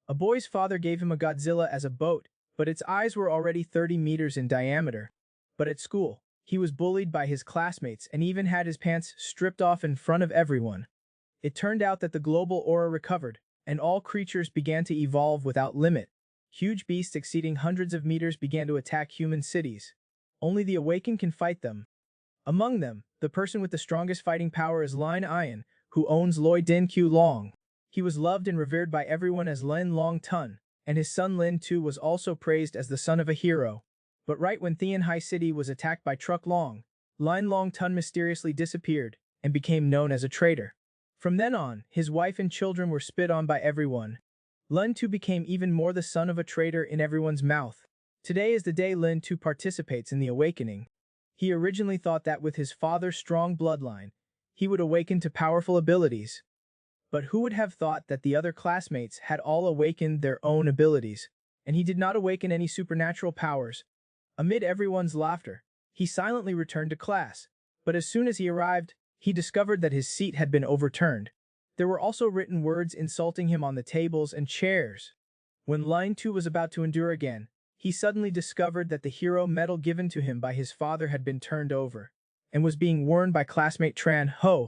A boy's father gave him a Godzilla as a boat, but its eyes were already 30 meters in diameter. But at school, he was bullied by his classmates and even had his pants stripped off in front of everyone. It turned out that the global aura recovered, and all creatures began to evolve without limit. Huge beasts exceeding hundreds of meters began to attack human cities. Only the awakened can fight them. Among them, the person with the strongest fighting power is Lin Ian, who owns Loi Din Q Long. He was loved and revered by everyone as Lin Long Tun, and his son Lin Tu was also praised as the son of a hero. But right when Thian High City was attacked by Truck Long, Lin Long Tun mysteriously disappeared and became known as a traitor. From then on, his wife and children were spit on by everyone. Lin Tu became even more the son of a traitor in everyone's mouth. Today is the day Lin Tu participates in the awakening. He originally thought that with his father's strong bloodline, he would awaken to powerful abilities. But who would have thought that the other classmates had all awakened their own abilities, and he did not awaken any supernatural powers? Amid everyone's laughter, he silently returned to class, but as soon as he arrived, he discovered that his seat had been overturned. There were also written words insulting him on the tables and chairs. When Lin Tu was about to endure again, he suddenly discovered that the hero medal given to him by his father had been turned over, and was being worn by classmate Tran Ho.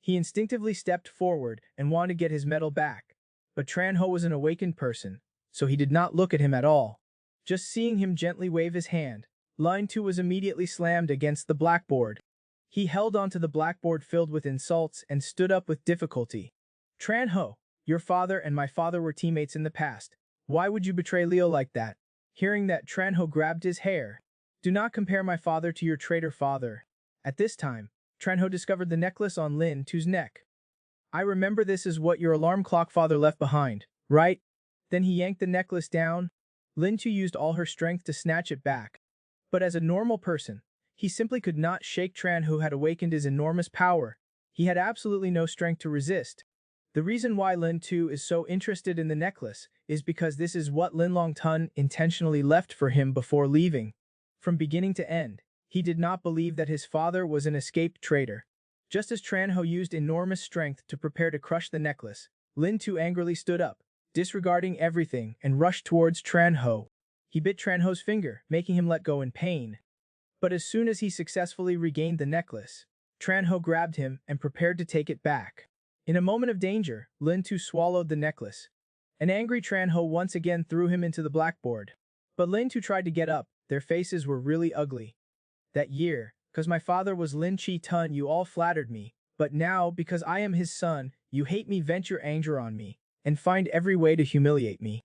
He instinctively stepped forward and wanted to get his medal back, but Tran Ho was an awakened person, so he did not look at him at all. Just seeing him gently wave his hand, Lin Tu was immediately slammed against the blackboard. He held onto the blackboard filled with insults and stood up with difficulty. Tran Ho, your father and my father were teammates in the past. Why would you betray Leo like that? Hearing that, Tran Ho grabbed his hair. Do not compare my father to your traitor father. At this time, Tran Ho discovered the necklace on Lin Tu's neck. I remember this is what your alarm clock father left behind, right? Then he yanked the necklace down. Lin Tu used all her strength to snatch it back. But as a normal person, he simply could not shake Tran who had awakened his enormous power. He had absolutely no strength to resist. The reason why Lin Tu is so interested in the necklace is because this is what Lin Long Tun intentionally left for him before leaving. From beginning to end, he did not believe that his father was an escaped traitor. Just as Tran Ho used enormous strength to prepare to crush the necklace, Lin Tu angrily stood up, disregarding everything, and rushed towards Tran Ho. He bit Tran Ho's finger, making him let go in pain. But as soon as he successfully regained the necklace, Tran Ho grabbed him and prepared to take it back. In a moment of danger, Lin Tu swallowed the necklace. An angry Tran Ho once again threw him into the blackboard. But Lin Tu tried to get up. Their faces were really ugly. That year, because my father was Lin Chi Tun, you all flattered me, but now, because I am his son, you hate me, vent your anger on me, and find every way to humiliate me.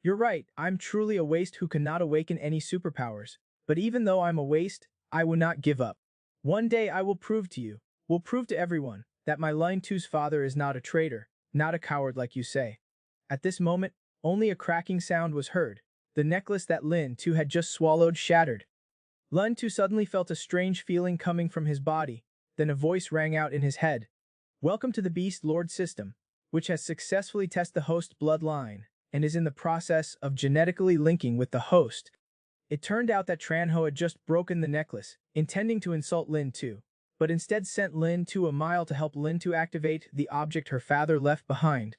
You're right, I'm truly a waste who cannot awaken any superpowers, but even though I'm a waste, I will not give up. One day I will prove to everyone, that my Lin Tu's father is not a traitor, not a coward like you say. At this moment, only a cracking sound was heard. The necklace that Lin Tu had just swallowed shattered. Lin Tu suddenly felt a strange feeling coming from his body, then a voice rang out in his head. Welcome to the Beast Lord system, which has successfully tested the host bloodline, and is in the process of genetically linking with the host. It turned out that Tran Ho had just broken the necklace, intending to insult Lin Tu, but instead sent Lin Tu a mile to help Lin Tu activate the object her father left behind.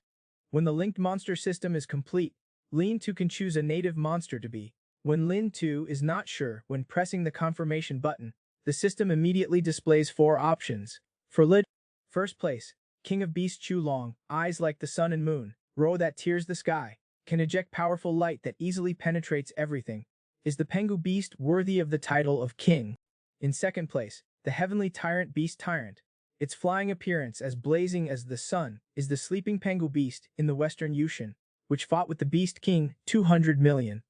When the linked monster system is complete, Lin Tu can choose a native monster to be. When Lin Tu is not sure when pressing the confirmation button, the system immediately displays 4 options. For Lin, first place, King of Beasts Chu Long, eyes like the sun and moon, row that tears the sky, can eject powerful light that easily penetrates everything. Is the Pengu Beast worthy of the title of king? In second place, the heavenly tyrant Beast Tyrant. Its flying appearance as blazing as the sun is the sleeping Pengu Beast in the Western Yushan, which fought with the Beast King 200 million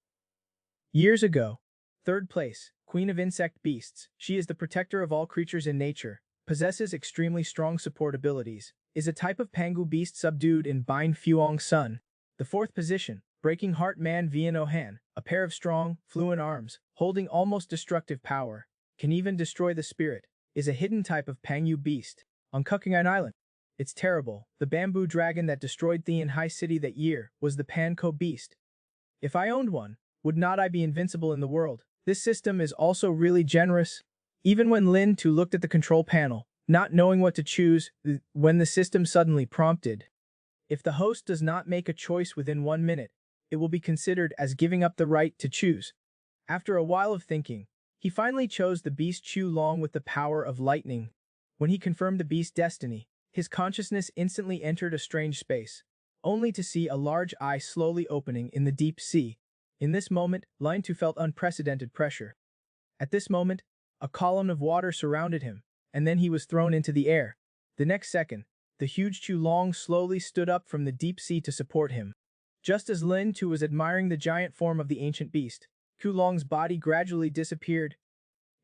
years ago. Third place, Queen of Insect Beasts. She is the protector of all creatures in nature, possesses extremely strong support abilities, is a type of Pengu Beast subdued in Bin Fuong Sun. The fourth position, Breaking Heart Man Vian Ohan, a pair of strong, fluent arms, holding almost destructive power, can even destroy the spirit, is a hidden type of Pangyu Beast. On Kukingan Island. It's terrible. The bamboo dragon that destroyed Thian High City that year was the Panko Beast. If I owned one, would not I be invincible in the world? This system is also really generous. Even when Lin Tu looked at the control panel, not knowing what to choose, when the system suddenly prompted, If the host does not make a choice within 1 minute, it will be considered as giving up the right to choose. After a while of thinking, he finally chose the beast Chu Long with the power of lightning. When he confirmed the beast's destiny, his consciousness instantly entered a strange space, only to see a large eye slowly opening in the deep sea. In this moment, Line Tu felt unprecedented pressure. At this moment, a column of water surrounded him, and then he was thrown into the air. The next second, the huge Chu Long slowly stood up from the deep sea to support him. Just as Lin Tu was admiring the giant form of the ancient beast, Chu Long's body gradually disappeared.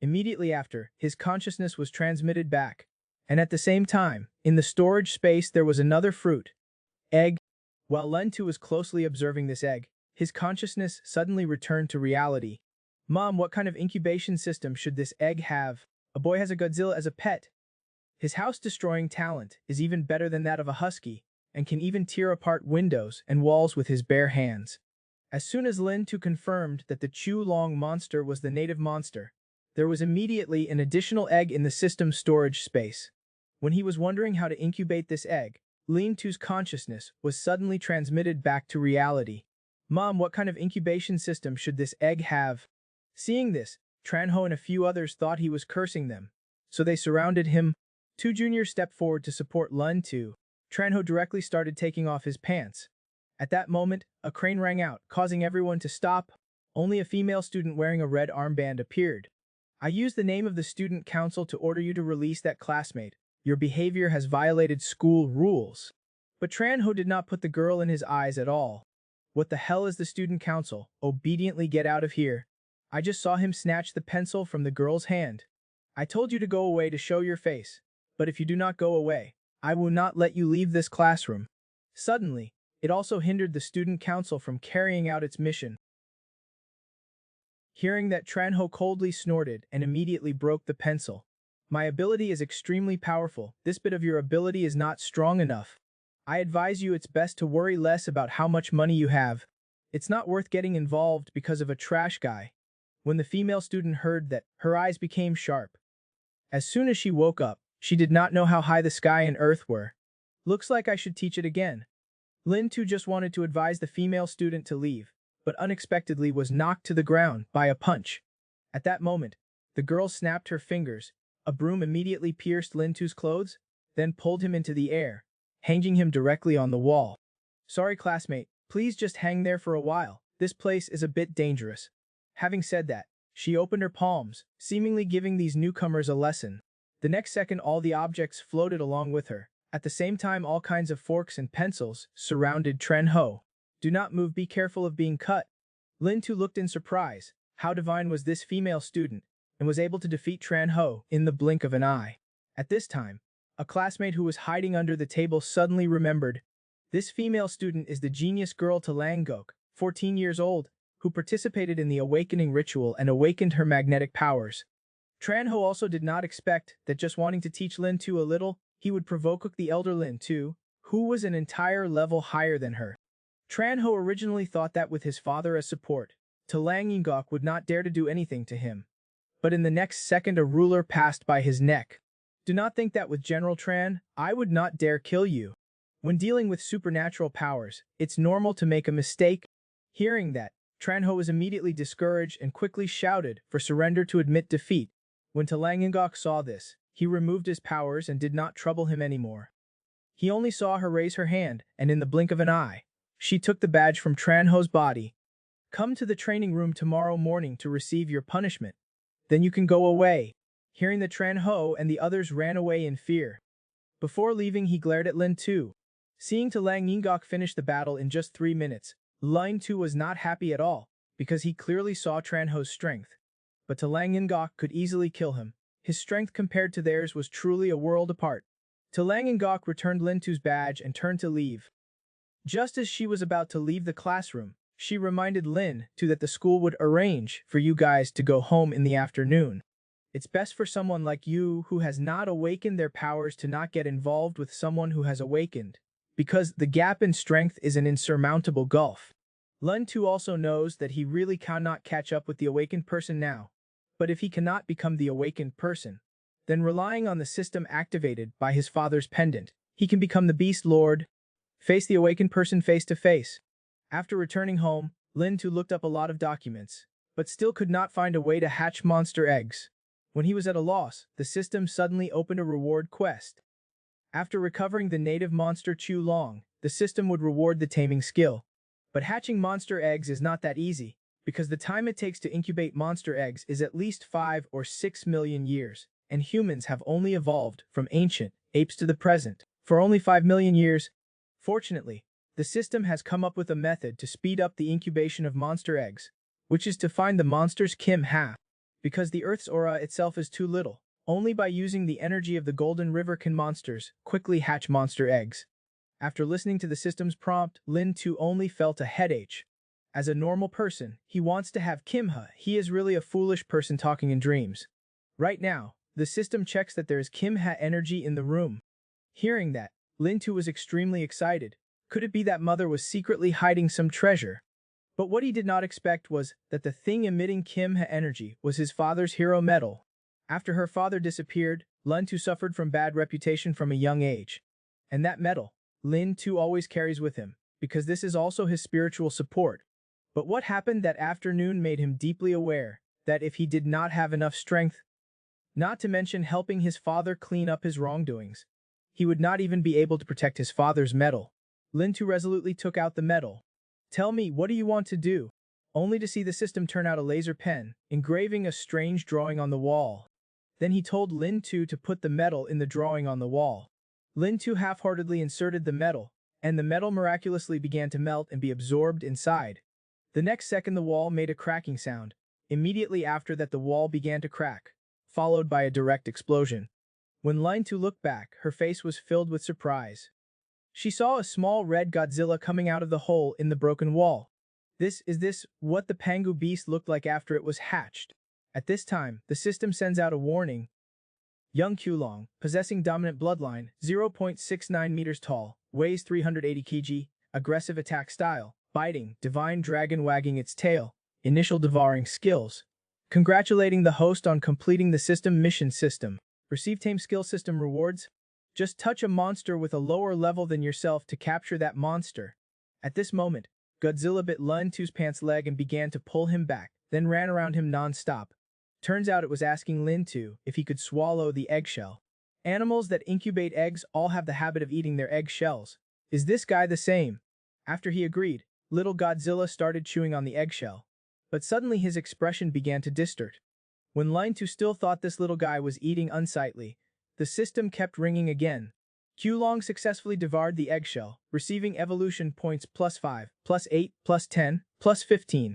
Immediately after, his consciousness was transmitted back. And at the same time, in the storage space there was another fruit. Egg. While Lin Tu was closely observing this egg, his consciousness suddenly returned to reality. Mom, what kind of incubation system should this egg have? A boy has a Godzilla as a pet. His house-destroying talent is even better than that of a husky, and can even tear apart windows and walls with his bare hands. As soon as Lin Tu confirmed that the Chu Long monster was the native monster, there was immediately an additional egg in the system's storage space. When he was wondering how to incubate this egg, Lin Tu's consciousness was suddenly transmitted back to reality. Mom, what kind of incubation system should this egg have? Seeing this, Tran Ho and a few others thought he was cursing them, so they surrounded him. Two juniors stepped forward to support Lin Tu. Tran Ho directly started taking off his pants. At that moment, a crane rang out, causing everyone to stop. Only a female student wearing a red armband appeared. I use the name of the student council to order you to release that classmate. Your behavior has violated school rules. But Tran Ho did not put the girl in his eyes at all. What the hell is the student council? Obediently get out of here. I just saw him snatch the pencil from the girl's hand. I told you to go away to show your face. But if you do not go away, I will not let you leave this classroom. Suddenly, it also hindered the student council from carrying out its mission. Hearing that, Tran Ho coldly snorted and immediately broke the pencil. My ability is extremely powerful. This bit of your ability is not strong enough. I advise you it's best to worry less about how much money you have. It's not worth getting involved because of a trash guy. When the female student heard that, her eyes became sharp. As soon as she woke up, she did not know how high the sky and earth were. Looks like I should teach it again. Lin Tu just wanted to advise the female student to leave, but unexpectedly was knocked to the ground by a punch. At that moment, the girl snapped her fingers. A broom immediately pierced Lin Tu's clothes, then pulled him into the air, hanging him directly on the wall. Sorry, classmate, please just hang there for a while. This place is a bit dangerous. Having said that, she opened her palms, seemingly giving these newcomers a lesson. The next second, all the objects floated along with her. At the same time, all kinds of forks and pencils surrounded Tran Ho. Do not move, be careful of being cut. Lin Tu looked in surprise. How divine was this female student, and was able to defeat Tran Ho in the blink of an eye. At this time, a classmate who was hiding under the table suddenly remembered. This female student is the genius girl Talangok, 14 years old, who participated in the awakening ritual and awakened her magnetic powers. Tran Ho also did not expect that just wanting to teach Lin Tu a little, he would provoke the elder Lin Tu, who was an entire level higher than her. Tran Ho originally thought that with his father as support, Talang Yingok would not dare to do anything to him. But in the next second a ruler passed by his neck. Do not think that with General Tran, I would not dare kill you. When dealing with supernatural powers, it's normal to make a mistake. Hearing that, Tran Ho was immediately discouraged and quickly shouted for surrender to admit defeat. When Talang Yingok saw this, he removed his powers and did not trouble him anymore. He only saw her raise her hand, and in the blink of an eye, she took the badge from Tran Ho's body. Come to the training room tomorrow morning to receive your punishment. Then you can go away. Hearing that, Tran Ho and the others ran away in fear. Before leaving, he glared at Lin Tu. Seeing Talang Yingok finish the battle in just 3 minutes, Lin Tu was not happy at all, because he clearly saw Tran Ho's strength. But Talang Yingok could easily kill him. His strength compared to theirs was truly a world apart. Talang Yingok returned Lin Tu's badge and turned to leave. Just as she was about to leave the classroom, she reminded Lin Tu that the school would arrange for you guys to go home in the afternoon. It's best for someone like you who has not awakened their powers to not get involved with someone who has awakened, because the gap in strength is an insurmountable gulf. Lin Tu also knows that he really cannot catch up with the awakened person now. But if he cannot become the awakened person, then relying on the system activated by his father's pendant, he can become the Beast Lord. face the awakened person face to face. After returning home, Lin Tu looked up a lot of documents, but still could not find a way to hatch monster eggs. When he was at a loss, the system suddenly opened a reward quest. After recovering the native monster Chu Long, the system would reward the taming skill. But hatching monster eggs is not that easy, because the time it takes to incubate monster eggs is at least 5 or 6 million years, and humans have only evolved from ancient apes to the present for only 5 million years. Fortunately, the system has come up with a method to speed up the incubation of monster eggs, which is to find the monster's Kim Ha. Because the Earth's aura itself is too little, only by using the energy of the Golden River can monsters quickly hatch monster eggs. After listening to the system's prompt, Lin Tu only felt a headache. As a normal person, he wants to have Kim Ha. He is really a foolish person talking in dreams. Right now, the system checks that there is Kim Ha energy in the room. Hearing that, Lin Tu was extremely excited. Could it be that mother was secretly hiding some treasure? But what he did not expect was that the thing emitting Kim Ha energy was his father's hero medal. After her father disappeared, Lin Tu suffered from bad reputation from a young age. And that medal, Lin Tu always carries with him, because this is also his spiritual support. But what happened that afternoon made him deeply aware that if he did not have enough strength, not to mention helping his father clean up his wrongdoings, he would not even be able to protect his father's medal. Lin Tu resolutely took out the medal. Tell me, what do you want to do? Only to see the system turn out a laser pen, engraving a strange drawing on the wall. Then he told Lin Tu to put the medal in the drawing on the wall. Lin Tu half-heartedly inserted the medal, and the medal miraculously began to melt and be absorbed inside. The next second the wall made a cracking sound. Immediately after that the wall began to crack, followed by a direct explosion. When Lin Tu looked back, her face was filled with surprise. She saw a small red Godzilla coming out of the hole in the broken wall. This what the Pangu beast looked like after it was hatched. At this time, the system sends out a warning. Young Qulong, possessing dominant bloodline, 0.69 meters tall, weighs 380 kg, aggressive attack style, biting, divine dragon wagging its tail, initial devouring skills. Congratulating the host on completing the system mission system. Receive tame skill system rewards. Just touch a monster with a lower level than yourself to capture that monster. At this moment, Godzilla bit Lin Tu's pants leg and began to pull him back, then ran around him non-stop. Turns out it was asking Lin Tu if he could swallow the eggshell. Animals that incubate eggs all have the habit of eating their egg shells. Is this guy the same? After he agreed, little Godzilla started chewing on the eggshell. But suddenly his expression began to distort. When Lin Tu still thought this little guy was eating unsightly, the system kept ringing again. Qulong successfully devoured the eggshell, receiving evolution points +5, +8, +10, +15.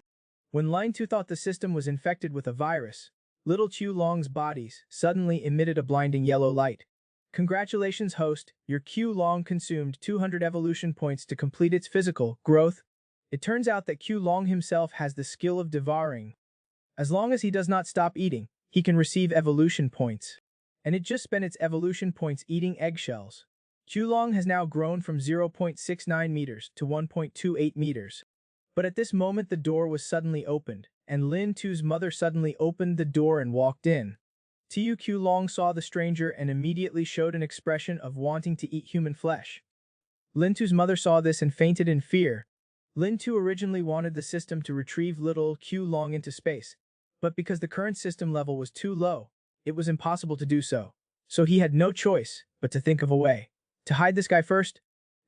When Lin Tu thought the system was infected with a virus, little Qulong's bodies suddenly emitted a blinding yellow light. Congratulations, host, your Qulong consumed 200 evolution points to complete its physical growth. It turns out that Qulong himself has the skill of devouring. As long as he does not stop eating, he can receive evolution points. And it just spent its evolution points eating eggshells. Qulong has now grown from 0.69 meters to 1.28 meters. But at this moment the door was suddenly opened, and Lin Tu's mother suddenly opened the door and walked in. Tiu Qulong saw the stranger and immediately showed an expression of wanting to eat human flesh. Lin Tu's mother saw this and fainted in fear. Lin Tu originally wanted the system to retrieve little Qulong into space, but because the current system level was too low, it was impossible to do so. So he had no choice but to think of a way to hide this guy first,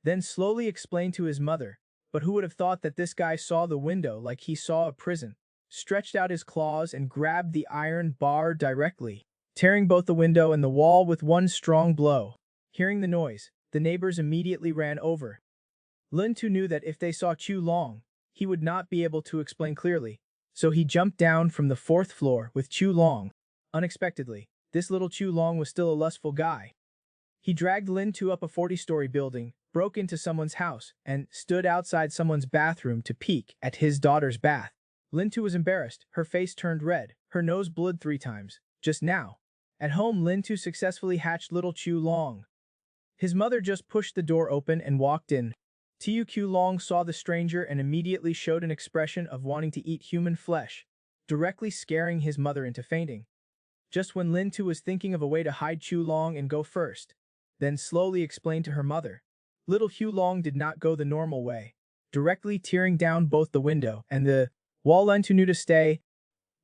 then slowly explain to his mother. But who would have thought that this guy saw the window like he saw a prison, stretched out his claws and grabbed the iron bar directly, tearing both the window and the wall with one strong blow. Hearing the noise, the neighbors immediately ran over. Lin Tu knew that if they saw Qulong, he would not be able to explain clearly, so he jumped down from the 4th floor with Qulong. Unexpectedly, this little Qulong was still a lustful guy. He dragged Lin Tu up a 40-story building, broke into someone's house, and stood outside someone's bathroom to peek at his daughter's bath. Lin Tu was embarrassed, her face turned red, her nose bled 3 times. Just now. At home, Lin Tu successfully hatched little Qulong. His mother just pushed the door open and walked in. Tiu Qulong saw the stranger and immediately showed an expression of wanting to eat human flesh, directly scaring his mother into fainting. Just when Lin Tu was thinking of a way to hide Qulong and go first, then slowly explained to her mother, Little Hugh Long did not go the normal way, directly tearing down both the window and the wall. Lin Tu knew to stay.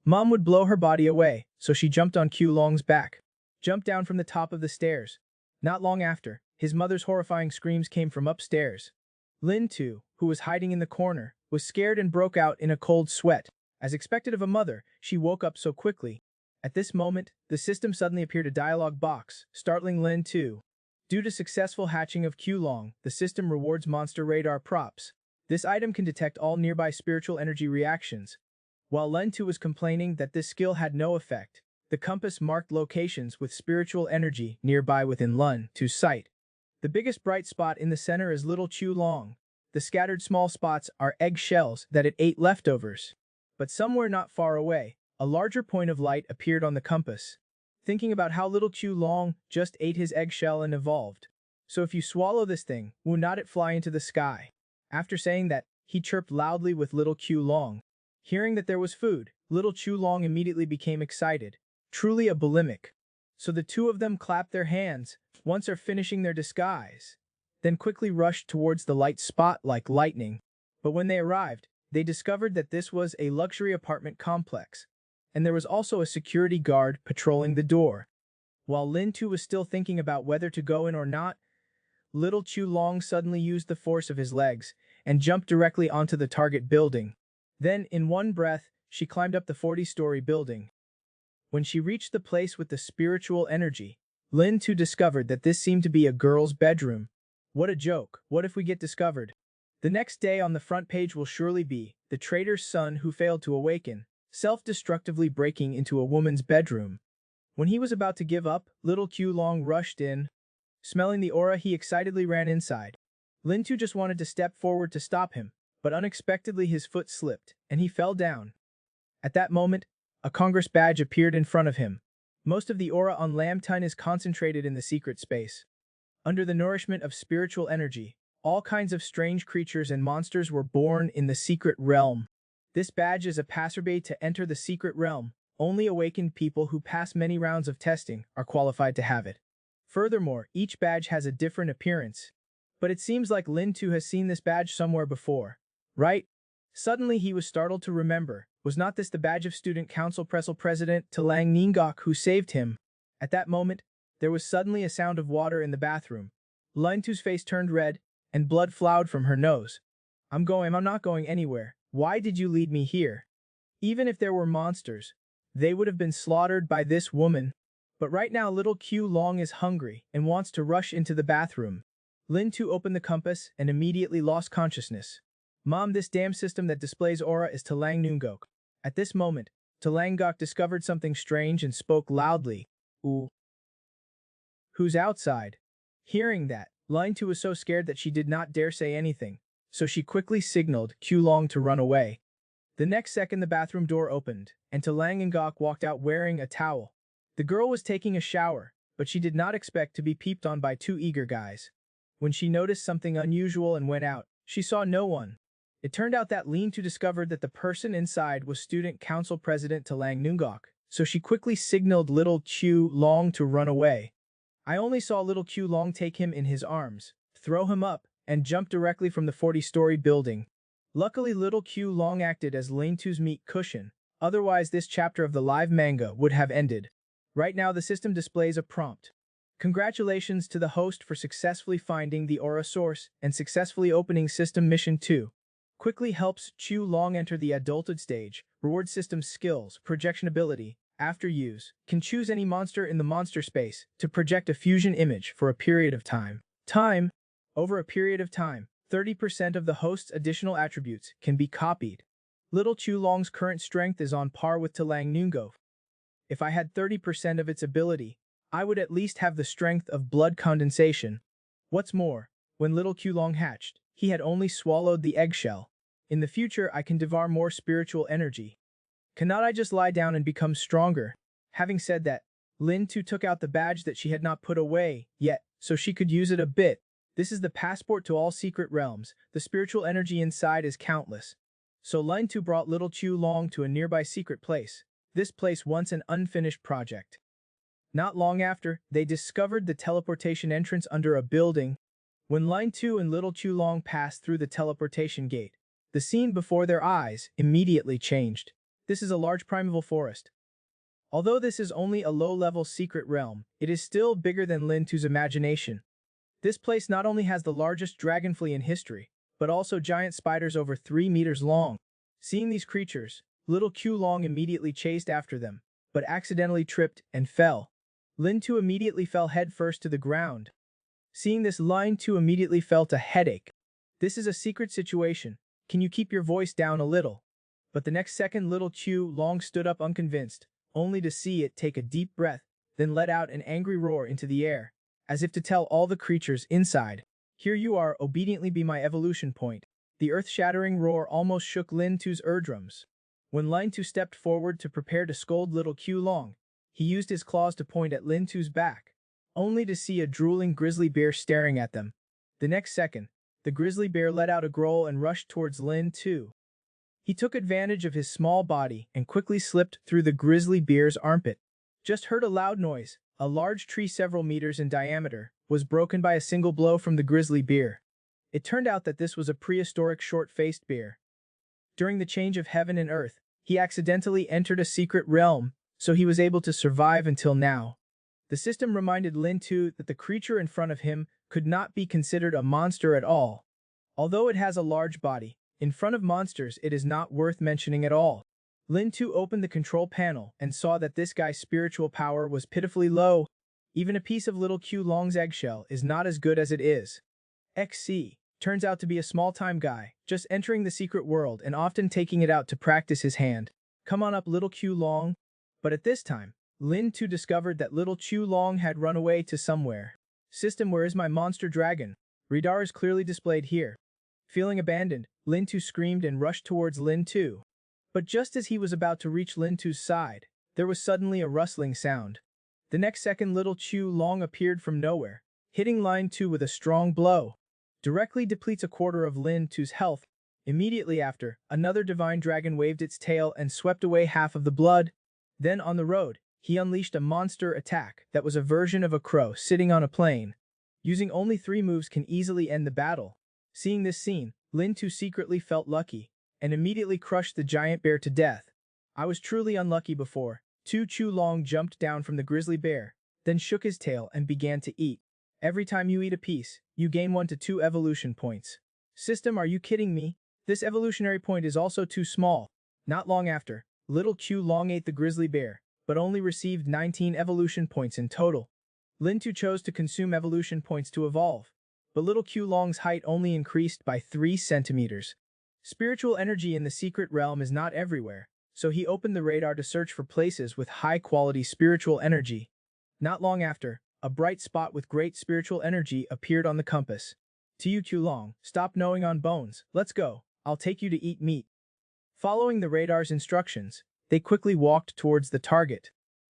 Mom would blow her body away, so she jumped on Q Long's back, jumped down from the top of the stairs. Not long after, his mother's horrifying screams came from upstairs. Lin Tu, who was hiding in the corner, was scared and broke out in a cold sweat. As expected of a mother, she woke up so quickly. At this moment, the system suddenly appeared a dialogue box, startling Lin Tu. Due to successful hatching of Q Long, the system rewards monster radar props. This item can detect all nearby spiritual energy reactions. While Lin Tu was complaining that this skill had no effect, the compass marked locations with spiritual energy nearby within Lin Tu's sight. The biggest bright spot in the center is little Q Long. The scattered small spots are egg shells that it ate leftovers. But somewhere not far away, a larger point of light appeared on the compass. Thinking about how little Q Long just ate his eggshell and evolved. So if you swallow this thing, will not it fly into the sky? After saying that, he chirped loudly with little Q Long. Hearing that there was food, little Q Long immediately became excited. Truly a bulimic. So the two of them clapped their hands, once are finishing their disguise, then quickly rushed towards the light spot like lightning. But when they arrived, they discovered that this was a luxury apartment complex, and there was also a security guard patrolling the door. While Lin Tu was still thinking about whether to go in or not, little Q Long suddenly used the force of his legs and jumped directly onto the target building. Then, in one breath, she climbed up the 40-story building. When she reached the place with the spiritual energy, Lin Tu discovered that this seemed to be a girl's bedroom. What a joke, what if we get discovered? The next day on the front page will surely be the traitor's son who failed to awaken, self-destructively breaking into a woman's bedroom. When he was about to give up, little Q Long rushed in. Smelling the aura, he excitedly ran inside. Lin Tu just wanted to step forward to stop him, but unexpectedly his foot slipped, and he fell down. At that moment, a Congress badge appeared in front of him. Most of the aura on Lam Tun is concentrated in the secret space. Under the nourishment of spiritual energy, all kinds of strange creatures and monsters were born in the secret realm. This badge is a passerby to enter the secret realm. Only awakened people who pass many rounds of testing are qualified to have it. Furthermore, each badge has a different appearance. But it seems like Lin Tu has seen this badge somewhere before. Right? Suddenly he was startled to remember, was not this the badge of Student Council President Talang Ningok who saved him? At that moment, there was suddenly a sound of water in the bathroom. Lin Tu's face turned red, and blood flowed from her nose. I'm not going anywhere. Why did you lead me here? Even if there were monsters, they would have been slaughtered by this woman. But right now little Q Long is hungry and wants to rush into the bathroom. Lin Tu opened the compass and immediately lost consciousness. Mom, this damn system that displays aura is Talang Nungok. At this moment, Talanggok discovered something strange and spoke loudly. Ooh. Who's outside? Hearing that, Lin Tu was so scared that she did not dare say anything, so she quickly signaled Q Long to run away. The next second the bathroom door opened, and Talanggok walked out wearing a towel. The girl was taking a shower, but she did not expect to be peeped on by two eager guys. When she noticed something unusual and went out, she saw no one. It turned out that Lin Tu discovered that the person inside was Student Council President Talang Nungok, so she quickly signaled little Q Long to run away. I only saw little Q Long take him in his arms, throw him up, and jump directly from the 40-story building. Luckily little Q Long acted as Lin Tu's meat cushion, otherwise this chapter of the live manga would have ended. Right now the system displays a prompt. Congratulations to the host for successfully finding the aura source and successfully opening System Mission 2. Quickly helps Q Long enter the adulthood stage, reward system skills, projection ability, after use, can choose any monster in the monster space to project a fusion image for a period of time. Over a period of time, 30% of the host's additional attributes can be copied. Little Q Long's current strength is on par with Talang Nungok. If I had 30% of its ability, I would at least have the strength of blood condensation. What's more, when little Q Long hatched, he had only swallowed the eggshell. In the future, I can devour more spiritual energy. Cannot I just lie down and become stronger? Having said that, Lin Tu took out the badge that she had not put away yet, so she could use it a bit. This is the passport to all secret realms. The spiritual energy inside is countless. So Lin Tu brought little Q Long to a nearby secret place. This place once an unfinished project. Not long after, they discovered the teleportation entrance under a building. When Line 2 and Little Chu Long passed through the teleportation gate, the scene before their eyes immediately changed. This is a large primeval forest. Although this is only a low-level secret realm, it is still bigger than Lin 2's imagination. This place not only has the largest dragonfly in history, but also giant spiders over 3 meters long. Seeing these creatures, Little Chu Long immediately chased after them, but accidentally tripped and fell. Lin 2 immediately fell headfirst to the ground. Seeing this, Line 2 immediately felt a headache. This is a secret situation. Can you keep your voice down a little? But the next second, Little Chu Long stood up unconvinced, only to see it take a deep breath, then let out an angry roar into the air, as if to tell all the creatures inside, "Here you are, obediently be my evolution point." The earth-shattering roar almost shook Lin 2's eardrums. When Line 2 stepped forward to prepare to scold Little Chu Long, he used his claws to point at Lin 2's back, only to see a drooling grizzly bear staring at them. The next second, the grizzly bear let out a growl and rushed towards Lin 2. He took advantage of his small body and quickly slipped through the grizzly bear's armpit. Just heard a loud noise. A large tree several meters in diameter was broken by a single blow from the grizzly bear. It turned out that this was a prehistoric short-faced bear. During the change of heaven and earth, he accidentally entered a secret realm, so he was able to survive until now. The system reminded Lin 2 that the creature in front of him could not be considered a monster at all. Although it has a large body, in front of monsters it is not worth mentioning at all. Lin 2 opened the control panel and saw that this guy's spiritual power was pitifully low. Even a piece of Little Chu Long's eggshell is not as good as it is. XC turns out to be a small-time guy, just entering the secret world and often taking it out to practice his hand. "Come on up, Little Chu Long." But at this time, Lin 2 discovered that Little Chu Long had run away to somewhere. "System, where is my monster dragon? Radar is clearly displayed here." Feeling abandoned, Lin 2 screamed and rushed towards Lin 2. But just as he was about to reach Lin 2's side, there was suddenly a rustling sound. The next second, Little Chu Long appeared from nowhere, hitting Line 2 with a strong blow. Directly depletes a quarter of Lin 2's health. Immediately after, another divine dragon waved its tail and swept away half of the blood. Then on the road, he unleashed a monster attack that was a version of a crow sitting on a plane. Using only 3 moves can easily end the battle. Seeing this scene, Lin 2 secretly felt lucky, and immediately crushed the giant bear to death. "I was truly unlucky before." Chu Long jumped down from the grizzly bear, then shook his tail and began to eat. "Every time you eat a piece, you gain 1 to 2 evolution points." System, are you kidding me? This evolutionary point is also too small. Not long after, Little Chu Long ate the grizzly bear, but only received 19 evolution points in total. Lin 2 chose to consume evolution points to evolve, but Little Chu Long's height only increased by 3 centimeters. Spiritual energy in the secret realm is not everywhere, so he opened the radar to search for places with high-quality spiritual energy. Not long after, a bright spot with great spiritual energy appeared on the compass. "Tu Chu Long, stop gnawing on bones, let's go, I'll take you to eat meat." Following the radar's instructions, they quickly walked towards the target.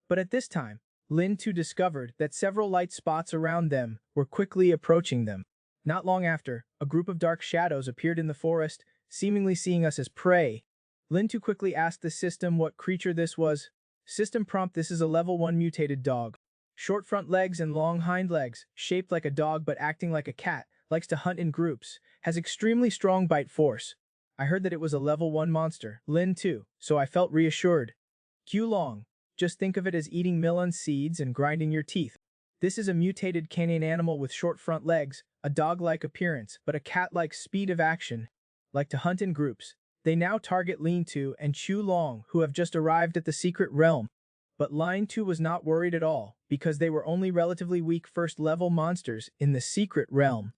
But at this time, Lin 2 discovered that several light spots around them were quickly approaching them. Not long after, a group of dark shadows appeared in the forest, seemingly seeing us as prey. Lin 2 quickly asked the system what creature this was. System prompt: "This is a level 1 mutated dog. Short front legs and long hind legs, shaped like a dog but acting like a cat, likes to hunt in groups, has extremely strong bite force." I heard that it was a level 1 monster, Lin 2, so I felt reassured. Chu Long, just think of it as eating melon seeds and grinding your teeth. This is a mutated canine animal with short front legs, a dog-like appearance, but a cat-like speed of action. Like to hunt in groups. They now target Lin 2 and Chu Long, who have just arrived at the secret realm. But Line 2 was not worried at all, because they were only relatively weak first-level monsters in the secret realm.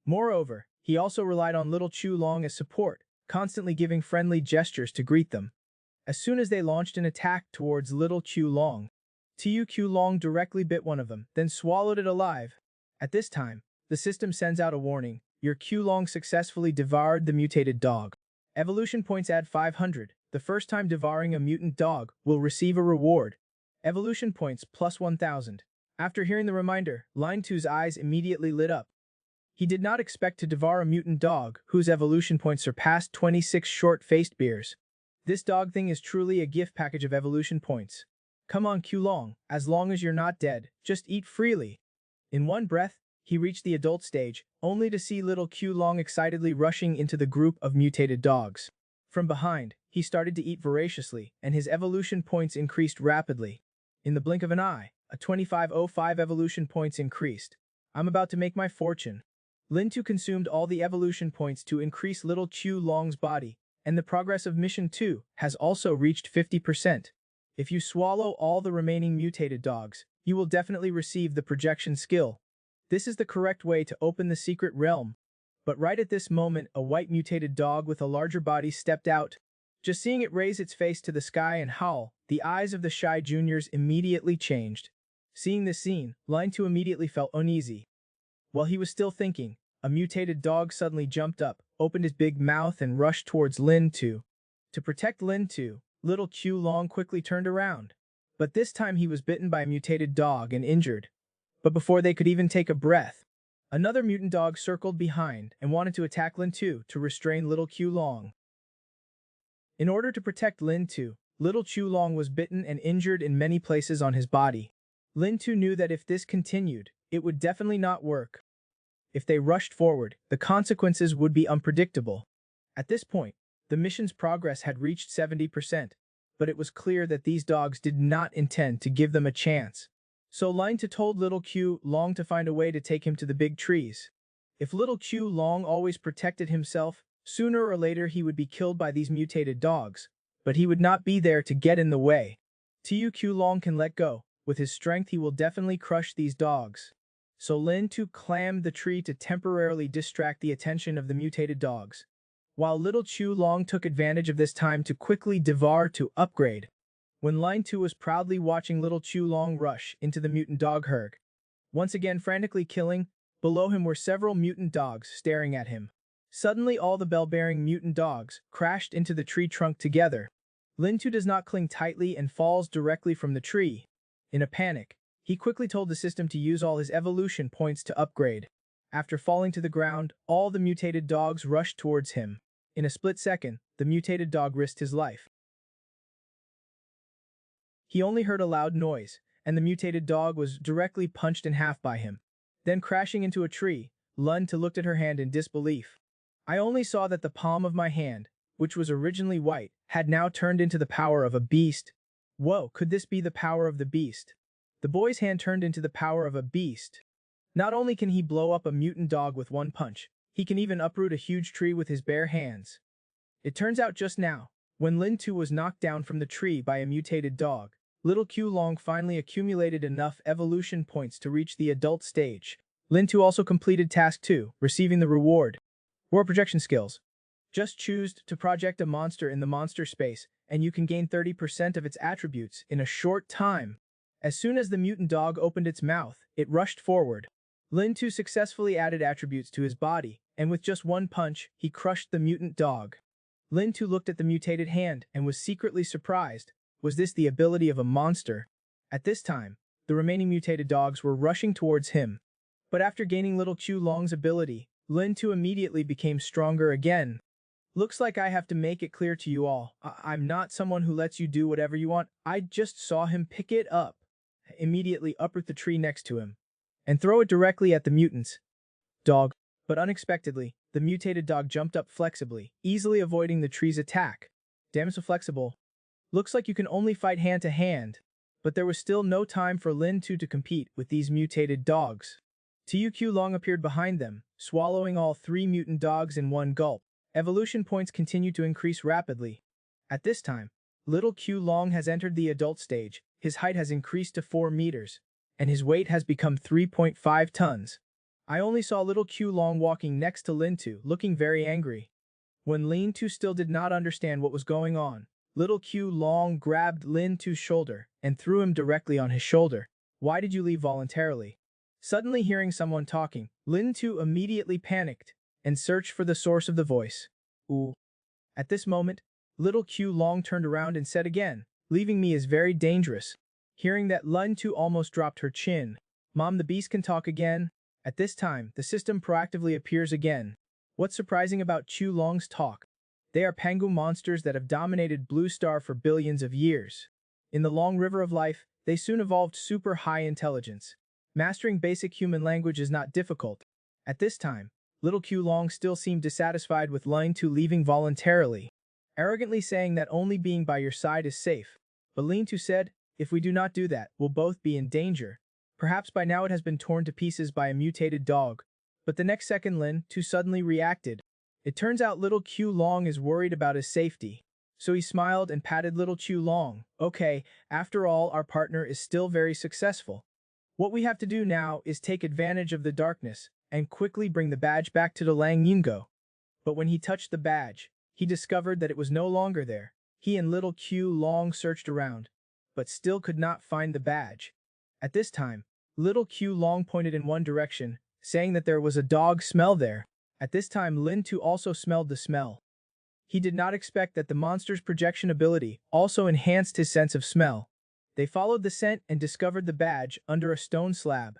Moreover, he also relied on Little Chu Long as support, constantly giving friendly gestures to greet them. As soon as they launched an attack towards Little Chu Long, Chu Long directly bit one of them, then swallowed it alive. At this time, the system sends out a warning: your Chu Long successfully devoured the mutated dog. Evolution points add 500. The first time devouring a mutant dog will receive a reward. Evolution points plus 1000. After hearing the reminder, Line 2's eyes immediately lit up. He did not expect to devour a mutant dog whose evolution points surpassed 26 short-faced bears. This dog thing is truly a gift package of evolution points. Come on, Chu Long, as long as you're not dead, just eat freely. In one breath, He reached the adult stage, only to see little Q Long excitedly rushing into the group of mutated dogs. From behind, he started to eat voraciously, and his evolution points increased rapidly. In the blink of an eye, a 2505 evolution points increased. I'm about to make my fortune. Lin 2 consumed all the evolution points to increase little Q Long's body, and the progress of Mission 2 has also reached 50%. If you swallow all the remaining mutated dogs, you will definitely receive the projection skill. This is the correct way to open the secret realm. But right at this moment, a white mutated dog with a larger body stepped out. Just seeing it raise its face to the sky and howl, the eyes of the shy juniors immediately changed. Seeing this scene, Line 2 immediately felt uneasy. While he was still thinking, a mutated dog suddenly jumped up, opened his big mouth and rushed towards Lin 2. To protect Lin 2, little Q Long quickly turned around. But this time he was bitten by a mutated dog and injured. But before they could even take a breath, another mutant dog circled behind and wanted to attack Lin 2 to restrain little Q Long. In order to protect Lin 2, little Q Long was bitten and injured in many places on his body. Lin 2 knew that if this continued, it would definitely not work. If they rushed forward, the consequences would be unpredictable. At this point, the mission's progress had reached 70%, but it was clear that these dogs did not intend to give them a chance. So Line 2 told little Q Long to find a way to take him to the big trees. If little Q Long always protected himself, sooner or later he would be killed by these mutated dogs, but he would not be there to get in the way. Tu Q Long can let go. With his strength he will definitely crush these dogs. So Lin 2 climbed the tree to temporarily distract the attention of the mutated dogs, while little Q Long took advantage of this time to quickly devour to upgrade. When Line 2 was proudly watching little Q Long rush into the mutant dog herd, once again frantically killing, below him were several mutant dogs staring at him. Suddenly all the bell-bearing mutant dogs crashed into the tree trunk together. Lin 2 does not cling tightly and falls directly from the tree. In a panic, he quickly told the system to use all his evolution points to upgrade. After falling to the ground, all the mutated dogs rushed towards him. In a split second, the mutated dog risked his life. He only heard a loud noise, and the mutated dog was directly punched in half by him. Then crashing into a tree, Lin 2 looked at her hand in disbelief. I only saw that the palm of my hand, which was originally white, had now turned into the power of a beast. Whoa, could this be the power of the beast? The boy's hand turned into the power of a beast. Not only can he blow up a mutant dog with one punch, he can even uproot a huge tree with his bare hands. It turns out just now, when Lin 2 was knocked down from the tree by a mutated dog, little Q Long finally accumulated enough evolution points to reach the adult stage. Lin 2 also completed task 2, receiving the reward. War projection skills. Just choose to project a monster in the monster space, and you can gain 30% of its attributes in a short time. As soon as the mutant dog opened its mouth, it rushed forward. Lin 2 successfully added attributes to his body, and with just one punch, he crushed the mutant dog. Lin 2 looked at the mutated hand and was secretly surprised. Was this the ability of a monster? At this time, the remaining mutated dogs were rushing towards him. But after gaining little Q Long's ability, Lin 2 immediately became stronger again. Looks like I have to make it clear to you all, I'm not someone who lets you do whatever you want. I just saw him pick it up. Immediately uproot the tree next to him and throw it directly at the mutant's dog. But unexpectedly, the mutated dog jumped up flexibly, easily avoiding the tree's attack. Damn, so flexible. Looks like you can only fight hand to hand. But there was still no time for Lin 2 to compete with these mutated dogs. Tu Q Long appeared behind them, swallowing all 3 mutant dogs in one gulp. Evolution points continue to increase rapidly. At this time, little Q Long has entered the adult stage. His height has increased to 4 meters, and his weight has become 3.5 tons. I only saw little Q Long walking next to Lin 2, looking very angry. When Lin 2 still did not understand what was going on, little Q Long grabbed Lin 2's shoulder and threw him directly on his shoulder. Why did you leave voluntarily? Suddenly hearing someone talking, Lin 2 immediately panicked and searched for the source of the voice. Ooh. At this moment, little Q Long turned around and said again, leaving me is very dangerous. Hearing that, Lin 2 almost dropped her chin. Mom, the beast can talk again. At this time, the system proactively appears again. What's surprising about Q Long's talk? They are Pangu monsters that have dominated Blue Star for billions of years. In the long river of life, they soon evolved super high intelligence. Mastering basic human language is not difficult. At this time, little Q Long still seemed dissatisfied with Line 2 leaving voluntarily, arrogantly saying that only being by your side is safe. But Lin 2 said, if we do not do that, we'll both be in danger. Perhaps by now it has been torn to pieces by a mutated dog. But the next second Lin 2 suddenly reacted. It turns out little Q Long is worried about his safety. So he smiled and patted little Q Long. Okay, after all, our partner is still very successful. What we have to do now is take advantage of the darkness and quickly bring the badge back to the Lang Yungo. But when he touched the badge, he discovered that it was no longer there. He and little Q Long searched around, but still could not find the badge. At this time, little Q Long pointed in one direction, saying that there was a dog smell there. At this time, Lin 2 also smelled the smell. He did not expect that the monster's projection ability also enhanced his sense of smell. They followed the scent and discovered the badge under a stone slab.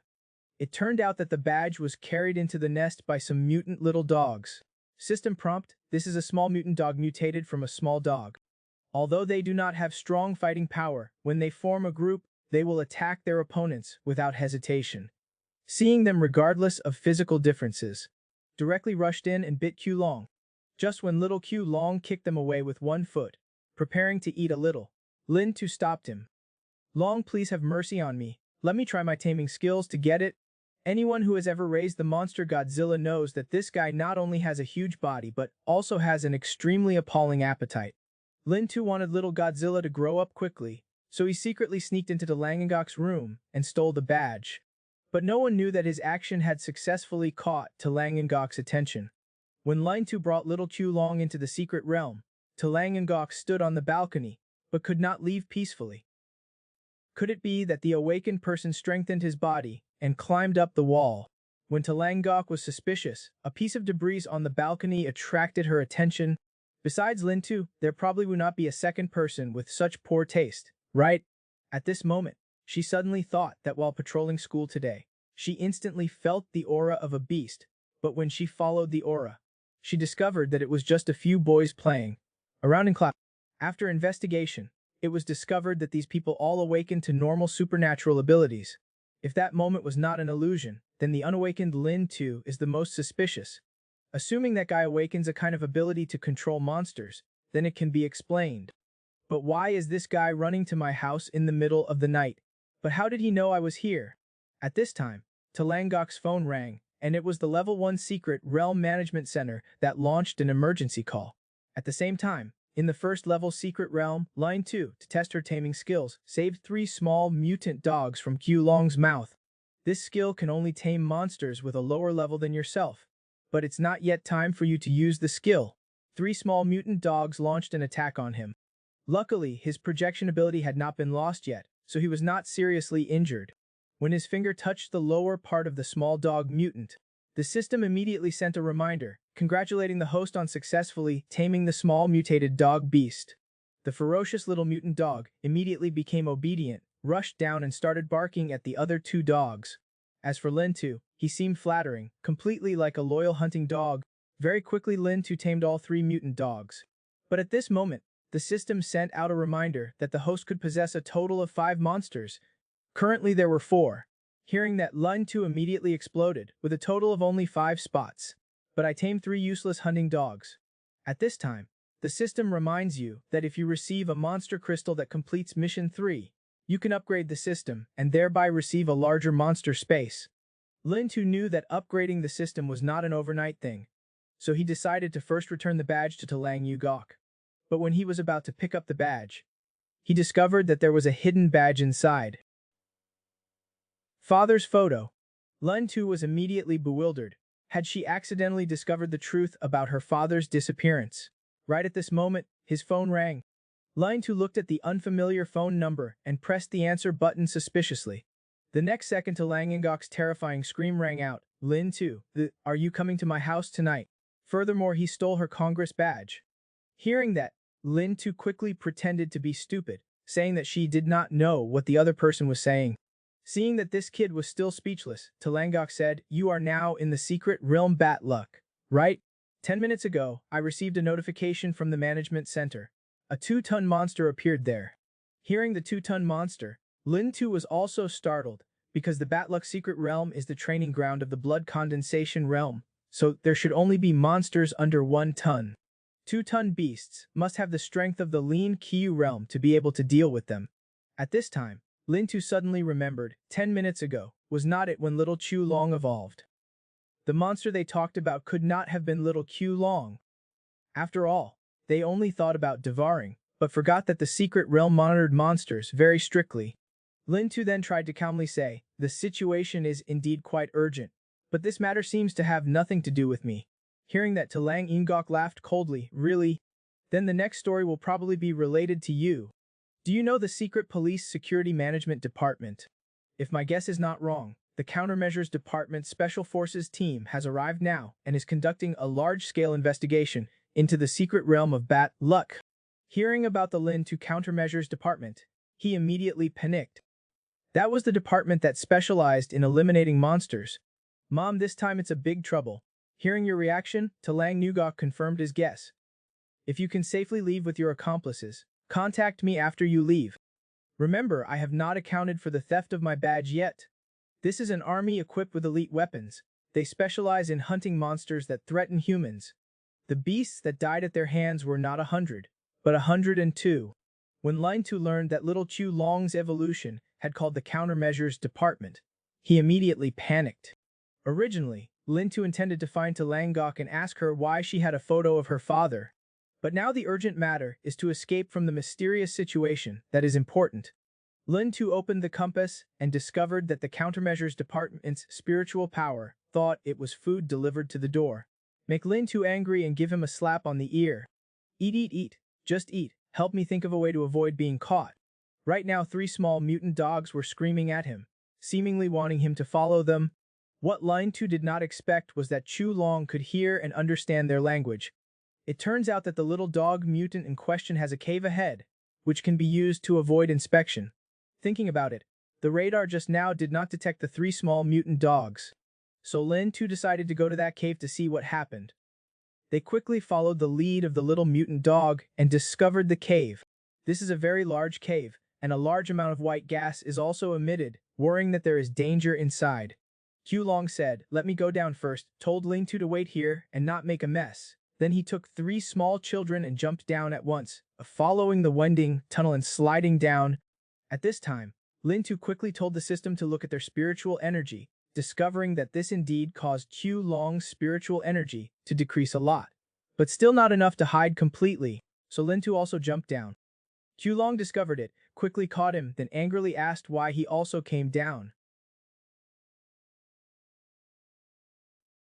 It turned out that the badge was carried into the nest by some mutant little dogs. System prompt: this is a small mutant dog mutated from a small dog. Although they do not have strong fighting power, when they form a group, they will attack their opponents without hesitation, seeing them regardless of physical differences. Directly rushed in and bit Q Long. Just when little Q Long kicked them away with one foot, preparing to eat a little, Lin 2 stopped him. Long, please have mercy on me. Let me try my taming skills to get it. Anyone who has ever raised the monster Godzilla knows that this guy not only has a huge body but also has an extremely appalling appetite. Lin 2 wanted little Godzilla to grow up quickly, so he secretly sneaked into the Langengok's room and stole the badge. But no one knew that his action had successfully caught Langengok's attention. When Line 2 brought little Q Long into the secret realm, Langengok stood on the balcony, but could not leave peacefully. Could it be that the awakened person strengthened his body and climbed up the wall? When Langengok was suspicious, a piece of debris on the balcony attracted her attention. Besides Lin 2, there probably would not be a second person with such poor taste, right? At this moment, she suddenly thought that while patrolling school today, she instantly felt the aura of a beast, but when she followed the aura, she discovered that it was just a few boys playing around in class. After investigation, it was discovered that these people all awakened to normal supernatural abilities. If that moment was not an illusion, then the unawakened Lin 2 is the most suspicious. Assuming that guy awakens a kind of ability to control monsters, then it can be explained. But why is this guy running to my house in the middle of the night? But how did he know I was here? At this time, Langengok's phone rang, and it was the Level 1 Secret Realm Management Center that launched an emergency call. At the same time, in the first level Secret Realm, Line 2, to test her taming skills, saved 3 small mutant dogs from Q Long's mouth. This skill can only tame monsters with a lower level than yourself. But it's not yet time for you to use the skill. 3 small mutant dogs launched an attack on him. Luckily, his projection ability had not been lost yet, so he was not seriously injured. When his finger touched the lower part of the small dog mutant, the system immediately sent a reminder, congratulating the host on successfully taming the small mutated dog beast. The ferocious little mutant dog immediately became obedient, rushed down and started barking at the other 2 dogs. As for Lin 2, he seemed flattering, completely like a loyal hunting dog. Very quickly Lin 2 tamed all 3 mutant dogs. But at this moment, the system sent out a reminder that the host could possess a total of 5 monsters. Currently there were 4. Hearing that, Lin 2 immediately exploded, with a total of only 5 spots. But I tamed 3 useless hunting dogs. At this time, the system reminds you that if you receive a monster crystal that completes Mission 3, you can upgrade the system and thereby receive a larger monster space. Lin 2 knew that upgrading the system was not an overnight thing, so he decided to first return the badge to Lang Yugok. But when he was about to pick up the badge, he discovered that there was a hidden badge inside. Father's photo. Lin 2 was immediately bewildered. Had she accidentally discovered the truth about her father's disappearance? Right at this moment, his phone rang. Lin 2 looked at the unfamiliar phone number and pressed the answer button suspiciously. The next second, Langengok's terrifying scream rang out, Lin 2, are you coming to my house tonight? Furthermore, he stole her Congress badge. Hearing that, Lin 2 quickly pretended to be stupid, saying that she did not know what the other person was saying. Seeing that this kid was still speechless, Langengok said, you are now in the secret realm Bat Luck, right? 10 minutes ago, I received a notification from the management center. A 2-ton monster appeared there. Hearing the 2-ton monster, Lin 2 was also startled, because the Batluck secret realm is the training ground of the blood condensation realm, so there should only be monsters under 1 ton. 2-ton beasts must have the strength of the lean Kyu realm to be able to deal with them. At this time, Lin Tu suddenly remembered, 10 minutes ago, was not it when little Chu Long evolved. The monster they talked about could not have been little Q Long. After all, they only thought about devouring, but forgot that the secret realm monitored monsters very strictly. Lin Tu then tried to calmly say, the situation is indeed quite urgent, but this matter seems to have nothing to do with me. Hearing that, Talang Ingok laughed coldly, really? Then the next story will probably be related to you. Do you know the secret police security management department? If my guess is not wrong, the Countermeasures Department Special Forces team has arrived now and is conducting a large-scale investigation into the secret realm of Bat Luck. Hearing about the Lin Tu Countermeasures Department, he immediately panicked. That was the department that specialized in eliminating monsters. Mom, this time it's a big trouble. Hearing your reaction, Talang Ngok confirmed his guess. If you can safely leave with your accomplices, contact me after you leave. Remember, I have not accounted for the theft of my badge yet. This is an army equipped with elite weapons. They specialize in hunting monsters that threaten humans. The beasts that died at their hands were not 100, but 102. When Lin Tu learned that little Chu Long's evolution had called the Countermeasures Department, he immediately panicked. Originally, Lin Tu intended to find Talang Ngok and ask her why she had a photo of her father. But now the urgent matter is to escape from the mysterious situation that is important. Lin Tu opened the compass and discovered that the Countermeasures Department's spiritual power thought it was food delivered to the door. Make Lin Tu angry and give him a slap on the ear. Eat, just eat, help me think of a way to avoid being caught. Right now 3 small mutant dogs were screaming at him, seemingly wanting him to follow them. What Lin Tu did not expect was that Chu Long could hear and understand their language. It turns out that the little dog mutant in question has a cave ahead, which can be used to avoid inspection. Thinking about it, the radar just now did not detect the 3 small mutant dogs. So Lin Tu decided to go to that cave to see what happened. They quickly followed the lead of the little mutant dog and discovered the cave. This is a very large cave, and a large amount of white gas is also emitted, worrying that there is danger inside. Q Long said, "Let me go down first," told Lin Tu to wait here and not make a mess. Then he took 3 small children and jumped down at once, following the winding tunnel and sliding down. At this time, Lin Tu quickly told the system to look at their spiritual energy, discovering that this indeed caused Q Long's spiritual energy to decrease a lot, but still not enough to hide completely, so Lin Tu also jumped down. Q Long discovered it, quickly caught him, then angrily asked why he also came down.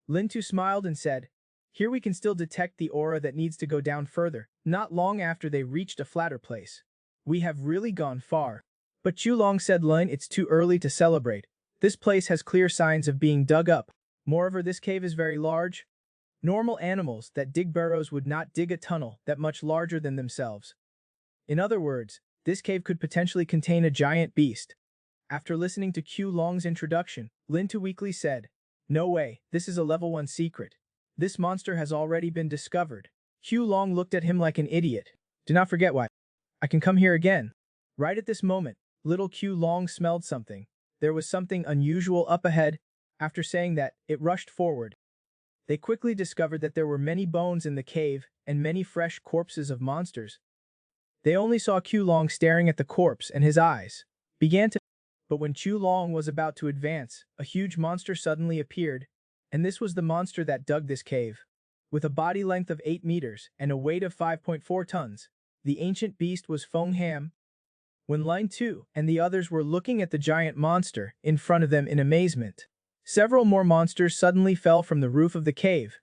Lin Tu smiled and said, "Here we can still detect the aura that needs to go down further, not long after they reached a flatter place. We have really gone far." But Chu Long said, "Lin, it's too early to celebrate. This place has clear signs of being dug up. Moreover, this cave is very large. Normal animals that dig burrows would not dig a tunnel that much larger than themselves. In other words, this cave could potentially contain a giant beast." After listening to Q Long's introduction, Lin Tu weakly said, "No way, this is a level 1 secret. This monster has already been discovered." Q Long looked at him like an idiot. "Do not forget why. I can come here again." Right at this moment, little Q Long smelled something. There was something unusual up ahead. After saying that, it rushed forward. They quickly discovered that there were many bones in the cave and many fresh corpses of monsters. They only saw Q Long staring at the corpse and his eyes began to... But when Chu Long was about to advance, a huge monster suddenly appeared, and this was the monster that dug this cave. With a body length of 8 meters and a weight of 5.4 tons, the ancient beast was Feng Ham. When Lin Tu and the others were looking at the giant monster in front of them in amazement, several more monsters suddenly fell from the roof of the cave.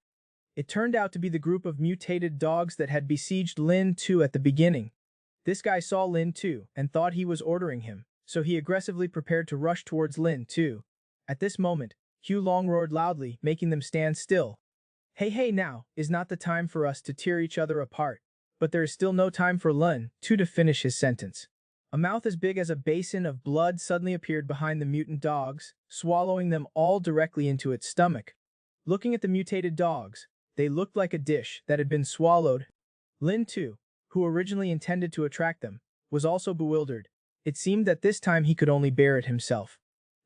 It turned out to be the group of mutated dogs that had besieged Lin Tu at the beginning. This guy saw Lin Tu and thought he was ordering him, so he aggressively prepared to rush towards Lin Tu. At this moment, Q Long roared loudly, making them stand still. Hey, now is not the time for us to tear each other apart." But there is still no time for Lin Tu to finish his sentence. A mouth as big as a basin of blood suddenly appeared behind the mutant dogs, swallowing them all directly into its stomach. Looking at the mutated dogs, they looked like a dish that had been swallowed. Lin Tu, who originally intended to attract them, was also bewildered. It seemed that this time he could only bear it himself.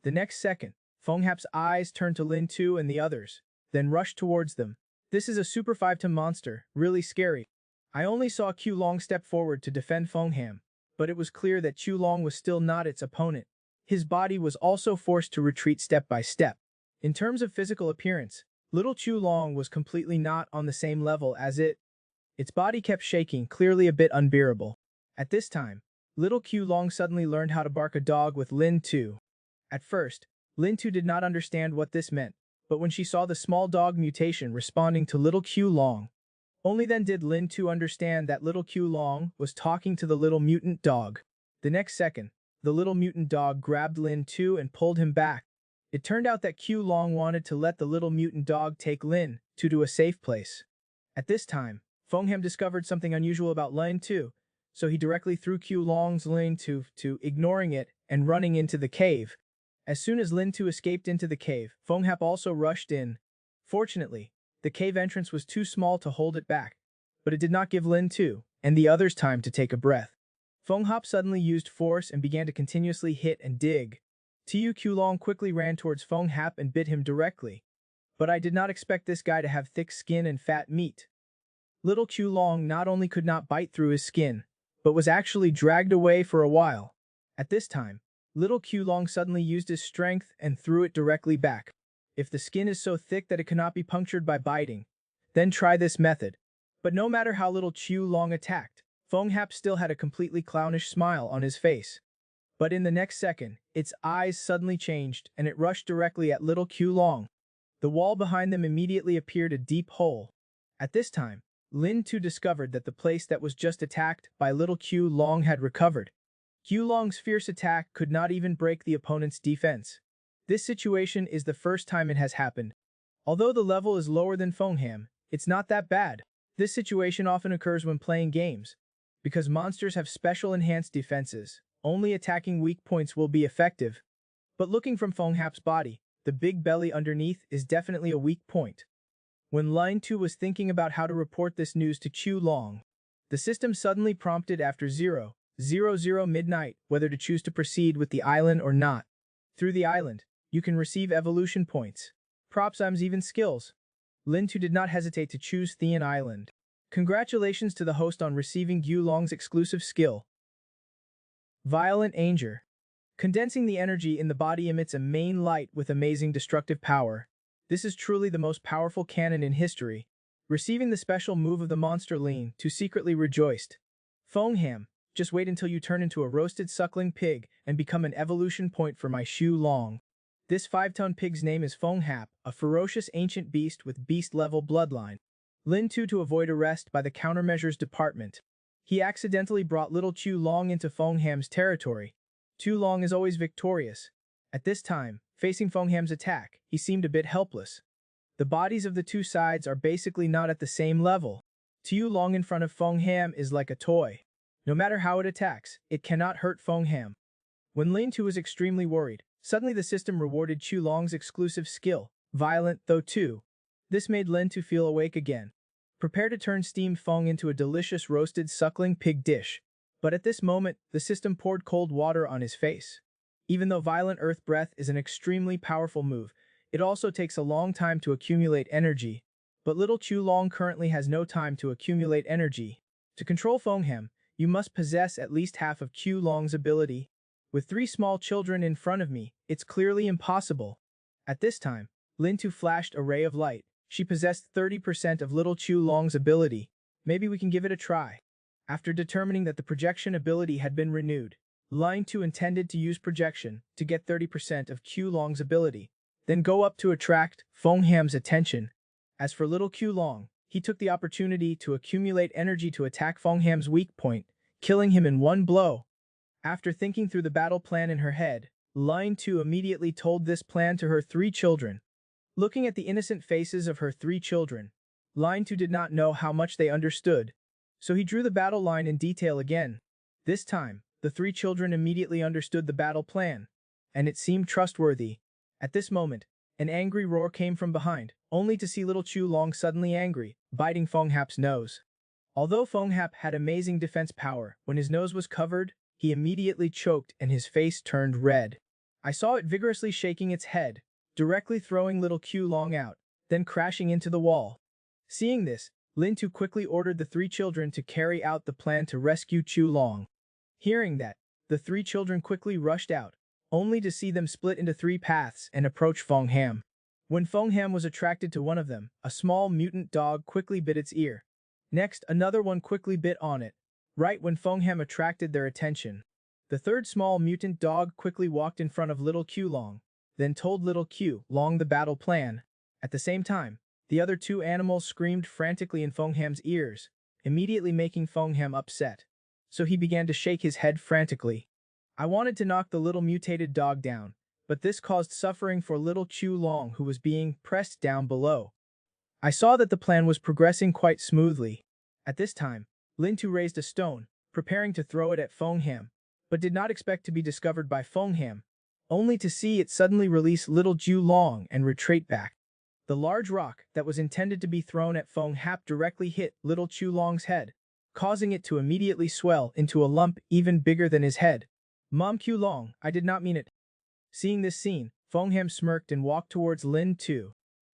The next second, Feng Hap's eyes turned to Lin Tu and the others, then rushed towards them. This is a Super 5-ton monster, really scary. I only saw Q Long step forward to defend Feng Ham, but it was clear that Q Long was still not its opponent. His body was also forced to retreat step by step. In terms of physical appearance, little Chu Long was completely not on the same level as it. Its body kept shaking, clearly a bit unbearable. At this time, little Q Long suddenly learned how to bark a dog with Lin Tu. At first, Lin Tu did not understand what this meant, but when she saw the small dog mutation responding to little Q Long, only then did Lin Tu understand that little Q Long was talking to the little mutant dog. The next second, the little mutant dog grabbed Lin Tu and pulled him back. It turned out that Q Long wanted to let the little mutant dog take Lin Tu to a safe place. At this time, Feng Ham discovered something unusual about Lin Tu, so he directly threw Q Long's Lin Tu, ignoring it and running into the cave. As soon as Lin Tu escaped into the cave, Feng Hap also rushed in. Fortunately, the cave entrance was too small to hold it back, but it did not give Lin Tu and the others time to take a breath. Feng Hap suddenly used force and began to continuously hit and dig. Tiu Q Long quickly ran towards Feng Hap and bit him directly. But I did not expect this guy to have thick skin and fat meat. Little Q Long not only could not bite through his skin, but was actually dragged away for a while. At this time, little Q Long suddenly used his strength and threw it directly back. If the skin is so thick that it cannot be punctured by biting, then try this method. But no matter how little Q Long attacked, Feng Hap still had a completely clownish smile on his face. But in the next second, its eyes suddenly changed and it rushed directly at little Q Long. The wall behind them immediately appeared a deep hole. At this time, Lin Tu discovered that the place that was just attacked by little Q Long had recovered. Q Long's fierce attack could not even break the opponent's defense. This situation is the first time it has happened. Although the level is lower than Feng Ham, it's not that bad. This situation often occurs when playing games. Because monsters have special enhanced defenses, only attacking weak points will be effective. But looking from Feng Hap's body, the big belly underneath is definitely a weak point. When Lin Tu was thinking about how to report this news to Q Long, the system suddenly prompted after 0:00 midnight whether to choose to proceed with the island or not. Through the island, you can receive evolution points, props, even skills. Lin Tu did not hesitate to choose Thean Island. Congratulations to the host on receiving Yu Long's exclusive skill. Violent Anger. Condensing the energy in the body emits a main light with amazing destructive power. This is truly the most powerful cannon in history. Receiving the special move of the monster Lin Tu secretly rejoiced. Feng Ham, just wait until you turn into a roasted suckling pig and become an evolution point for my Shu Long. This 5-ton pig's name is Feng Hap, a ferocious ancient beast with beast-level bloodline. Lin Tu to avoid arrest by the countermeasures department. He accidentally brought little Chu Long into Feng Ham's territory. Tu Long is always victorious. At this time, facing Feng Ham's attack, he seemed a bit helpless. The bodies of the two sides are basically not at the same level. Tu Long in front of Feng Ham is like a toy. No matter how it attacks, it cannot hurt Feng Ham. When Lin Tu was extremely worried, suddenly the system rewarded Chu Long's exclusive skill, Violent Though 2. This made Lin Tu feel awake again. Prepare to turn steamed Feng into a delicious roasted suckling pig dish. But at this moment, the system poured cold water on his face. Even though Violent Earth Breath is an extremely powerful move, it also takes a long time to accumulate energy. But little Chu Long currently has no time to accumulate energy. To control Feng Ham, you must possess at least half of Q Long's ability. With 3 small children in front of me, it's clearly impossible. At this time, Lin Tu flashed a ray of light. She possessed 30% of little Chu Long's ability. Maybe we can give it a try. After determining that the projection ability had been renewed, Lin Tu intended to use projection to get 30% of Q Long's ability, then go up to attract Feng Ham's attention. As for little Q Long, he took the opportunity to accumulate energy to attack Feng Ham's weak point, killing him in one blow. After thinking through the battle plan in her head, Lin Tu immediately told this plan to her 3 children. Looking at the innocent faces of her 3 children, Lin Tu did not know how much they understood, so he drew the battle line in detail again. This time, the 3 children immediately understood the battle plan, and it seemed trustworthy. At this moment, an angry roar came from behind, only to see little Chu Long suddenly angry, biting Feng Hap's nose. Although Feng Hap had amazing defense power, when his nose was covered, he immediately choked and his face turned red. I saw it vigorously shaking its head, directly throwing little Q Long out, then crashing into the wall. Seeing this, Lin Tu quickly ordered the three children to carry out the plan to rescue Chu Long. Hearing that, the three children quickly rushed out, only to see them split into three paths and approach Feng Ham. When Feng Ham was attracted to one of them, a small mutant dog quickly bit its ear. Next, another one quickly bit on it, right when Feng Ham attracted their attention. The third small mutant dog quickly walked in front of little Q Long, then told little Q Long the battle plan. At the same time, the other two animals screamed frantically in Feng Ham's ears, immediately making Feng Ham upset. So he began to shake his head frantically. I wanted to knock the little mutated dog down, but this caused suffering for little Chu Long who was being pressed down below. I saw that the plan was progressing quite smoothly. At this time, Lin Tu raised a stone, preparing to throw it at Feng Ham, but did not expect to be discovered by Feng Ham, only to see it suddenly release little Ju Long and retreat back. The large rock that was intended to be thrown at Feng Hap directly hit little Chu Long's head, causing it to immediately swell into a lump even bigger than his head. Mom Q Long, I did not mean it. Seeing this scene, Feng Ham smirked and walked towards Lin Tu.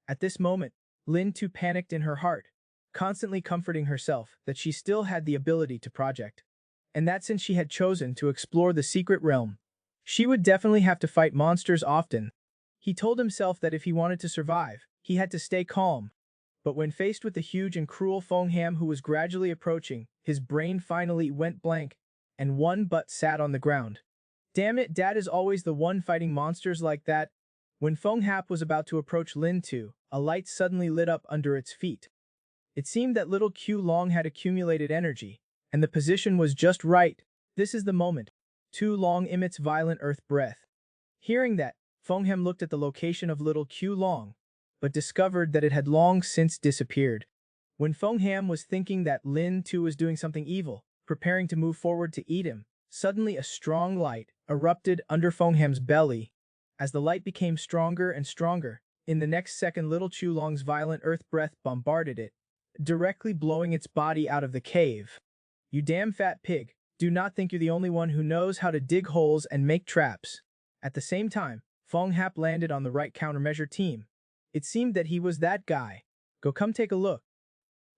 At this moment, Lin Tu panicked in her heart, constantly comforting herself that she still had the ability to project, and that since she had chosen to explore the secret realm, she would definitely have to fight monsters often. He told himself that if he wanted to survive, he had to stay calm. But when faced with the huge and cruel Feng Ham who was gradually approaching, his brain finally went blank, and one butt sat on the ground. Damn it, Dad is always the one fighting monsters like that. When Feng Hap was about to approach Lin Tu, a light suddenly lit up under its feet. It seemed that little Q Long had accumulated energy, and the position was just right. This is the moment. Tu Long emits violent earth breath. Hearing that, Feng Ham looked at the location of little Q Long, but discovered that it had long since disappeared. When Feng Ham was thinking that Lin Tu was doing something evil, preparing to move forward to eat him, suddenly a strong light erupted under Feng Ham's belly. As the light became stronger and stronger, in the next second little Chu Long's violent earth breath bombarded it, directly blowing its body out of the cave. You damn fat pig, do not think you're the only one who knows how to dig holes and make traps. At the same time, Feng Hap landed on the right countermeasure team. It seemed that he was that guy. Go come take a look.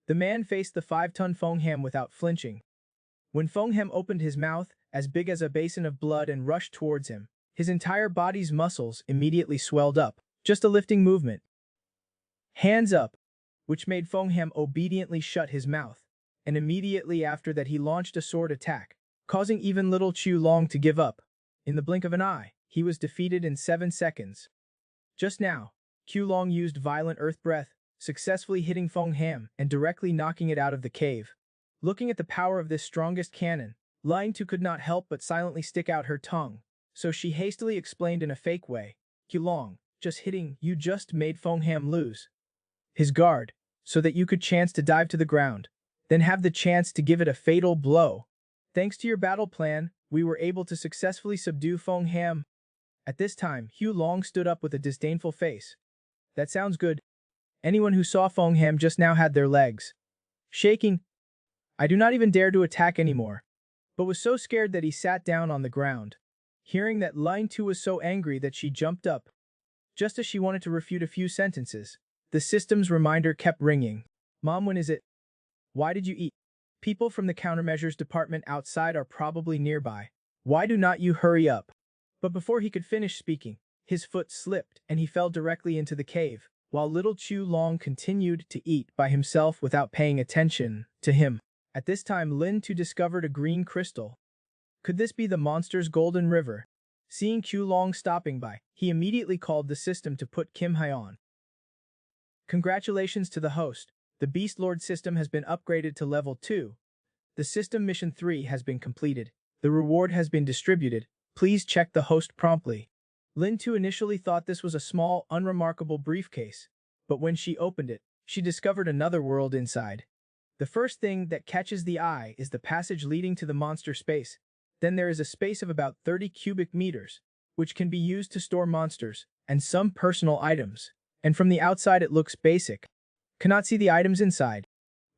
The man faced the 5-ton Feng Ham without flinching. When Feng Ham opened his mouth, as big as a basin of blood, and rushed towards him, his entire body's muscles immediately swelled up. Just a lifting movement. Hands up, which made Feng Ham obediently shut his mouth, and immediately after that he launched a sword attack, causing even little Chu Long to give up. In the blink of an eye, he was defeated in 7 seconds. Just now, Q Long used violent earth breath, successfully hitting Feng Ham and directly knocking it out of the cave. Looking at the power of this strongest cannon, Lin Tu could not help but silently stick out her tongue, so she hastily explained in a fake way, Q Long, just hitting you just made Feng Ham lose his guard, so that you could chance to dive to the ground, then have the chance to give it a fatal blow. Thanks to your battle plan, we were able to successfully subdue Feng Ham. At this time, Q Long stood up with a disdainful face. That sounds good. Anyone who saw Feng Ham just now had their legs shaking. I do not even dare to attack anymore, but was so scared that he sat down on the ground. Hearing that, Lin Tu was so angry that she jumped up. Just as she wanted to refute a few sentences, the system's reminder kept ringing. Mom, when is it? Why did you eat? People from the countermeasures department outside are probably nearby. Why do not you hurry up? But before he could finish speaking, his foot slipped and he fell directly into the cave, while little Chu Long continued to eat by himself without paying attention to him. At this time, Lin Tu discovered a green crystal. Could this be the monster's golden river? Seeing Q Long stopping by, he immediately called the system to put Kim Hai on. Congratulations to the host. The Beast Lord system has been upgraded to level 2. The system mission 3 has been completed. The reward has been distributed. Please check the host promptly. Lin Tu initially thought this was a small, unremarkable briefcase, but when she opened it, she discovered another world inside. The first thing that catches the eye is the passage leading to the monster space. Then there is a space of about 30 cubic meters, which can be used to store monsters and some personal items. And from the outside it looks basic. Cannot see the items inside.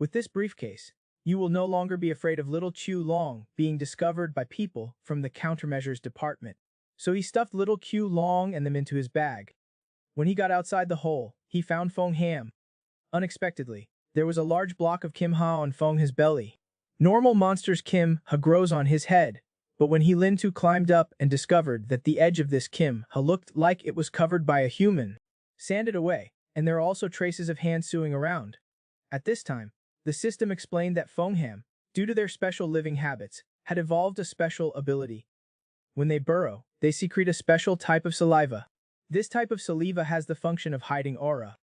With this briefcase, you will no longer be afraid of little Chu Long being discovered by people from the countermeasures department. So he stuffed little Q Long and them into his bag. When he got outside the hole, he found Fong Ham. Unexpectedly, there was a large block of Kim Ha on Fong Ha's belly. Normal monster's Kim Ha grows on his head, but when Lin Tu climbed up and discovered that the edge of this Kim Ha looked like it was covered by a human, sanded away, and there are also traces of hands suing around. At this time, the system explained that Fong Ham, due to their special living habits, had evolved a special ability. When they burrow, they secrete a special type of saliva. This type of saliva has the function of hiding aura.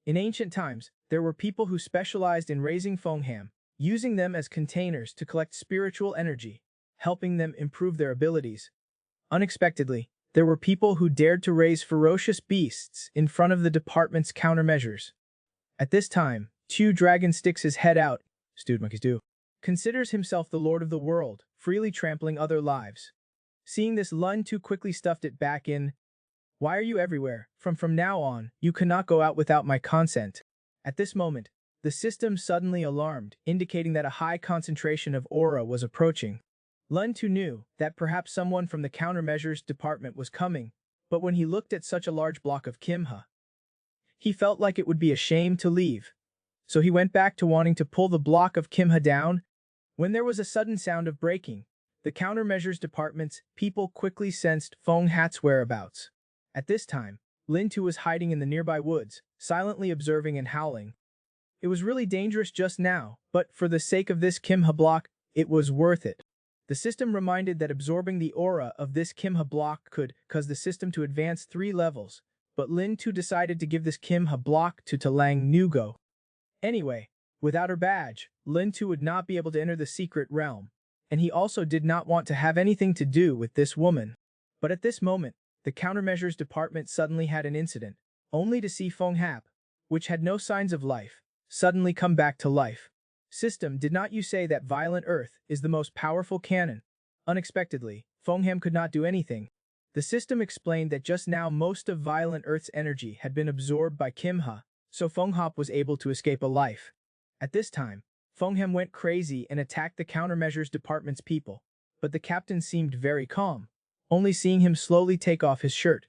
In ancient times, there were people who specialized in raising Fong Ham, using them as containers to collect spiritual energy, helping them improve their abilities. Unexpectedly, there were people who dared to raise ferocious beasts in front of the department's countermeasures. At this time, Chu Dragon sticks his head out, stewed monkeys do, considers himself the lord of the world, freely trampling other lives. Seeing this, Lun Tu quickly stuffed it back in. Why are you everywhere? From now on, you cannot go out without my consent. At this moment, the system suddenly alarmed, indicating that a high concentration of aura was approaching. Lun Tu knew that perhaps someone from the countermeasures department was coming, but when he looked at such a large block of Kim Ha, he felt like it would be a shame to leave. So he went back to wanting to pull the block of Kim Ha down. When there was a sudden sound of breaking, the countermeasures department's people quickly sensed Fong Hat's whereabouts. At this time, Lin Tu was hiding in the nearby woods, silently observing and howling. It was really dangerous just now, but for the sake of this Kim Ha block, it was worth it. The system reminded that absorbing the aura of this Kim Ha block could cause the system to advance 3 levels, but Lin Tu decided to give this Kim Ha block to Talang Nugo. Anyway, without her badge, Lin Tu would not be able to enter the secret realm, and he also did not want to have anything to do with this woman. But at this moment, the countermeasures department suddenly had an incident, only to see Fong Hap, which had no signs of life, suddenly come back to life. System, did not you say that Violent Earth is the most powerful cannon? Unexpectedly, Fong Ham could not do anything. The system explained that just now most of Violent Earth's energy had been absorbed by Kim Ha, so Fong Hop was able to escape alive. At this time, Fong Ham went crazy and attacked the countermeasures department's people, but the captain seemed very calm, only seeing him slowly take off his shirt.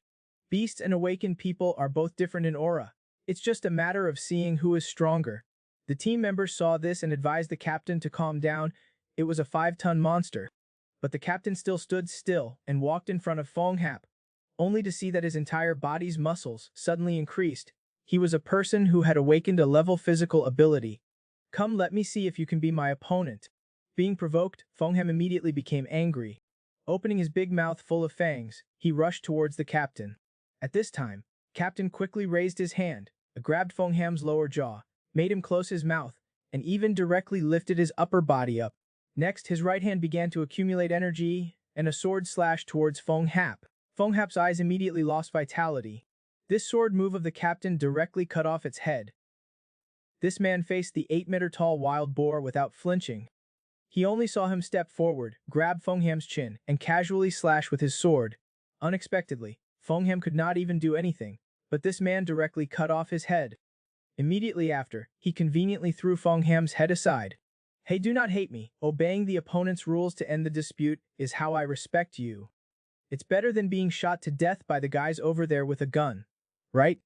Beasts and awakened people are both different in aura. It's just a matter of seeing who is stronger. The team members saw this and advised the captain to calm down. It was a 5-ton monster. But the captain still stood still and walked in front of Fong Hap, only to see that his entire body's muscles suddenly increased. He was a person who had awakened a level physical ability. Come, let me see if you can be my opponent. Being provoked, Fong Ham immediately became angry. Opening his big mouth full of fangs, he rushed towards the captain. At this time, Captain quickly raised his hand, grabbed Fong Ham's lower jaw, made him close his mouth, and even directly lifted his upper body up. Next, his right hand began to accumulate energy, and a sword slashed towards Fong Hap. Fong Hap's eyes immediately lost vitality. This sword move of the captain directly cut off its head. This man faced the 8-meter-tall wild boar without flinching. He only saw him step forward, grab Fong Ham's chin, and casually slash with his sword. Unexpectedly, Fong Ham could not even do anything, but this man directly cut off his head. Immediately after, he conveniently threw Fong Ham's head aside. Hey, do not hate me. Obeying the opponent's rules to end the dispute is how I respect you. It's better than being shot to death by the guys over there with a gun, right?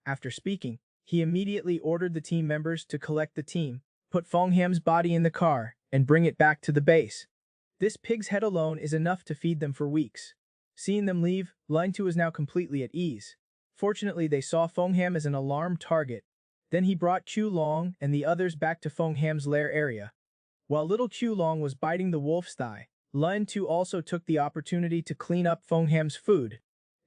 After speaking, he immediately ordered the team members to collect the team, put Fong Ham's body in the car, and bring it back to the base. This pig's head alone is enough to feed them for weeks. Seeing them leave, Line 2 is now completely at ease. Fortunately, they saw Fong Ham as an alarmed target. Then he brought Chu Long and the others back to Fong Ham's lair area. While little Chu Long was biting the wolf's thigh, Line 2 also took the opportunity to clean up Fong Ham's food.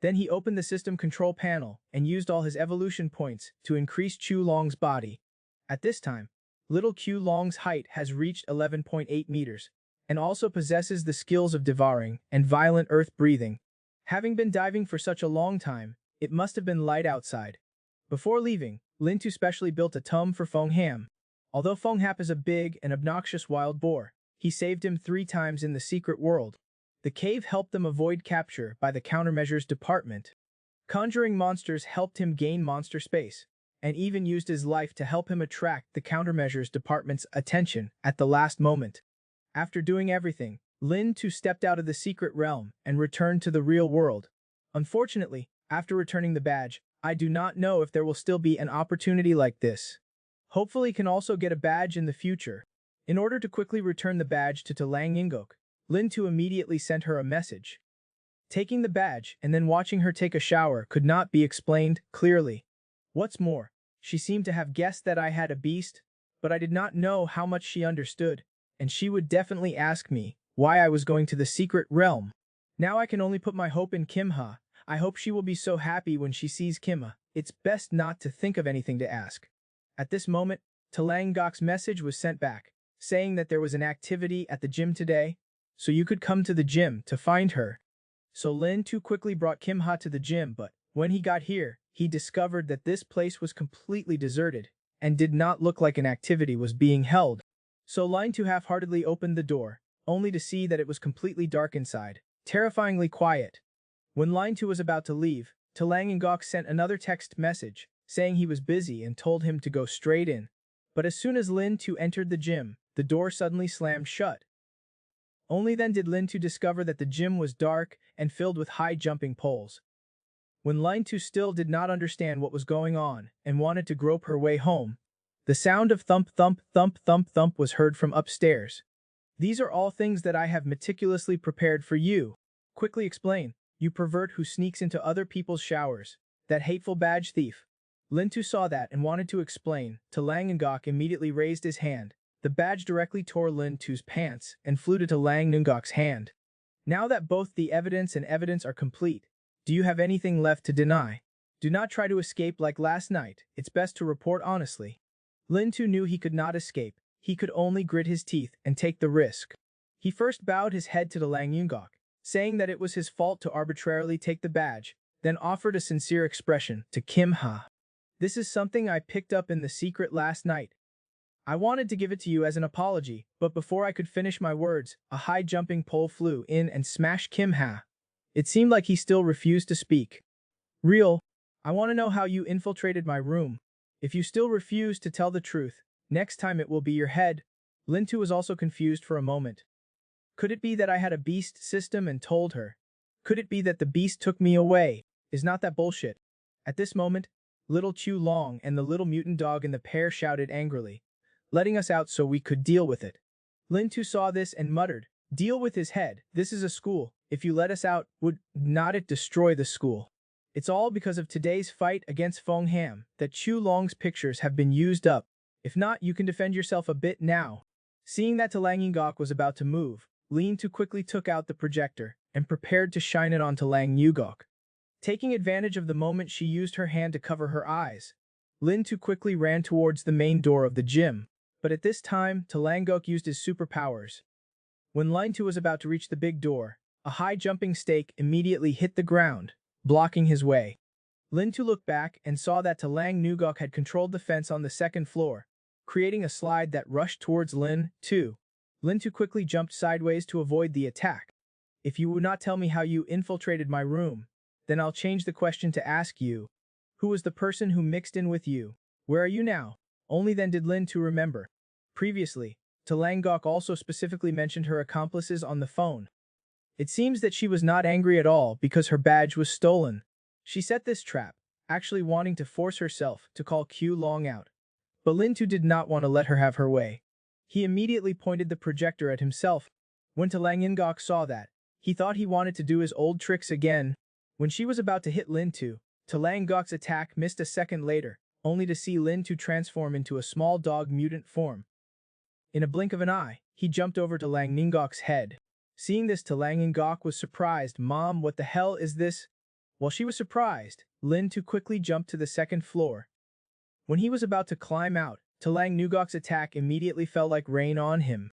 Then he opened the system control panel and used all his evolution points to increase Chu Long's body. At this time, little Chu Long's height has reached 11.8 meters, and also possesses the skills of devouring and violent earth breathing. Having been diving for such a long time, it must have been light outside. Before leaving, Lin Tu specially built a tomb for Fong Ham. Although Fong Hap is a big and obnoxious wild boar, he saved him 3 times in the secret world. The cave helped them avoid capture by the countermeasures department. Conjuring monsters helped him gain monster space, and even used his life to help him attract the countermeasures department's attention at the last moment. After doing everything, Lin Tu stepped out of the secret realm and returned to the real world. Unfortunately, after returning the badge, I do not know if there will still be an opportunity like this. Hopefully can also get a badge in the future. In order to quickly return the badge to Lang Ingok, Lin Tu immediately sent her a message. Taking the badge and then watching her take a shower could not be explained clearly. What's more, she seemed to have guessed that I had a beast, but I did not know how much she understood, and she would definitely ask me why I was going to the secret realm. Now I can only put my hope in Kimha. I hope she will be so happy when she sees Kimha. It's best not to think of anything to ask. At this moment, Talang Gok's message was sent back, saying that there was an activity at the gym today, so you could come to the gym to find her. So Lin Tu quickly brought Kimha to the gym, but when he got here, he discovered that this place was completely deserted and did not look like an activity was being held. So Lin Tu half-heartedly opened the door, only to see that it was completely dark inside, terrifyingly quiet. When Lin Tu was about to leave, Talang Ngok sent another text message, saying he was busy and told him to go straight in. But as soon as Lin Tu entered the gym, the door suddenly slammed shut. Only then did Lin Tu discover that the gym was dark and filled with high jumping poles. When Lin Tu still did not understand what was going on and wanted to grope her way home, the sound of thump thump thump thump thump was heard from upstairs. These are all things that I have meticulously prepared for you. Quickly explain, you pervert who sneaks into other people's showers, that hateful badge thief. Lin Tu saw that and wanted to explain. Talang Ngok immediately raised his hand. The badge directly tore Lin Tu's pants and flew to Talang Ngok's hand. Now that both the evidence and evidence are complete, do you have anything left to deny? Do not try to escape like last night. It's best to report honestly. Lin Tu knew he could not escape. He could only grit his teeth and take the risk. He first bowed his head to Talang Ngok, saying that it was his fault to arbitrarily take the badge, then offered a sincere expression to Kim Ha. This is something I picked up in the secret last night. I wanted to give it to you as an apology, but before I could finish my words, a high-jumping pole flew in and smashed Kim Ha. It seemed like he still refused to speak. Real, I want to know how you infiltrated my room. If you still refuse to tell the truth, next time it will be your head. Lin Tu was also confused for a moment. Could it be that I had a beast system and told her? Could it be that the beast took me away? Is not that bullshit? At this moment, little Chu Long and the little mutant dog in the pair shouted angrily, letting us out so we could deal with it. Lin Tu saw this and muttered, deal with his head, this is a school, if you let us out, would not it destroy the school? It's all because of today's fight against Feng Ham that Chu Long's pictures have been used up. If not, you can defend yourself a bit now. Seeing that Talang Ngok was about to move, Lin Tu quickly took out the projector and prepared to shine it on Talang Ngok. Taking advantage of the moment, she used her hand to cover her eyes. Lin Tu quickly ran towards the main door of the gym, but at this time, Talang Ngok used his superpowers. When Lin Tu was about to reach the big door, a high-jumping stake immediately hit the ground, blocking his way. Lin Tu looked back and saw that Talang Ngok had controlled the fence on the second floor, creating a slide that rushed towards Lin Tu. Lin Tu quickly jumped sideways to avoid the attack. If you would not tell me how you infiltrated my room, then I'll change the question to ask you, who was the person who mixed in with you? Where are you now? Only then did Lin Tu remember. Previously, Talang Ngok also specifically mentioned her accomplices on the phone. It seems that she was not angry at all because her badge was stolen. She set this trap, actually wanting to force herself to call Q Long out. But Lin Tu did not want to let her have her way. He immediately pointed the projector at himself. When Talang Ngok saw that, he thought he wanted to do his old tricks again. When she was about to hit Lin Tu, Talang Ngok's attack missed a second later, only to see Lin Tu transform into a small dog mutant form. In a blink of an eye, he jumped over to Talang Ngok's head. Seeing this, Talang Ngok was surprised. Mom, what the hell is this? While she was surprised, Lin Tu quickly jumped to the second floor. When he was about to climb out, Talang Ngok's attack immediately fell like rain on him.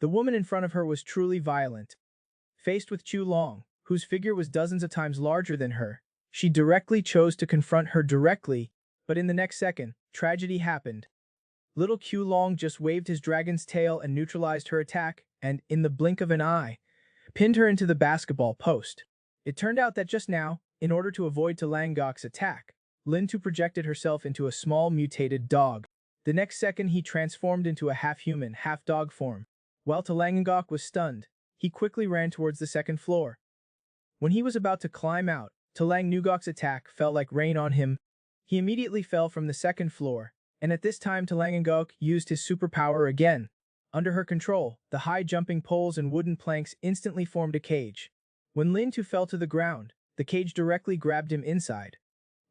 The woman in front of her was truly violent. Faced with Chu Long, whose figure was dozens of times larger than her, she directly chose to confront her directly, but in the next second, tragedy happened. Little Q Long just waved his dragon's tail and neutralized her attack, and, in the blink of an eye, pinned her into the basketball post. It turned out that just now, in order to avoid Talang Ngok's attack, Lin Tu projected herself into a small mutated dog. The next second he transformed into a half-human, half-dog form. While Talang Ngok was stunned, he quickly ran towards the second floor. When he was about to climb out, Talang Nugok's attack fell like rain on him. He immediately fell from the second floor, and at this time Talang Ngok used his superpower again. Under her control, the high jumping poles and wooden planks instantly formed a cage. When Lin Tu fell to the ground, the cage directly grabbed him inside.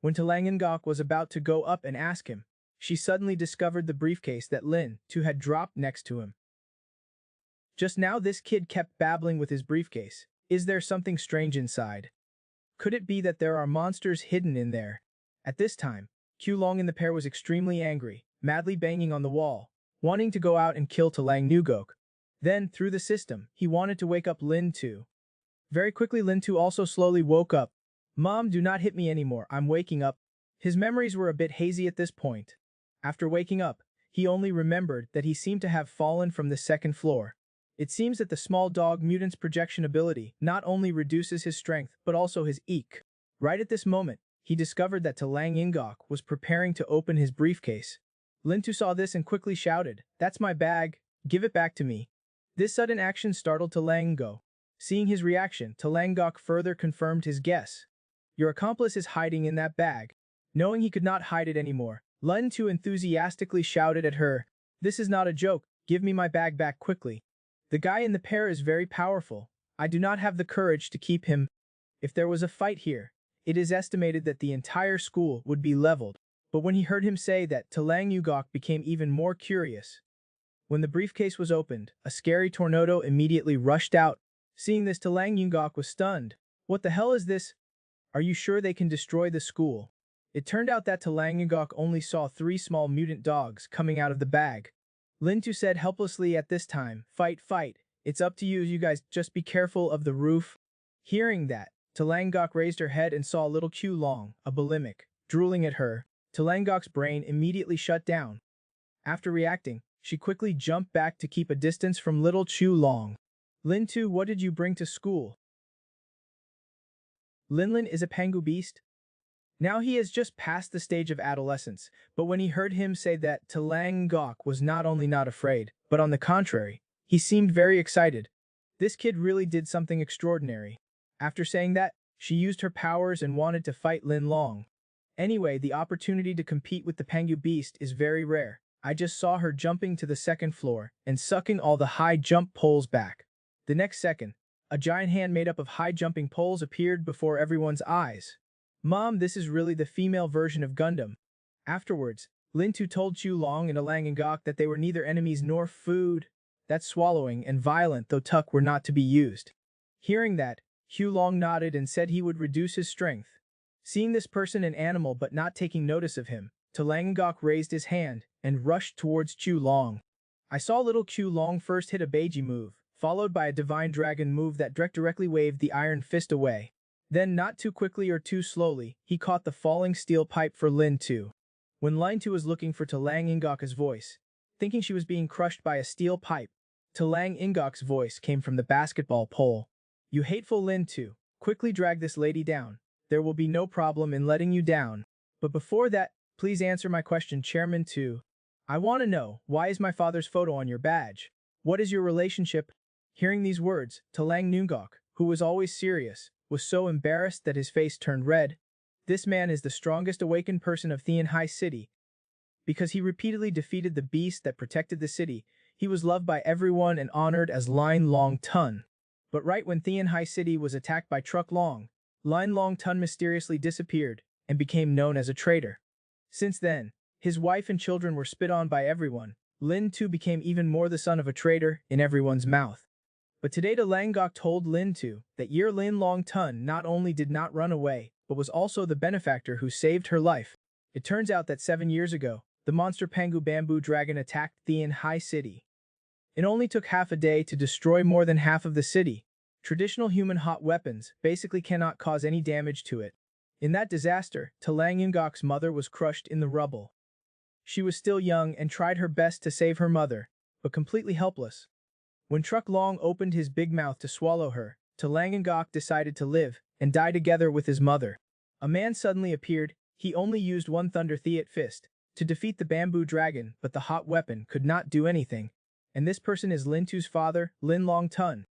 When Talang Ngok was about to go up and ask him, she suddenly discovered the briefcase that Lin Tu had dropped next to him. Just now this kid kept babbling with his briefcase. Is there something strange inside? Could it be that there are monsters hidden in there? At this time, Q Long and the pair was extremely angry, madly banging on the wall, wanting to go out and kill Talang Nugok. Then, through the system, he wanted to wake up Lin Tu. Very quickly Lin Tu also slowly woke up. Mom, do not hit me anymore, I'm waking up. His memories were a bit hazy at this point. After waking up, he only remembered that he seemed to have fallen from the second floor. It seems that the small dog mutant's projection ability not only reduces his strength but also his eek. Right at this moment, he discovered that Talang Ngok was preparing to open his briefcase. Lin Tu saw this and quickly shouted, "That's my bag, give it back to me." This sudden action startled Talang Ngok. Seeing his reaction, Talang Ngok further confirmed his guess. Your accomplice is hiding in that bag. Knowing he could not hide it anymore, Lin Tu enthusiastically shouted at her, "This is not a joke, give me my bag back quickly. The guy in the pair is very powerful. I do not have the courage to keep him. If there was a fight here, it is estimated that the entire school would be leveled." But when he heard him say that, Talang Ngok became even more curious. When the briefcase was opened, a scary tornado immediately rushed out. Seeing this, Talang Ngok was stunned. What the hell is this? Are you sure they can destroy the school? It turned out that Talang Ngok only saw 3 small mutant dogs coming out of the bag. Lin Tu said helplessly at this time, "Fight, fight. It's up to you, you guys, just be careful of the roof." Hearing that, Talang Ngok raised her head and saw little Q Long, a bulimic, drooling at her. Talang Ngok's brain immediately shut down. After reacting, she quickly jumped back to keep a distance from little Chu Long. "Lin Tu, what did you bring to school?" Linlin is a Pangu beast. Now he has just passed the stage of adolescence, but when he heard him say that, Talang Ngok was not only not afraid, but on the contrary, he seemed very excited. This kid really did something extraordinary. After saying that, she used her powers and wanted to fight Lin Long. Anyway, the opportunity to compete with the Pangu beast is very rare. I just saw her jumping to the second floor and sucking all the high jump poles back. The next second, a giant hand made up of high jumping poles appeared before everyone's eyes. "Mom, this is really the female version of Gundam." Afterwards, Lin Tu told Chu Long and Alang Ngok that they were neither enemies nor food, that swallowing and violent though tuck were not to be used. Hearing that, Chu Long nodded and said he would reduce his strength. Seeing this person an animal but not taking notice of him, Talang Ngok raised his hand and rushed towards Chu Long. I saw little Chu Long first hit a Beiji move, followed by a Divine Dragon move that directly waved the Iron Fist away. Then, not too quickly or too slowly, he caught the falling steel pipe for Lin Tu. When Lin Tu was looking for Talang Ngok's voice, thinking she was being crushed by a steel pipe, Talang Ngok's voice came from the basketball pole. "You hateful Lin Tu, quickly drag this lady down. There will be no problem in letting you down. But before that, please answer my question, Chairman Tu. I want to know, why is my father's photo on your badge? What is your relationship?" Hearing these words, Talang Ngok, who was always serious, was so embarrassed that his face turned red. This man is the strongest awakened person of Thean High City. Because he repeatedly defeated the beast that protected the city, he was loved by everyone and honored as Lin Long Tun. But right when Thean High City was attacked by Truck Long, Lin Long Tun mysteriously disappeared and became known as a traitor. Since then, his wife and children were spit on by everyone. Lin Tu became even more the son of a traitor in everyone's mouth. But today Talang Ngok told Lin Tu that Lin Long Tun not only did not run away, but was also the benefactor who saved her life. It turns out that 7 years ago, the monster Pangu Bamboo Dragon attacked Thean High City. It only took half a day to destroy more than half of the city. Traditional human hot weapons basically cannot cause any damage to it. In that disaster, Talang Ngok's mother was crushed in the rubble. She was still young and tried her best to save her mother, but completely helpless. When Truck Long opened his big mouth to swallow her, Talang Ngok decided to live and die together with his mother. A man suddenly appeared. He only used one Thunder Theat Fist to defeat the bamboo dragon, but the hot weapon could not do anything. And this person is Lin Tu's father, Lin Long Tun.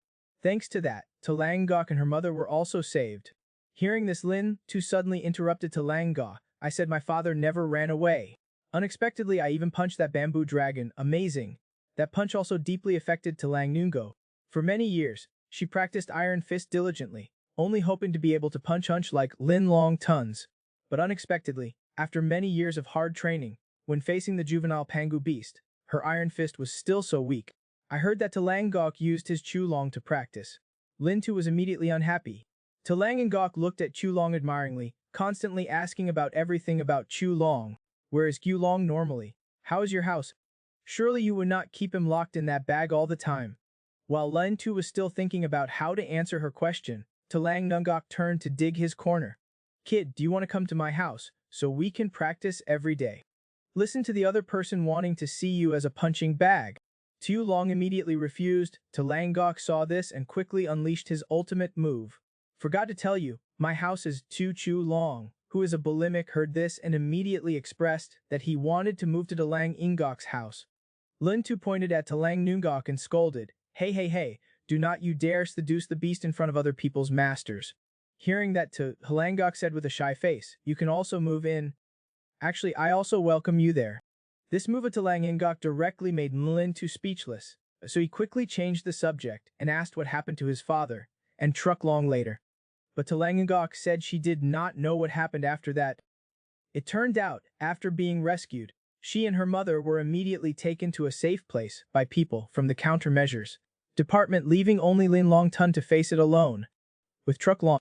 Thanks to that, Talangok and her mother were also saved. Hearing this, Lin Tu suddenly interrupted Talangok. I said my father never ran away. Unexpectedly, I even punched that bamboo dragon. Amazing. That punch also deeply affected Talang Nungo. For many years, she practiced Iron Fist diligently, only hoping to be able to punch like Lin Long tons. But unexpectedly, after many years of hard training, when facing the juvenile Pangu beast, her Iron Fist was still so weak. I heard that Talangok used his Chulong to practice. Lin Tu was immediately unhappy. Talangok looked at Chulong admiringly, constantly asking about everything about Chulong. Where is Gulong normally? How is your house? Surely you would not keep him locked in that bag all the time. While Lin Tu was still thinking about how to answer her question, Talang Nungok turned to dig his corner. Kid, do you want to come to my house, so we can practice every day? Listen to the other person wanting to see you as a punching bag. Tu Long immediately refused. Talangok saw this and quickly unleashed his ultimate move. Forgot to tell you, my house is Tu Chu Long, who is a bulimic, heard this and immediately expressed that he wanted to move to Talang Ingok's house. Lin Tu pointed at Talang Nungok and scolded, Hey, do not you dare seduce the beast in front of other people's masters. Hearing that, Talangok said with a shy face, you can also move in. Actually, I also welcome you there. This move of Talang Ingok directly made Lin Tu speechless, so he quickly changed the subject and asked what happened to his father, and Truck Long later. But Talang Ingok said she did not know what happened after that. It turned out, after being rescued, she and her mother were immediately taken to a safe place by people from the countermeasures department, leaving only Lin Long Tun to face it alone. With Truck Long.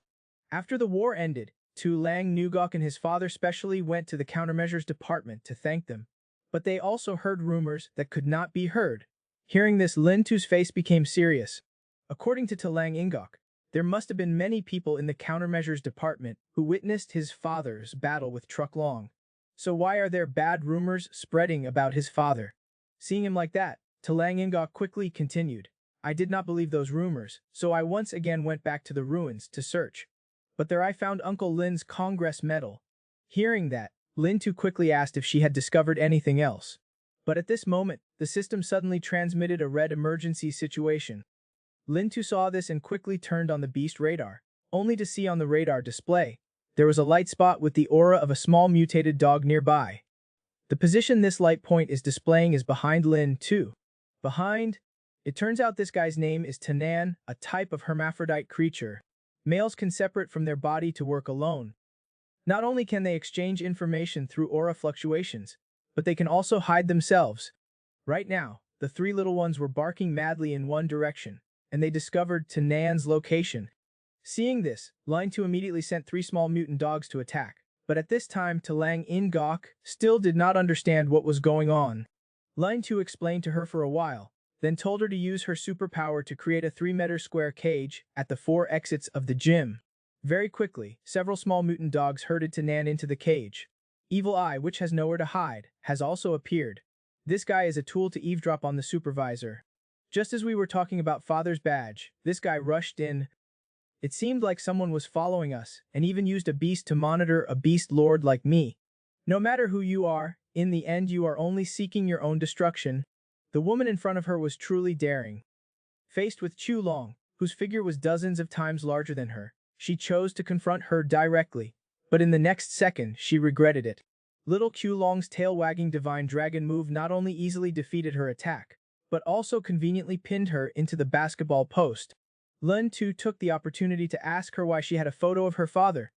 After the war ended, Tu Lang Nugok and his father specially went to the countermeasures department to thank them. But they also heard rumors that could not be heard. Hearing this, Lin Tu's face became serious. According to Talang Ingok, there must have been many people in the countermeasures department who witnessed his father's battle with Truck Long. So why are there bad rumors spreading about his father? Seeing him like that, Talang Ingok quickly continued, I did not believe those rumors, so I once again went back to the ruins to search. But there I found Uncle Lin's Congress medal. Hearing that, Lin Tu quickly asked if she had discovered anything else. But at this moment, the system suddenly transmitted a red emergency situation. Lin Tu saw this and quickly turned on the beast radar, only to see on the radar display, there was a light spot with the aura of a small mutated dog nearby. The position this light point is displaying is behind Lin Tu. Behind? It turns out this guy's name is Tanan, a type of hermaphrodite creature. Males can separate from their body to work alone. Not only can they exchange information through aura fluctuations, but they can also hide themselves. Right now, the three little ones were barking madly in one direction, and they discovered Tanan's location. Seeing this, Line 2 immediately sent 3 small mutant dogs to attack, but at this time Talang Ingok still did not understand what was going on. Line 2 explained to her for a while, then told her to use her superpower to create a 3-meter square cage at the 4 exits of the gym. Very quickly, several small mutant dogs herded Tanan into the cage. Evil Eye, which has nowhere to hide, has also appeared. This guy is a tool to eavesdrop on the supervisor. Just as we were talking about Father's badge, this guy rushed in. It seemed like someone was following us, and even used a beast to monitor a beast lord like me. No matter who you are, in the end you are only seeking your own destruction. The woman in front of her was truly daring. Faced with Chu Long, whose figure was dozens of times larger than her, she chose to confront her directly, but in the next second she regretted it. Little Chu Long's tail-wagging divine dragon move not only easily defeated her attack, but also conveniently pinned her into the basketball post. Lin Tu took the opportunity to ask her why she had a photo of her father.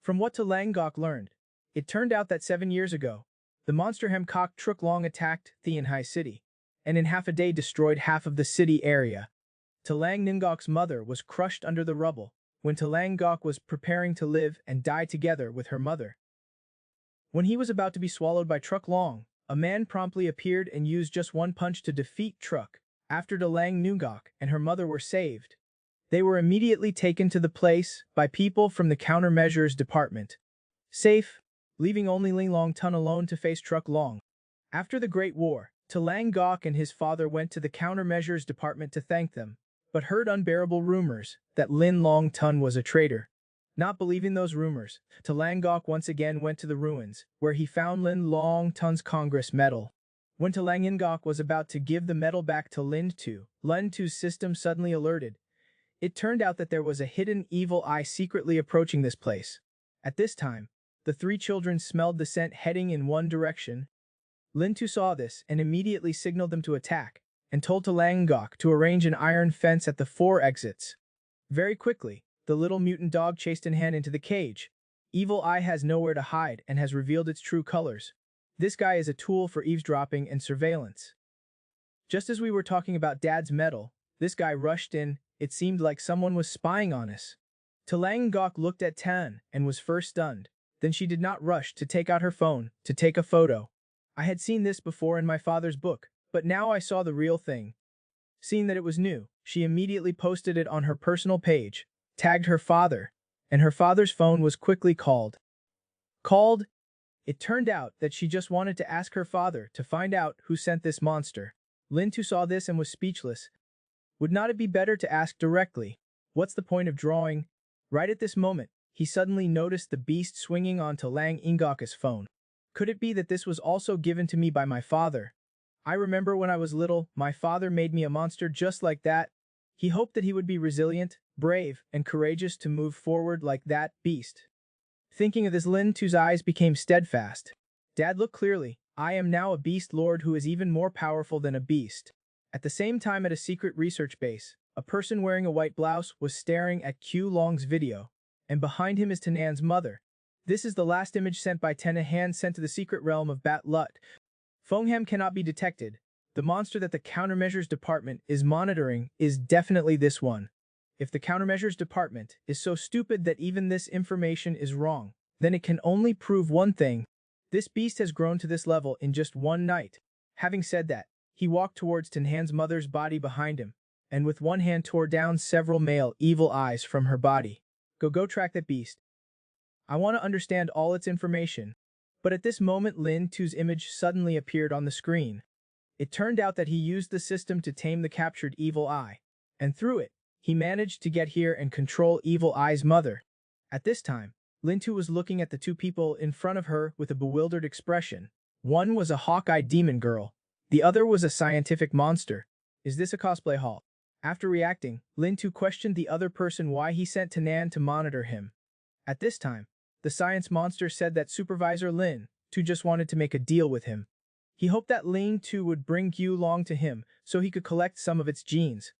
From what Talang Gok learned, it turned out that 7 years ago, the monster Hemkok Truk Long attacked Tianhai City, and in half a day destroyed half of the city area. Talang Ningok's mother was crushed under the rubble when Talang Gok was preparing to live and die together with her mother. When he was about to be swallowed by Truk Long, a man promptly appeared and used just one punch to defeat Truk. After Talang Ningok and her mother were saved, they were immediately taken to the place by people from the countermeasures department. Safe, leaving only Ling Long Tun alone to face Truk Long. After the Great War, Talang Gok and his father went to the countermeasures department to thank them, but heard unbearable rumors that Lin Long Tun was a traitor. Not believing those rumors, Talang Gok once again went to the ruins, where he found Lin Long Tun's Congress medal. When Talang Ingok was about to give the medal back to Lin Tu, Lin Tu's system suddenly alerted. It turned out that there was a hidden evil eye secretly approaching this place. At this time, the three children smelled the scent heading in one direction. Lintu saw this and immediately signaled them to attack, and told to Langok to arrange an iron fence at the 4 exits. Very quickly, the little mutant dog chased Tan into the cage. Evil Eye has nowhere to hide and has revealed its true colors. This guy is a tool for eavesdropping and surveillance. Just as we were talking about Dad's medal, this guy rushed in. It seemed like someone was spying on us. Langok looked at Tan and was first stunned. Then she did not rush to take out her phone to take a photo. I had seen this before in my father's book, but now I saw the real thing. Seeing that it was new, she immediately posted it on her personal page, tagged her father, and her father's phone was quickly called. It turned out that she just wanted to ask her father to find out who sent this monster. Lintu saw this and was speechless. Would not it be better to ask directly? What's the point of drawing? Right at this moment, he suddenly noticed the beast swinging onto Lang Ingok's phone. Could it be that this was also given to me by my father? I remember when I was little, my father made me a monster just like that. He hoped that he would be resilient, brave, and courageous to move forward like that beast. Thinking of this, Lintu's eyes became steadfast. Dad, look clearly. I am now a beast lord who is even more powerful than a beast. At the same time, at a secret research base, a person wearing a white blouse was staring at Q Long's video, and behind him is Tanan's mother. This is the last image sent by Tenahan sent to the secret realm of Bat Lut. Fongham cannot be detected. The monster that the countermeasures department is monitoring is definitely this one. If the countermeasures department is so stupid that even this information is wrong, then it can only prove one thing. This beast has grown to this level in just one night. Having said that, he walked towards Tanhan's mother's body behind him, and with one hand tore down several male evil eyes from her body. Go track that beast. I want to understand all its information. But at this moment, Lintu's image suddenly appeared on the screen. It turned out that he used the system to tame the captured evil eye, and through it, he managed to get here and control Evil Eye's mother. At this time, Lintu was looking at the two people in front of her with a bewildered expression. One was a hawk-eyed demon girl. The other was a scientific monster. Is this a cosplay haul? After reacting, Lintu questioned the other person why he sent Tanan to monitor him. At this time, the science monster said that Supervisor Lin Tu just wanted to make a deal with him. He hoped that Lin Tu would bring Yu Long to him so he could collect some of its genes.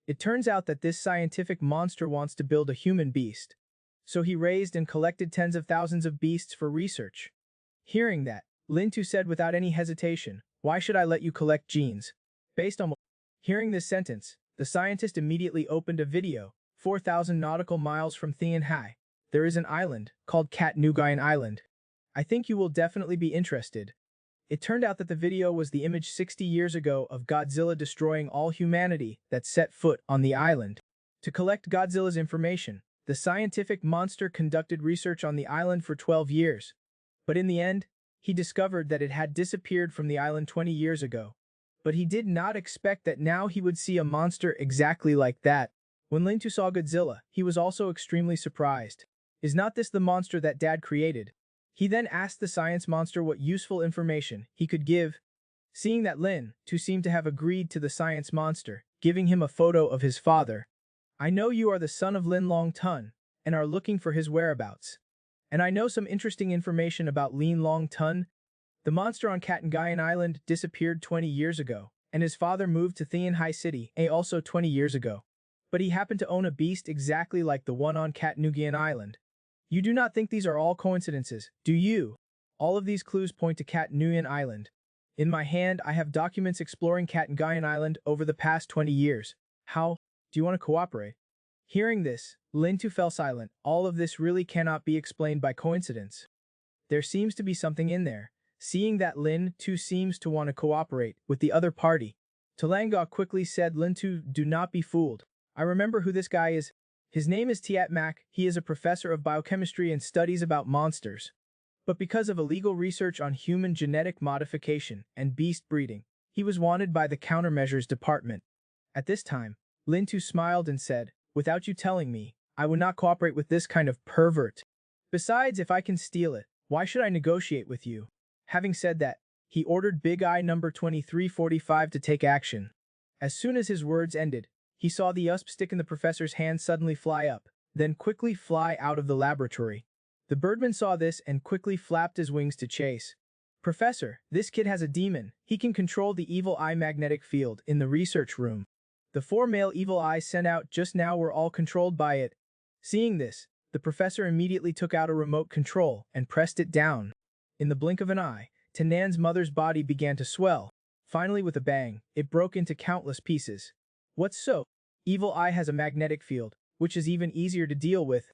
It turns out that this scientific monster wants to build a human beast. So he raised and collected tens of thousands of beasts for research. Hearing that, Lintu said without any hesitation, "Why should I let you collect genes?" Based on hearing this sentence, the scientist immediately opened a video. 4,000 nautical miles from Tianhai, there is an island called Cat Nugayan Island. I think you will definitely be interested. It turned out that the video was the image 60 years ago of Godzilla destroying all humanity that set foot on the island. To collect Godzilla's information, the scientific monster conducted research on the island for 12 years. But in the end, he discovered that it had disappeared from the island 20 years ago. But he did not expect that now he would see a monster exactly like that. When Lintu saw Godzilla, he was also extremely surprised. Is not this the monster that Dad created? He then asked the science monster what useful information he could give. Seeing that Lin Tu seemed to have agreed to the science monster, giving him a photo of his father. I know you are the son of Lin Long Tun, and are looking for his whereabouts. And I know some interesting information about Lin Long Tun. The monster on Katangayan Island disappeared 20 years ago, and his father moved to Tianhai City also 20 years ago. But he happened to own a beast exactly like the one on Katnugian Island. You do not think these are all coincidences, do you? All of these clues point to Katnugian Island. In my hand, I have documents exploring Katangayan Island over the past 20 years. How? Do you want to cooperate? Hearing this, Lintu fell silent. All of this really cannot be explained by coincidence. There seems to be something in there. Seeing that Lin Tu seems to want to cooperate with the other party, Talanga quickly said, Lintu, do not be fooled. I remember who this guy is. His name is Tiat Mak. He is a professor of biochemistry and studies about monsters. But because of illegal research on human genetic modification and beast breeding, he was wanted by the countermeasures department. At this time, Lintu smiled and said, without you telling me, I would not cooperate with this kind of pervert. Besides, if I can steal it, why should I negotiate with you? Having said that, he ordered Big Eye number 2345 to take action. As soon as his words ended, He saw the USP stick in the professor's hand suddenly fly up, then quickly fly out of the laboratory. The birdman saw this and quickly flapped his wings to chase. Professor, this kid has a demon. He can control the evil eye magnetic field in the research room. The 4 male evil eyes sent out just now were all controlled by it. Seeing this, the professor immediately took out a remote control and pressed it down. In the blink of an eye, Tanan's mother's body began to swell. Finally, with a bang, it broke into countless pieces. What's so? Evil eye has a magnetic field, which is even easier to deal with.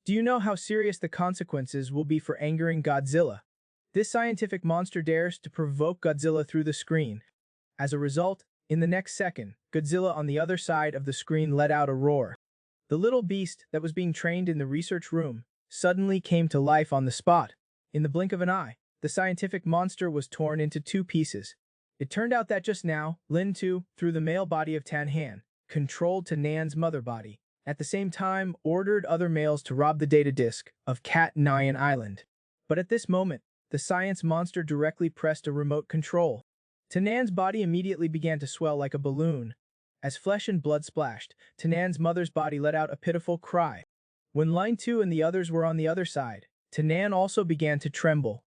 Do you know how serious the consequences will be for angering Godzilla? This scientific monster dares to provoke Godzilla through the screen. As a result, in the next second, Godzilla on the other side of the screen let out a roar. The little beast that was being trained in the research room suddenly came to life on the spot. In the blink of an eye, the scientific monster was torn into 2 pieces. It turned out that just now, Lin Tu, through the male body of Tan Han, controlled Tanan's mother body, at the same time ordered other males to rob the data disk of Cat Nyan Island. But at this moment, the science monster directly pressed a remote control. Tanan's body immediately began to swell like a balloon. As flesh and blood splashed, Tanan's mother's body let out a pitiful cry. When Line 2 and the others were on the other side, Tanan also began to tremble.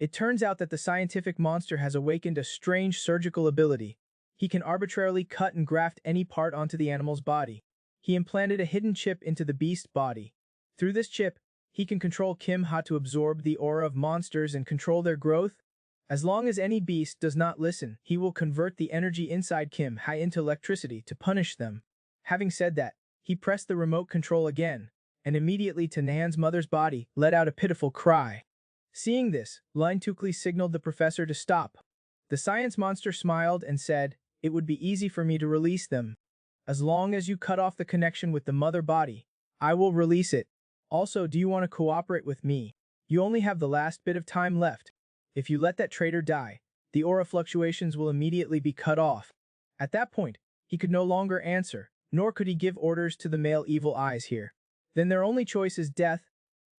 It turns out that the scientific monster has awakened a strange surgical ability. He can arbitrarily cut and graft any part onto the animal's body. He implanted a hidden chip into the beast's body. Through this chip, he can control Kim Ha to absorb the aura of monsters and control their growth. As long as any beast does not listen, he will convert the energy inside Kim Ha into electricity to punish them. Having said that, he pressed the remote control again, and immediately Tanan's mother's body let out a pitiful cry. Seeing this, Line Tukli signaled the professor to stop. The science monster smiled and said, "It would be easy for me to release them. As long as you cut off the connection with the mother body, I will release it. Also, do you want to cooperate with me? You only have the last bit of time left. If you let that traitor die, the aura fluctuations will immediately be cut off." At that point, he could no longer answer, nor could he give orders to the male evil eyes here. Then their only choice is death.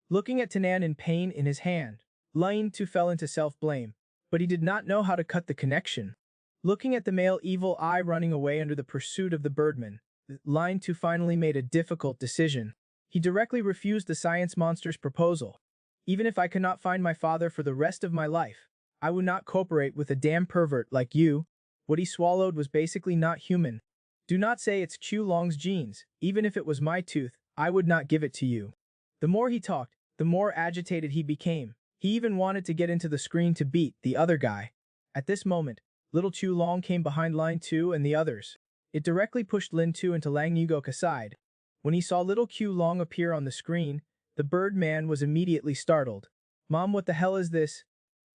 Looking at Tanan in pain in his hand, Line Tu fell into self-blame, but he did not know how to cut the connection. Looking at the male evil eye running away under the pursuit of the birdman, Line Tu finally made a difficult decision. He directly refused the science monster's proposal. "Even if I cannot find my father for the rest of my life, I would not cooperate with a damn pervert like you." What he swallowed was basically not human. "Do not say it's Q Long's genes. Even if it was my tooth, I would not give it to you." The more he talked, the more agitated he became. He even wanted to get into the screen to beat the other guy. At this moment, little Chu Long came behind Line 2 and the others. It directly pushed Lin 2 into Lang Yugok aside. When he saw little Q Long appear on the screen, the Birdman was immediately startled. "Mom, what the hell is this?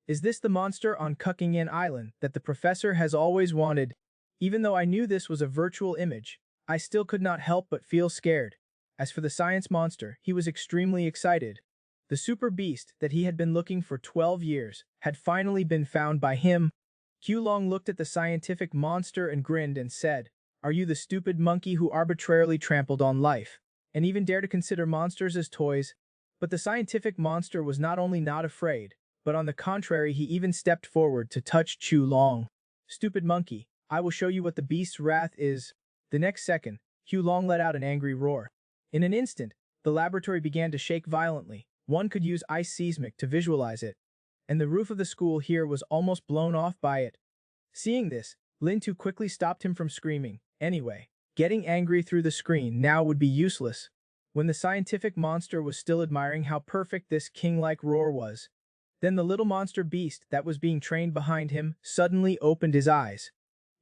Is this the monster on Kucking Island that the professor has always wanted?" Even though I knew this was a virtual image, I still could not help but feel scared. As for the science monster, he was extremely excited. The super beast that he had been looking for 12 years had finally been found by him. Q Long looked at the scientific monster and grinned and said, "Are you the stupid monkey who arbitrarily trampled on life, and even dare to consider monsters as toys?" But the scientific monster was not only not afraid, but on the contrary he even stepped forward to touch Chu Long. "Stupid monkey, I will show you what the beast's wrath is." The next second, Q Long let out an angry roar. In an instant, the laboratory began to shake violently. One could use ice seismic to visualize it, and the roof of the school here was almost blown off by it. Seeing this, Lin Tu quickly stopped him from screaming. Anyway, getting angry through the screen now would be useless. When the scientific monster was still admiring how perfect this king-like roar was, then the little monster beast that was being trained behind him suddenly opened his eyes.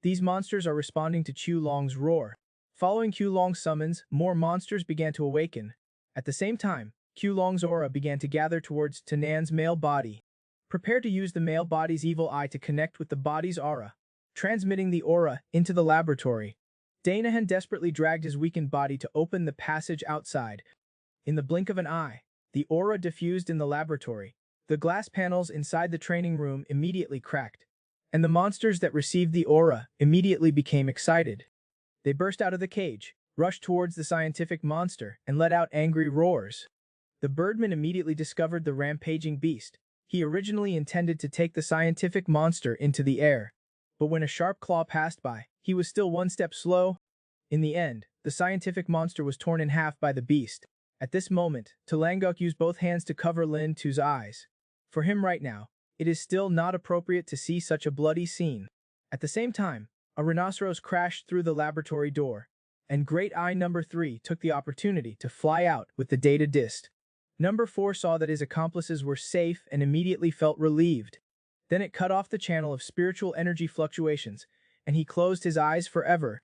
These monsters are responding to Q Long's roar. Following Q Long's summons, more monsters began to awaken. At the same time, Q Long's aura began to gather towards Tanan's male body. Prepare to use the male body's evil eye to connect with the body's aura, transmitting the aura into the laboratory. Danahan desperately dragged his weakened body to open the passage outside. In the blink of an eye, the aura diffused in the laboratory. The glass panels inside the training room immediately cracked, and the monsters that received the aura immediately became excited. They burst out of the cage, rushed towards the scientific monster, and let out angry roars. The Birdman immediately discovered the rampaging beast. He originally intended to take the scientific monster into the air, but when a sharp claw passed by, he was still one step slow. In the end, the scientific monster was torn in half by the beast. At this moment, Talangok used both hands to cover Lin Tu's eyes. For him right now, it is still not appropriate to see such a bloody scene. At the same time, a rhinoceros crashed through the laboratory door, and Great Eye Number 3 took the opportunity to fly out with the data disc. Number 4 saw that his accomplices were safe and immediately felt relieved. Then it cut off the channel of spiritual energy fluctuations, and he closed his eyes forever.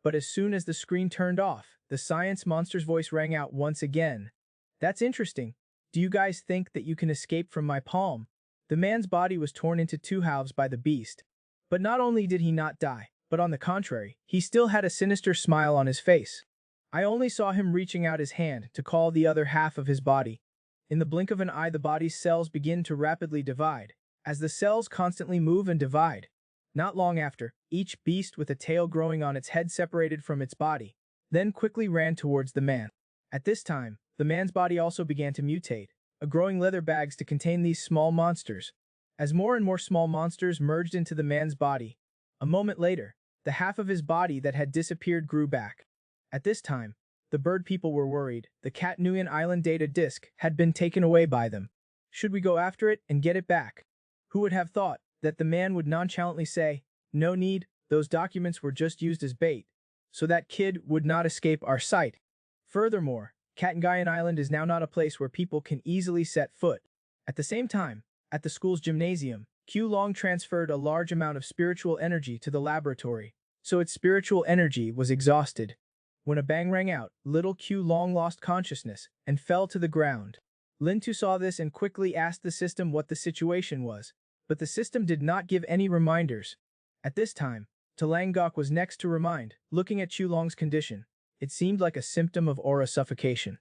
But as soon as the screen turned off, the science monster's voice rang out once again. That's interesting. Do you guys think that you can escape from my palm? The man's body was torn into two halves by the beast. But not only did he not die, but on the contrary, he still had a sinister smile on his face. I only saw him reaching out his hand to call the other half of his body. In the blink of an eye, the body's cells begin to rapidly divide, as the cells constantly move and divide. Not long after, each beast with a tail growing on its head separated from its body, then quickly ran towards the man. At this time, the man's body also began to mutate, growing leather bags to contain these small monsters. As more and more small monsters merged into the man's body, a moment later, the half of his body that had disappeared grew back. At this time, the bird people were worried. The Cat Nguyen Island data disk had been taken away by them. Should we go after it and get it back? Who would have thought that the man would nonchalantly say, "No need, those documents were just used as bait, so that kid would not escape our sight." Furthermore, Cat Nguyen Island is now not a place where people can easily set foot. At the same time, at the school's gymnasium, Q Long transferred a large amount of spiritual energy to the laboratory, so its spiritual energy was exhausted. When a bang rang out, little Q Long lost consciousness and fell to the ground. Lin Tu saw this and quickly asked the system what the situation was, but the system did not give any reminders. At this time, Talangok was next to remind, looking at Chu Long's condition. It seemed like a symptom of aura suffocation.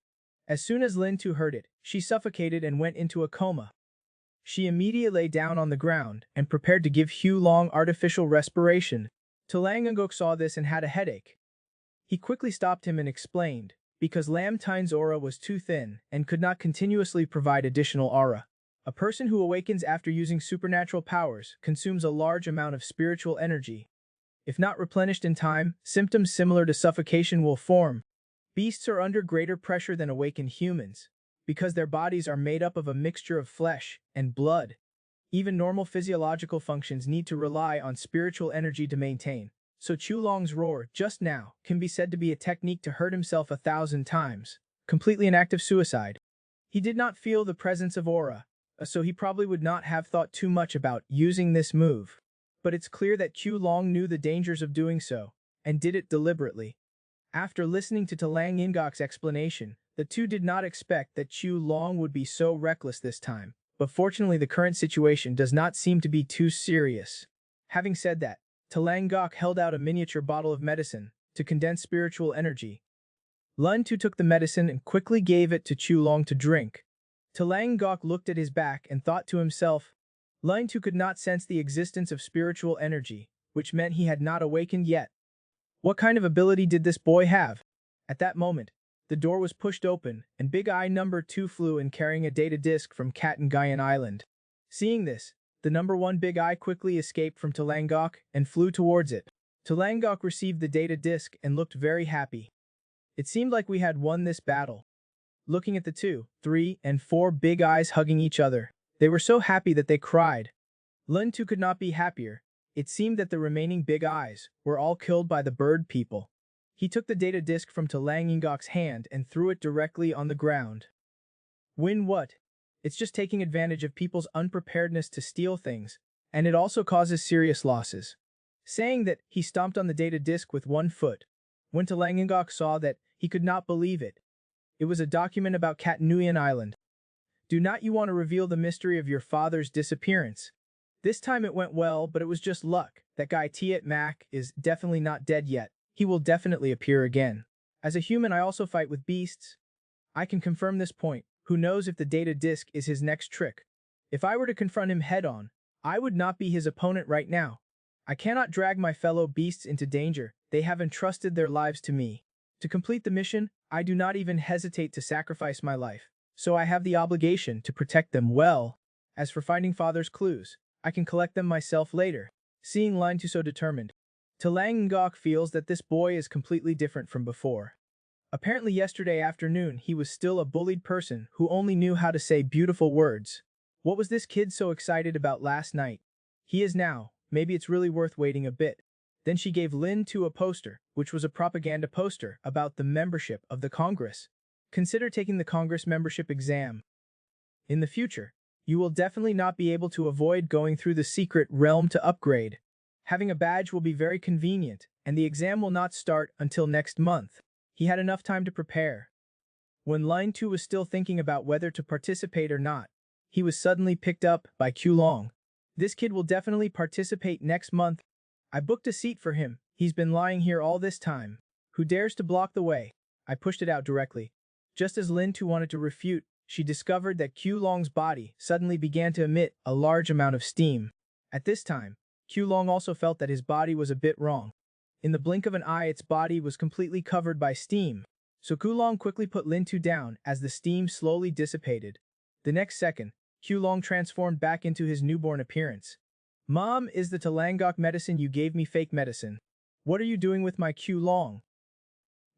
As soon as Lin Tu heard it, she suffocated and went into a coma. She immediately lay down on the ground and prepared to give Hugh Long artificial respiration. Talangok saw this and had a headache. He quickly stopped him and explained, because Lam Tine's aura was too thin and could not continuously provide additional aura. A person who awakens after using supernatural powers consumes a large amount of spiritual energy. If not replenished in time, symptoms similar to suffocation will form. Beasts are under greater pressure than awakened humans, because their bodies are made up of a mixture of flesh and blood. Even normal physiological functions need to rely on spiritual energy to maintain. So Chu Long's roar just now can be said to be a technique to hurt himself 1,000 times, completely an act of suicide. He did not feel the presence of aura, so he probably would not have thought too much about using this move. But it's clear that Chu Long knew the dangers of doing so, and did it deliberately. After listening to Talang Ingok's explanation, the two did not expect that Chu Long would be so reckless this time, but fortunately the current situation does not seem to be too serious. Having said that, Talangok held out a miniature bottle of medicine to condense spiritual energy. Lun Tu took the medicine and quickly gave it to Chu Long to drink. Talangok looked at his back and thought to himself, Lun Tu could not sense the existence of spiritual energy, which meant he had not awakened yet. What kind of ability did this boy have? At that moment, the door was pushed open and Big Eye Number 2 flew in carrying a data disk from Cat Nguyen Island. Seeing this, the number 1 Big Eye quickly escaped from Talangok and flew towards it. Talangok received the data disk and looked very happy. It seemed like we had won this battle. Looking at the 2, 3, and 4 Big Eyes hugging each other, they were so happy that they cried. Lun Tu could not be happier. It seemed that the remaining Big Eyes were all killed by the bird people. He took the data disk from Talangok's hand and threw it directly on the ground. Win what? It's just taking advantage of people's unpreparedness to steal things, and it also causes serious losses. Saying that, he stomped on the data disk with one foot. When Talangok saw that, he could not believe it. It was a document about Cat Nguyen Island. Do not you want to reveal the mystery of your father's disappearance? This time it went well, but it was just luck. That guy Tiet Mac is definitely not dead yet. He will definitely appear again. As a human, I also fight with beasts. I can confirm this point. Who knows if the data disk is his next trick? If I were to confront him head-on, I would not be his opponent right now. I cannot drag my fellow beasts into danger. They have entrusted their lives to me. To complete the mission, I do not even hesitate to sacrifice my life, so I have the obligation to protect them well. As for finding father's clues, I can collect them myself later. Seeing Line Tu so determined, Talanggok feels that this boy is completely different from before. Apparently yesterday afternoon he was still a bullied person who only knew how to say beautiful words. What was this kid so excited about last night? He is now, maybe it's really worth waiting a bit. Then she gave Lin Tu a poster, which was a propaganda poster about the membership of the Congress. Consider taking the Congress membership exam. In the future, you will definitely not be able to avoid going through the secret realm to upgrade. Having a badge will be very convenient, and the exam will not start until next month. He had enough time to prepare. When Line 2 was still thinking about whether to participate or not, he was suddenly picked up by Long. This kid will definitely participate next month. I booked a seat for him. He's been lying here all this time. Who dares to block the way? I pushed it out directly. Just as Lin 2 wanted to refute, she discovered that Long's body suddenly began to emit a large amount of steam. At this time, Long also felt that his body was a bit wrong. In the blink of an eye, its body was completely covered by steam. So Long quickly put Lin 2 down as the steam slowly dissipated. The next second, Long transformed back into his newborn appearance. Mom, is the Talanggok medicine you gave me fake medicine? What are you doing with my Long?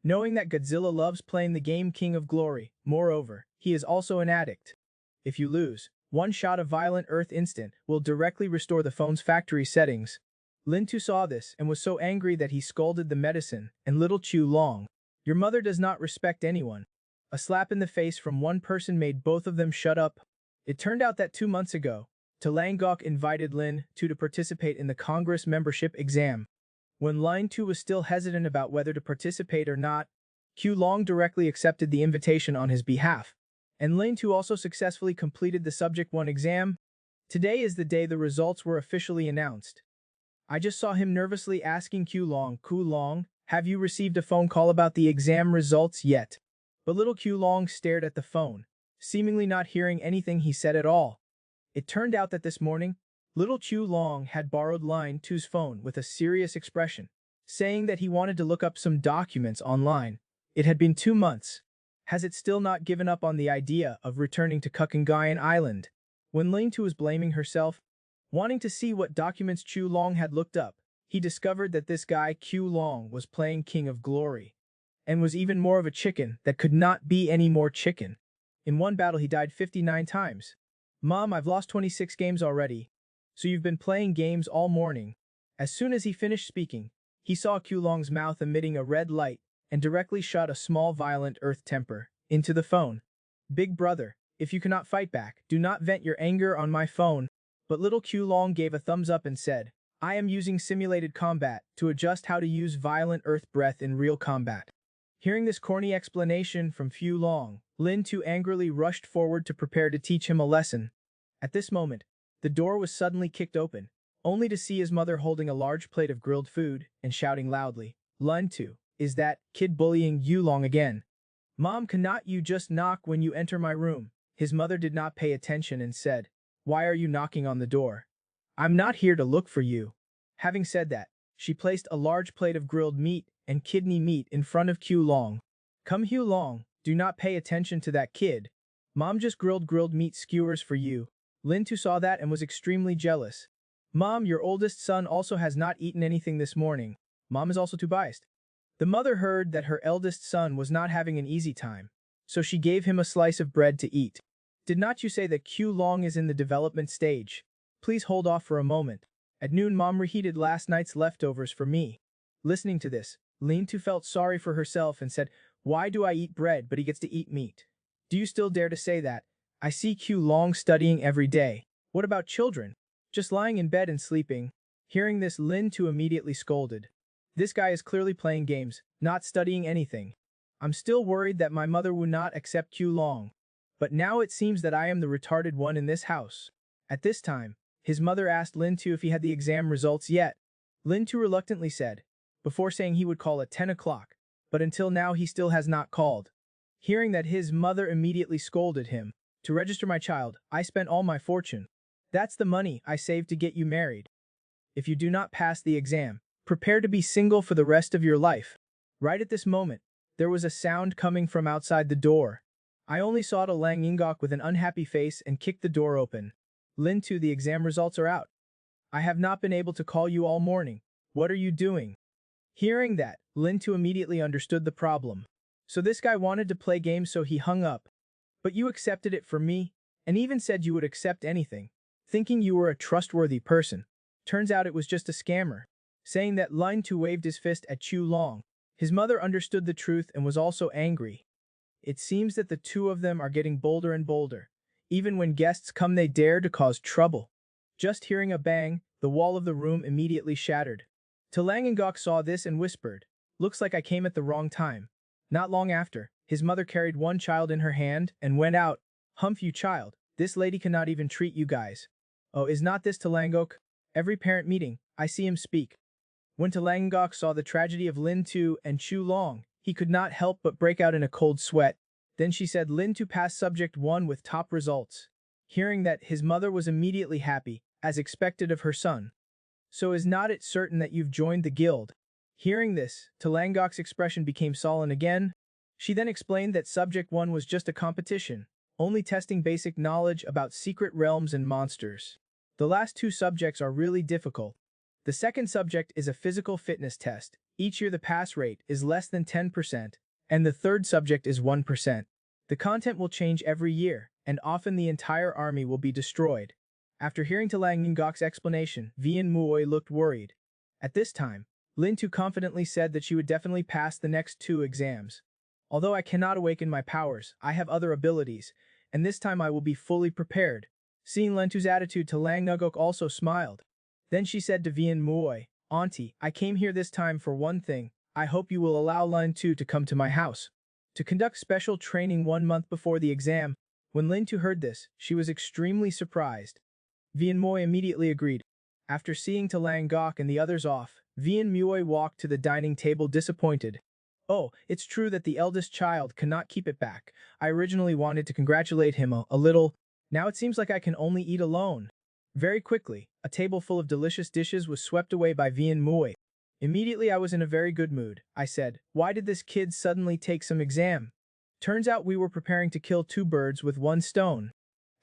Knowing that Godzilla loves playing the game King of Glory, moreover, he is also an addict. If you lose, one shot of Violent Earth Instant will directly restore the phone's factory settings. Lin Tu saw this and was so angry that he scolded the medicine and little Long. Your mother does not respect anyone. A slap in the face from one person made both of them shut up. It turned out that 2 months ago, Talanggok invited Lin Tu to participate in the Congress membership exam. When Line 2 was still hesitant about whether to participate or not, Long directly accepted the invitation on his behalf, and Lin 2 also successfully completed the Subject 1 exam. Today is the day the results were officially announced. I just saw him nervously asking Long, have you received a phone call about the exam results yet? But little Long stared at the phone, seemingly not hearing anything he said at all. It turned out that this morning, little Long had borrowed Line 2's phone with a serious expression, saying that he wanted to look up some documents online. It had been 2 months. Has it still not given up on the idea of returning to Kukengayan Island? When Line 2 was blaming herself, wanting to see what documents Long had looked up, he discovered that this guy Long was playing King of Glory, and was even more of a chicken that could not be any more chicken. In one battle he died 59 times. Mom, I've lost 26 games already. So you've been playing games all morning. As soon as he finished speaking, he saw Long's mouth emitting a red light and directly shot a small violent earth temper into the phone. Big brother, if you cannot fight back, do not vent your anger on my phone. But little Long gave a thumbs up and said, I am using simulated combat to adjust how to use violent earth breath in real combat. Hearing this corny explanation from Long, Lin Tu angrily rushed forward to prepare to teach him a lesson. At this moment, the door was suddenly kicked open, only to see his mother holding a large plate of grilled food and shouting loudly, Lin Tu, is that kid bullying you Long again? Mom, cannot you just knock when you enter my room? His mother did not pay attention and said, why are you knocking on the door? I'm not here to look for you. Having said that, she placed a large plate of grilled meat and kidney meat in front of Long. Come Long, do not pay attention to that kid. Mom just grilled meat skewers for you. Lin Tu saw that and was extremely jealous. Mom, your oldest son also has not eaten anything this morning. Mom is also too biased. The mother heard that her eldest son was not having an easy time, so she gave him a slice of bread to eat. Did not you say that Long is in the development stage? Please hold off for a moment. At noon Mom reheated last night's leftovers for me. Listening to this, Lin Tu felt sorry for herself and said, why do I eat bread but he gets to eat meat? Do you still dare to say that? I see Long studying every day. What about children? Just lying in bed and sleeping. Hearing this, Lin Tu immediately scolded. This guy is clearly playing games, not studying anything. I'm still worried that my mother would not accept Long. But now it seems that I am the retarded one in this house. At this time, his mother asked Lin Tu if he had the exam results yet. Lin Tu reluctantly said, before saying he would call at 10 o'clock, but until now he still has not called. Hearing that, his mother immediately scolded him. To register my child, I spent all my fortune. That's the money I saved to get you married. If you do not pass the exam, prepare to be single for the rest of your life. Right at this moment, there was a sound coming from outside the door. I only saw Talanggok with an unhappy face and kicked the door open. Lin Tu, the exam results are out. I have not been able to call you all morning. What are you doing? Hearing that, Lin Tu immediately understood the problem. So this guy wanted to play games, so he hung up. But you accepted it for me, and even said you would accept anything, thinking you were a trustworthy person. Turns out it was just a scammer. Saying that, Lin Tu waved his fist at Chu Long. His mother understood the truth and was also angry. It seems that the two of them are getting bolder and bolder. Even when guests come, they dare to cause trouble. Just hearing a bang, the wall of the room immediately shattered. Talangangok saw this and whispered, "Looks like I came at the wrong time." Not long after, his mother carried one child in her hand and went out. "Humph, you child, this lady cannot even treat you guys." "Oh, is not this Talangok?" Every parent meeting, I see him speak. When Talangangok saw the tragedy of Lin Tu and Chu Long, he could not help but break out in a cold sweat. Then she said Lin Tu passed subject 1 with top results. Hearing that, his mother was immediately happy, as expected of her son. "So is not it certain that you've joined the guild?" Hearing this, Talangok's expression became sullen again. She then explained that subject 1 was just a competition, only testing basic knowledge about secret realms and monsters. The last 2 subjects are really difficult. The second subject is a physical fitness test. Each year the pass rate is less than 10%, and the third subject is 1%. The content will change every year, and often the entire army will be destroyed. After hearing Talangangok's explanation, Vian Muoi looked worried. At this time, Lin Tu confidently said that she would definitely pass the next 2 exams. "Although I cannot awaken my powers, I have other abilities, and this time I will be fully prepared." Seeing Lin Tu's attitude, Talangangok also smiled. Then she said to Vian Muoi, "Auntie, I came here this time for one thing. I hope you will allow Lin Tu to come to my house to conduct special training 1 month before the exam." When Lin Tu heard this, she was extremely surprised. Vian Muoi immediately agreed. After seeing Talangangok and the others off, Vian Muoi walked to the dining table disappointed. "Oh, it's true that the eldest child cannot keep it back. I originally wanted to congratulate him a little. Now it seems like I can only eat alone." Very quickly, a table full of delicious dishes was swept away by Vian Muoi. Immediately I was in a very good mood. I said, "Why did this kid suddenly take some exam?" Turns out we were preparing to kill 2 birds with 1 stone.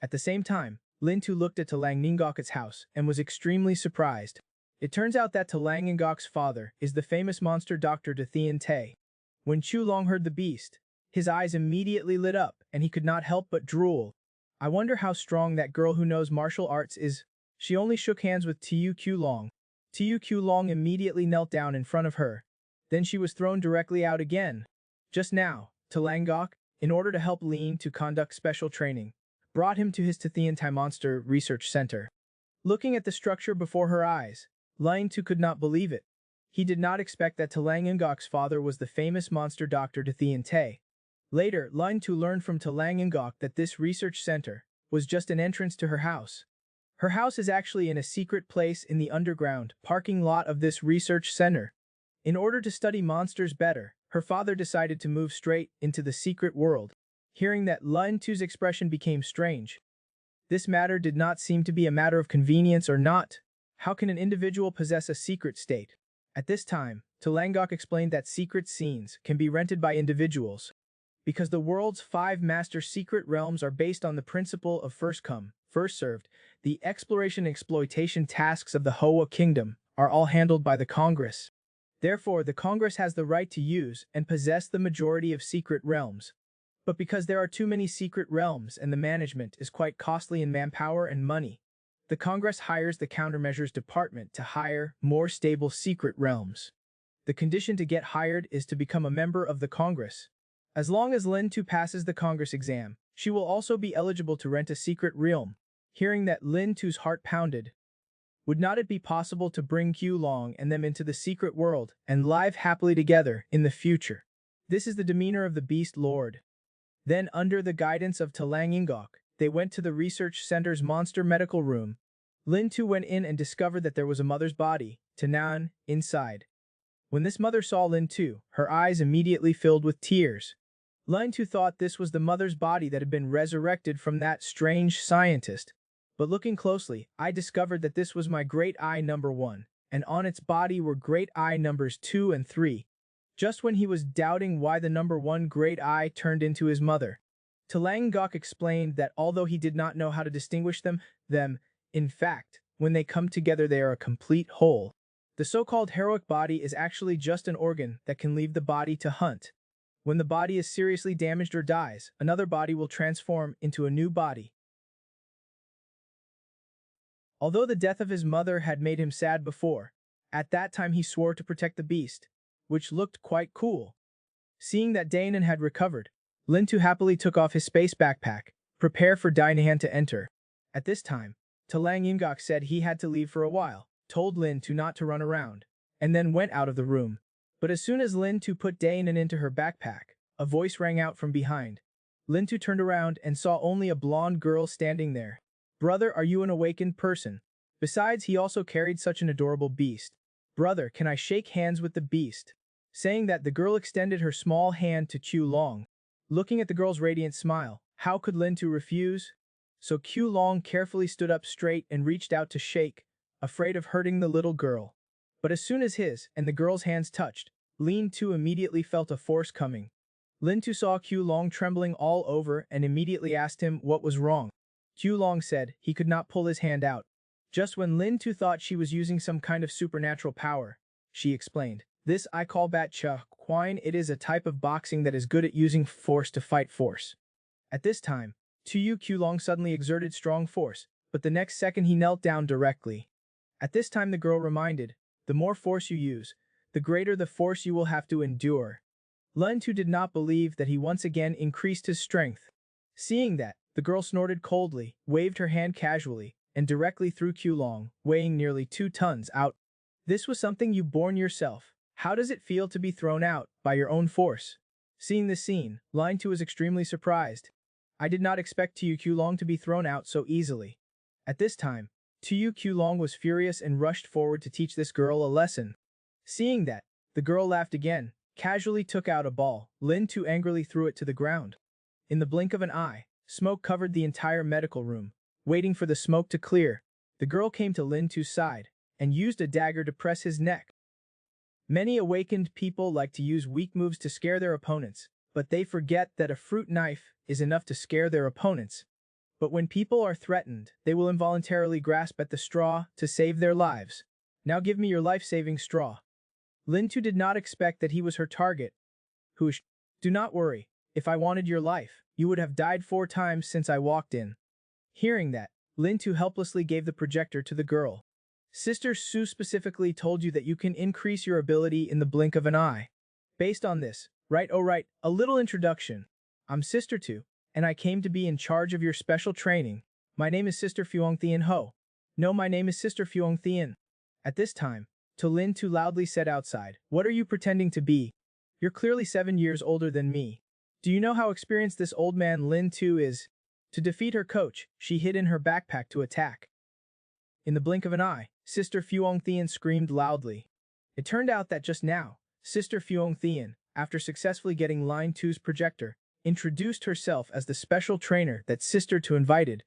At the same time, Lin Tu looked at Talangangok's house and was extremely surprised. It turns out that Talangangok's father is the famous monster Dr. Dathian Tay. When Chu Long heard the beast, his eyes immediately lit up and he could not help but drool. "I wonder how strong that girl who knows martial arts is." She only shook hands with Tu Long. Tu Long immediately knelt down in front of her. Then she was thrown directly out again. Just now, Talangangok, in order to help Lin to conduct special training, brought him to his Tathian Tai Monster Research Center. Looking at the structure before her eyes, Lin Tu could not believe it. He did not expect that Talangangok's father was the famous monster Dr. Dathian Tai. Later, Lin Tu learned from Talangangok that this research center was just an entrance to her house. Her house is actually in a secret place in the underground parking lot of this research center. In order to study monsters better, her father decided to move straight into the secret world. Hearing that, Lin Tu's expression became strange. This matter did not seem to be a matter of convenience or not. How can an individual possess a secret state? At this time, Talangangok explained that secret scenes can be rented by individuals. Because the world's 5 master secret realms are based on the principle of first come, first served, the exploration and exploitation tasks of the Hoa Kingdom are all handled by the Congress. Therefore, the Congress has the right to use and possess the majority of secret realms. But because there are too many secret realms and the management is quite costly in manpower and money, the Congress hires the Countermeasures Department to hire more stable secret realms. The condition to get hired is to become a member of the Congress. As long as Lin Tu passes the Congress exam, she will also be eligible to rent a secret realm. Hearing that, Lin Tu's heart pounded. Would not it be possible to bring Q Long and them into the secret world and live happily together in the future? This is the demeanor of the Beast Lord. Then, under the guidance of Talangangok, they went to the research center's monster medical room. Lin Tu went in and discovered that there was a mother's body, Tanan, inside. When this mother saw Lin Tu, her eyes immediately filled with tears. Lin Tu thought this was the mother's body that had been resurrected from that strange scientist. But looking closely, I discovered that this was my great eye number 1, and on its body were great eye numbers 2 and 3. Just when he was doubting why the number 1 great eye turned into his mother, Talangangok explained that although he did not know how to distinguish them, in fact, when they come together they are a complete whole. The so-called heroic body is actually just an organ that can leave the body to hunt. When the body is seriously damaged or dies, another body will transform into a new body. Although the death of his mother had made him sad before, at that time he swore to protect the beast, which looked quite cool. Seeing that Daenan had recovered, Lin Tu happily took off his space backpack, prepare for Daenan to enter. At this time, Talang Yingok said he had to leave for a while, told Lin Tu not to run around, and then went out of the room. But as soon as Lin Tu put Daenan into her backpack, a voice rang out from behind. Lin Tu turned around and saw only a blonde girl standing there. Brother, are you an awakened person? Besides, he also carried such an adorable beast. Brother, can I shake hands with the beast? Saying that, the girl extended her small hand to Q Long. Looking at the girl's radiant smile, how could Lin Tu refuse? So Q Long carefully stood up straight and reached out to shake, afraid of hurting the little girl. But as soon as his and the girl's hands touched, Lin Tu immediately felt a force coming. Lin Tu saw Q Long trembling all over and immediately asked him what was wrong. Q Long said he could not pull his hand out. Just when Lin Tu thought she was using some kind of supernatural power, she explained, "This I call Bat Cha Quine. It is a type of boxing that is good at using force to fight force." At this time, Q Long suddenly exerted strong force, but the next second he knelt down directly. At this time the girl reminded, the more force you use, the greater the force you will have to endure. Lin Tu did not believe that he once again increased his strength. Seeing that, the girl snorted coldly, waved her hand casually, and directly threw Q Long, weighing nearly 2 tons, out. This was something you born yourself. How does it feel to be thrown out by your own force? Seeing this scene, Lin Tu was extremely surprised. I did not expect Q Long to be thrown out so easily. At this time, Q Long was furious and rushed forward to teach this girl a lesson. Seeing that, the girl laughed again, casually took out a ball. Lin Tu angrily threw it to the ground. In the blink of an eye, smoke covered the entire medical room. Waiting for the smoke to clear, the girl came to Lin Tu's side and used a dagger to press his neck. Many awakened people like to use weak moves to scare their opponents, but they forget that a fruit knife is enough to scare their opponents. But when people are threatened, they will involuntarily grasp at the straw to save their lives. Now give me your life-saving straw. Lin Tu did not expect that he was her target. Hush, do not worry. If I wanted your life, you would have died 4 times since I walked in. Hearing that, Lin Tu helplessly gave the projector to the girl. Sister Su specifically told you that you can increase your ability in the blink of an eye. Based on this, right, a little introduction. I'm Sister Tu, and I came to be in charge of your special training. My name is Sister Fuong Thien Ho. No, my name is Sister Fuong Thien. At this time, Lin Tu loudly said outside, what are you pretending to be? You're clearly 7 years older than me. Do you know how experienced this old man Lin Tu is? To defeat her coach, she hid in her backpack to attack. In the blink of an eye, Sister Fuong Thien screamed loudly. It turned out that just now, Sister Fuong Thien, after successfully getting Lin Tu's projector, introduced herself as the special trainer that Sister Tu invited.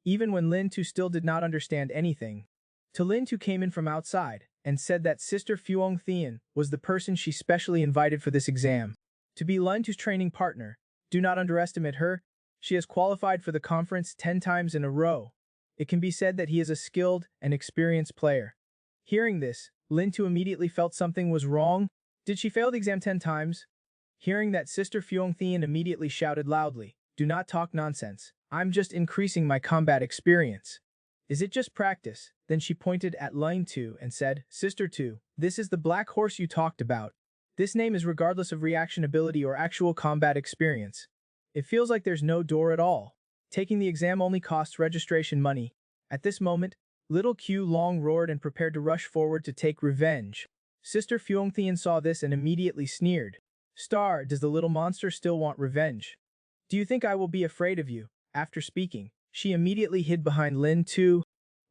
Even when Lin Tu still did not understand anything, Lin Tu came in from outside and said that Sister Fuong Thien was the person she specially invited for this exam. To be Lin Tu's training partner, do not underestimate her. She has qualified for the conference 10 times in a row. It can be said that he is a skilled and experienced player. Hearing this, Lin Tu immediately felt something was wrong. Did she fail the exam 10 times? Hearing that, Sister Fuong Thien immediately shouted loudly, do not talk nonsense. I'm just increasing my combat experience. Is it just practice? Then she pointed at Lin Tu and said, Sister Tu, this is the black horse you talked about. This name is regardless of reaction ability or actual combat experience. It feels like there's no door at all. Taking the exam only costs registration money. At this moment, little Q Long roared and prepared to rush forward to take revenge. Sister Fuong Thien saw this and immediately sneered. Star, does the little monster still want revenge? Do you think I will be afraid of you? After speaking, she immediately hid behind Lin Tu,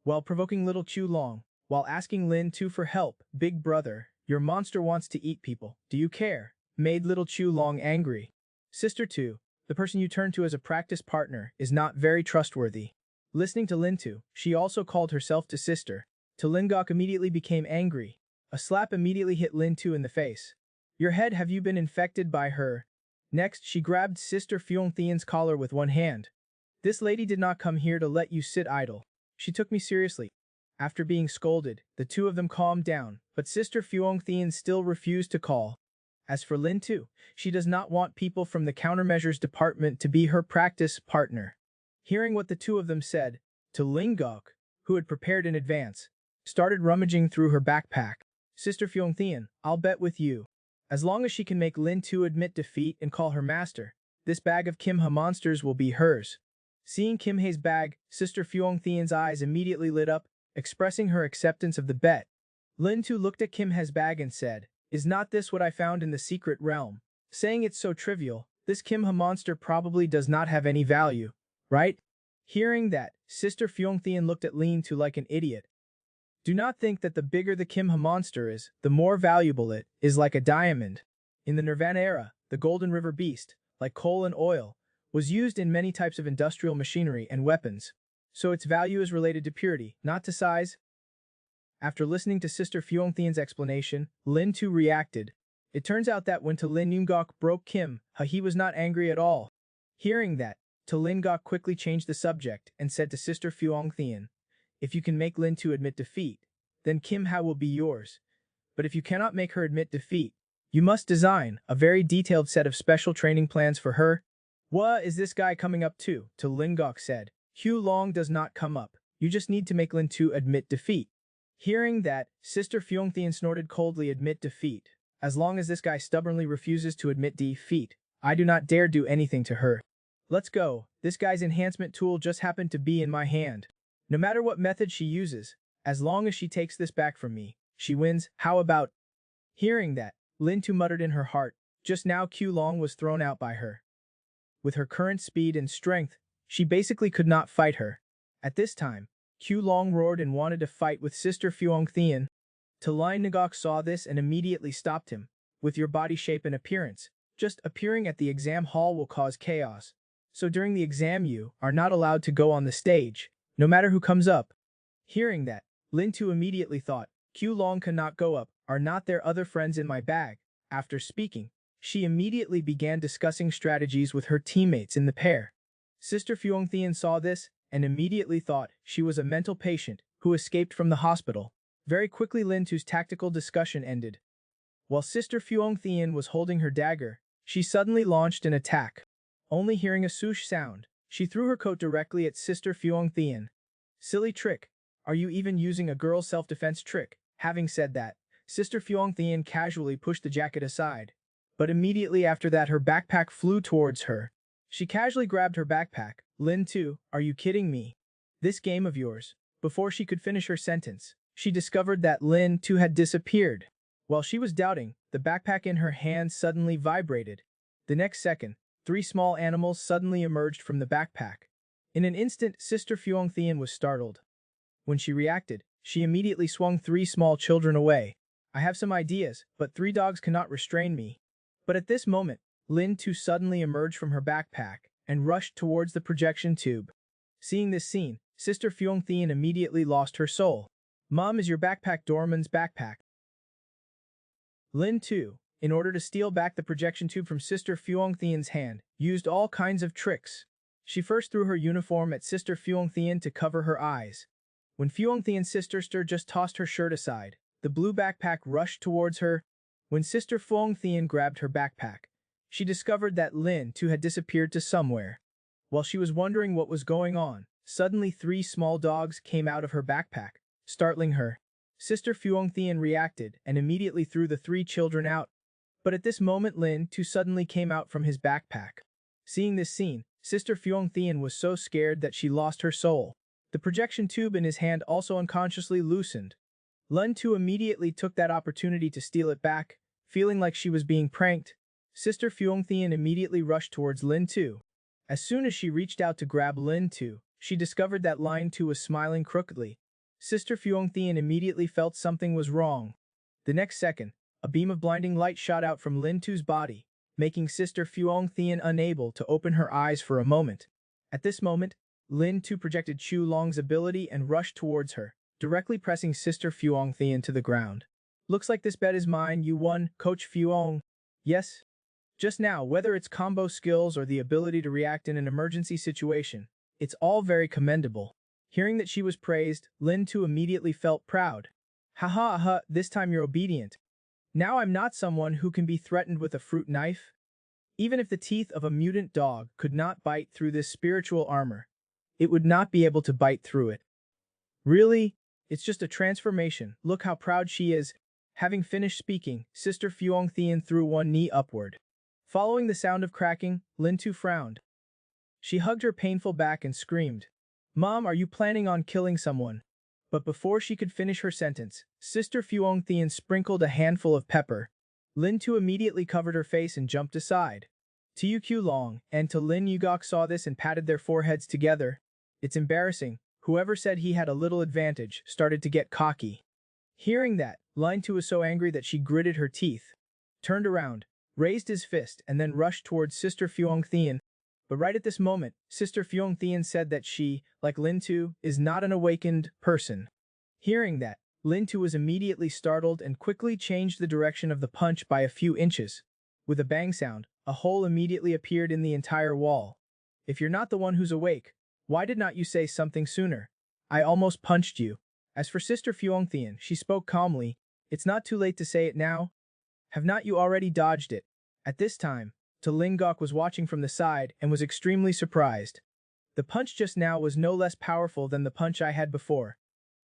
while provoking little Q Long, while asking Lin Tu for help. Big brother, your monster wants to eat people. Do you care? Made little Q Long angry. Sister Tu, the person you turn to as a practice partner, is not very trustworthy. Listening to Lin Tu, she also called herself to Sister. Lingok immediately became angry. A slap immediately hit Lin Tu in the face. Your head, have you been infected by her? Next, she grabbed Sister Fuong Thien's collar with one hand. This lady did not come here to let you sit idle. She took me seriously. After being scolded, the two of them calmed down, but Sister Fuong Thien still refused to call. As for Lin Tu, she does not want people from the countermeasures department to be her practice partner. Hearing what the two of them said, to Ling Gok, who had prepared in advance, started rummaging through her backpack. Sister Fuong Thien, I'll bet with you. As long as she can make Lin Tu admit defeat and call her master, this bag of Kim Ha monsters will be hers. Seeing Kim Hae's bag, Sister Fuong Thien's eyes immediately lit up, expressing her acceptance of the bet. Lin Tu looked at Kim Hae's bag and said, "Is not this what I found in the secret realm?" Saying it's so trivial, this Kim Ha monster probably does not have any value, right? Hearing that, Sister Fuong Thien looked at Lin Tu like an idiot. Do not think that the bigger the Kim Ha monster is, the more valuable it is, like a diamond. In the Nirvana era, the Golden River Beast, like coal and oil, was used in many types of industrial machinery and weapons, so its value is related to purity, not to size. After listening to Sister Fuong Thien's explanation, Lin Tu reacted. It turns out that when Lin Yunggok broke Kim Ha, he was not angry at all. Hearing that, Lin Gok quickly changed the subject and said to Sister Fuong Thien, "If you can make Lin Tu admit defeat, then Kim Ha will be yours. But if you cannot make her admit defeat, you must design a very detailed set of special training plans for her." "What is this guy coming up to?" Lin Gok said. "Hugh Long does not come up. You just need to make Lin Tu admit defeat." Hearing that, Sister Fuong Thien snorted coldly, "Admit defeat. As long as this guy stubbornly refuses to admit defeat, I do not dare do anything to her. Let's go. This guy's enhancement tool just happened to be in my hand. No matter what method she uses, as long as she takes this back from me, she wins. How about—" Hearing that, Lin Tu muttered in her heart, just now Q Long was thrown out by her. With her current speed and strength, she basically could not fight her. At this time, Q Long roared and wanted to fight with Sister Fuong Thien. Lai Nagok saw this and immediately stopped him. "With your body shape and appearance, just appearing at the exam hall will cause chaos. So during the exam you are not allowed to go on the stage, no matter who comes up." Hearing that, Lin Tu immediately thought, "Q Long cannot go up, are not there other friends in my bag?" After speaking, she immediately began discussing strategies with her teammates in the pair. Sister Fuong Thien saw this and immediately thought she was a mental patient who escaped from the hospital. Very quickly Lin Tu's tactical discussion ended. While Sister Fuong Thien was holding her dagger, she suddenly launched an attack. Only hearing a swoosh sound, she threw her coat directly at Sister Fuong Thien. "Silly trick. Are you even using a girl's self-defense trick?" Having said that, Sister Fuong Thien casually pushed the jacket aside. But immediately after that her backpack flew towards her. She casually grabbed her backpack. "Lin Tu, are you kidding me? This game of yours." Before she could finish her sentence, she discovered that Lin Tu had disappeared. While she was doubting, the backpack in her hand suddenly vibrated. The next second, 3 small animals suddenly emerged from the backpack. In an instant, Sister Fuong Thien was startled. When she reacted, she immediately swung 3 small children away. "I have some ideas, but 3 dogs cannot restrain me." But at this moment, Lin Tu suddenly emerged from her backpack and rushed towards the projection tube. Seeing this scene, Sister Fuong Thien immediately lost her soul. "Mom, is your backpack Dorman's backpack?" Lin Tu, in order to steal back the projection tube from Sister Fuong Thien's hand, used all kinds of tricks. She first threw her uniform at Sister Fuong Thien to cover her eyes. When Fuong Thien's sister just tossed her shirt aside, the blue backpack rushed towards her. When Sister Fuong Thien grabbed her backpack, she discovered that Lin Tu had disappeared to somewhere. While she was wondering what was going on, suddenly 3 small dogs came out of her backpack, startling her. Sister Fuong Thien reacted and immediately threw the 3 children out. But at this moment Lin Tu suddenly came out from his backpack. Seeing this scene, Sister Fuong Thien was so scared that she lost her soul. The projection tube in his hand also unconsciously loosened. Lin Tu immediately took that opportunity to steal it back, feeling like she was being pranked. Sister Fuong Thien immediately rushed towards Lin Tu. As soon as she reached out to grab Lin Tu, she discovered that Lin Tu was smiling crookedly. Sister Fuong Thien immediately felt something was wrong. The next second, a beam of blinding light shot out from Lin Tu's body, making Sister Fuong Thien unable to open her eyes for a moment. At this moment, Lin Tu projected Chu Long's ability and rushed towards her, directly pressing Sister Fuong Thien to the ground. "Looks like this bet is mine. You won, Coach Fuong." "Yes." Just now, whether it's combo skills or the ability to react in an emergency situation, it's all very commendable. Hearing that she was praised, Lin Tu immediately felt proud. Haha, ha, this time you're obedient. Now I'm not someone who can be threatened with a fruit knife. Even if the teeth of a mutant dog could not bite through this spiritual armor, it would not be able to bite through it. Really? It's just a transformation. Look how proud she is. Having finished speaking, Sister Fuong Thien threw one knee upward. Following the sound of cracking, Lin Tu frowned. She hugged her painful back and screamed, "Mom, are you planning on killing someone?" But before she could finish her sentence, Sister Fuong Thien sprinkled a handful of pepper. Lin Tu immediately covered her face and jumped aside. Tu Q Long and to Lin Yugok saw this and patted their foreheads together. It's embarrassing. Whoever said he had a little advantage started to get cocky. Hearing that, Lin Tu was so angry that she gritted her teeth, turned around, raised his fist, and then rushed towards Sister Fuong Thien. But right at this moment, Sister Fuong Thien said that she, like Lin Tu, is not an awakened person. Hearing that, Lin Tu was immediately startled and quickly changed the direction of the punch by a few inches. With a bang sound, a hole immediately appeared in the entire wall. If you're not the one who's awake, why did not you say something sooner? I almost punched you. As for Sister Fuong Thien, she spoke calmly. It's not too late to say it now. Have not you already dodged it? At this time, Lingok was watching from the side and was extremely surprised. The punch just now was no less powerful than the punch I had before.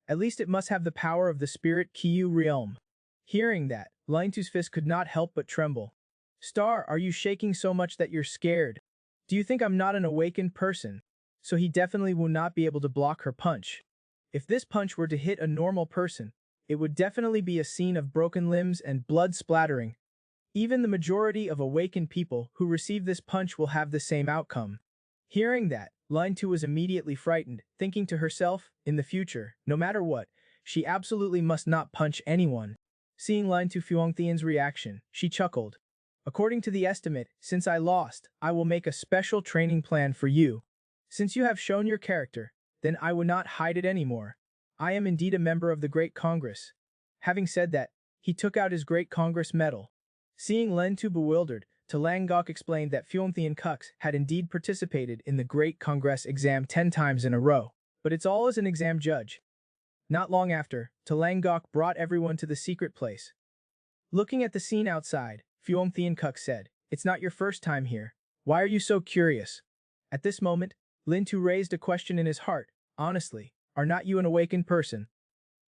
At least it must have the power of the spirit Kyu realm. Hearing that, Lin Tu's fist could not help but tremble. Star, are you shaking so much that you're scared? Do you think I'm not an awakened person? So he definitely will not be able to block her punch. If this punch were to hit a normal person, it would definitely be a scene of broken limbs and blood splattering. Even the majority of awakened people who receive this punch will have the same outcome. Hearing that, Lin Tu was immediately frightened, thinking to herself, in the future, no matter what, she absolutely must not punch anyone. Seeing Lin Tu Fuong Thien's reaction, she chuckled. According to the estimate, since I lost, I will make a special training plan for you. Since you have shown your character, then I will not hide it anymore. I am indeed a member of the Great Congress. Having said that, he took out his Great Congress medal. Seeing Lin Tu bewildered, Langok explained that Fuong Thien Kux had indeed participated in the Great Congress exam 10 times in a row, but it's all as an exam judge. Not long after, Langok brought everyone to the secret place. Looking at the scene outside, Fuong Thien Kux said, "It's not your first time here. Why are you so curious?" At this moment, Lin Tu raised a question in his heart. Honestly, are not you an awakened person?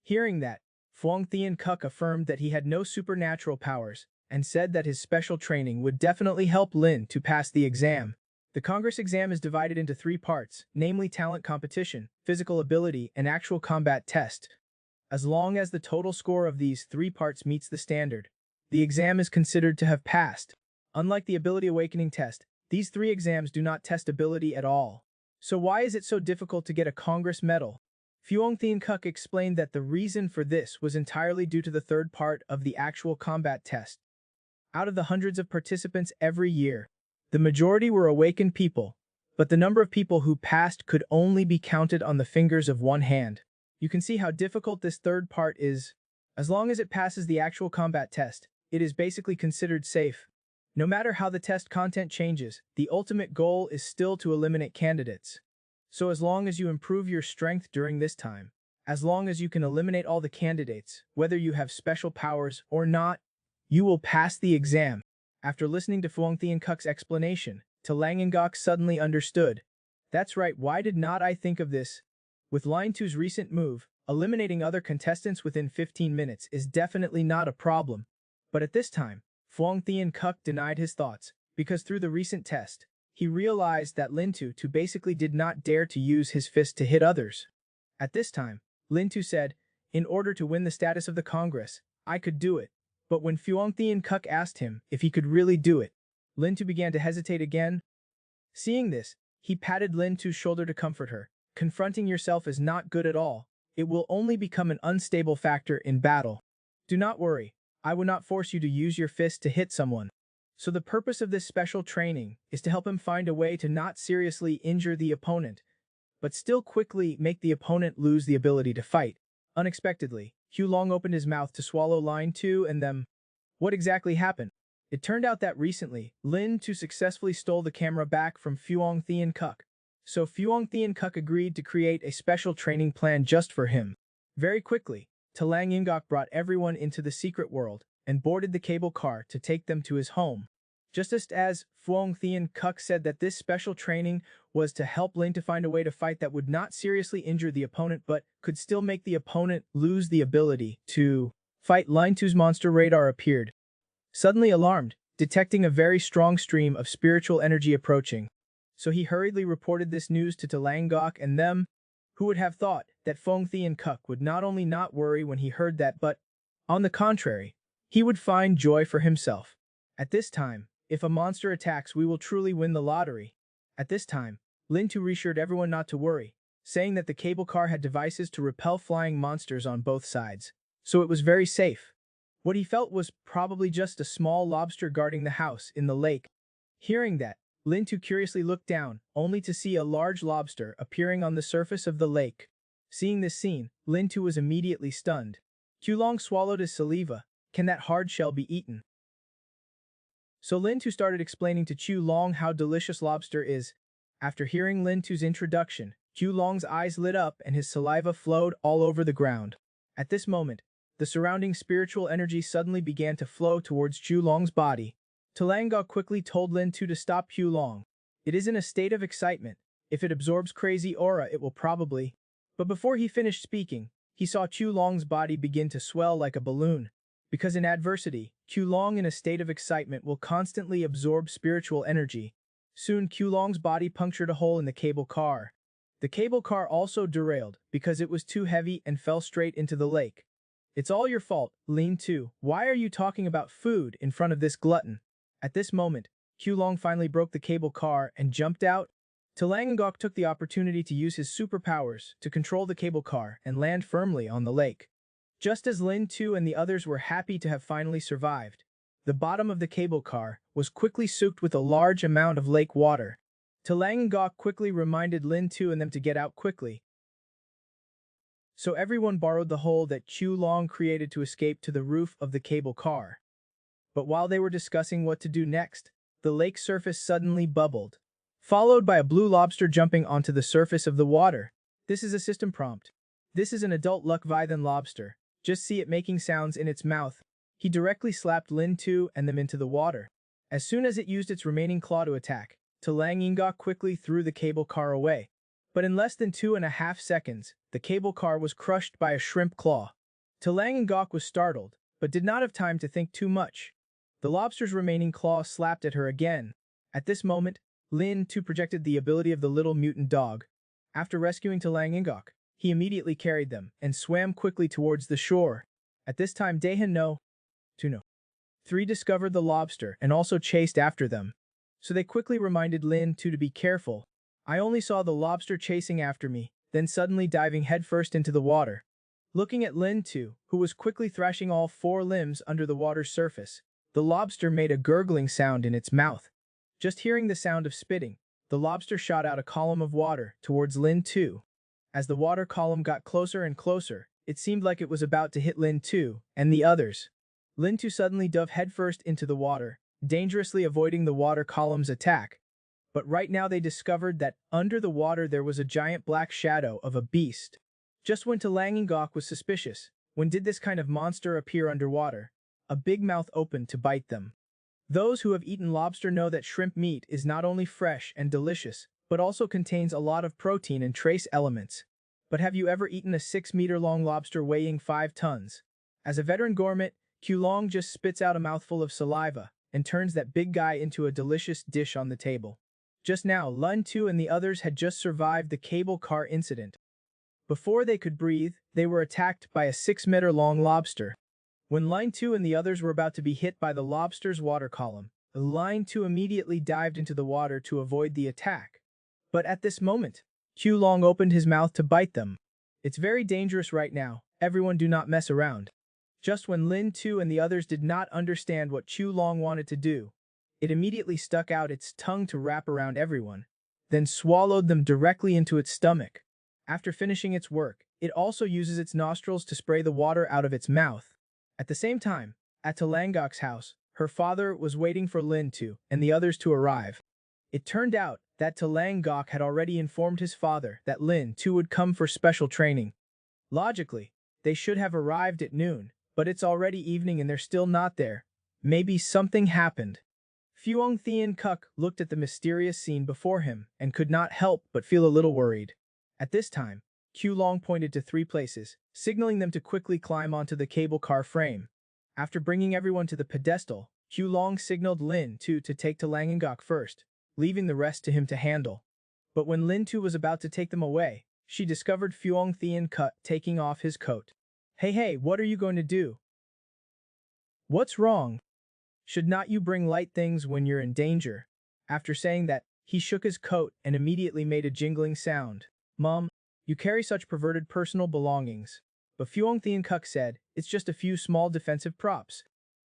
Hearing that, Fuong Thien Kuk affirmed that he had no supernatural powers, and said that his special training would definitely help Lin to pass the exam. The Congress exam is divided into 3 parts, namely talent competition, physical ability, and actual combat test. As long as the total score of these 3 parts meets the standard, the exam is considered to have passed. Unlike the ability awakening test, these 3 exams do not test ability at all. So why is it so difficult to get a Congress medal? Fuong Thien Kuk explained that the reason for this was entirely due to the 3rd part of the actual combat test. Out of the hundreds of participants every year, the majority were awakened people, but the number of people who passed could only be counted on the fingers of one hand. You can see how difficult this 3rd part is. As long as it passes the actual combat test, it is basically considered safe. No matter how the test content changes, the ultimate goal is still to eliminate candidates. So as long as you improve your strength during this time, as long as you can eliminate all the candidates, whether you have special powers or not, you will pass the exam. After listening to Fuong Thien Kuk's explanation, Langok suddenly understood. That's right, why did not I think of this? With Line 2's recent move, eliminating other contestants within 15 minutes is definitely not a problem. But at this time, Fuong Thien Kuk denied his thoughts, because through the recent test, he realized that Lin Tu basically did not dare to use his fist to hit others. At this time, Lin Tu said, "In order to win the status of the Congress, I could do it." But when Fuong Thien Kuk asked him if he could really do it, Lin Tu began to hesitate again. Seeing this, he patted Lin Tu's shoulder to comfort her. Confronting yourself is not good at all. It will only become an unstable factor in battle. Do not worry, I will not force you to use your fist to hit someone. So the purpose of this special training is to help him find a way to not seriously injure the opponent, but still quickly make the opponent lose the ability to fight. Unexpectedly, Hugh Long opened his mouth to swallow Line 2 and them. What exactly happened? It turned out that recently, Lin Tu successfully stole the camera back from Fuong Thien Kuk. So Fuang Thien Kuk agreed to create a special training plan just for him. Very quickly, Talang Ingok brought everyone into the secret world and boarded the cable car to take them to his home. Just as Fuang Thien Kuk said that this special training was to help Lin to find a way to fight that would not seriously injure the opponent but could still make the opponent lose the ability to fight. Line 2's monster radar appeared, suddenly alarmed, detecting a very strong stream of spiritual energy approaching. So he hurriedly reported this news to Talangok and them. Who would have thought that Fuang Thien Kuk would not only not worry when he heard that but, on the contrary, he would find joy for himself. At this time, if a monster attacks, we will truly win the lottery. At this time, Lin Tu reassured everyone not to worry, saying that the cable car had devices to repel flying monsters on both sides, so it was very safe. What he felt was probably just a small lobster guarding the house in the lake. Hearing that, Lin Tu curiously looked down, only to see a large lobster appearing on the surface of the lake. Seeing this scene, Lin Tu was immediately stunned. Qulong swallowed his saliva. Can that hard shell be eaten? So Lin Tu started explaining to Qulong how delicious lobster is. After hearing Lin Tu's introduction, Qulong's eyes lit up and his saliva flowed all over the ground. At this moment, the surrounding spiritual energy suddenly began to flow towards Qulong's body. Talanga quickly told Lin Tu to stop Qulong. It is in a state of excitement. If it absorbs crazy aura, it will probably... But before he finished speaking, he saw Qulong's body begin to swell like a balloon. Because in adversity, Qulong in a state of excitement will constantly absorb spiritual energy. Soon Qulong's body punctured a hole in the cable car. The cable car also derailed because it was too heavy and fell straight into the lake. It's all your fault, Lin Tu. Why are you talking about food in front of this glutton? At this moment, Qulong finally broke the cable car and jumped out. Talangangok took the opportunity to use his superpowers to control the cable car and land firmly on the lake. Just as Lin Tu and the others were happy to have finally survived, the bottom of the cable car was quickly soaked with a large amount of lake water. Talangangok quickly reminded Lin Tu and them to get out quickly. So everyone borrowed the hole that Qulong created to escape to the roof of the cable car. But while they were discussing what to do next, the lake surface suddenly bubbled, followed by a blue lobster jumping onto the surface of the water. This is a system prompt. This is an adult Leviathan lobster. Just see it making sounds in its mouth. He directly slapped Lin Tu and them into the water. As soon as it used its remaining claw to attack, Talang Ingok quickly threw the cable car away. But in less than 2.5 seconds, the cable car was crushed by a shrimp claw. Talang Ingok was startled, but did not have time to think too much. The lobster's remaining claw slapped at her again. At this moment, Lin Tu projected the ability of the little mutant dog. After rescuing Talang Ingok, he immediately carried them and swam quickly towards the shore. At this time, Daehan no. 3 discovered the lobster and also chased after them. So they quickly reminded Lin Tu to be careful. I only saw the lobster chasing after me, then suddenly diving headfirst into the water. Looking at Lin Tu, who was quickly thrashing all 4 limbs under the water's surface, the lobster made a gurgling sound in its mouth. Just hearing the sound of spitting, the lobster shot out a column of water towards Lin Tu. As the water column got closer and closer, it seemed like it was about to hit Lin Tu and the others. Lin Tu suddenly dove headfirst into the water, dangerously avoiding the water column's attack. But right now they discovered that under the water there was a giant black shadow of a beast. Just when Talangangok was suspicious, when did this kind of monster appear underwater? A big mouth opened to bite them. Those who have eaten lobster know that shrimp meat is not only fresh and delicious, but also contains a lot of protein and trace elements. But have you ever eaten a 6-meter-long lobster weighing 5 tons? As a veteran gourmet, Qulong just spits out a mouthful of saliva and turns that big guy into a delicious dish on the table. Just now, Lin Tu and the others had just survived the cable car incident. Before they could breathe, they were attacked by a 6-meter-long lobster. When Lin Tu and the others were about to be hit by the lobster's water column, Lin Tu immediately dived into the water to avoid the attack. But at this moment, Qulong opened his mouth to bite them. It's very dangerous right now, everyone do not mess around. Just when Lin Tu and the others did not understand what Qulong wanted to do, it immediately stuck out its tongue to wrap around everyone, then swallowed them directly into its stomach. After finishing its work, it also uses its nostrils to spray the water out of its mouth. At the same time, at Talangok's house, her father was waiting for Lin Tu and the others to arrive. It turned out that Talang Gok had already informed his father that Lin too would come for special training. Logically, they should have arrived at noon, but it's already evening and they're still not there. Maybe something happened. Fuang Thien Kuk looked at the mysterious scene before him and could not help but feel a little worried. At this time, Q Long pointed to 3 places, signaling them to quickly climb onto the cable car frame. After bringing everyone to the pedestal, Q Long signaled Lin Tu to take to Langengok first, leaving the rest to him to handle. But when Lin Tu was about to take them away, she discovered Fuang Thien Kut taking off his coat. Hey, what are you going to do? What's wrong? Should not you bring light things when you're in danger? After saying that, he shook his coat and immediately made a jingling sound. Mom, you carry such perverted personal belongings. But Fuang Thien Kuk said, it's just a few small defensive props.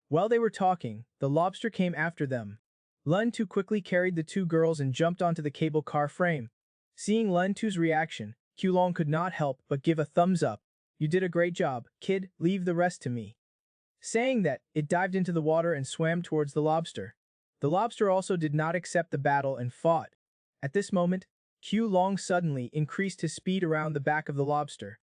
While they were talking, the lobster came after them. Lun Tu quickly carried the 2 girls and jumped onto the cable car frame. Seeing Lun Tu's reaction, Q Long could not help but give a thumbs up. You did a great job, kid, leave the rest to me. Saying that, it dived into the water and swam towards the lobster. The lobster also did not accept the battle and fought. At this moment, Q Long suddenly increased his speed around the back of the lobster.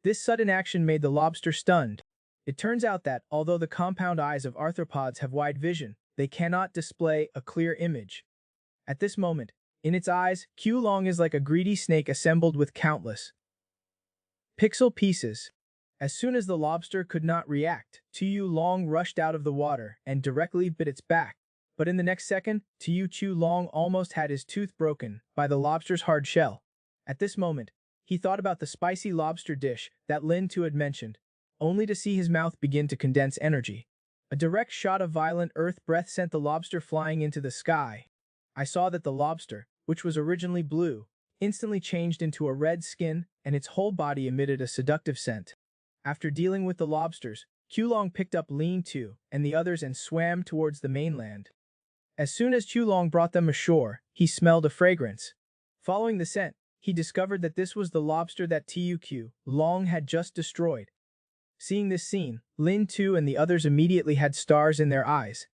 This sudden action made the lobster stunned. It turns out that, although the compound eyes of arthropods have wide vision, they cannot display a clear image. At this moment, in its eyes, Q Long is like a greedy snake assembled with countless pixel pieces. As soon as the lobster could not react, Tu Long rushed out of the water and directly bit its back. But in the next second, Chu Long almost had his tooth broken by the lobster's hard shell. At this moment, he thought about the spicy lobster dish that Lin Tu had mentioned, only to see his mouth begin to condense energy. A direct shot of violent earth breath sent the lobster flying into the sky. I saw that the lobster, which was originally blue, instantly changed into a red skin, and its whole body emitted a seductive scent. After dealing with the lobsters, Q Long picked up Lin Tu and the others and swam towards the mainland. As soon as Q Long brought them ashore, he smelled a fragrance. Following the scent, he discovered that this was the lobster that Q Long had just destroyed. Seeing this scene, Lin Tu and the others immediately had stars in their eyes.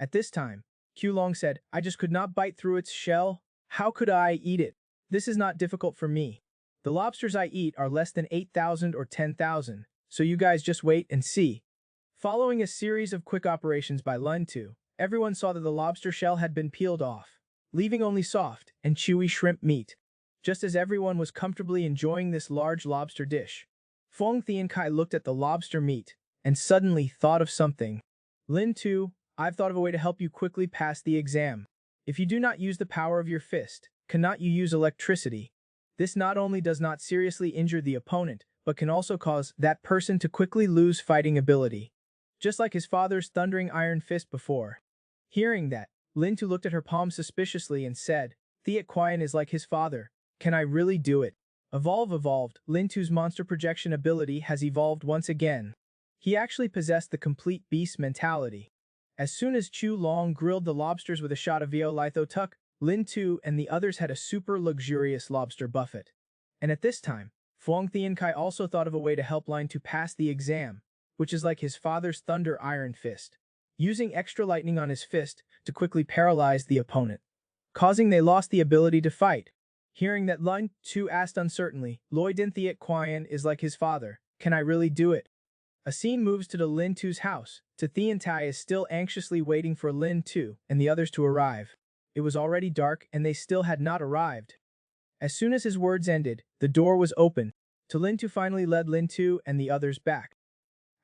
At this time, Q Long said, I just could not bite through its shell. How could I eat it? This is not difficult for me. The lobsters I eat are less than 8,000 or 10,000, so you guys just wait and see. Following a series of quick operations by Lin Tu, everyone saw that the lobster shell had been peeled off, leaving only soft and chewy shrimp meat. Just as everyone was comfortably enjoying this large lobster dish, Feng Thien Kai looked at the lobster meat and suddenly thought of something. Lin Tu, I've thought of a way to help you quickly pass the exam. If you do not use the power of your fist, cannot you use electricity? This not only does not seriously injure the opponent, but can also cause that person to quickly lose fighting ability. Just like his father's thundering iron fist before. Hearing that, Lin Tu looked at her palm suspiciously and said, Thiet Quian is like his father. Can I really do it? Evolved, Lin Tu's monster projection ability has evolved once again. He actually possessed the complete beast mentality. As soon as Chu Long grilled the lobsters with a shot of Litho Tuck, Lin Tu and the others had a super luxurious lobster buffet. And at this time, Fuang Thien Kai also thought of a way to help Lin Tu pass the exam, which is like his father's thunder iron fist, using extra lightning on his fist to quickly paralyze the opponent, causing they lost the ability to fight. Hearing that, Lin Tu asked uncertainly, Loi Din Thiet Quian is like his father, can I really do it? A scene moves to the Lin Tu's house. Thien Tai is still anxiously waiting for Lin Tu and the others to arrive. It was already dark and they still had not arrived. As soon as his words ended, the door was open. Lin Tu finally led Lin Tu and the others back.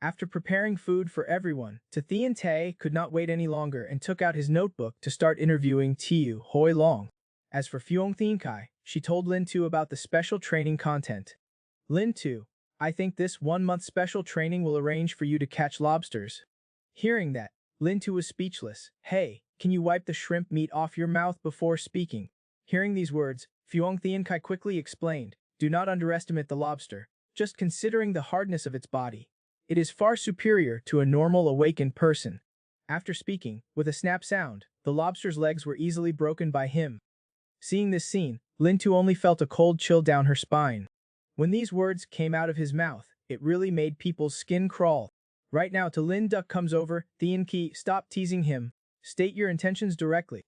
After preparing food for everyone, Thien Tai could not wait any longer and took out his notebook to start interviewing Tiu Hoi Long. As for Fuang Thien Kai, she told Lin Tu about the special training content. Lin Tu, I think this 1-month special training will arrange for you to catch lobsters. Hearing that, Lin Tu was speechless. Hey, can you wipe the shrimp meat off your mouth before speaking? Hearing these words, Fuang Thien Kai quickly explained, do not underestimate the lobster, just considering the hardness of its body. It is far superior to a normal awakened person. After speaking, with a snap sound, the lobster's legs were easily broken by him. Seeing this scene, Lin Tu only felt a cold chill down her spine. When these words came out of his mouth, it really made people's skin crawl. Right now to Lin Duck comes over, Thien Ki, stop teasing him, state your intentions directly.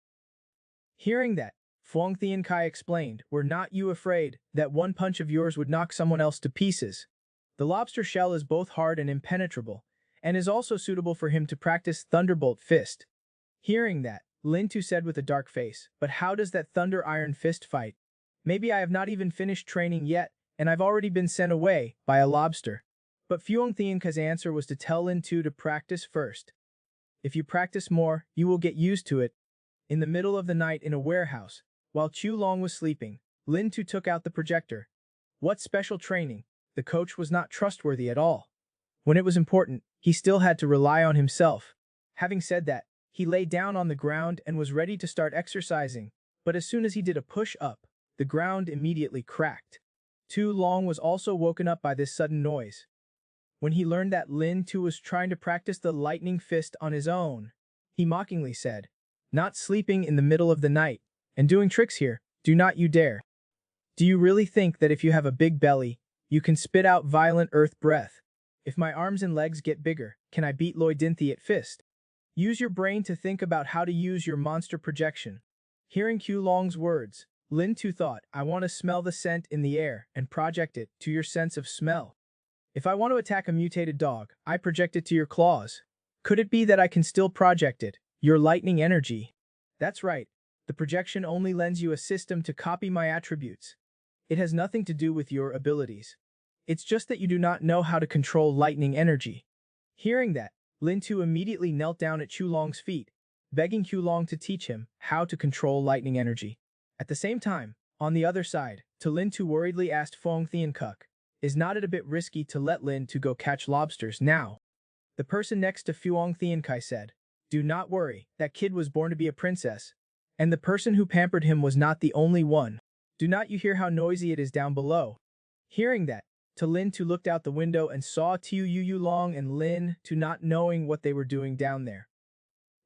Hearing that, Fuang Thian Kai explained, were not you afraid that one punch of yours would knock someone else to pieces? The lobster shell is both hard and impenetrable, and is also suitable for him to practice Thunderbolt Fist. Hearing that, Lin Tu said with a dark face, but how does that Thunder Iron Fist fight? Maybe I have not even finished training yet, and I've already been sent away by a lobster. But Fuang Thian Kai's answer was to tell Lin Tu to practice first. If you practice more, you will get used to it. In the middle of the night in a warehouse, while Chu Long was sleeping, Lin Tu took out the projector. What special training? The coach was not trustworthy at all. When it was important, he still had to rely on himself. Having said that, he lay down on the ground and was ready to start exercising, but as soon as he did a push-up, the ground immediately cracked. Tu Long was also woken up by this sudden noise. When he learned that Lin Tu was trying to practice the lightning fist on his own, he mockingly said, "Not sleeping in the middle of the night, and doing tricks here, do not you dare. Do you really think that if you have a big belly, you can spit out violent earth breath? If my arms and legs get bigger, can I beat Loi Dinthi at fist? Use your brain to think about how to use your monster projection." Hearing Q Long's words, Lin Tu thought, I want to smell the scent in the air and project it to your sense of smell. If I want to attack a mutated dog, I project it to your claws. Could it be that I can still project it, your lightning energy? That's right, the projection only lends you a system to copy my attributes. It has nothing to do with your abilities. It's just that you do not know how to control lightning energy. Hearing that, Lin Tu immediately knelt down at Chu Long's feet, begging Chu Long to teach him how to control lightning energy. At the same time, on the other side, Lin Tu worriedly asked Fuang Thian Kuk, is not it a bit risky to let Lin Tu go catch lobsters now? The person next to Fuang Thian Kai said, do not worry, that kid was born to be a princess, and the person who pampered him was not the only one. Do not you hear how noisy it is down below? Hearing that, Lin Tu looked out the window and saw Tiu Yu Long and Lin Tu not knowing what they were doing down there.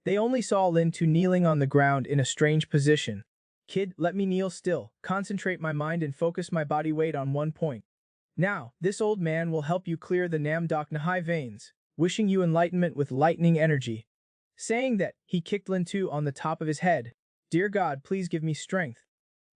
They only saw Lin Tu kneeling on the ground in a strange position. Kid, let me kneel still, concentrate my mind and focus my body weight on one point. Now, this old man will help you clear the Nam Dok Nahai veins, wishing you enlightenment with lightning energy. Saying that, he kicked Lin Tu on the top of his head. Dear God, please give me strength.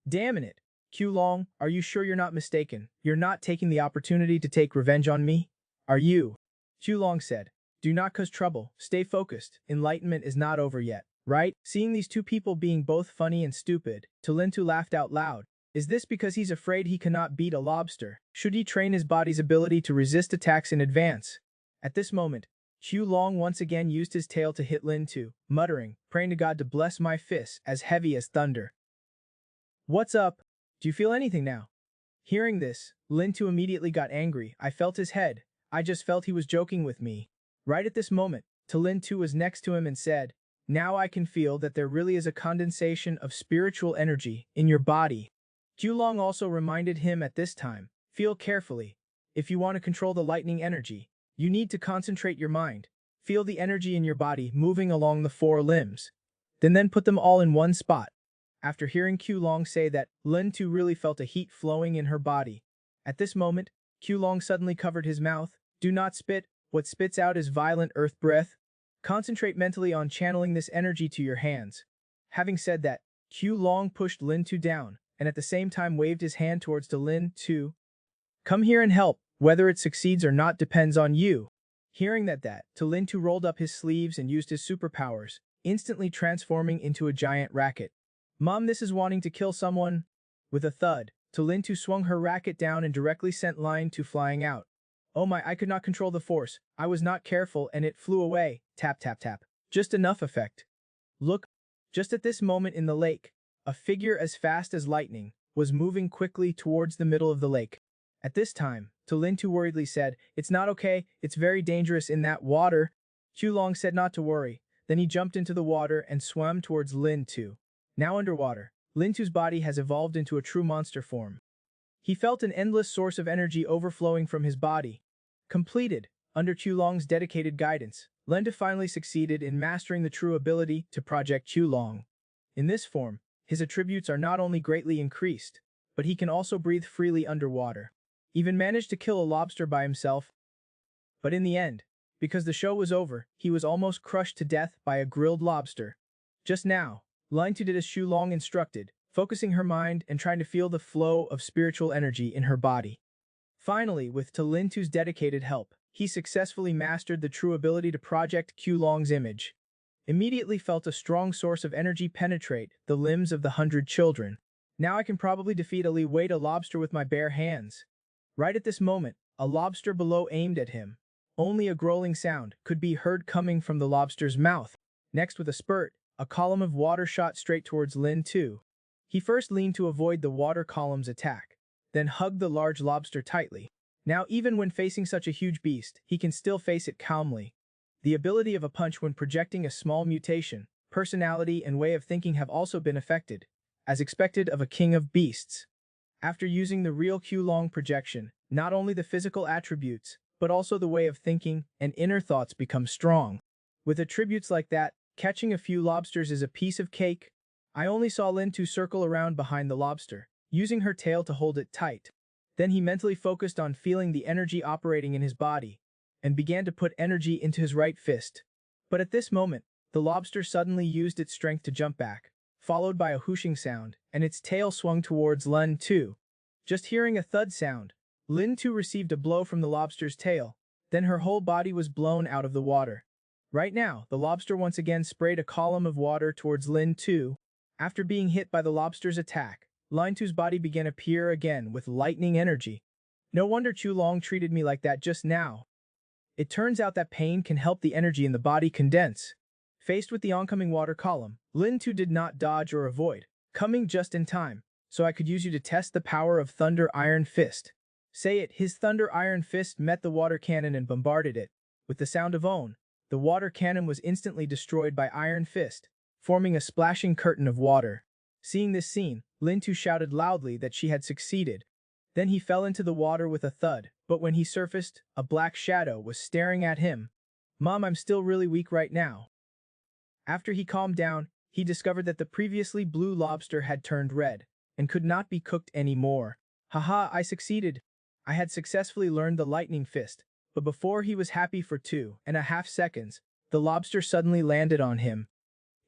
Damn it. Q Long, are you sure you're not mistaken? You're not taking the opportunity to take revenge on me? Are you? Q Long said, do not cause trouble, stay focused, enlightenment is not over yet, right? Seeing these two people being both funny and stupid, Lin Tu laughed out loud. Is this because he's afraid he cannot beat a lobster? Should he train his body's ability to resist attacks in advance? At this moment, Q Long once again used his tail to hit Lin Tu, muttering, praying to God to bless my fists as heavy as thunder. What's up? Do you feel anything now? Hearing this, Lin Tu immediately got angry. I felt his head. I just felt he was joking with me. Right at this moment, Lin Tu was next to him and said, now I can feel that there really is a condensation of spiritual energy in your body. Q Long also reminded him at this time, feel carefully. If you want to control the lightning energy, you need to concentrate your mind. Feel the energy in your body moving along the four limbs. Then put them all in one spot. After hearing Q Long say that, Lin Tu really felt a heat flowing in her body. At this moment, Q Long suddenly covered his mouth. Do not spit, what spits out is violent earth breath. Concentrate mentally on channeling this energy to your hands. Having said that, Q Long pushed Lin Tu down, and at the same time waved his hand towards Lin Tu. Come here and help, whether it succeeds or not depends on you. Hearing that, Lin Tu rolled up his sleeves and used his superpowers, instantly transforming into a giant racket. Mom, this is wanting to kill someone. With a thud, Lin Tu swung her racket down and directly sent Lin Tu flying out. Oh my, I could not control the force. I was not careful and it flew away. Tap tap tap. Just enough effect. Look, just at this moment in the lake, a figure as fast as lightning was moving quickly towards the middle of the lake. At this time, Lin Tu worriedly said, it's not okay, it's very dangerous in that water. Q Long said not to worry. Then he jumped into the water and swam towards Lin Tu. Now underwater, Lin Tu's body has evolved into a true monster form. He felt an endless source of energy overflowing from his body. Completed, under Q Long's dedicated guidance, Lin Tu finally succeeded in mastering the true ability to project Q Long. In this form, his attributes are not only greatly increased, but he can also breathe freely underwater. Even managed to kill a lobster by himself. But in the end, because the show was over, he was almost crushed to death by a grilled lobster. Just now, Lin Tu did as Q Long instructed, focusing her mind and trying to feel the flow of spiritual energy in her body. Finally, with Talintu's dedicated help, he successfully mastered the true ability to project Qlong's image. Immediately felt a strong source of energy penetrate the limbs of the 100 children. Now I can probably defeat a Li Wei lobster with my bare hands. Right at this moment, a lobster below aimed at him. Only a growling sound could be heard coming from the lobster's mouth. Next, with a spurt, a column of water shot straight towards Lin Tu. He first leaned to avoid the water column's attack, then hugged the large lobster tightly. Now, even when facing such a huge beast, he can still face it calmly. The ability of a punch when projecting a small mutation, personality and way of thinking have also been affected, as expected of a king of beasts. After using the real Qlong projection, not only the physical attributes, but also the way of thinking and inner thoughts become strong. With attributes like that, catching a few lobsters is a piece of cake. I only saw Lin Tu circle around behind the lobster, using her tail to hold it tight. Then he mentally focused on feeling the energy operating in his body, and began to put energy into his right fist. But at this moment, the lobster suddenly used its strength to jump back, followed by a whooshing sound, and its tail swung towards Lin Tu. Just hearing a thud sound, Lin Tu received a blow from the lobster's tail, then her whole body was blown out of the water. Right now, the lobster once again sprayed a column of water towards Lin Tu. After being hit by the lobster's attack, Lin Tu's body began to appear again with lightning energy. No wonder Qlong treated me like that just now. It turns out that pain can help the energy in the body condense. Faced with the oncoming water column, Lin Tu did not dodge or avoid, coming just in time, so I could use you to test the power of Thunder Iron Fist. Say it, his Thunder Iron Fist met the water cannon and bombarded it. With the sound of "own," the water cannon was instantly destroyed by Iron Fist, forming a splashing curtain of water. Seeing this scene, Lin Tu shouted loudly that she had succeeded. Then he fell into the water with a thud, but when he surfaced, a black shadow was staring at him. "Mom, I'm still really weak right now." After he calmed down, he discovered that the previously blue lobster had turned red, and could not be cooked anymore. "Haha, I succeeded." I had successfully learned the lightning fist, but before he was happy for 2.5 seconds, the lobster suddenly landed on him.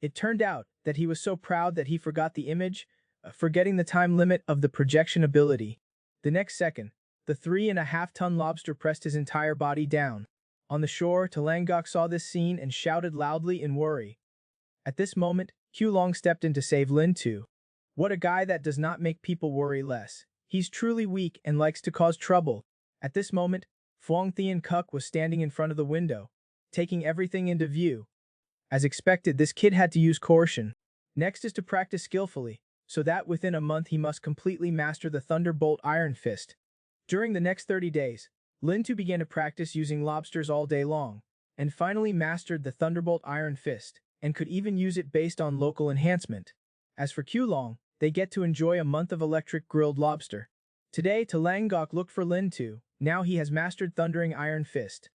It turned out that he was so proud that he forgot the image, forgetting the time limit of the projection ability. The next second, the 3.5-ton lobster pressed his entire body down. On the shore, Talangok saw this scene and shouted loudly in worry. At this moment, Qlong stepped in to save Lin Tu. What a guy that does not make people worry less. He's truly weak and likes to cause trouble. At this moment, Phuong Thien Kuk was standing in front of the window, taking everything into view. As expected, this kid had to use caution. Next is to practice skillfully, so that within a month he must completely master the Thunderbolt Iron Fist. During the next 30 days, Lin Tu began to practice using lobsters all day long, and finally mastered the Thunderbolt Iron Fist, and could even use it based on local enhancement. As for Qlong, they get to enjoy a month of electric grilled lobster. Today, Talangok looked for Lin Tu. Now he has mastered Thundering Iron Fist.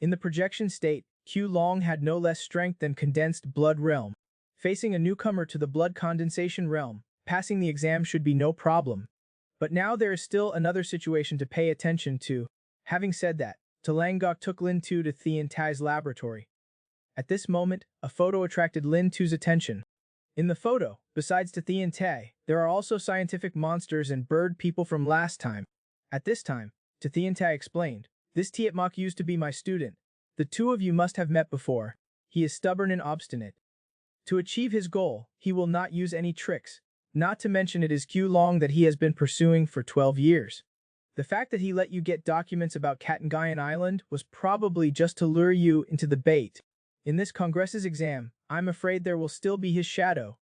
In the projection state, Qlong had no less strength than Condensed Blood Realm. Facing a newcomer to the Blood Condensation Realm, passing the exam should be no problem. But now there is still another situation to pay attention to. Having said that, Talangok took Lin Tu to Thien Tai's laboratory. At this moment, a photo attracted Lin Tu's attention. In the photo, besides Thien Tai, there are also scientific monsters and bird people from last time. At this time, Thien Tai explained, "This Tiet Mok used to be my student. The two of you must have met before. He is stubborn and obstinate. To achieve his goal, he will not use any tricks, not to mention it is Qlong that he has been pursuing for 12 years. The fact that he let you get documents about Katangayan Island was probably just to lure you into the bait. In this Congress's exam, I'm afraid there will still be his shadow."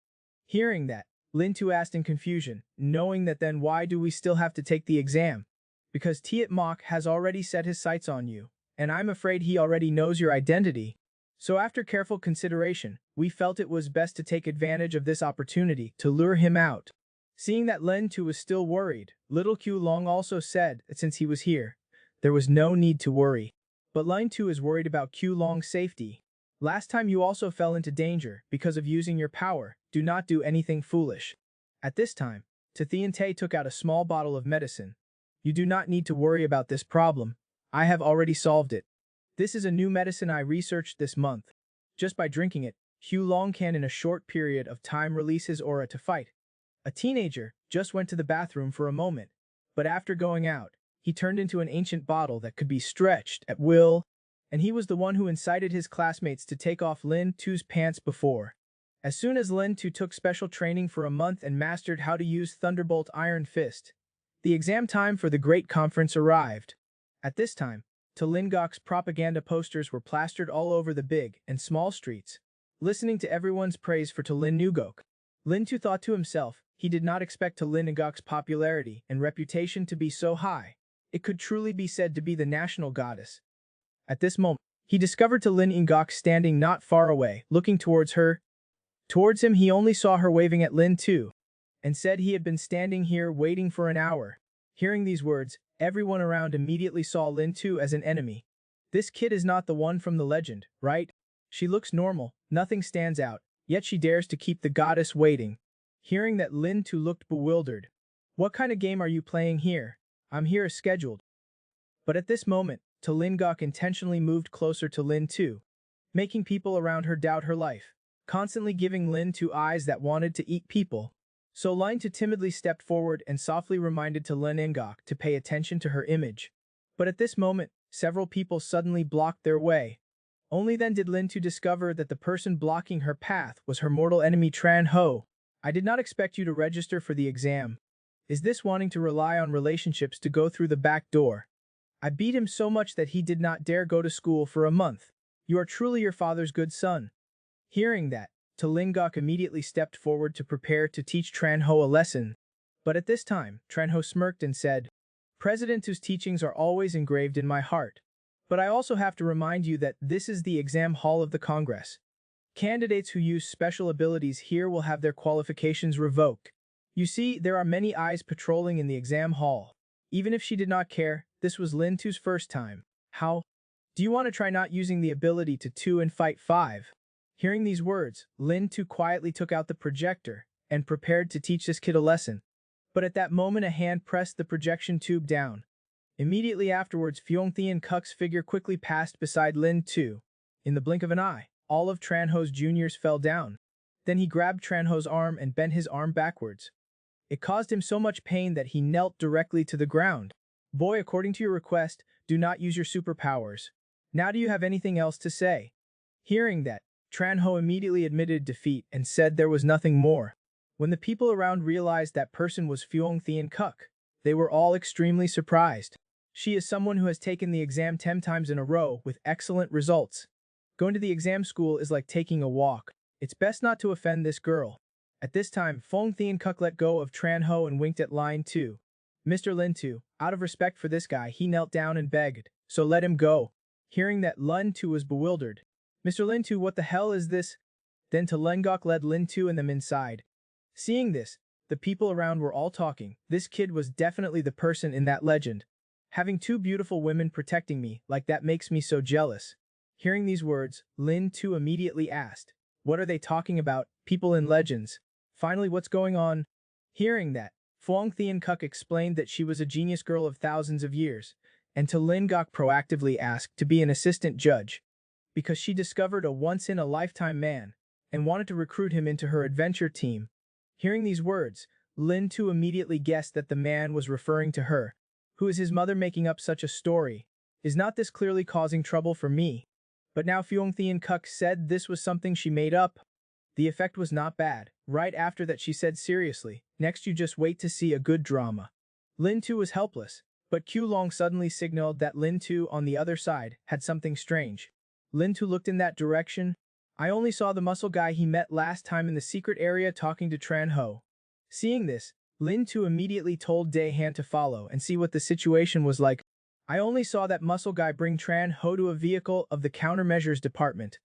Hearing that, Lin Tu asked in confusion, knowing that then why do we still have to take the exam? Because Tiet Mok has already set his sights on you, and I'm afraid he already knows your identity. So after careful consideration, we felt it was best to take advantage of this opportunity to lure him out. Seeing that Lin Tu was still worried, little Qlong also said that since he was here, there was no need to worry. But Lin Tu is worried about Qlong's safety. Last time you also fell into danger because of using your power. Do not do anything foolish. At this time, Thien Tai took out a small bottle of medicine. You do not need to worry about this problem. I have already solved it. This is a new medicine I researched this month. Just by drinking it, Qlong can in a short period of time release his aura to fight. A teenager just went to the bathroom for a moment, but after going out, he turned into an ancient bottle that could be stretched at will, and he was the one who incited his classmates to take off Lin Tu's pants before. As soon as Lin Tu took special training for a month and mastered how to use Thunderbolt Iron Fist, the exam time for the Great Conference arrived. At this time, Lingok's propaganda posters were plastered all over the big and small streets, listening to everyone's praise for Lin Nugok. Lin Tu thought to himself, he did not expect Lin Nugok's popularity and reputation to be so high. It could truly be said to be the national goddess. At this moment, he discovered Lin Nugok standing not far away, looking towards her. Towards him he only saw her waving at Lin Tu, and said he had been standing here waiting for an hour. Hearing these words, everyone around immediately saw Lin Tu as an enemy. This kid is not the one from the legend, right? She looks normal, nothing stands out, yet she dares to keep the goddess waiting. Hearing that, Lin Tu looked bewildered. What kind of game are you playing here? I'm here as scheduled. But at this moment, Lingok intentionally moved closer to Lin Tu, making people around her doubt her life, constantly giving Lin Tu eyes that wanted to eat people. So Lin Tu timidly stepped forward and softly reminded Lin Nugok to pay attention to her image. But at this moment, several people suddenly blocked their way. Only then did Lin Tu discover that the person blocking her path was her mortal enemy Tran Ho. I did not expect you to register for the exam. Is this wanting to rely on relationships to go through the back door? I beat him so much that he did not dare go to school for a month. You are truly your father's good son. Hearing that, Lingok immediately stepped forward to prepare to teach Tran Ho a lesson. But at this time, Tran Ho smirked and said, President whose teachings are always engraved in my heart. But I also have to remind you that this is the exam hall of the Congress. Candidates who use special abilities here will have their qualifications revoked. You see, there are many eyes patrolling in the exam hall. Even if she did not care, this was Lin Tu's first time. How? Do you want to try not using the ability to 2 and fight 5? Hearing these words, Lin Tu quietly took out the projector and prepared to teach this kid a lesson. But at that moment a hand pressed the projection tube down. Immediately afterwards, Fyong-Thean Kuk's figure quickly passed beside Lin Tu. In the blink of an eye, all of Tran Ho's juniors fell down. Then he grabbed Tran Ho's arm and bent his arm backwards. It caused him so much pain that he knelt directly to the ground. Boy, according to your request, do not use your superpowers. Now do you have anything else to say? Hearing that, Tran Ho immediately admitted defeat and said there was nothing more. When the people around realized that person was Fyong-Thean Kuk, they were all extremely surprised. She is someone who has taken the exam 10 times in a row with excellent results. Going to the exam school is like taking a walk. It's best not to offend this girl. At this time, Fyong-Thean Kuk let go of Tran Ho and winked at Lin Tu. Mr. Lin Tu, out of respect for this guy, he knelt down and begged, so let him go. Hearing that, Lin Tu was bewildered. Mr. Lin Tu, what the hell is this? Then Lingok led Lin Tu and them inside. Seeing this, the people around were all talking. This kid was definitely the person in that legend. Having 2 beautiful women protecting me like that makes me so jealous. Hearing these words, Lin Tu immediately asked, what are they talking about, people in legends? Finally, what's going on? Hearing that, Fyong-Thean Kuk explained that she was a genius girl of thousands of years, and Lingok proactively asked to be an assistant judge, because she discovered a once-in-a-lifetime man and wanted to recruit him into her adventure team. Hearing these words, Lin Tu immediately guessed that the man was referring to her. Who is his mother making up such a story? Is not this clearly causing trouble for me? But now Fyong-Thean Kuk said this was something she made up. The effect was not bad. Right after that she said seriously, next you just wait to see a good drama. Lin Tu was helpless, but Q Long suddenly signaled that Lin Tu on the other side had something strange. Lin Tu looked in that direction. I only saw the muscle guy he met last time in the secret area talking to Tran Ho. Seeing this, Lin Tu immediately told Dae Han to follow and see what the situation was like. I only saw that muscle guy bring Tran Ho to a vehicle of the countermeasures department.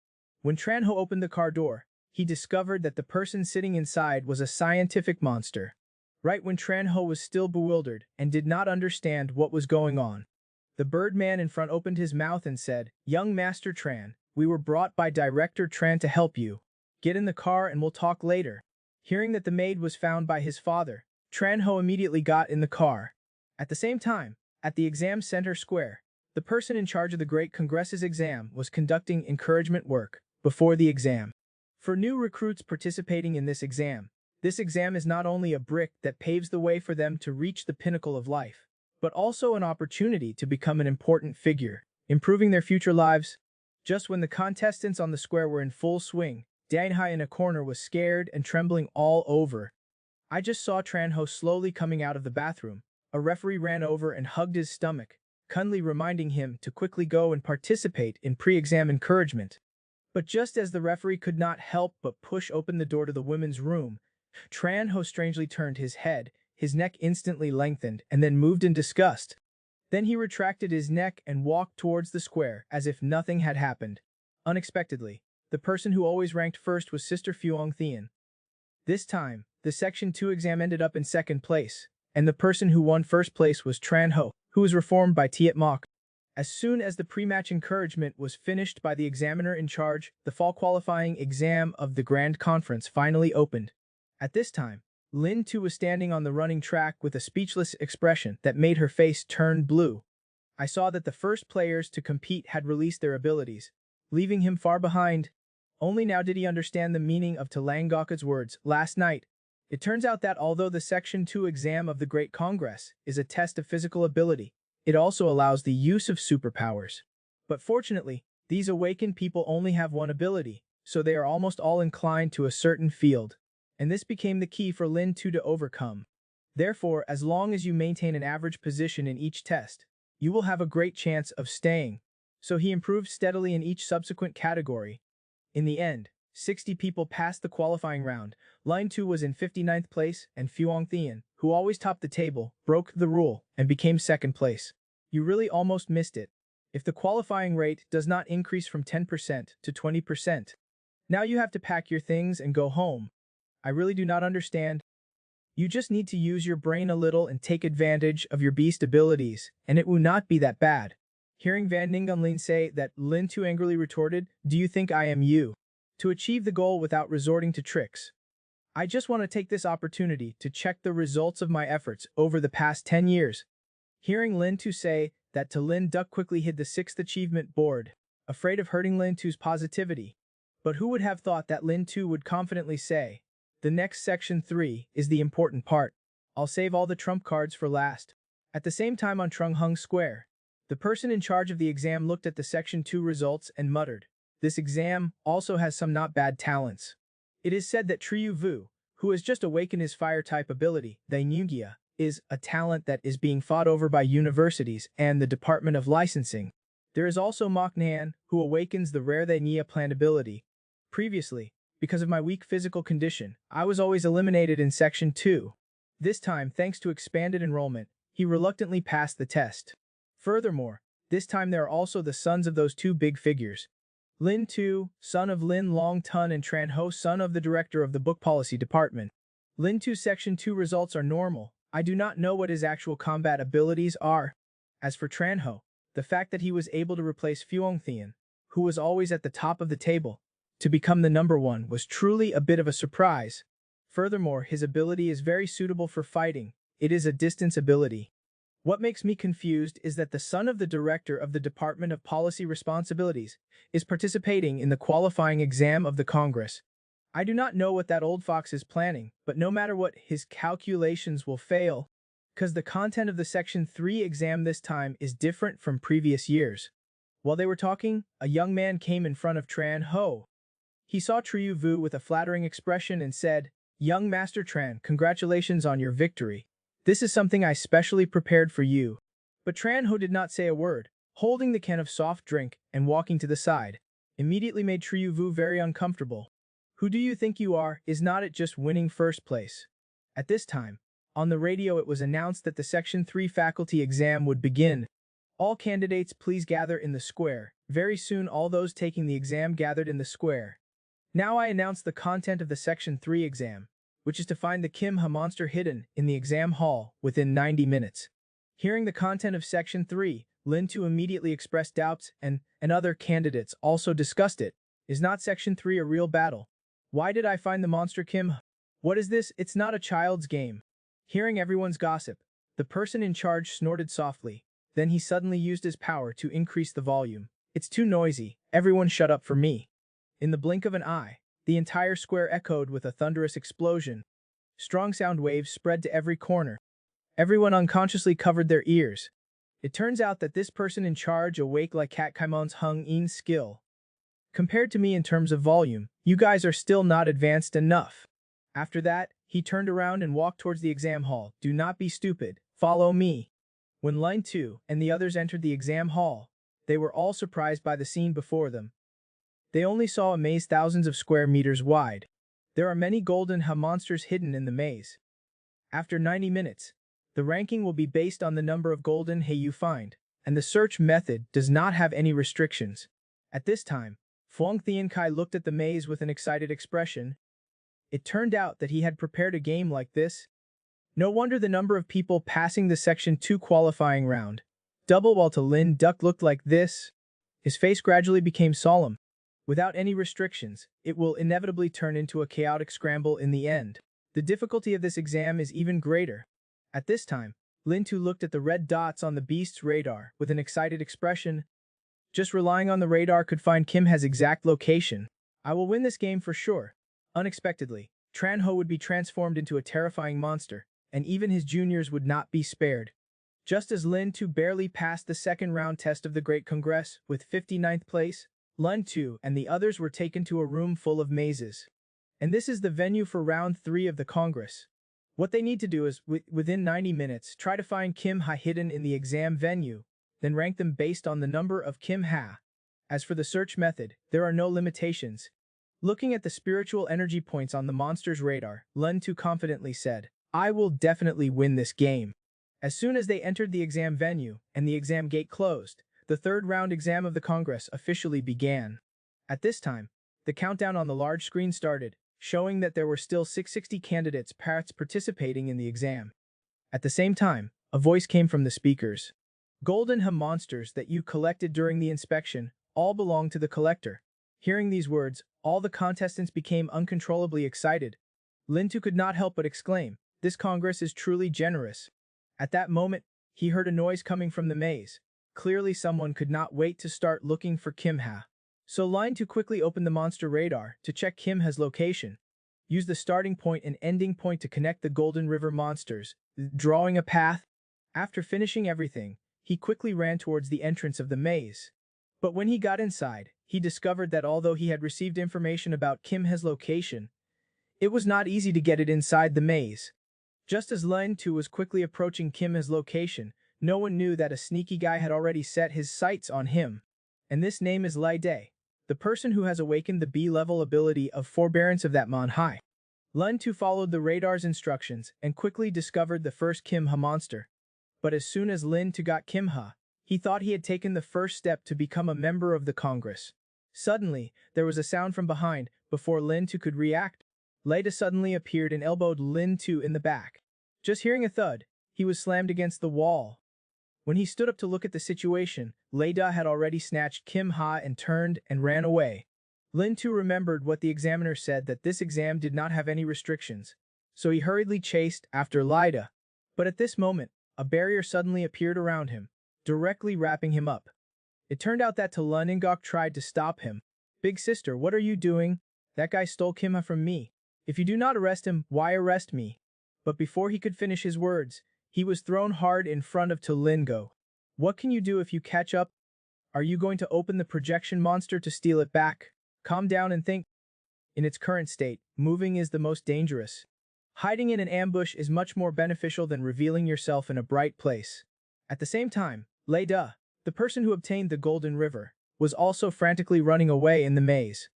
When Tran Ho opened the car door, he discovered that the person sitting inside was a scientific monster. Right when Tran Ho was still bewildered and did not understand what was going on, the Birdman in front opened his mouth and said, Young Master Tran, we were brought by Director Tran to help you. Get in the car and we'll talk later. Hearing that the maid was found by his father, Tran Ho immediately got in the car. At the same time, at the exam center square, the person in charge of the Great Congress's exam was conducting encouragement work before the exam. For new recruits participating in this exam, This exam is not only a brick that paves the way for them to reach the pinnacle of life, but also an opportunity to become an important figure, improving their future lives. Just when the contestants on the square were in full swing, Danhai in a corner was scared and trembling all over. I just saw Tranho slowly coming out of the bathroom. A referee ran over and hugged his stomach, kindly reminding him to quickly go and participate in pre-exam encouragement. But just as the referee could not help but push open the door to the women's room, Tranho strangely turned his head, his neck instantly lengthened, and then moved in disgust. Then he retracted his neck and walked towards the square as if nothing had happened. Unexpectedly, the person who always ranked first was Sister Fuong Thien. This time, the Section 2 exam ended up in second place, and the person who won first place was Tran Ho, who was reformed by Tiet Mok. As soon as the pre-match encouragement was finished by the examiner in charge, the fall qualifying exam of the Grand Conference finally opened. At this time, Lin Tu was standing on the running track with a speechless expression that made her face turn blue. I saw that the first players to compete had released their abilities, leaving him far behind. Only now did he understand the meaning of Talanggaka's words last night. It turns out that although the Section 2 exam of the Great Congress is a test of physical ability, it also allows the use of superpowers. But fortunately, these awakened people only have one ability, so they are almost all inclined to a certain field. And this became the key for Lin Tu to overcome. Therefore, as long as you maintain an average position in each test, you will have a great chance of staying. So he improved steadily in each subsequent category. In the end, 60 people passed the qualifying round. Lin Tu was in 59th place, and Fuong Thien, who always topped the table, broke the rule and became second place. You really almost missed it. If the qualifying rate does not increase from 10% to 20%, now you have to pack your things and go home. I really do not understand. You just need to use your brain a little and take advantage of your beast abilities, and it will not be that bad. Hearing Van Ningunlin say that, Lin Tu angrily retorted, "Do you think I am you? To achieve the goal without resorting to tricks. I just want to take this opportunity to check the results of my efforts over the past 10 years. Hearing Lin Tu say that to Lin Duck quickly hid the 6th achievement board, afraid of hurting Lin Tu's positivity. But who would have thought that Lin Tu would confidently say, the next Section 3 is the important part. I'll save all the trump cards for last. At the same time on Trung Hung Square, the person in charge of the exam looked at the Section 2 results and muttered, this exam also has some not bad talents. It is said that Triu Vu, who has just awakened his fire-type ability, the Nyungia, is a talent that is being fought over by universities and the Department of Licensing. There is also Mok Nan, who awakens the rare the Nia plant ability. Previously, because of my weak physical condition, I was always eliminated in Section 2. This time, thanks to expanded enrollment, he reluctantly passed the test. Furthermore, this time there are also the sons of those two big figures. Lin Tu, son of Lin Long Tun, and Tran Ho, son of the director of the Book Policy Department. Lin Tu's Section 2 results are normal. I do not know what his actual combat abilities are. As for Tran Ho, the fact that he was able to replace Fuong Thien, who was always at the top of the table, to become the number one was truly a bit of a surprise. Furthermore, his ability is very suitable for fighting. It is a distance ability. What makes me confused is that the son of the director of the Department of Policy Responsibilities is participating in the qualifying exam of the Congress. I do not know what that old fox is planning, but no matter what, his calculations will fail, because the content of the Section 3 exam this time is different from previous years. While they were talking, a young man came in front of Tran Ho. He saw Triu Vu with a flattering expression and said, Young Master Tran, congratulations on your victory. This is something I specially prepared for you. But Tran Ho did not say a word, holding the can of soft drink and walking to the side. Immediately made Triu Vu very uncomfortable. Who do you think you are? Is not it just winning first place? At this time, on the radio it was announced that the Section 3 faculty exam would begin. All candidates please gather in the square. Very soon all those taking the exam gathered in the square. Now I announce the content of the Section 3 exam, which is to find the Kim Ha monster hidden in the exam hall within 90 minutes. Hearing the content of Section 3, Lin Tu immediately expressed doubts and other candidates also discussed it. Is not Section 3 a real battle? Why did I find the monster Kim? What is this? It's not a child's game. Hearing everyone's gossip, the person in charge snorted softly. Then he suddenly used his power to increase the volume. It's too noisy. Everyone shut up for me. In the blink of an eye, the entire square echoed with a thunderous explosion. Strong sound waves spread to every corner. Everyone unconsciously covered their ears. It turns out that this person in charge awake like Cat Kaimon's Hung In skill. Compared to me in terms of volume, you guys are still not advanced enough. After that, he turned around and walked towards the exam hall. Do not be stupid. Follow me. When Line 2 and the others entered the exam hall, they were all surprised by the scene before them. They only saw a maze thousands of square meters wide. There are many golden Ha monsters hidden in the maze. After 90 minutes, the ranking will be based on the number of golden Ha you find, and the search method does not have any restrictions. At this time, Fuang Thiankai looked at the maze with an excited expression. It turned out that he had prepared a game like this. No wonder the number of people passing the Section 2 qualifying round. Double while to Lin Duck looked like this. His face gradually became solemn. Without any restrictions, it will inevitably turn into a chaotic scramble in the end. The difficulty of this exam is even greater. At this time, Lin Tu looked at the red dots on the beast's radar with an excited expression. Just relying on the radar could find Kim Ha's exact location. I will win this game for sure. Unexpectedly, Tran Ho would be transformed into a terrifying monster, and even his juniors would not be spared. Just as Lin Tu barely passed the second round test of the Great Congress with 59th place, Lin Tu and the others were taken to a room full of mazes. And this is the venue for round 3 of the Congress. What they need to do is, within 90 minutes, try to find Kim Ha hidden in the exam venue, then rank them based on the number of Kim Ha. As for the search method, there are no limitations. Looking at the spiritual energy points on the monster's radar, Lin Tu confidently said, I will definitely win this game. As soon as they entered the exam venue and the exam gate closed, the third round exam of the Congress officially began. At this time, the countdown on the large screen started, showing that there were still 660 candidates participating in the exam. At the same time, a voice came from the speakers. Golden Ha monsters that you collected during the inspection all belong to the collector. Hearing these words, all the contestants became uncontrollably excited. Lin Tu could not help but exclaim, this Congress is truly generous. At that moment, he heard a noise coming from the maze. Clearly someone could not wait to start looking for Kim Ha. So Line 2 quickly opened the monster radar to check Kim Ha's location. Use the starting point and ending point to connect the Golden River monsters, drawing a path. After finishing everything, he quickly ran towards the entrance of the maze. But when he got inside, he discovered that although he had received information about Kim Ha's location, it was not easy to get it inside the maze. Just as Line 2 was quickly approaching Kim Ha's location, no one knew that a sneaky guy had already set his sights on him. And this name is Lai Day, the person who has awakened the B-level ability of forbearance of that Manhwa. Lin Tu followed the radar's instructions and quickly discovered the first Kim Ha monster. But as soon as Lin Tu got Kim Ha, he thought he had taken the first step to become a member of the Congress. Suddenly, there was a sound from behind. Before Lin Tu could react, Leda suddenly appeared and elbowed Lin Tu in the back. Just hearing a thud, he was slammed against the wall. When he stood up to look at the situation, Leda had already snatched Kim Ha and turned and ran away. Lin Tu remembered what the examiner said that this exam did not have any restrictions, so he hurriedly chased after Leda. But at this moment, a barrier suddenly appeared around him, directly wrapping him up. It turned out that Lun Ingok tried to stop him. Big sister, what are you doing? That guy stole Kim Ha from me. If you do not arrest him, why arrest me? But before he could finish his words, he was thrown hard in front of Lingo. What can you do if you catch up? Are you going to open the projection monster to steal it back? Calm down and think. In its current state, moving is the most dangerous. Hiding in an ambush is much more beneficial than revealing yourself in a bright place. At the same time, Leda, the person who obtained the Golden River, was also frantically running away in the maze.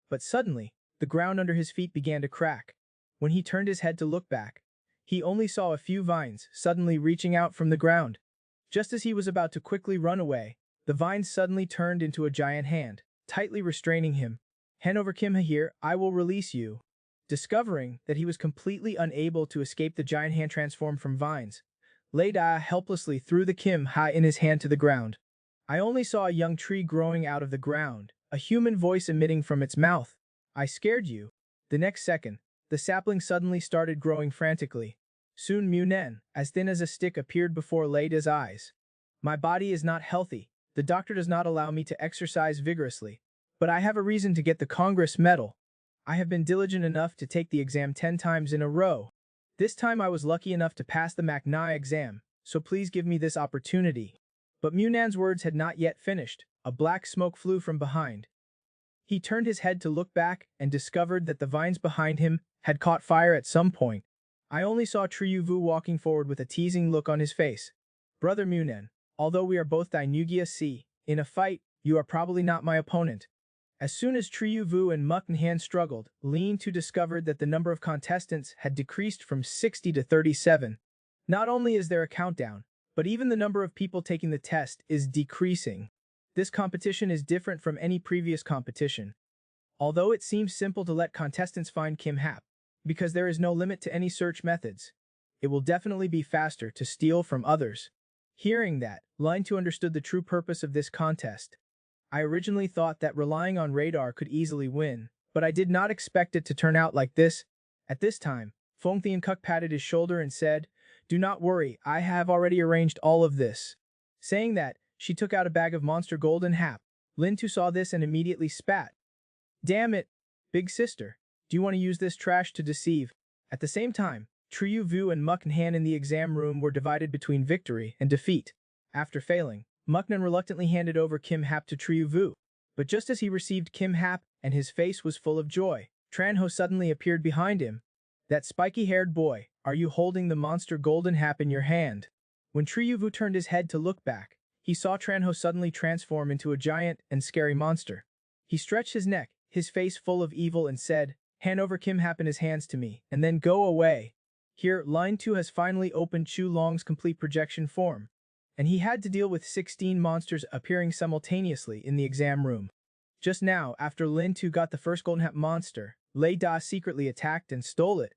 But suddenly, the ground under his feet began to crack. When he turned his head to look back, he only saw a few vines suddenly reaching out from the ground. Just as he was about to quickly run away, the vines suddenly turned into a giant hand, tightly restraining him. Hand over Kim Ha here, I will release you. Discovering that he was completely unable to escape the giant hand transformed from vines, Leda helplessly threw the Kim Ha in his hand to the ground. I only saw a young tree growing out of the ground, a human voice emitting from its mouth. I scared you. The next second, the sapling suddenly started growing frantically. Soon Mu Nen, as thin as a stick, appeared before Leda's eyes. My body is not healthy. The doctor does not allow me to exercise vigorously. But I have a reason to get the Congress medal. I have been diligent enough to take the exam 10 times in a row. This time I was lucky enough to pass the Manhwa exam, so please give me this opportunity. But Munan's words had not yet finished. A black smoke flew from behind. He turned his head to look back and discovered that the vines behind him had caught fire at some point. I only saw Triuvu walking forward with a teasing look on his face. Brother Munan, although we are both Dinugia C, in a fight, you are probably not my opponent. As soon as Triuvu and Muknhan struggled, Lean Tu discovered that the number of contestants had decreased from 60 to 37. Not only is there a countdown, but even the number of people taking the test is decreasing. This competition is different from any previous competition. Although it seems simple to let contestants find Kim Hap, because there is no limit to any search methods, it will definitely be faster to steal from others. Hearing that, Line 2 understood the true purpose of this contest. I originally thought that relying on radar could easily win, but I did not expect it to turn out like this. At this time, Fong Thien Kuk patted his shoulder and said, "Do not worry, I have already arranged all of this." Saying that, she took out a bag of monster golden hap. Lin Tu saw this and immediately spat. "Damn it, big sister, do you want to use this trash to deceive?" At the same time, Triu Vu and Muknhan in the exam room were divided between victory and defeat. After failing, Muknan reluctantly handed over Kim Hap to Triu Vu. But just as he received Kim Hap and his face was full of joy, Tran Ho suddenly appeared behind him. "That spiky-haired boy, are you holding the monster golden hap in your hand?" When Triu Vu turned his head to look back, he saw Tran Ho suddenly transform into a giant and scary monster. He stretched his neck, his face full of evil, and said, "Hand over Kim Hap in his hands to me, and then go away." Here, Line 2 has finally opened Chu Long's complete projection form, and he had to deal with 16 monsters appearing simultaneously in the exam room. Just now, after Lin Tu got the first golden hap monster, Lei Da secretly attacked and stole it.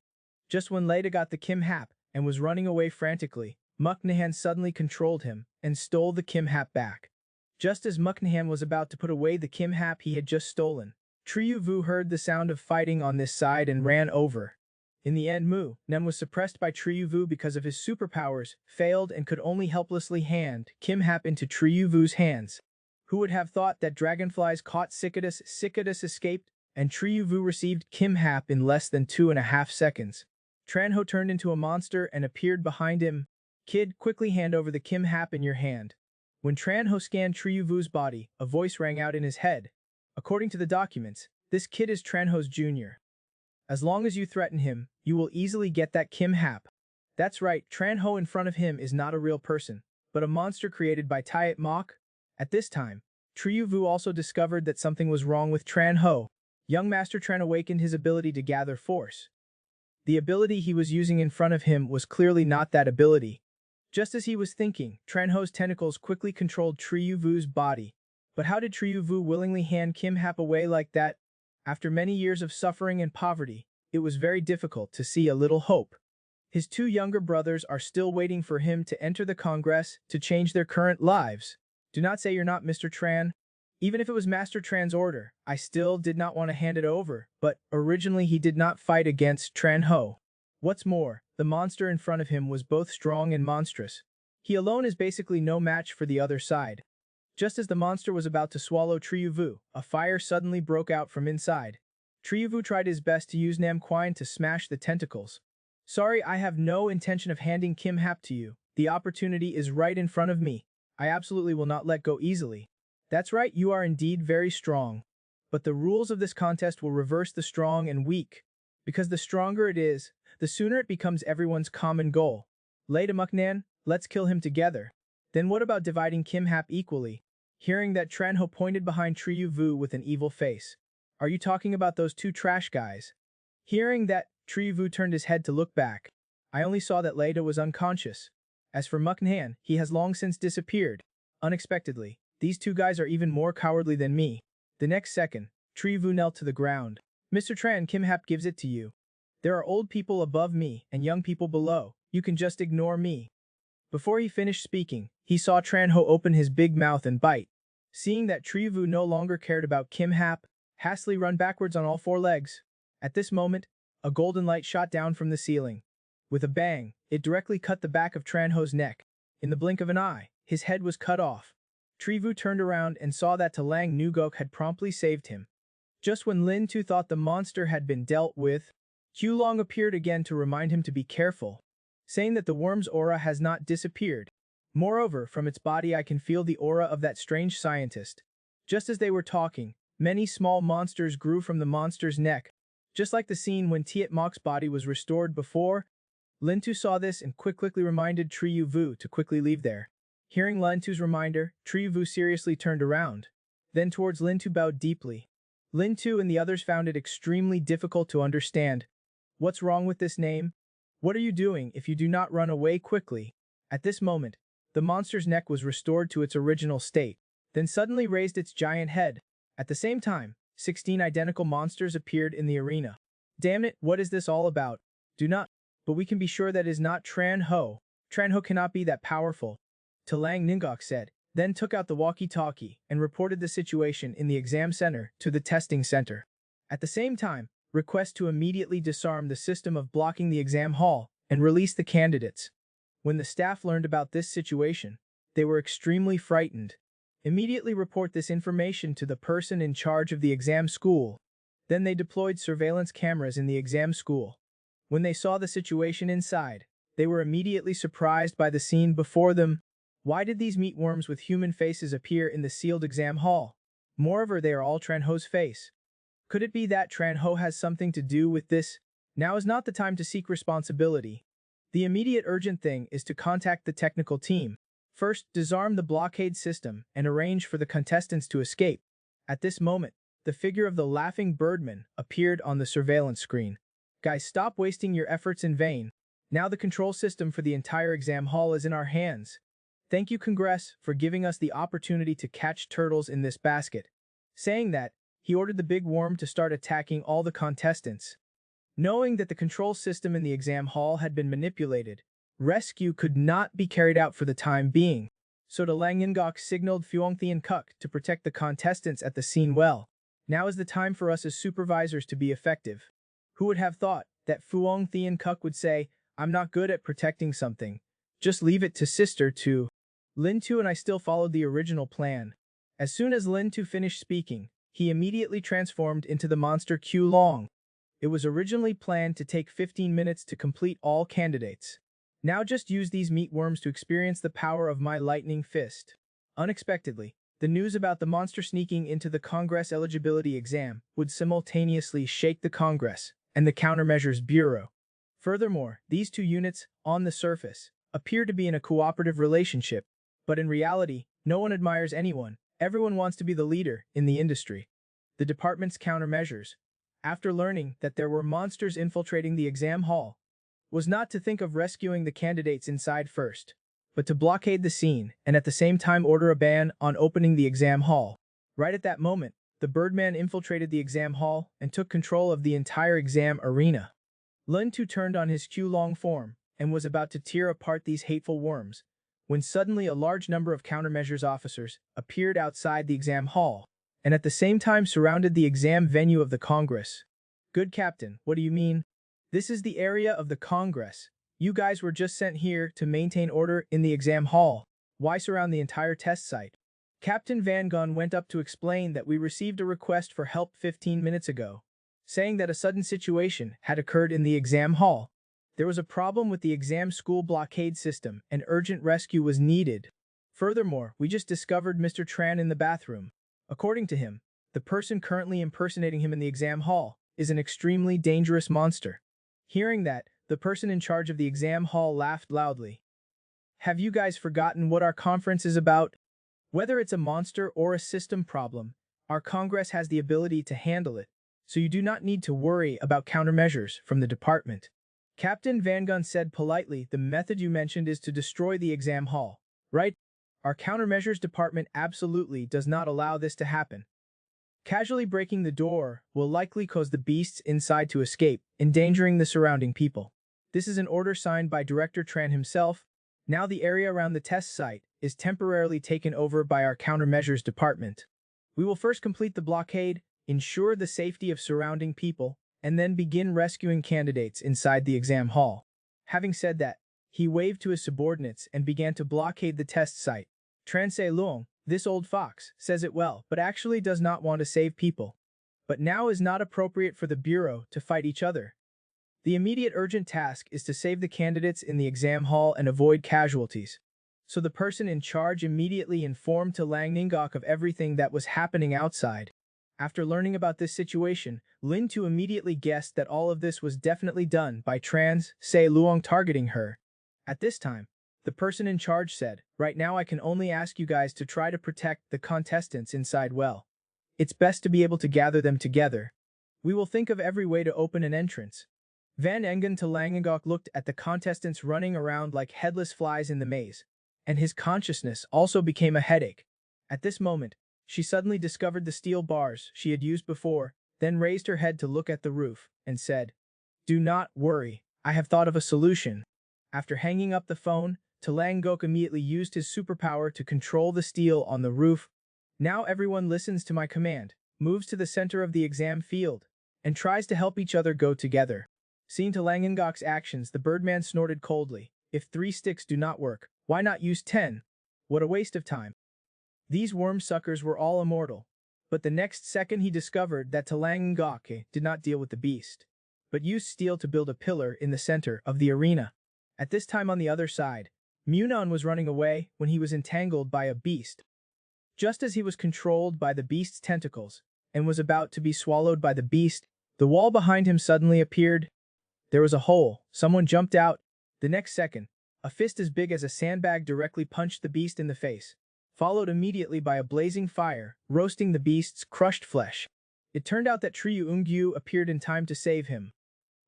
Just when Lei Da got the Kim Hap and was running away frantically, Muknahan suddenly controlled him and stole the Kim Hap back. Just as Muknahan was about to put away the Kim Hap he had just stolen, Triu Vu heard the sound of fighting on this side and ran over. In the end, Mu Nen was suppressed by Triu Vu because of his superpowers, failed and could only helplessly hand Kim Hap into Triu Vu's hands. Who would have thought that dragonflies caught Cicadas? Cicadas escaped, and Triu Vu received Kim Hap in less than 2.5 seconds. Tran Ho turned into a monster and appeared behind him. "Kid, quickly hand over the Kim Hap in your hand." When Tran Ho scanned Triu Vu's body, a voice rang out in his head. According to the documents, this kid is Tran Ho's junior. As long as you threaten him, you will easily get that Kim Hap. That's right, Tran Ho in front of him is not a real person, but a monster created by Tiat Mok. At this time, Triu Vu also discovered that something was wrong with Tran Ho. Young Master Tran awakened his ability to gather force. The ability he was using in front of him was clearly not that ability. Just as he was thinking, Tran Ho's tentacles quickly controlled Triu Vu's body. But how did Triu Vu willingly hand Kim Hap away like that? After many years of suffering and poverty, it was very difficult to see a little hope. His two younger brothers are still waiting for him to enter the Congress to change their current lives. Do not say you're not Mr. Tran. Even if it was Master Tran's order, I still did not want to hand it over, but originally he did not fight against Tran Ho. What's more, the monster in front of him was both strong and monstrous. He alone is basically no match for the other side. Just as the monster was about to swallow Triu Vu, a fire suddenly broke out from inside. Triu Vu tried his best to use Nam Quine to smash the tentacles. "Sorry, I have no intention of handing Kim Hap to you. The opportunity is right in front of me. I absolutely will not let go easily." "That's right, you are indeed very strong. But the rules of this contest will reverse the strong and weak. Because the stronger it is, the sooner it becomes everyone's common goal. Lei Da Muknan, let's kill him together. Then what about dividing Kim Hap equally?" Hearing that, Tran Ho pointed behind Triu Vu with an evil face. "Are you talking about those two trash guys?" Hearing that, Triu Vu turned his head to look back. "I only saw that Lei Da was unconscious. As for Muknan, he has long since disappeared. Unexpectedly, these two guys are even more cowardly than me." The next second, Triu Vu knelt to the ground. "Mr. Tran, Kim Hap gives it to you. There are old people above me and young people below. You can just ignore me." Before he finished speaking, he saw Tran Ho open his big mouth and bite. Seeing that Triu Vu no longer cared about Kim Hap, hastily run backwards on all four legs. At this moment, a golden light shot down from the ceiling. With a bang, it directly cut the back of Tran Ho's neck. In the blink of an eye, his head was cut off. Triu Vu turned around and saw that Talang Nugok had promptly saved him. Just when Lin Tu thought the monster had been dealt with, Long appeared again to remind him to be careful, saying that the worm's aura has not disappeared. Moreover, from its body I can feel the aura of that strange scientist. Just as they were talking, many small monsters grew from the monster's neck, just like the scene when Tiet Mok's body was restored before. Lintu saw this and quickly reminded Triyu Vu to quickly leave there. Hearing Lintu's reminder, Triyu Vu seriously turned around. Then towards Lintu bowed deeply. Lintu and the others found it extremely difficult to understand. What's wrong with this name? What are you doing if you do not run away quickly? At this moment, the monster's neck was restored to its original state, then suddenly raised its giant head. At the same time, 16 identical monsters appeared in the arena. Damn it, what is this all about? Do not, but we can be sure that is not Tran Ho. Tran Ho cannot be that powerful. Talang Ningok said, then took out the walkie-talkie and reported the situation in the exam center to the testing center. At the same time, request to immediately disarm the system of blocking the exam hall and release the candidates. When the staff learned about this situation, they were extremely frightened. Immediately report this information to the person in charge of the exam school. Then they deployed surveillance cameras in the exam school. When they saw the situation inside, they were immediately surprised by the scene before them. Why did these meatworms with human faces appear in the sealed exam hall? Moreover, they are all Tran Ho's face. Could it be that Tran Ho has something to do with this? Now is not the time to seek responsibility. The immediate urgent thing is to contact the technical team. First, disarm the blockade system and arrange for the contestants to escape. At this moment, the figure of the laughing birdman appeared on the surveillance screen. Guys, stop wasting your efforts in vain. Now the control system for the entire exam hall is in our hands. Thank you, Congress, for giving us the opportunity to catch turtles in this basket. Saying that, he ordered the big worm to start attacking all the contestants. Knowing that the control system in the exam hall had been manipulated, rescue could not be carried out for the time being, so Talang Ngok signaled Fuongthian Kuk to protect the contestants at the scene well. Now is the time for us as supervisors to be effective. Who would have thought that Fuongthian Kuk would say, I'm not good at protecting something. Just leave it to sister to. Lintu and I still followed the original plan. As soon as Lintu finished speaking, he immediately transformed into the monster Long. It was originally planned to take 15 minutes to complete all candidates. Now just use these meatworms to experience the power of my lightning fist. Unexpectedly, the news about the monster sneaking into the Congress eligibility exam would simultaneously shake the Congress and the Countermeasures Bureau. Furthermore, these two units, on the surface, appear to be in a cooperative relationship, but in reality, no one admires anyone. Everyone wants to be the leader in the industry. The department's countermeasures, after learning that there were monsters infiltrating the exam hall, was not to think of rescuing the candidates inside first, but to blockade the scene and at the same time order a ban on opening the exam hall. Right at that moment, the Birdman infiltrated the exam hall and took control of the entire exam arena. Lintu turned on his Long form and was about to tear apart these hateful worms, when suddenly a large number of countermeasures officers appeared outside the exam hall, and at the same time surrounded the exam venue of the Congress. Good Captain, what do you mean? This is the area of the Congress. You guys were just sent here to maintain order in the exam hall. Why surround the entire test site? Captain Van Gon went up to explain that we received a request for help 15 minutes ago, saying that a sudden situation had occurred in the exam hall. There was a problem with the exam school blockade system and urgent rescue was needed. Furthermore, we just discovered Mr. Tran in the bathroom. According to him, the person currently impersonating him in the exam hall is an extremely dangerous monster. Hearing that, the person in charge of the exam hall laughed loudly. Have you guys forgotten what our conference is about? Whether it's a monster or a system problem, our Congress has the ability to handle it, so you do not need to worry about countermeasures from the department. Captain Van Gun said politely, the method you mentioned is to destroy the exam hall, right? Our countermeasures department absolutely does not allow this to happen. Casually breaking the door will likely cause the beasts inside to escape, endangering the surrounding people. This is an order signed by Director Tran himself. Now the area around the test site is temporarily taken over by our countermeasures department. We will first complete the blockade, ensure the safety of surrounding people, and then begin rescuing candidates inside the exam hall. Having said that, he waved to his subordinates and began to blockade the test site. Tran Se Luong, this old fox, says it well, but actually does not want to save people. But now is not appropriate for the Bureau to fight each other. The immediate urgent task is to save the candidates in the exam hall and avoid casualties. So the person in charge immediately informed to Lang Ningok of everything that was happening outside. After learning about this situation, Lin Tu immediately guessed that all of this was definitely done by Trans Se Luong targeting her. At this time, the person in charge said, "Right now I can only ask you guys to try to protect the contestants inside well. It's best to be able to gather them together. We will think of every way to open an entrance." Van Engen to Langengok looked at the contestants running around like headless flies in the maze, and his consciousness also became a headache. At this moment, she suddenly discovered the steel bars she had used before, then raised her head to look at the roof, and said, "Do not worry, I have thought of a solution." After hanging up the phone, Talangok immediately used his superpower to control the steel on the roof. "Now everyone listens to my command, moves to the center of the exam field, and tries to help each other go together." Seeing Talangengok's actions, the Birdman snorted coldly. "If 3 sticks do not work, why not use 10? What a waste of time." These worm suckers were all immortal, but the next second he discovered that Talangengok did not deal with the beast, but used steel to build a pillar in the center of the arena. At this time on the other side, Munon was running away when he was entangled by a beast. Just as he was controlled by the beast's tentacles and was about to be swallowed by the beast, the wall behind him suddenly appeared. There was a hole. Someone jumped out. The next second, a fist as big as a sandbag directly punched the beast in the face, followed immediately by a blazing fire, roasting the beast's crushed flesh. It turned out that Triungyu appeared in time to save him.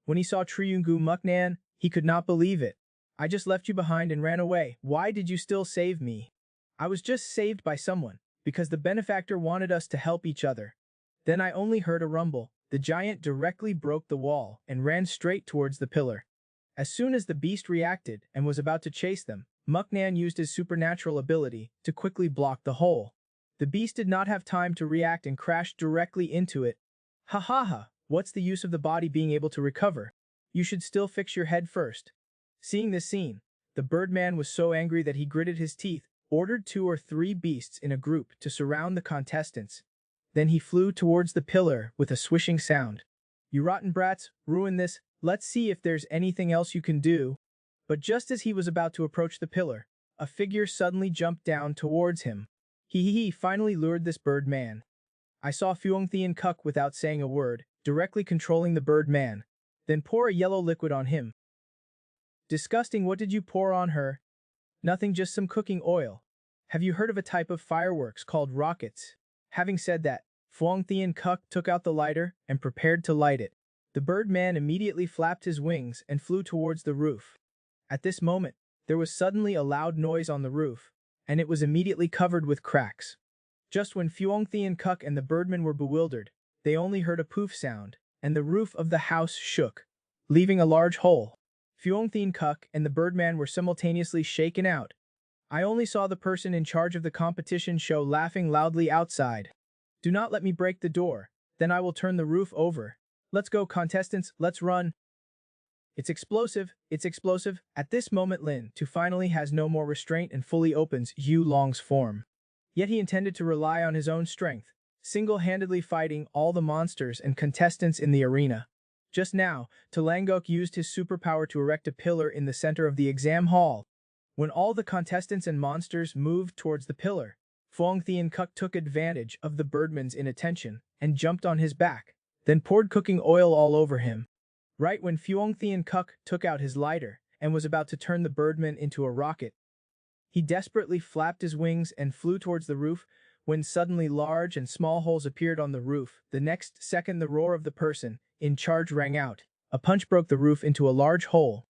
When he saw Triungu Muknan, he could not believe it. "I just left you behind and ran away. Why did you still save me?" "I was just saved by someone, because the benefactor wanted us to help each other." Then I only heard a rumble. The giant directly broke the wall and ran straight towards the pillar. As soon as the beast reacted and was about to chase them, Muknan used his supernatural ability to quickly block the hole. The beast did not have time to react and crashed directly into it. "Ha ha ha, what's the use of the body being able to recover? You should still fix your head first." Seeing this scene, the Birdman was so angry that he gritted his teeth, ordered 2 or 3 beasts in a group to surround the contestants. Then he flew towards the pillar with a swishing sound. "You rotten brats, ruin this, let's see if there's anything else you can do." But just as he was about to approach the pillar, a figure suddenly jumped down towards him. He finally lured this Birdman. I saw Fuongthian Kuk without saying a word, directly controlling the Birdman, then pour a yellow liquid on him. "Disgusting, what did you pour on her?" "Nothing, just some cooking oil. Have you heard of a type of fireworks called rockets?" Having said that, Fuongthian Kuk took out the lighter and prepared to light it. The Birdman immediately flapped his wings and flew towards the roof. At this moment, there was suddenly a loud noise on the roof, and it was immediately covered with cracks. Just when Fuongthian Kuk and the Birdman were bewildered, they only heard a poof sound, and the roof of the house shook, leaving a large hole. Fuongthian Kuk and the Birdman were simultaneously shaken out. I only saw the person in charge of the competition show laughing loudly outside. "Do not let me break the door, then I will turn the roof over. Let's go, contestants, let's run." It's explosive, it's explosive. At this moment Lin Tu finally has no more restraint and fully opens Yu Long's form. Yet he intended to rely on his own strength, single-handedly fighting all the monsters and contestants in the arena. Just now, Talangok used his superpower to erect a pillar in the center of the exam hall. When all the contestants and monsters moved towards the pillar, Fuongthian Kuk took advantage of the Birdman's inattention and jumped on his back, then poured cooking oil all over him. Right when Fuongthian Kuk took out his lighter and was about to turn the Birdman into a rocket, he desperately flapped his wings and flew towards the roof when suddenly large and small holes appeared on the roof. The next second the roar of the person in charge rang out. A punch broke the roof into a large hole.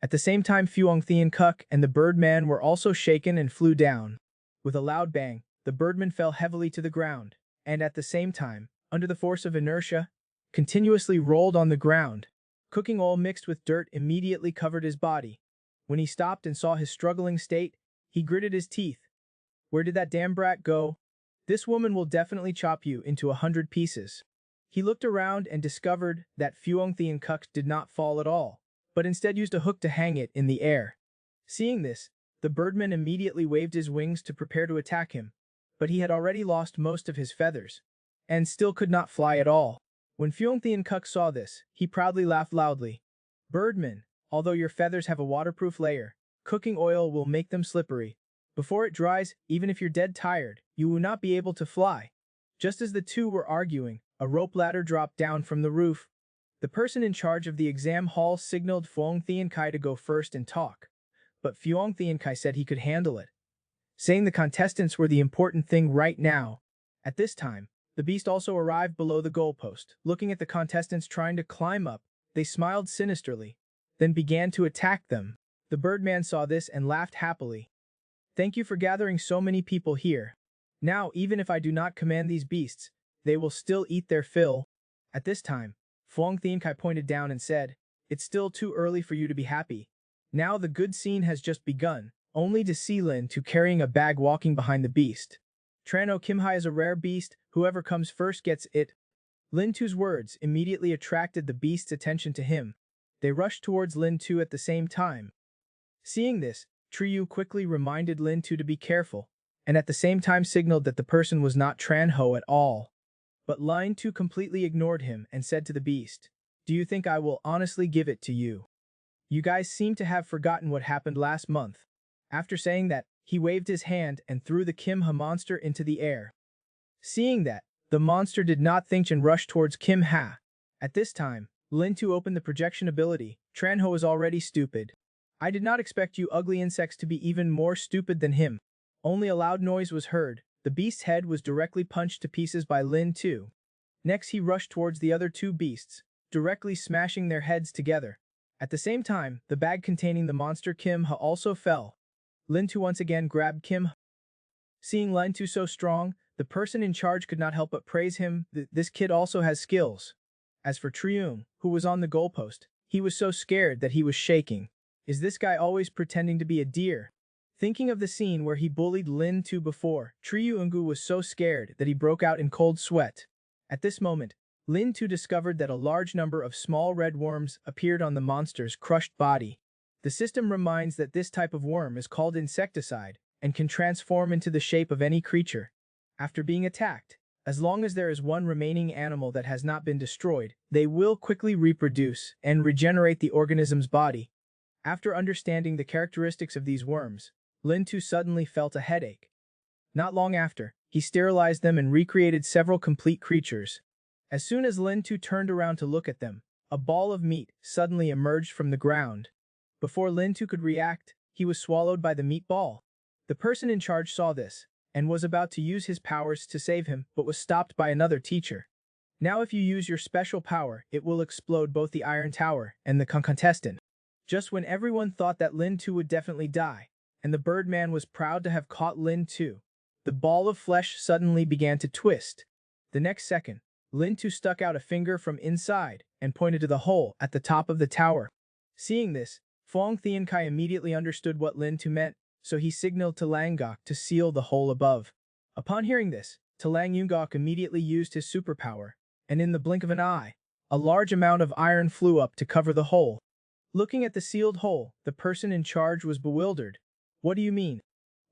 At the same time Fuongthian Kuk and the Birdman were also shaken and flew down. With a loud bang, the Birdman fell heavily to the ground, and at the same time, under the force of inertia, continuously rolled on the ground. Cooking oil mixed with dirt immediately covered his body. When he stopped and saw his struggling state, he gritted his teeth. "Where did that damn brat go? This woman will definitely chop you into 100 pieces." He looked around and discovered that Fuongthian Kuk did not fall at all, but instead used a hook to hang it in the air. Seeing this, the Birdman immediately waved his wings to prepare to attack him, but he had already lost most of his feathers, and still could not fly at all. When Fuongthian Kuk saw this, he proudly laughed loudly. Birdman, although your feathers have a waterproof layer, cooking oil will make them slippery. Before it dries, even if you're dead tired, you will not be able to fly. Just as the two were arguing, a rope ladder dropped down from the roof. The person in charge of the exam hall signaled Fuong Thian Kai to go first and talk, but Fuong Thian Kai said he could handle it, saying the contestants were the important thing right now. At this time, the beast also arrived below the goalpost. Looking at the contestants trying to climb up, they smiled sinisterly, then began to attack them. The Birdman saw this and laughed happily. Thank you for gathering so many people here. Now, even if I do not command these beasts, they will still eat their fill. At this time, Fuong Thian Kai pointed down and said, it's still too early for you to be happy. Now the good scene has just begun, only to see Lin Tu carrying a bag walking behind the beast. Trano Kim Hai is a rare beast, whoever comes first gets it. Lin Tu's words immediately attracted the beast's attention to him. They rushed towards Lin Tu at the same time. Seeing this, Triyu quickly reminded Lin Tu to be careful, and at the same time signaled that the person was not Tran Ho at all. But Lin Tu completely ignored him and said to the beast, do you think I will honestly give it to you? You guys seem to have forgotten what happened last month. After saying that, he waved his hand and threw the Kim Ha monster into the air. Seeing that, the monster did not think and rushed towards Kim Ha. At this time, Lin Tu opened the projection ability. Tran Ho is already stupid. I did not expect you ugly insects to be even more stupid than him. Only a loud noise was heard. The beast's head was directly punched to pieces by Lin Tu. Next he rushed towards the other two beasts, directly smashing their heads together. At the same time, the bag containing the monster Kim Ha also fell. Lin Tu once again grabbed Kim Ha. Seeing Lin Tu so strong, the person in charge could not help but praise him. This kid also has skills. As for Triung, who was on the goalpost, he was so scared that he was shaking. Is this guy always pretending to be a deer? Thinking of the scene where he bullied Lin Tu before, Triungu was so scared that he broke out in cold sweat. At this moment, Lin Tu discovered that a large number of small red worms appeared on the monster's crushed body. The system reminds that this type of worm is called insecticide and can transform into the shape of any creature. After being attacked, as long as there is one remaining animal that has not been destroyed, they will quickly reproduce and regenerate the organism's body. After understanding the characteristics of these worms, Lin Tu suddenly felt a headache. Not long after, he sterilized them and recreated several complete creatures. As soon as Lin Tu turned around to look at them, a ball of meat suddenly emerged from the ground. Before Lin Tu could react, he was swallowed by the meatball. The person in charge saw this, and was about to use his powers to save him, but was stopped by another teacher. Now if you use your special power, it will explode both the Iron Tower and the contestant. Just when everyone thought that Lin Tu would definitely die, and the Birdman was proud to have caught Lin Tu, the ball of flesh suddenly began to twist. The next second, Lin Tu stuck out a finger from inside and pointed to the hole at the top of the tower. Seeing this, Fuong Thian Kai immediately understood what Lin Tu meant, so he signaled to Lang Gok to seal the hole above. Upon hearing this, Talang Yungok immediately used his superpower, and in the blink of an eye, a large amount of iron flew up to cover the hole. Looking at the sealed hole, the person in charge was bewildered. What do you mean?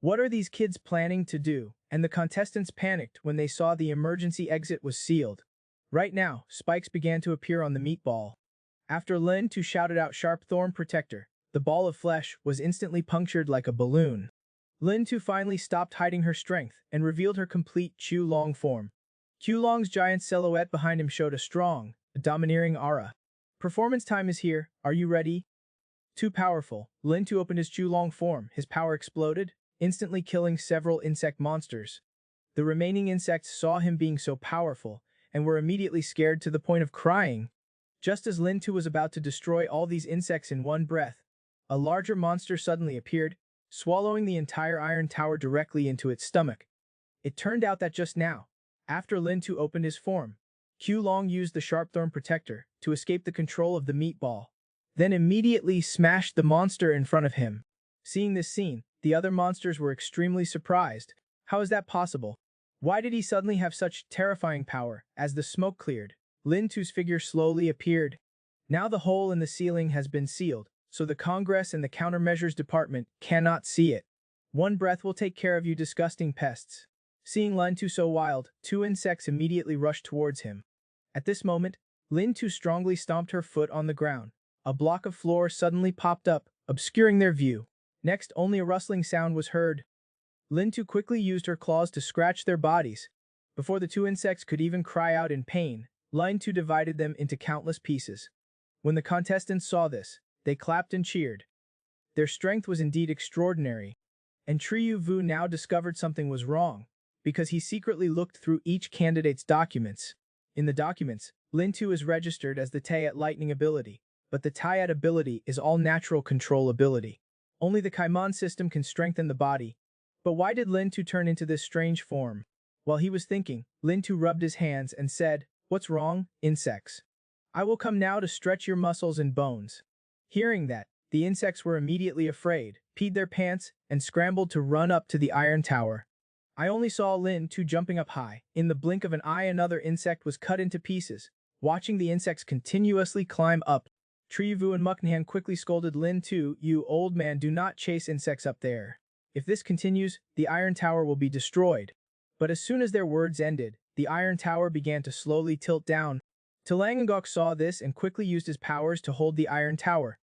What are these kids planning to do? And the contestants panicked when they saw the emergency exit was sealed. Right now, spikes began to appear on the meatball. After Lin Tu shouted out Sharp Thorn Protector, the ball of flesh was instantly punctured like a balloon. Lin Tu finally stopped hiding her strength and revealed her complete Chu Long form. Chu Long's giant silhouette behind him showed a strong, domineering aura. Performance time is here, are you ready? Too powerful, Lin Tu opened his Chu Long form, his power exploded, instantly killing several insect monsters. The remaining insects saw him being so powerful, and were immediately scared to the point of crying. Just as Lin Tu was about to destroy all these insects in one breath, a larger monster suddenly appeared, swallowing the entire Iron Tower directly into its stomach. It turned out that just now, after Lin Tu opened his form, Q Long used the Sharp Thorn Protector to escape the control of the meatball, then immediately smashed the monster in front of him. Seeing this scene, the other monsters were extremely surprised. How is that possible? Why did he suddenly have such terrifying power? As the smoke cleared, Lin Tu's figure slowly appeared. Now the hole in the ceiling has been sealed, so the Congress and the Countermeasures Department cannot see it. One breath will take care of you disgusting pests. Seeing Lin Tu so wild, two insects immediately rushed towards him. At this moment, Lin Tu strongly stomped her foot on the ground. A block of floor suddenly popped up, obscuring their view. Next, only a rustling sound was heard. Lintu quickly used her claws to scratch their bodies. Before the two insects could even cry out in pain, Lintu divided them into countless pieces. When the contestants saw this, they clapped and cheered. Their strength was indeed extraordinary, and Triyu Vu now discovered something was wrong, because he secretly looked through each candidate's documents. In the documents, Lintu is registered as the Tayat lightning ability, but the Tayat ability is all natural control ability. Only the Kaiman system can strengthen the body. But why did Lintu turn into this strange form? While he was thinking, Lintu rubbed his hands and said, "What's wrong, insects? I will come now to stretch your muscles and bones." Hearing that, the insects were immediately afraid, peed their pants, and scrambled to run up to the iron tower. I only saw Lintu jumping up high. In the blink of an eye, another insect was cut into pieces. Watching the insects continuously climb up, Trivu and Muknhan quickly scolded Lintu, "You old man, do not chase insects up there. If this continues, the iron tower will be destroyed." But as soon as their words ended, the iron tower began to slowly tilt down. Talangangok saw this and quickly used his powers to hold the iron tower.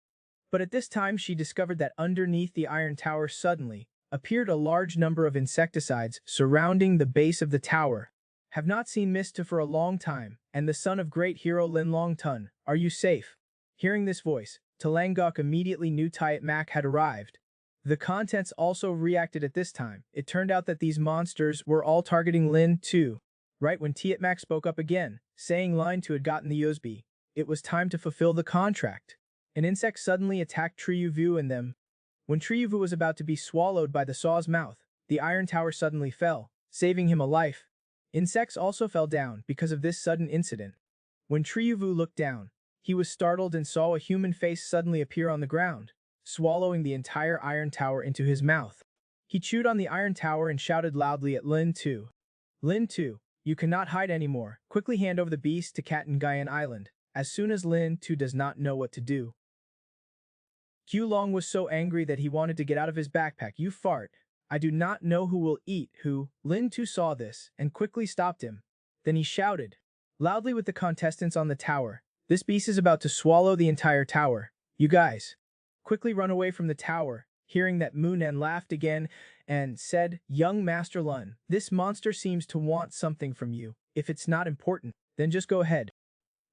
But at this time she discovered that underneath the iron tower suddenly appeared a large number of insecticides surrounding the base of the tower. "Have not seen Mista for a long time, and the son of great hero Lin Longtun. Are you safe?" Hearing this voice, Talangok immediately knew Tiat Mak had arrived. The contents also reacted at this time. It turned out that these monsters were all targeting Lin too. Right when Tiat Mak spoke up again, saying Line 2 had gotten the USB, it was time to fulfill the contract. An insect suddenly attacked Triuvu and them. When Triuvu was about to be swallowed by the saw's mouth, the iron tower suddenly fell, saving him a life. Insects also fell down because of this sudden incident. When Triuvu looked down, he was startled and saw a human face suddenly appear on the ground, swallowing the entire iron tower into his mouth. He chewed on the iron tower and shouted loudly at Lin 2. "Lin 2, you cannot hide anymore. Quickly hand over the beast to Katangayan Island, as soon as Lin 2 does not know what to do." Q Long was so angry that he wanted to get out of his backpack. "You fart. I do not know who will eat who." Lin 2 saw this and quickly stopped him. Then he shouted loudly with the contestants on the tower, "This beast is about to swallow the entire tower. You guys, quickly run away from the tower." Hearing that, Moonan laughed again and said, "Young Master Lun, this monster seems to want something from you. If it's not important, then just go ahead.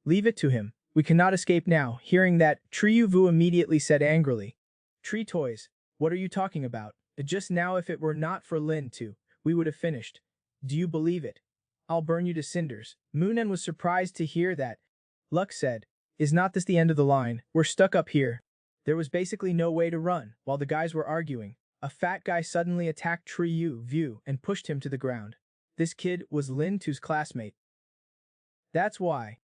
Leave it to him. We cannot escape now." Hearing that, Triuvu immediately said angrily, "Tree Toys, what are you talking about? Just now, if it were not for Lin 2, we would have finished. Do you believe it? I'll burn you to cinders." Moonan was surprised to hear that. Luck said, "Is not this the end of the line? We're stuck up here." There was basically no way to run. While the guys were arguing, a fat guy suddenly attacked Triuvu and pushed him to the ground. This kid was Lin 2's classmate. That's why.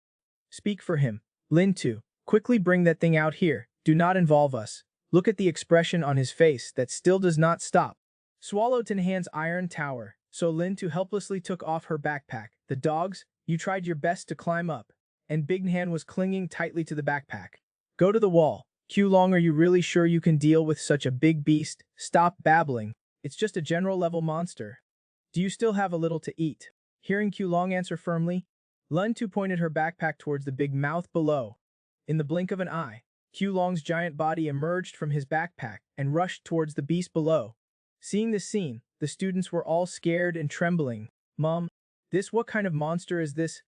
Speak for him. Lin 2, quickly bring that thing out here. Do not involve us. Look at the expression on his face that still does not stop. Swallowed Tanhan's iron tower, so Lin 2 helplessly took off her backpack. "The dogs, you tried your best to climb up," and Big Nhan was clinging tightly to the backpack. "Go to the wall. Q Long, are you really sure you can deal with such a big beast? Stop babbling. It's just a general level monster. Do you still have a little to eat?" Hearing Q Long answer firmly, Lun 2 pointed her backpack towards the big mouth below. In the blink of an eye, Q Long's giant body emerged from his backpack and rushed towards the beast below. Seeing this scene, the students were all scared and trembling. "Mom, what kind of monster is this?"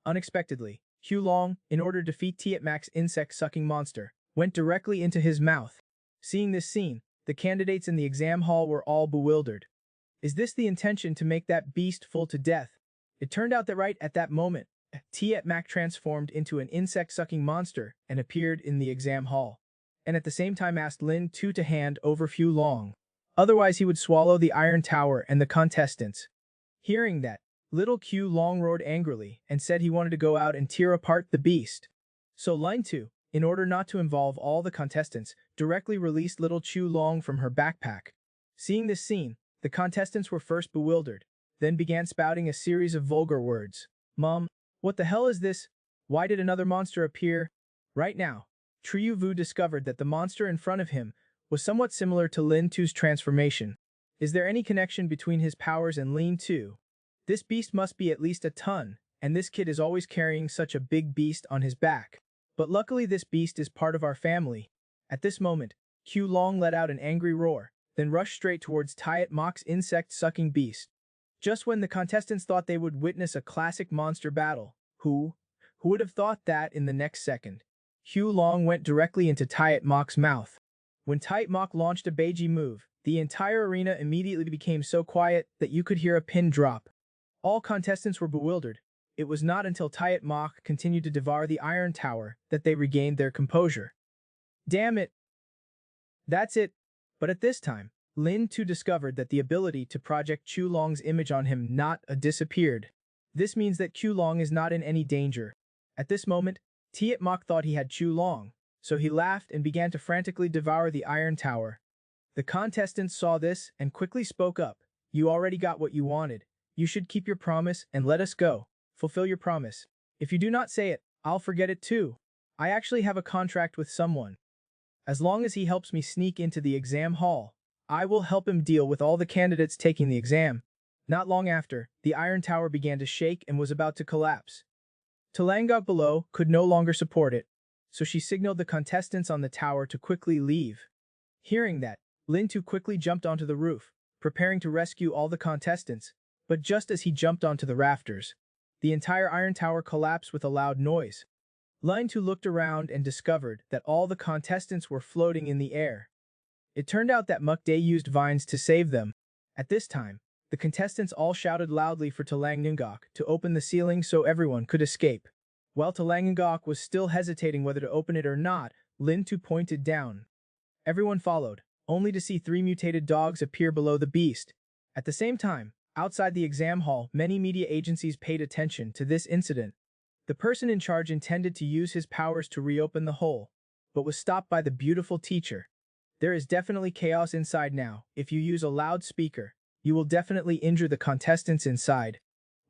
Unexpectedly, Q Long, in order to defeat Tiat Mak's insect-sucking monster, went directly into his mouth. Seeing this scene, the candidates in the exam hall were all bewildered. Is this the intention to make that beast full to death? It turned out that right at that moment, Tiat Mak transformed into an insect-sucking monster and appeared in the exam hall, and at the same time asked Lin 2 to hand over Q Long. Otherwise he would swallow the iron tower and the contestants. Hearing that, little Q Long roared angrily and said he wanted to go out and tear apart the beast. So Line 2, in order not to involve all the contestants, directly released little Chu Long from her backpack. Seeing this scene, the contestants were first bewildered, then began spouting a series of vulgar words. "Mom, what the hell is this? Why did another monster appear?" Right now, Triuvu discovered that the monster in front of him was somewhat similar to Lin 2's transformation. Is there any connection between his powers and Lin 2? This beast must be at least a ton, and this kid is always carrying such a big beast on his back. But luckily this beast is part of our family. At this moment, Q Long let out an angry roar, then rushed straight towards Tiat Mok's insect-sucking beast. Just when the contestants thought they would witness a classic monster battle, who would have thought that in the next second? Q Long went directly into Tiat Mok's mouth. When Tiat Mok launched a Beiji move, the entire arena immediately became so quiet that you could hear a pin drop. All contestants were bewildered. It was not until Tiat Mok continued to devour the Iron Tower that they regained their composure. Damn it! That's it! But at this time, Lin too discovered that the ability to project Q Long's image on him disappeared. This means that Q Long is not in any danger. At this moment, Tiat Mok thought he had Q Long, so he laughed and began to frantically devour the Iron Tower. The contestants saw this and quickly spoke up. You already got what you wanted. You should keep your promise and let us go. Fulfill your promise. If you do not say it, I'll forget it too. I actually have a contract with someone. As long as he helps me sneak into the exam hall, I will help him deal with all the candidates taking the exam. Not long after, the Iron Tower began to shake and was about to collapse. Talangok below could no longer support it, so she signaled the contestants on the tower to quickly leave. Hearing that, Lin too quickly jumped onto the roof, preparing to rescue all the contestants, but just as he jumped onto the rafters, the entire Iron Tower collapsed with a loud noise. Lin too looked around and discovered that all the contestants were floating in the air. It turned out that Mukday used vines to save them. At this time, the contestants all shouted loudly for Talangak to open the ceiling so everyone could escape. While Talangak was still hesitating whether to open it or not, Lin too pointed down. Everyone followed, only to see 3 mutated dogs appear below the beast. At the same time, outside the exam hall, many media agencies paid attention to this incident. The person in charge intended to use his powers to reopen the hole, but was stopped by the beautiful teacher. There is definitely chaos inside now. If you use a loudspeaker, you will definitely injure the contestants inside.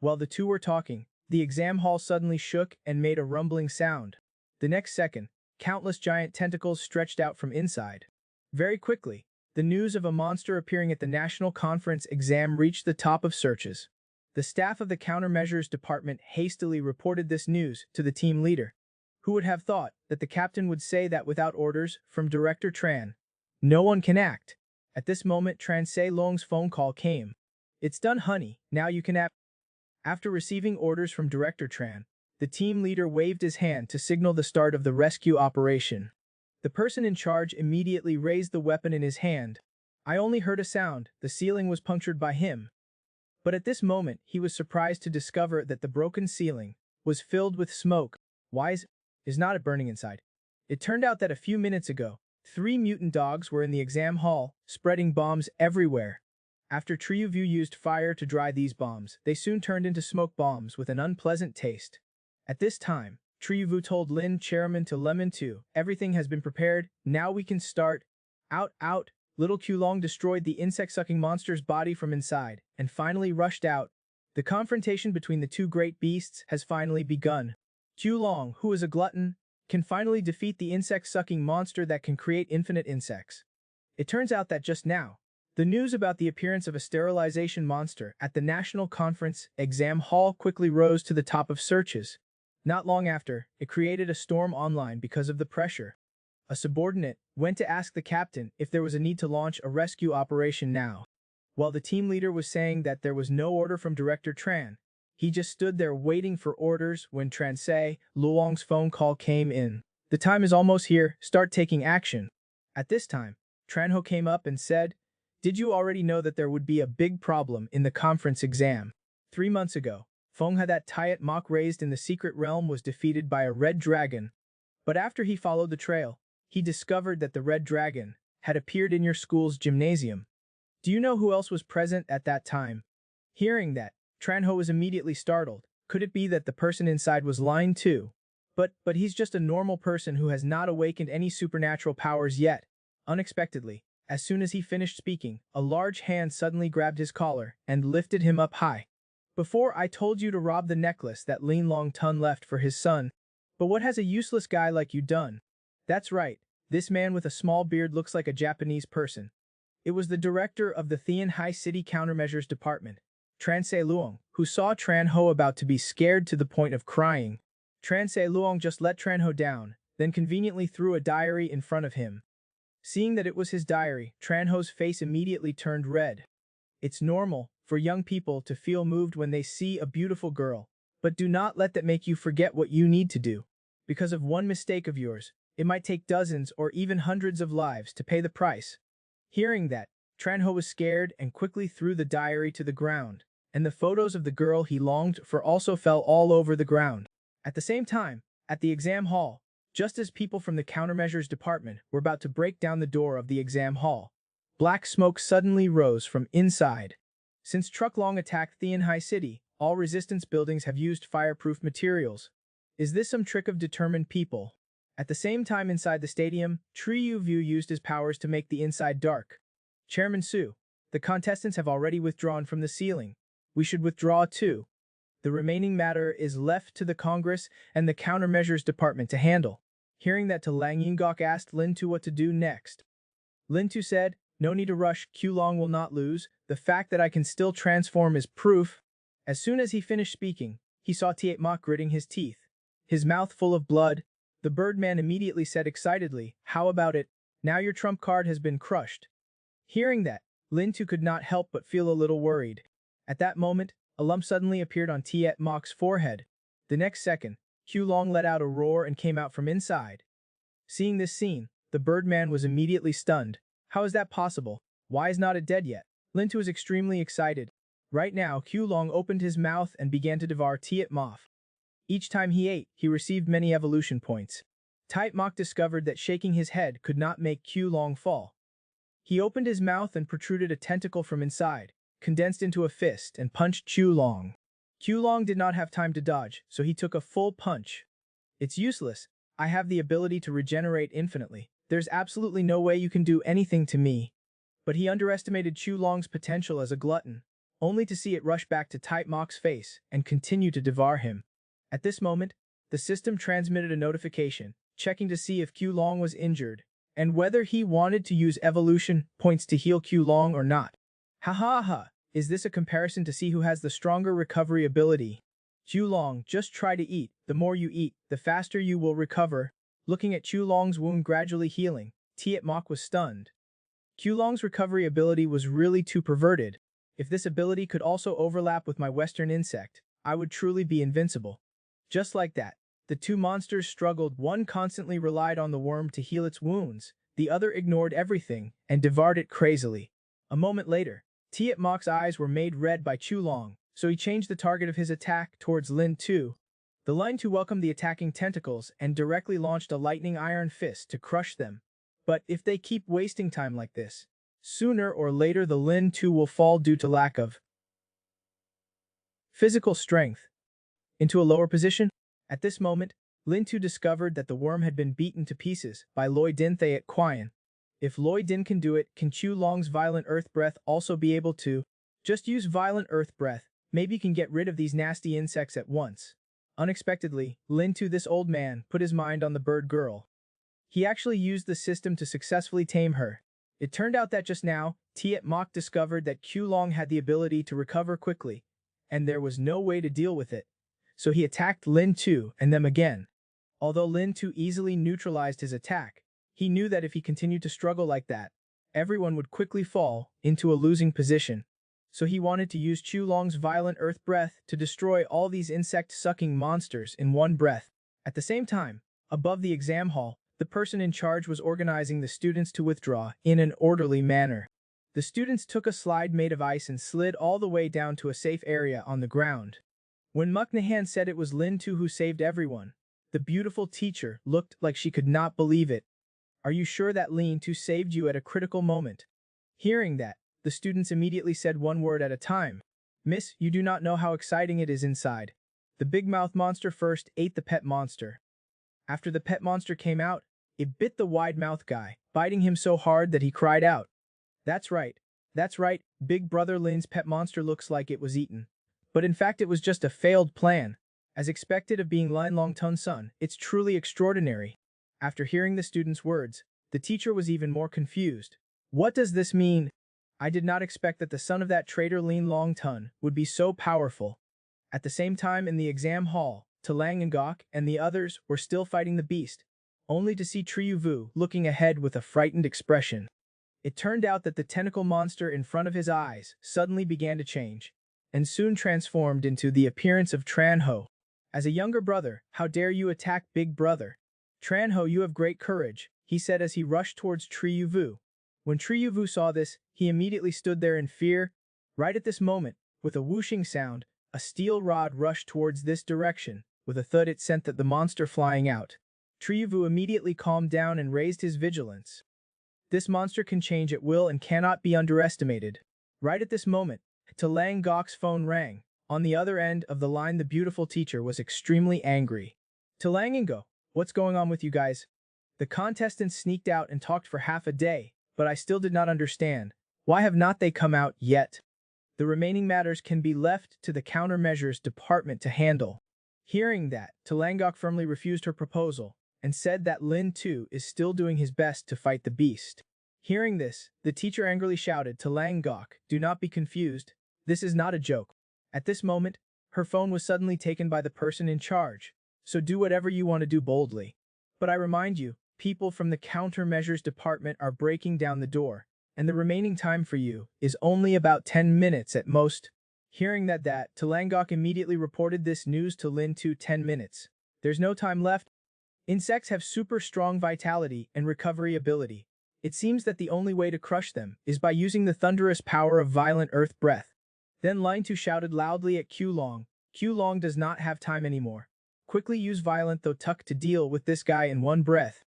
While the two were talking, the exam hall suddenly shook and made a rumbling sound. The next second, countless giant tentacles stretched out from inside. Very quickly, the news of a monster appearing at the National Conference exam reached the top of searches. The staff of the Countermeasures Department hastily reported this news to the team leader. Who would have thought that the captain would say that without orders from Director Tran, no one can act? At this moment, Tran Se Long's phone call came. It's done, honey. Now you can act. After receiving orders from Director Tran, the team leader waved his hand to signal the start of the rescue operation. The person in charge immediately raised the weapon in his hand. I only heard a sound. The ceiling was punctured by him. But at this moment, he was surprised to discover that the broken ceiling was filled with smoke. Why is not it burning inside? It turned out that a few minutes ago, 3 mutant dogs were in the exam hall, spreading bombs everywhere. After Triuvu used fire to dry these bombs, they soon turned into smoke bombs with an unpleasant taste. At this time, Triuvu told Lin Chairman to Lemon 2, everything has been prepared, now we can start. Out. Little Q Long destroyed the insect-sucking monster's body from inside, and finally rushed out. The confrontation between the two great beasts has finally begun. Q Long, who is a glutton, can finally defeat the insect-sucking monster that can create infinite insects. It turns out that just now, the news about the appearance of a sterilization monster at the National Conference exam hall quickly rose to the top of searches. Not long after, it created a storm online because of the pressure. A subordinate went to ask the captain if there was a need to launch a rescue operation now. While the team leader was saying that there was no order from Director Tran, he just stood there waiting for orders when Tran Se Luong's phone call came in. The time is almost here, start taking action. At this time, Tran Ho came up and said, did you already know that there would be a big problem in the conference exam? 3 months ago, Fenghe that Tiat Mok raised in the secret realm was defeated by a red dragon. But after he followed the trail, he discovered that the red dragon had appeared in your school's gymnasium. Do you know who else was present at that time? Hearing that, Tranho was immediately startled. Could it be that the person inside was lying too? But he's just a normal person who has not awakened any supernatural powers yet. Unexpectedly, as soon as he finished speaking, a large hand suddenly grabbed his collar and lifted him up high. Before I told you to rob the necklace that Lin Long Tun left for his son. But what has a useless guy like you done? That's right, this man with a small beard looks like a Japanese person. It was the director of the Thian High City Countermeasures Department, Tran Se Luong, who saw Tran Ho about to be scared to the point of crying. Tran Se Luong just let Tran Ho down, then conveniently threw a diary in front of him. Seeing that it was his diary, Tranho's face immediately turned red. It's normal for young people to feel moved when they see a beautiful girl, but do not let that make you forget what you need to do. Because of one mistake of yours, it might take dozens or even hundreds of lives to pay the price. Hearing that, Tranho was scared and quickly threw the diary to the ground, and the photos of the girl he longed for also fell all over the ground. At the same time, at the exam hall, just as people from the countermeasures department were about to break down the door of the exam hall, black smoke suddenly rose from inside. Since Truck Long attacked Tianhai City, all resistance buildings have used fireproof materials. Is this some trick of determined people? At the same time inside the stadium, Triyu View used his powers to make the inside dark. Chairman Su, the contestants have already withdrawn from the ceiling. We should withdraw too. The remaining matter is left to the Congress and the countermeasures department to handle. Hearing that, Lang Yingok asked Lin Tu what to do next. Lin Tu said, no need to rush, Q Long will not lose. The fact that I can still transform is proof. As soon as he finished speaking, he saw Tiet Mok gritting his teeth, his mouth full of blood. The Birdman immediately said excitedly, how about it? Now your trump card has been crushed. Hearing that, Lin Tu could not help but feel a little worried. At that moment, a lump suddenly appeared on Tiet Mok's forehead. The next second, Q Long let out a roar and came out from inside. Seeing this scene, the Birdman was immediately stunned. How is that possible? Why is not it dead yet? Lin Tu was extremely excited. Right now, Q Long opened his mouth and began to devour Tiet Mok. Each time he ate, he received many evolution points. Tiet Mok discovered that shaking his head could not make Q Long fall. He opened his mouth and protruded a tentacle from inside, condensed into a fist, and punched Q Long. Q Long did not have time to dodge, so he took a full punch. It's useless. I have the ability to regenerate infinitely. There's absolutely no way you can do anything to me. But he underestimated Q Long's potential as a glutton, only to see it rush back to Tiet Mok's face and continue to devour him. At this moment, the system transmitted a notification, checking to see if Q Long was injured, and whether he wanted to use evolution points to heal Q Long or not. Ha ha ha, is this a comparison to see who has the stronger recovery ability? Q Long, just try to eat. The more you eat, the faster you will recover. Looking at Q Long's wound gradually healing, Tiet Mok was stunned. Q Long's recovery ability was really too perverted. If this ability could also overlap with my Western insect, I would truly be invincible. Just like that, the two monsters struggled. One constantly relied on the worm to heal its wounds, the other ignored everything and devoured it crazily. A moment later, Tiet Mok's eyes were made red by Q Long, so he changed the target of his attack towards Lin Tu. The Lin Tu welcomed the attacking tentacles and directly launched a lightning iron fist to crush them. But if they keep wasting time like this, sooner or later the Lin Tu will fall due to lack of physical strength. Into a lower position? At this moment, Lin Tu discovered that the worm had been beaten to pieces by Loi Din Thay at Quian. If Loi Din can do it, can Q Long's violent earth breath also be able to? Just use violent earth breath, maybe you can get rid of these nasty insects at once. Unexpectedly, Lin Tu, this old man, put his mind on the bird girl. He actually used the system to successfully tame her. It turned out that just now, Tiet Mok discovered that Q Long had the ability to recover quickly, and there was no way to deal with it. So he attacked Lin Tu and them again. Although Lin Tu easily neutralized his attack, he knew that if he continued to struggle like that, everyone would quickly fall into a losing position. So he wanted to use Q Long's violent earth breath to destroy all these insect-sucking monsters in one breath. At the same time, above the exam hall, the person in charge was organizing the students to withdraw in an orderly manner. The students took a slide made of ice and slid all the way down to a safe area on the ground. When Muknahan said it was Lin Tu who saved everyone, the beautiful teacher looked like she could not believe it. Are you sure that Lin Tu saved you at a critical moment? Hearing that, the students immediately said one word at a time. Miss, you do not know how exciting it is inside. The big mouth monster first ate the pet monster. After the pet monster came out, it bit the wide mouth guy, biting him so hard that he cried out. That's right, Big Brother Lin's pet monster looks like it was eaten. But in fact it was just a failed plan. As expected of being Lin Longtun's son, it's truly extraordinary. After hearing the student's words, the teacher was even more confused. What does this mean? I did not expect that the son of that traitor Lin Longtun would be so powerful. At the same time in the exam hall, Lang and Gok and the others were still fighting the beast. only to see Triuvu looking ahead with a frightened expression. It turned out that the tentacle monster in front of his eyes suddenly began to change, and soon transformed into the appearance of Tranho. As a younger brother, how dare you attack big brother? Tranho, you have great courage, he said as he rushed towards Triuvu. When Triuvu saw this, he immediately stood there in fear. Right at this moment, with a whooshing sound, a steel rod rushed towards this direction. With a thud it sent the monster flying out. Triuvu immediately calmed down and raised his vigilance. This monster can change at will and cannot be underestimated. Right at this moment, Talang Gok's phone rang. On the other end of the line, the beautiful teacher was extremely angry. Talangingo, what's going on with you guys? The contestants sneaked out and talked for half a day, but I still did not understand. Why have not they come out yet? The remaining matters can be left to the countermeasures department to handle. Hearing that, Talangok firmly refused her proposal and said that Lin too is still doing his best to fight the beast. Hearing this, the teacher angrily shouted to Langok, do not be confused, this is not a joke. At this moment, her phone was suddenly taken by the person in charge, so do whatever you want to do boldly. But I remind you, people from the countermeasures department are breaking down the door, and the remaining time for you is only about 10 minutes at most. Hearing that, Talangok immediately reported this news to Lin to 10 minutes. There's no time left. Insects have super strong vitality and recovery ability. It seems that the only way to crush them is by using the thunderous power of violent earth breath. Then Line 2 shouted loudly at Q Long. Q Long does not have time anymore. Quickly use violent though tuck to deal with this guy in one breath.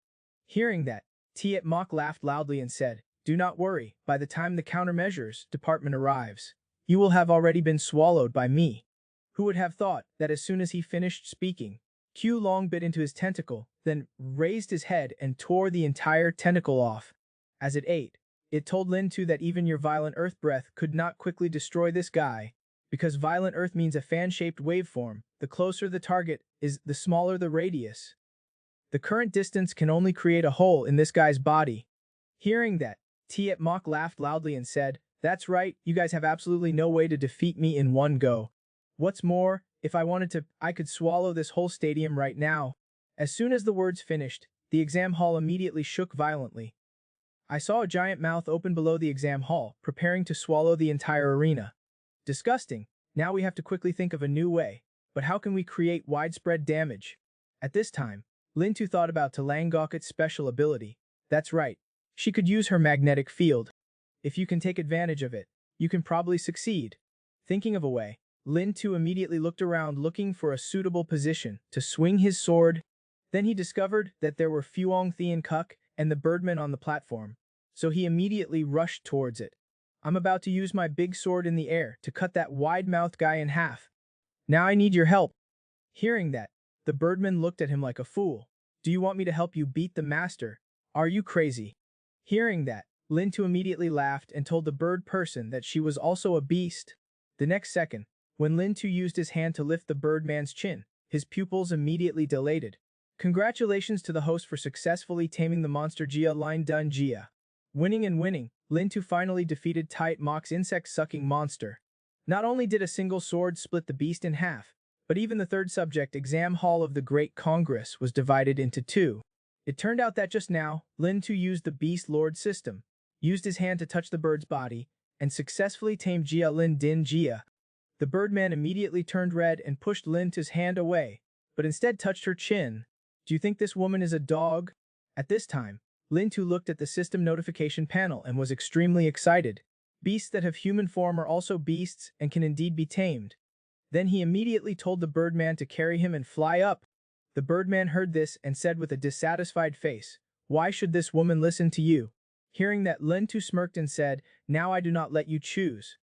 Hearing that, Tiet Mok laughed loudly and said, do not worry, by the time the countermeasures department arrives, you will have already been swallowed by me. Who would have thought that as soon as he finished speaking, Q Long bit into his tentacle, then raised his head and tore the entire tentacle off. As it ate, it told Lin 2 that even your violent earth breath could not quickly destroy this guy, because violent earth means a fan-shaped waveform. The closer the target is, the smaller the radius. The current distance can only create a hole in this guy's body. Hearing that, Tiet Mok laughed loudly and said, that's right, you guys have absolutely no way to defeat me in one go. What's more, if I wanted to, I could swallow this whole stadium right now. As soon as the words finished, the exam hall immediately shook violently. I saw a giant mouth open below the exam hall, preparing to swallow the entire arena. Disgusting. Now we have to quickly think of a new way. But how can we create widespread damage? At this time, Lin 2 thought about Talangok's special ability. That's right. She could use her magnetic field. If you can take advantage of it, you can probably succeed. Thinking of a way, Lin 2 immediately looked around looking for a suitable position to swing his sword. Then he discovered that there were Fuong Thien Kuk and the birdman on the platform, so he immediately rushed towards it. I'm about to use my big sword in the air to cut that wide-mouthed guy in half. Now I need your help. Hearing that, the birdman looked at him like a fool. Do you want me to help you beat the master? Are you crazy? Hearing that, Lin 2 immediately laughed and told the bird person that she was also a beast. The next second, when Lin 2 used his hand to lift the birdman's chin, his pupils immediately dilated. Congratulations to the host for successfully taming the monster Jia Line Dun Jia. Winning and winning, Lin 2 finally defeated Tiet Mok's insect-sucking monster. Not only did a single sword split the beast in half, but even the third subject exam hall of the Great Congress was divided into two. It turned out that just now, Lin 2 used the Beast Lord system, used his hand to touch the bird's body, and successfully tamed Jia Lin Din Jia. The birdman immediately turned red and pushed Lin 2's hand away, but instead touched her chin. Do you think this woman is a dog? At this time, Lin 2 looked at the system notification panel and was extremely excited. Beasts that have human form are also beasts and can indeed be tamed. Then he immediately told the birdman to carry him and fly up. The birdman heard this and said with a dissatisfied face, why should this woman listen to you? Hearing that, Lin 2 smirked and said, now I do not let you choose.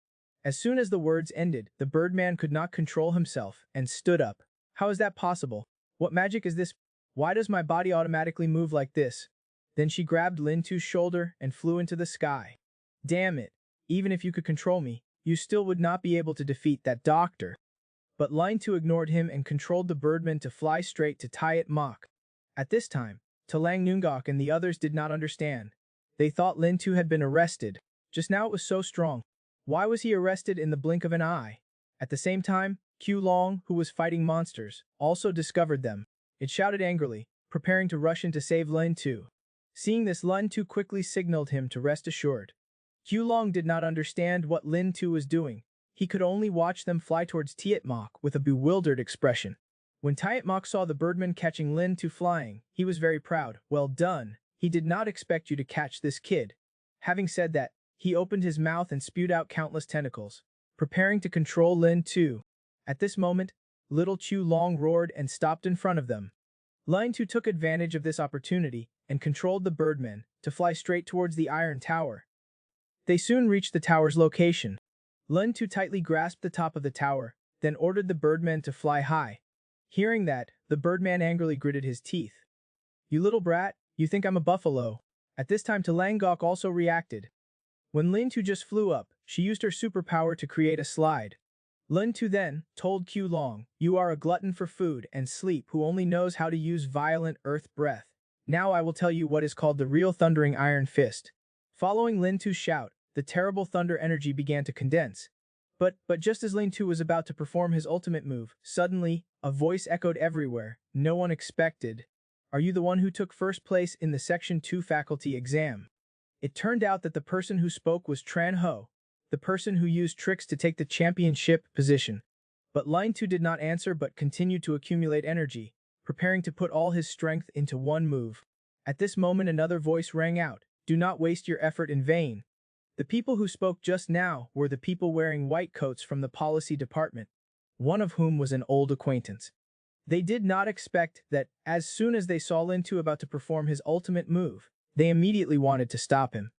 As soon as the words ended, the birdman could not control himself and stood up. How is that possible? What magic is this? Why does my body automatically move like this? Then she grabbed Lin 2's shoulder and flew into the sky. Damn it. Even if you could control me, you still would not be able to defeat that doctor. But Line 2 ignored him and controlled the birdman to fly straight to Tiet Mok. At this time, Talang Nungok and the others did not understand. They thought Lin 2 had been arrested. Just now it was so strong. Why was he arrested in the blink of an eye? At the same time, Q Long, who was fighting monsters, also discovered them. It shouted angrily, preparing to rush in to save Lin Tu. Seeing this, Lin Tu quickly signaled him to rest assured. Long did not understand what Lin Tu was doing. He could only watch them fly towards Tietmok with a bewildered expression. When Tietmok saw the birdman catching Lin Tu flying, he was very proud. Well done. He did not expect you to catch this kid. Having said that, he opened his mouth and spewed out countless tentacles, preparing to control Lin Tu. At this moment, little Chu Long roared and stopped in front of them. Lin Tu took advantage of this opportunity and controlled the birdman to fly straight towards the iron tower. They soon reached the tower's location. Lin Tu tightly grasped the top of the tower, then ordered the birdman to fly high. Hearing that, the birdman angrily gritted his teeth. You little brat, you think I'm a buffalo? At this time, Talangok also reacted. When Lin Tu just flew up, she used her superpower to create a slide. Lin Tu then told Q Long, you are a glutton for food and sleep who only knows how to use violent earth breath. Now I will tell you what is called the real thundering iron fist. Following Lin Tu's shout, the terrible thunder energy began to condense. But just as Lin Tu was about to perform his ultimate move, suddenly, a voice echoed everywhere. No one expected. Are you the one who took first place in the Section 2 faculty exam? It turned out that the person who spoke was Tran Ho, the person who used tricks to take the championship position. But Lin Tu did not answer but continued to accumulate energy, preparing to put all his strength into one move. At this moment another voice rang out, do not waste your effort in vain. The people who spoke just now were the people wearing white coats from the policy department, one of whom was an old acquaintance. They did not expect that, as soon as they saw Lin Tu about to perform his ultimate move, they immediately wanted to stop him.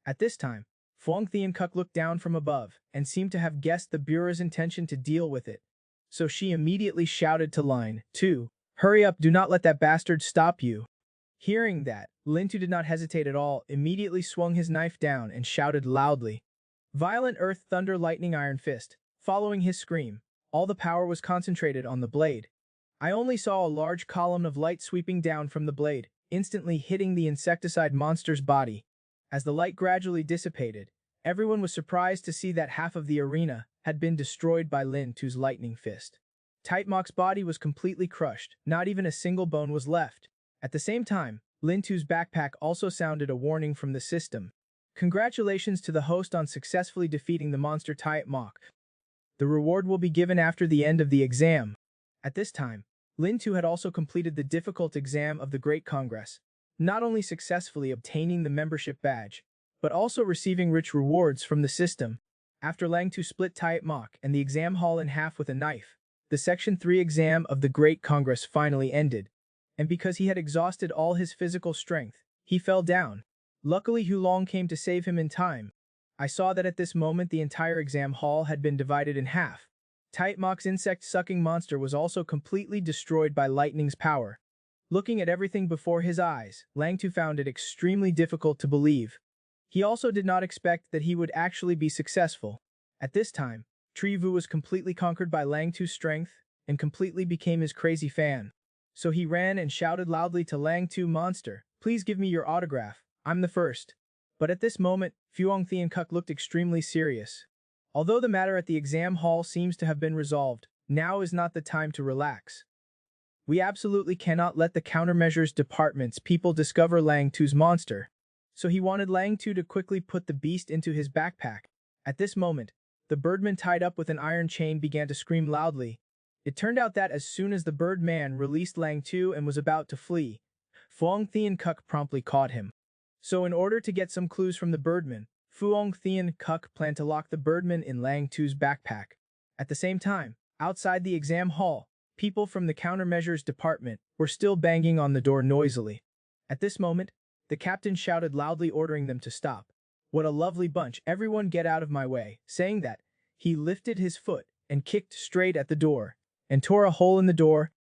At this time, Phuong Thien Kuk looked down from above and seemed to have guessed the Bureau's intention to deal with it. So she immediately shouted to Lin Tu, hurry up, do not let that bastard stop you. Hearing that, Lin Tu did not hesitate at all, immediately swung his knife down and shouted loudly. Violent earth thunder lightning iron fist. Following his scream, all the power was concentrated on the blade. I only saw a large column of light sweeping down from the blade, instantly hitting the insecticide monster's body. As the light gradually dissipated, everyone was surprised to see that half of the arena had been destroyed by Lin Tu's lightning fist. Tietmok's body was completely crushed, not even a single bone was left. At the same time, Lin Tu's backpack also sounded a warning from the system. Congratulations to the host on successfully defeating the monster Tietmok. The reward will be given after the end of the exam. At this time, Lin Tu had also completed the difficult exam of the Great Congress, not only successfully obtaining the membership badge, but also receiving rich rewards from the system. After Lang Tu split Tietmok and the exam hall in half with a knife, the Section 3 exam of the Great Congress finally ended. And because he had exhausted all his physical strength, he fell down. Luckily, Hulong came to save him in time. I saw that at this moment the entire exam hall had been divided in half. Tietmok's insect-sucking monster was also completely destroyed by lightning's power. Looking at everything before his eyes, Lang Tu found it extremely difficult to believe. He also did not expect that he would actually be successful. At this time, Trivu was completely conquered by Lang Tu's strength and completely became his crazy fan. So he ran and shouted loudly to Lang Tu, monster, please give me your autograph, I'm the first. But at this moment, Phuong Thien Kuk looked extremely serious. Although the matter at the exam hall seems to have been resolved, now is not the time to relax. We absolutely cannot let the countermeasures department's people discover Lang Tu's monster. So he wanted Lang Tu to quickly put the beast into his backpack. At this moment, the birdman tied up with an iron chain began to scream loudly. It turned out that as soon as the birdman released Lang Tu and was about to flee, Phuong Thien Kuk promptly caught him. So in order to get some clues from the birdman, Phuong Thien Kuk planned to lock the birdman in Lang Tu's backpack. At the same time, outside the exam hall, people from the countermeasures department were still banging on the door noisily. At this moment, the captain shouted loudly ordering them to stop. What a lovely bunch, everyone get out of my way. Saying that, he lifted his foot and kicked straight at the door and tore a hole in the door.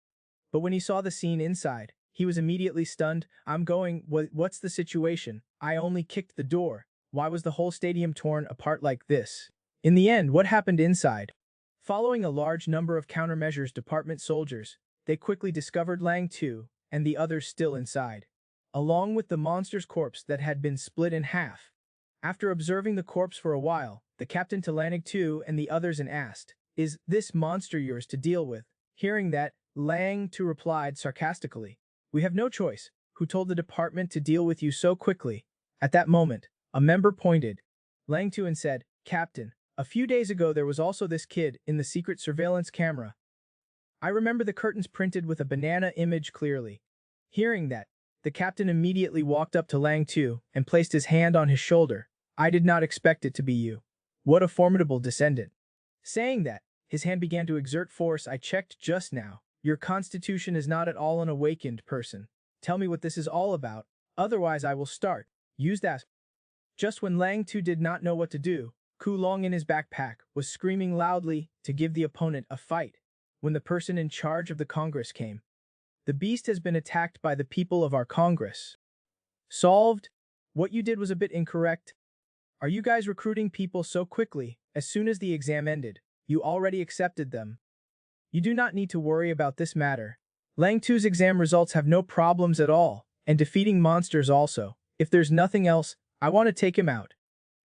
But when he saw the scene inside, he was immediately stunned. I'm going, what's the situation? I only kicked the door. Why was the whole stadium torn apart like this? In the end, what happened inside? Following a large number of countermeasures department soldiers, they quickly discovered Lang Tu and the others still inside, along with the monster's corpse that had been split in half. After observing the corpse for a while, the captain to Lanig Tu and the others and asked, is this monster yours to deal with? Hearing that, Lang Tu replied sarcastically, We have no choice. Who told the department to deal with you so quickly? At that moment, a member pointed Lang Tu and said, Captain, a few days ago there was also this kid in the secret surveillance camera. I remember the curtains printed with a banana image clearly. Hearing that, the captain immediately walked up to Lang Tu and placed his hand on his shoulder. I did not expect it to be you. What a formidable descendant. Saying that, his hand began to exert force. I checked just now. Your constitution is not at all an awakened person. Tell me what this is all about, otherwise I will start. Use that. Just when Lang Tu did not know what to do, Kulong in his backpack was screaming loudly to give the opponent a fight. When the person in charge of the Congress came, the beast has been attacked by the people of our Congress. Solved? What you did was a bit incorrect. Are you guys recruiting people so quickly? As soon as the exam ended, you already accepted them. You do not need to worry about this matter. Lang Tu's exam results have no problems at all, and defeating monsters also. If there's nothing else, I want to take him out.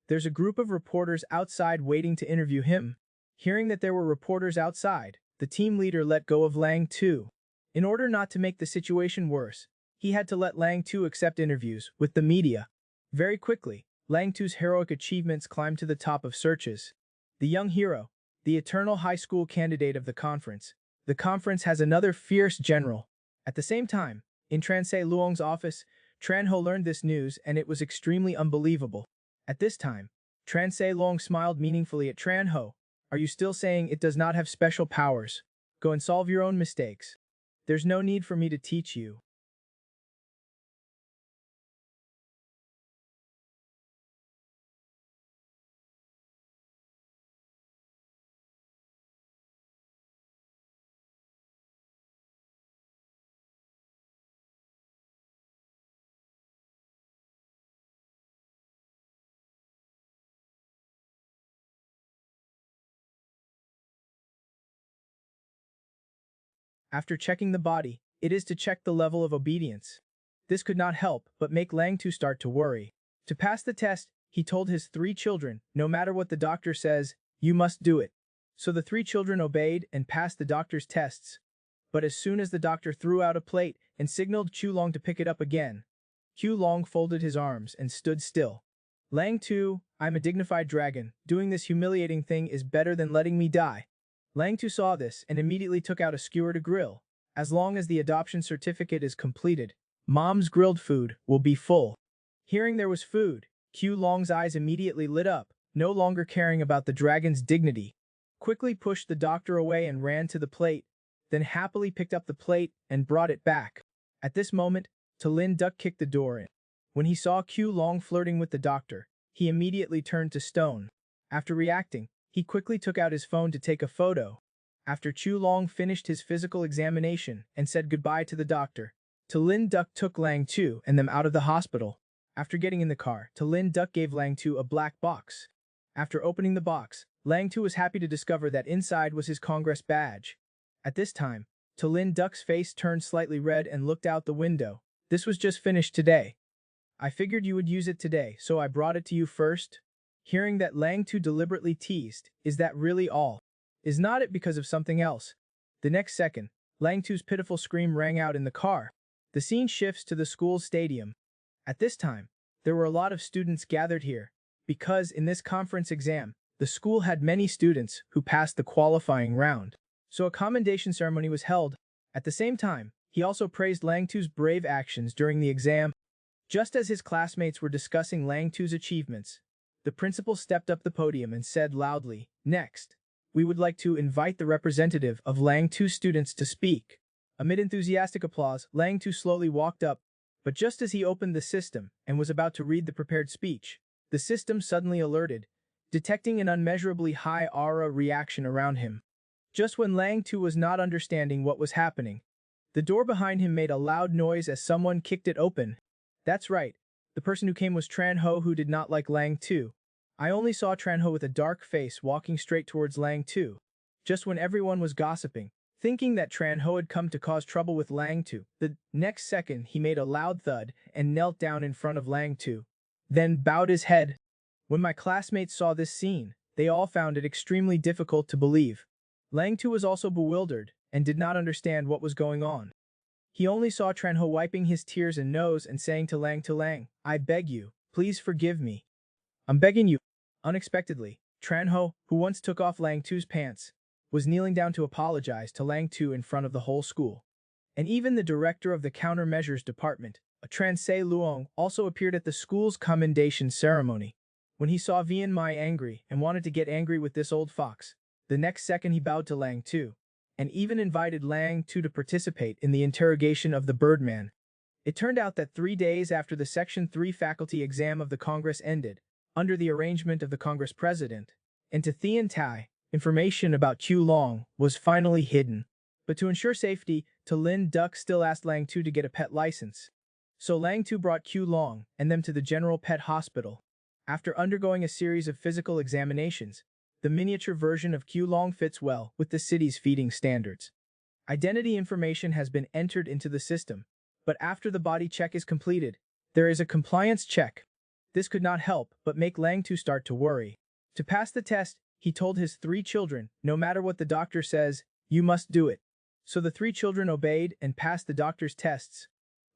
There's a group of reporters outside waiting to interview him. Hearing that there were reporters outside, the team leader let go of Lang Tu. In order not to make the situation worse, he had to let Lang Tu accept interviews with the media. Very quickly, Lang Tu's heroic achievements climbed to the top of searches. The young hero, the eternal high school candidate of the conference. The conference has another fierce general. At the same time, in Tran Se Luong's office, Tran Ho learned this news and it was extremely unbelievable. At this time, Tran Se Luong smiled meaningfully at Tran Ho. Are you still saying it does not have special powers? Go and solve your own mistakes. There's no need for me to teach you. After checking the body, it is to check the level of obedience. This could not help but make Lang Tu start to worry. To pass the test, he told his 3 children, no matter what the doctor says, you must do it. So the 3 children obeyed and passed the doctor's tests. But as soon as the doctor threw out a plate and signaled Qiu Long to pick it up again, Qiu Long folded his arms and stood still. Lang Tu, I'm a dignified dragon. Doing this humiliating thing is better than letting me die. Lang Tu saw this and immediately took out a skewer to grill. As long as the adoption certificate is completed, Mom's grilled food will be full. Hearing there was food, Qiu Long's eyes immediately lit up, no longer caring about the dragon's dignity. Quickly pushed the doctor away and ran to the plate, then happily picked up the plate and brought it back. At this moment, Talin Duck kicked the door in. When he saw Qiu Long flirting with the doctor, he immediately turned to stone. After reacting, he quickly took out his phone to take a photo. After Qiu Long finished his physical examination and said goodbye to the doctor, Talin Duck took Lang Tu and them out of the hospital. After getting in the car, Talin Duck gave Lang Tu a black box. After opening the box, Lang Tu was happy to discover that inside was his Congress badge. At this time, Talin Duck's face turned slightly red and looked out the window. This was just finished today. I figured you would use it today, so I brought it to you first. Hearing that Lang Tu deliberately teased, is that really all? Is not it because of something else? The next second, Lang Tu's pitiful scream rang out in the car. The scene shifts to the school's stadium. At this time, there were a lot of students gathered here, because in this conference exam, the school had many students who passed the qualifying round. So a commendation ceremony was held. At the same time, he also praised Lang Tu's brave actions during the exam. Just as his classmates were discussing Lang Tu's achievements, the principal stepped up the podium and said loudly, Next, we would like to invite the representative of Lang Tu's students to speak. Amid enthusiastic applause, Lang Tu slowly walked up, but just as he opened the system and was about to read the prepared speech, the system suddenly alerted, detecting an unmeasurably high aura reaction around him. Just when Lang Tu was not understanding what was happening, the door behind him made a loud noise as someone kicked it open. That's right. The person who came was Tran Ho, who did not like Lang Tu. I only saw Tran Ho with a dark face walking straight towards Lang Tu. Just when everyone was gossiping, thinking that Tran Ho had come to cause trouble with Lang Tu, the next second he made a loud thud and knelt down in front of Lang Tu, then bowed his head. When my classmates saw this scene, they all found it extremely difficult to believe. Lang Tu was also bewildered and did not understand what was going on. He only saw Tran Ho wiping his tears and nose and saying to Lang, I beg you, please forgive me. I'm begging you. Unexpectedly, Tran Ho, who once took off Lang Tu's pants, was kneeling down to apologize to Lang Tu in front of the whole school. And even the director of the countermeasures department, a Tran Se Luong, also appeared at the school's commendation ceremony. When he saw Vian Mai angry and wanted to get angry with this old fox, the next second he bowed to Lang Tu, and even invited Lang Tu to participate in the interrogation of the Birdman. It turned out that 3 days after the Section 3 faculty exam of the Congress ended, under the arrangement of the Congress President, and to Thian Tai, information about Q Long was finally hidden. But to ensure safety, Lin Duck still asked Lang Tu to get a pet license. So Lang Tu brought Q Long and them to the General Pet Hospital. After undergoing a series of physical examinations, the miniature version of Q Long fits well with the city's feeding standards. Identity information has been entered into the system, but after the body check is completed, there is a compliance check. This could not help but make Lang Tu start to worry. To pass the test, he told his 3 children, no matter what the doctor says, you must do it. So the 3 children obeyed and passed the doctor's tests.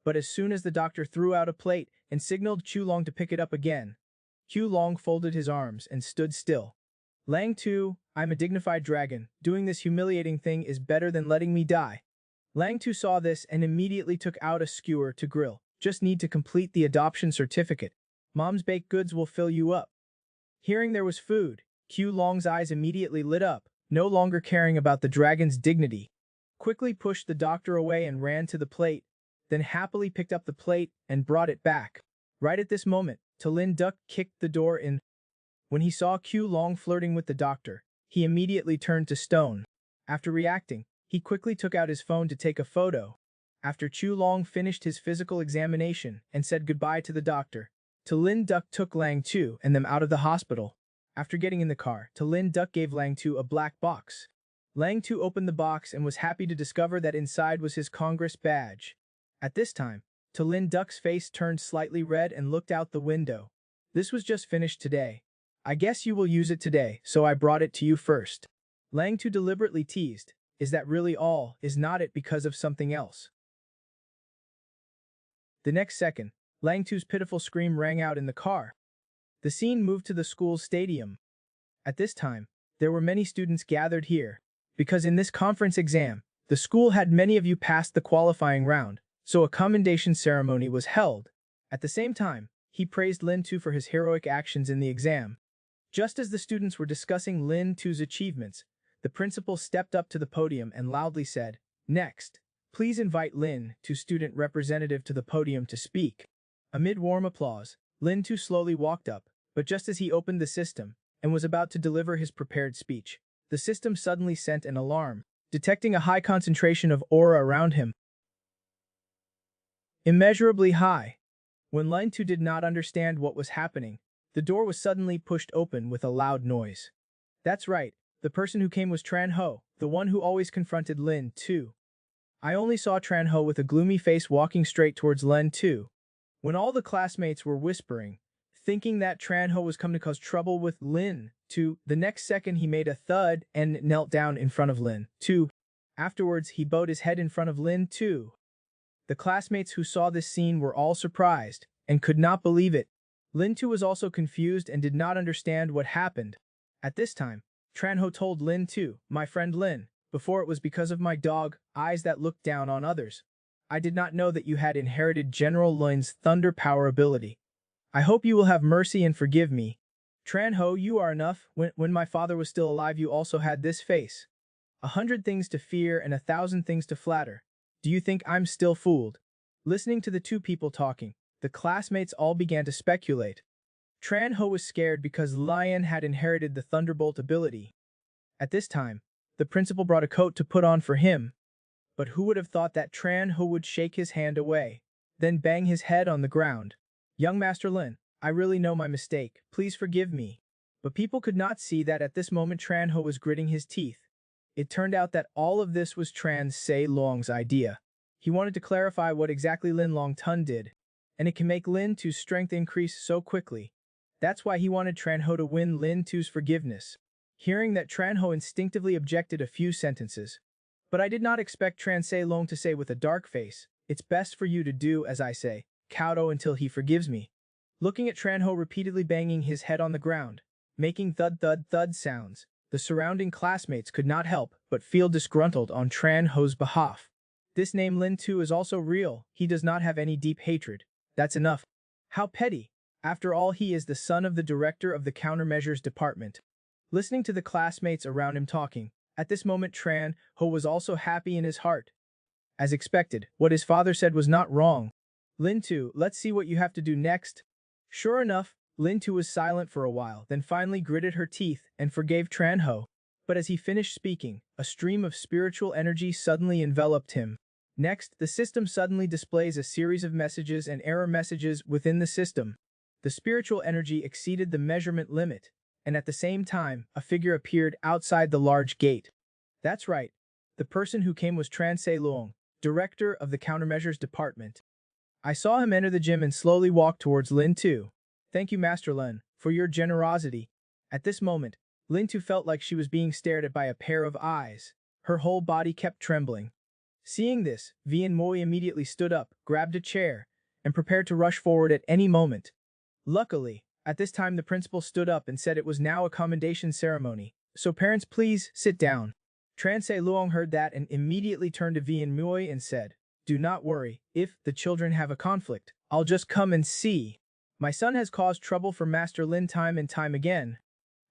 But as soon as the doctor threw out a plate and signaled Q Long to pick it up again, Q Long folded his arms and stood still. Lang Tu, I'm a dignified dragon. Doing this humiliating thing is better than letting me die. Lang Tu saw this and immediately took out a skewer to grill. Just need to complete the adoption certificate. Mom's baked goods will fill you up. Hearing there was food, Q Long's eyes immediately lit up, no longer caring about the dragon's dignity. Quickly pushed the doctor away and ran to the plate, then happily picked up the plate and brought it back. Right at this moment, Lin Duck kicked the door in. When he saw Q Long flirting with the doctor, he immediately turned to stone. After reacting, he quickly took out his phone to take a photo. After Q Long finished his physical examination and said goodbye to the doctor, Lin Duck took Lang Tu and them out of the hospital. After getting in the car, Lin Duck gave Lang Tu a black box. Lang Tu opened the box and was happy to discover that inside was his Congress badge. At this time, Lin Duck's face turned slightly red and looked out the window. This was just finished today. I guess you will use it today, so I brought it to you first. Lang Tu deliberately teased, is that really all? Is not it because of something else? The next second, Lang Tu's pitiful scream rang out in the car. The scene moved to the school's stadium. At this time, there were many students gathered here, because in this conference exam, the school had many of you passed the qualifying round, so a commendation ceremony was held. At the same time, he praised Lin Tu for his heroic actions in the exam. Just as the students were discussing Lin Tu's achievements, the principal stepped up to the podium and loudly said, Next, please invite Lin Tu student representative to the podium to speak. Amid warm applause, Lin Tu slowly walked up, but just as he opened the system and was about to deliver his prepared speech, the system suddenly sent an alarm, detecting a high concentration of aura around him. Immeasurably high. When Lin Tu did not understand what was happening, the door was suddenly pushed open with a loud noise. That's right, the person who came was Tran Ho, the one who always confronted Lin Tu. I only saw Tran Ho with a gloomy face walking straight towards Lin Tu. When all the classmates were whispering, thinking that Tran Ho was coming to cause trouble with Lin Tu, the next second he made a thud and knelt down in front of Lin Tu. Afterwards, he bowed his head in front of Lin Tu. The classmates who saw this scene were all surprised and could not believe it. Lin Tu was also confused and did not understand what happened. At this time, Tran Ho told Lin Tu, my friend Lin, before it was because of my dog, eyes that looked down on others. I did not know that you had inherited General Lin's thunder power ability. I hope you will have mercy and forgive me. Tran Ho, you are enough. When my father was still alive, you also had this face. 100 things to fear and 1,000 things to flatter. Do you think I'm still fooled? Listening to the two people talking, the classmates all began to speculate. Tran Ho was scared because Lion had inherited the Thunderbolt ability. At this time, the principal brought a coat to put on for him. But who would have thought that Tran Ho would shake his hand away, then bang his head on the ground? Young Master Lin, I really know my mistake. Please forgive me. But people could not see that at this moment Tran Ho was gritting his teeth. It turned out that all of this was Tran Se Long's idea. He wanted to clarify what exactly Lin Long Tun did, and it can make Lin Tu's strength increase so quickly. That's why he wanted Tran Ho to win Lin Tu's forgiveness. Hearing that, Tran Ho instinctively objected a few sentences. But I did not expect Tran Se Long to say with a dark face, "It's best for you to do as I say, Kowtow until he forgives me." Looking at Tran Ho repeatedly banging his head on the ground, making thud thud thud sounds, the surrounding classmates could not help but feel disgruntled on Tran Ho's behalf. This name Lin Tu is also real, he does not have any deep hatred. That's enough. How petty. After all, he is the son of the director of the countermeasures department. Listening to the classmates around him talking, at this moment Tran Ho was also happy in his heart. As expected, what his father said was not wrong. Lin Tu, let's see what you have to do next. Sure enough, Lin Tu was silent for a while, then finally gritted her teeth and forgave Tran Ho. But as he finished speaking, a stream of spiritual energy suddenly enveloped him. Next, the system suddenly displays a series of messages and error messages within the system. The spiritual energy exceeded the measurement limit, and at the same time, a figure appeared outside the large gate. That's right. The person who came was Tran Se Long, director of the countermeasures department. I saw him enter the gym and slowly walk towards Lin Tu. Thank you, Master Lin, for your generosity. At this moment, Lin Tu felt like she was being stared at by a pair of eyes. Her whole body kept trembling. Seeing this, Vian Moi immediately stood up, grabbed a chair, and prepared to rush forward at any moment. Luckily, at this time the principal stood up and said it was now a commendation ceremony, so parents please sit down. Tran Se Luong heard that and immediately turned to Vian Moi and said, "Do not worry, if the children have a conflict, I'll just come and see. My son has caused trouble for Master Lin time and time again.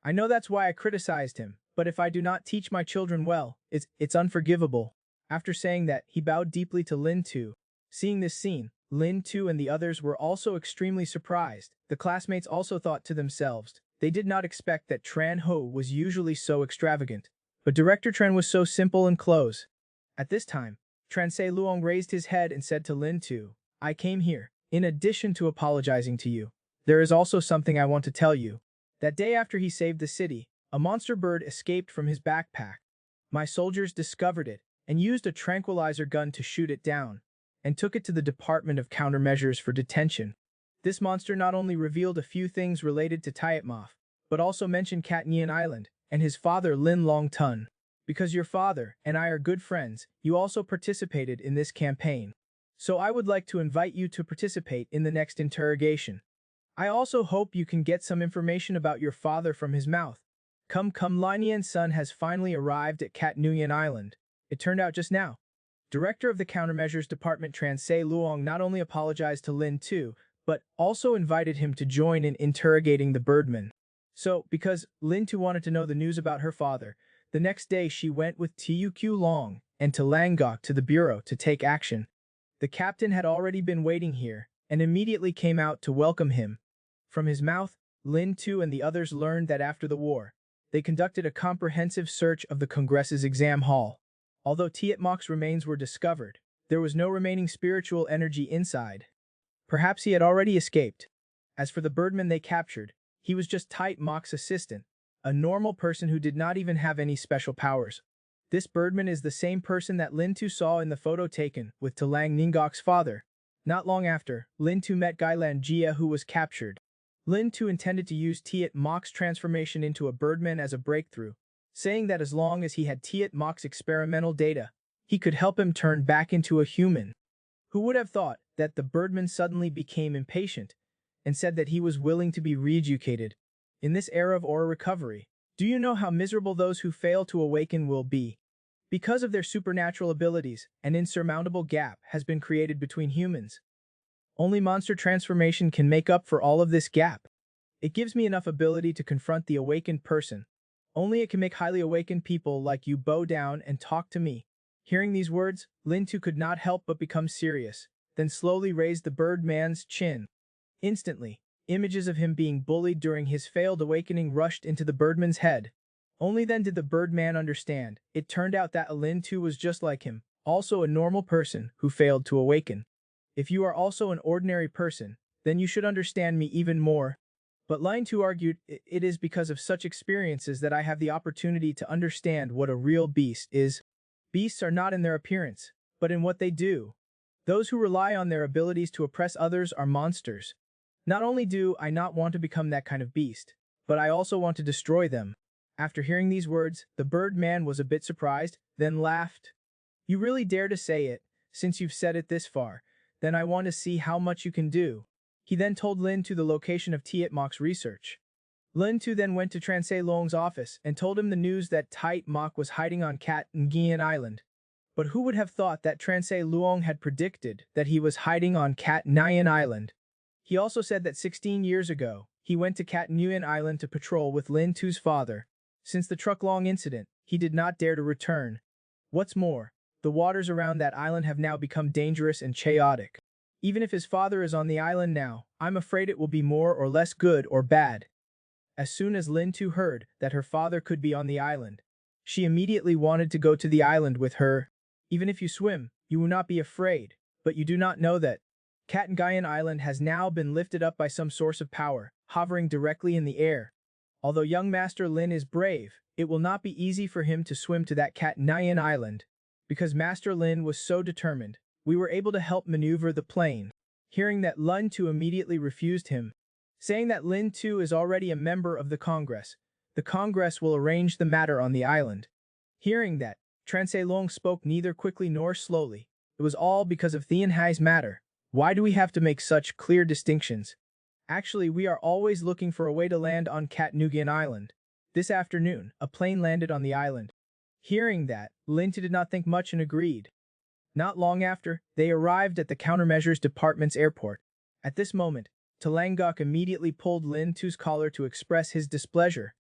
I know that's why I criticized him, but if I do not teach my children well, it's unforgivable." After saying that, he bowed deeply to Lin Tu. Seeing this scene, Lin Tu and the others were also extremely surprised. The classmates also thought to themselves, they did not expect that Tran Ho was usually so extravagant. But Director Tran was so simple and close. At this time, Tran Se Luong raised his head and said to Lin Tu, "I came here. In addition to apologizing to you, there is also something I want to tell you." That day after he saved the city, a monster bird escaped from his backpack. My soldiers discovered it and used a tranquilizer gun to shoot it down, and took it to the Department of Countermeasures for detention. This monster not only revealed a few things related to Tietmoff, but also mentioned Cat Nyan Island and his father Lin Long Tun. Because your father and I are good friends, you also participated in this campaign. So I would like to invite you to participate in the next interrogation. I also hope you can get some information about your father from his mouth. Come, Lin Yan's son has finally arrived at Cat Nguyen Island. It turned out just now. Director of the Countermeasures Department Tran Se Luong not only apologized to Lin Tu, but also invited him to join in interrogating the birdman. So, because Lin Tu wanted to know the news about her father, the next day she went with Tu Long and to Langok to the bureau to take action. The captain had already been waiting here, and immediately came out to welcome him. From his mouth, Lin Tu and the others learned that after the war, they conducted a comprehensive search of the Congress's exam hall. Although Tietmox's remains were discovered, there was no remaining spiritual energy inside. Perhaps he had already escaped. As for the birdman they captured, he was just Tietmox's assistant, a normal person who did not even have any special powers. This birdman is the same person that Lin Tu saw in the photo taken with Talang Ningok's father. Not long after, Lin Tu met Gailan Jia who was captured. Lin Tu intended to use Tietmox's transformation into a birdman as a breakthrough, saying that as long as he had Tietmox's experimental data, he could help him turn back into a human. Who would have thought that the birdman suddenly became impatient and said that he was willing to be re-educated? In this era of aura recovery, do you know how miserable those who fail to awaken will be? Because of their supernatural abilities, an insurmountable gap has been created between humans. Only monster transformation can make up for all of this gap. It gives me enough ability to confront the awakened person. Only it can make highly awakened people like you bow down and talk to me. Hearing these words, Lin Tu could not help but become serious, then slowly raised the birdman's chin. Instantly, images of him being bullied during his failed awakening rushed into the birdman's head. Only then did the birdman understand. It turned out that Lin Tu was just like him, also a normal person who failed to awaken. If you are also an ordinary person, then you should understand me even more. But Lin Tu argued, it is because of such experiences that I have the opportunity to understand what a real beast is. Beasts are not in their appearance, but in what they do. Those who rely on their abilities to oppress others are monsters. Not only do I not want to become that kind of beast, but I also want to destroy them. After hearing these words, the birdman was a bit surprised, then laughed. You really dare to say it, since you've said it this far. Then I want to see how much you can do. He then told Lin to the location of Tiet Mok's research. Lin Tu then went to Transei Long's office and told him the news that Tiet Mok was hiding on Cat Nguyen Island. But who would have thought that Transei Luong had predicted that he was hiding on Cat Nguyen Island? He also said that 16 years ago, he went to Cat Nguyen Island to patrol with Lin Tu's father. Since the truck long incident, he did not dare to return. What's more, the waters around that island have now become dangerous and chaotic. Even if his father is on the island now, I'm afraid it will be more or less good or bad. As soon as Lin Tu heard that her father could be on the island, she immediately wanted to go to the island with her. Even if you swim, you will not be afraid, but you do not know that Cat Nguyen Island has now been lifted up by some source of power, hovering directly in the air. Although young Master Lin is brave, it will not be easy for him to swim to that Cat Nguyen Island. Because Master Lin was so determined, we were able to help maneuver the plane. Hearing that Lin Tu immediately refused him, saying that Lin Tu is already a member of the Congress will arrange the matter on the island. Hearing that, Transei Long spoke neither quickly nor slowly. It was all because of Thien Hai's matter. Why do we have to make such clear distinctions? Actually, we are always looking for a way to land on Cat Nguyen Island. This afternoon, a plane landed on the island. Hearing that, Lin Tu did not think much and agreed. Not long after, they arrived at the Countermeasures Department's airport. At this moment, Talangok immediately pulled Lin Tu's collar to express his displeasure.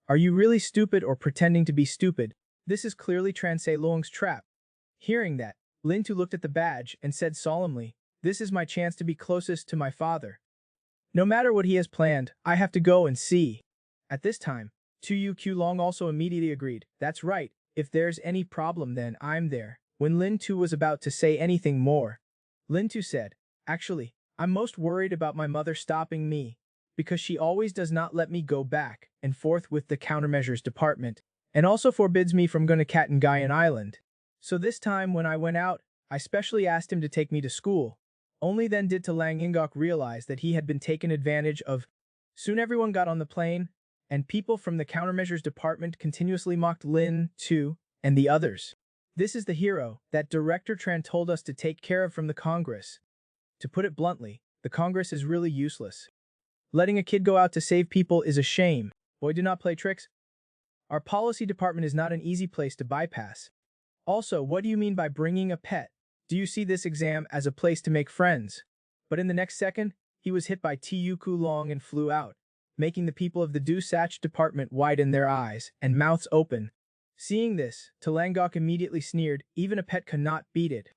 Are you really stupid or pretending to be stupid? This is clearly Transei Long's trap. Hearing that, Lin Tu looked at the badge and said solemnly, this is my chance to be closest to my father. No matter what he has planned, I have to go and see. At this time, Tu Q Long also immediately agreed, that's right, if there's any problem then I'm there. When Lin Tu was about to say anything more, Lin Tu said, actually, I'm most worried about my mother stopping me, because she always does not let me go back and forth with the Countermeasures Department, and also forbids me from going to Cat Nguyen Island. So this time when I went out, I specially asked him to take me to school. Only then did Talang Ingok realize that he had been taken advantage of. Soon everyone got on the plane, and people from the Countermeasures Department continuously mocked Lin Tu and the others. This is the hero that Director Tran told us to take care of from the Congress. To put it bluntly, the Congress is really useless. Letting a kid go out to save people is a shame. Boy, do not play tricks. Our policy department is not an easy place to bypass. Also, what do you mean by bringing a pet? Do you see this exam as a place to make friends? But in the next second, he was hit by Tu Ku Long and flew out, making the people of the Dusach department widen their eyes and mouths open. Seeing this, Talangok immediately sneered, even a pet cannot beat it.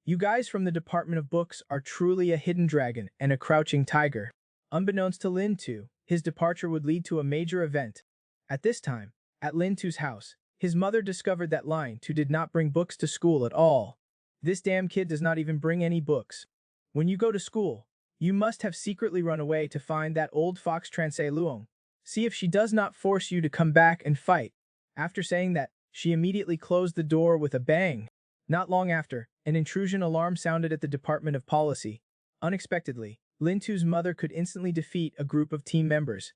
You guys from the Department of Books are truly a hidden dragon and a crouching tiger. Unbeknownst to Lin Tu, his departure would lead to a major event. At this time, at Lin Tu's house, his mother discovered that Lin Tu did not bring books to school at all. This damn kid does not even bring any books. When you go to school, you must have secretly run away to find that old fox Transei Luong. See if she does not force you to come back and fight. After saying that, she immediately closed the door with a bang. Not long after, an intrusion alarm sounded at the Department of Policy. Unexpectedly, Lin Tu's mother could instantly defeat a group of team members.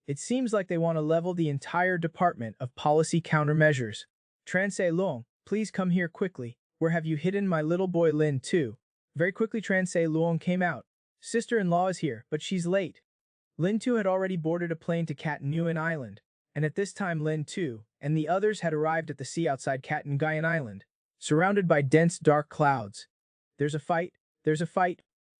It seems like they want to level the entire Department of Policy Countermeasures. Transei Luong, please come here quickly. Where have you hidden my little boy Lin Tu? Very quickly Transei Luong came out. Sister-in-law is here, but she's late. Lin Tu had already boarded a plane to Cat Nguyen Island, and at this time Lin Tu and the others had arrived at the sea outside Cat Nguyen Island, surrounded by dense dark clouds. There's a fight.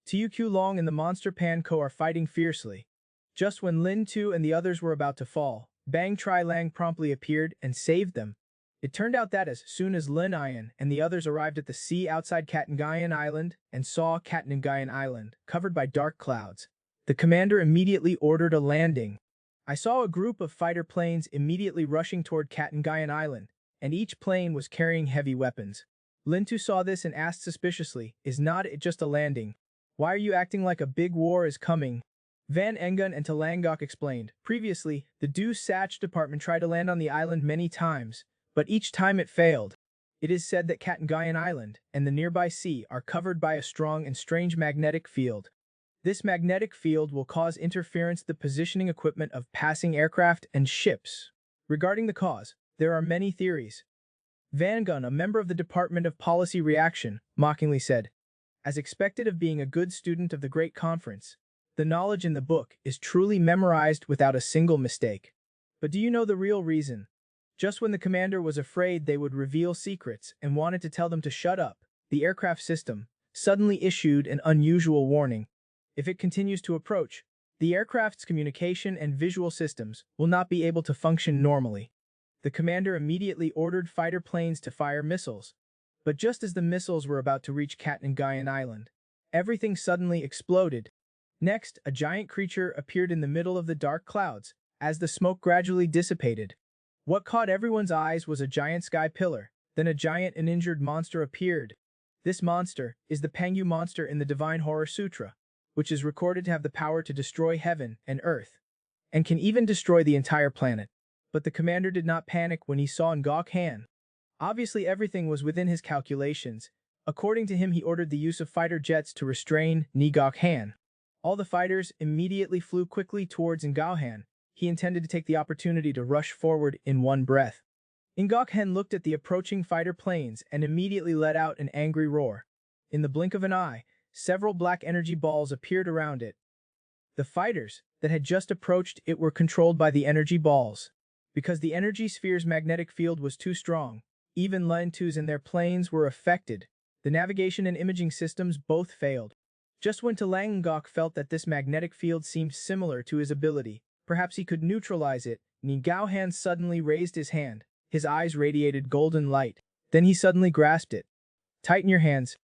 Tu Q Long and the monster Pan Ko are fighting fiercely. Just when Lin Tu and the others were about to fall, Bang Tri Lang promptly appeared and saved them. It turned out that as soon as Lin Ian and the others arrived at the sea outside Cat Nguyen Island and saw Cat Nguyen Island covered by dark clouds, the commander immediately ordered a landing. I saw a group of fighter planes immediately rushing toward Cat Nguyen Island, and each plane was carrying heavy weapons. Lin Tu saw this and asked suspiciously, is not it just a landing? Why are you acting like a big war is coming? Van Engun and Talangok explained. Previously, the Dusach department tried to land on the island many times, but each time it failed. It is said that Cat Nguyen Island and the nearby sea are covered by a strong and strange magnetic field. This magnetic field will cause interference to the positioning equipment of passing aircraft and ships. Regarding the cause, there are many theories. Van Gun, a member of the Department of Policy Reaction, mockingly said, as expected of being a good student of the Great Conference, the knowledge in the book is truly memorized without a single mistake. But do you know the real reason? Just when the commander was afraid they would reveal secrets and wanted to tell them to shut up, the aircraft system suddenly issued an unusual warning. If it continues to approach, the aircraft's communication and visual systems will not be able to function normally. The commander immediately ordered fighter planes to fire missiles. But just as the missiles were about to reach Katnagayan Island, everything suddenly exploded. Next, a giant creature appeared in the middle of the dark clouds, as the smoke gradually dissipated. What caught everyone's eyes was a giant sky pillar. Then a giant and injured monster appeared. This monster is the Pangyu monster in the Divine Horror Sutra, which is recorded to have the power to destroy heaven and earth, and can even destroy the entire planet. But the commander did not panic when he saw Ngok Han. Obviously everything was within his calculations. According to him, he ordered the use of fighter jets to restrain Ngok Han. All the fighters immediately flew quickly towards Ngok Han. He intended to take the opportunity to rush forward in one breath. Ngok Han looked at the approaching fighter planes and immediately let out an angry roar. In the blink of an eye, several black energy balls appeared around it. The fighters that had just approached it were controlled by the energy balls. Because the energy sphere's magnetic field was too strong, even Lun-2s and their planes were affected. The navigation and imaging systems both failed. Just when Talang Ngok felt that this magnetic field seemed similar to his ability, perhaps he could neutralize it, Ngao Han suddenly raised his hand. His eyes radiated golden light. Then he suddenly grasped it. Tighten your hands.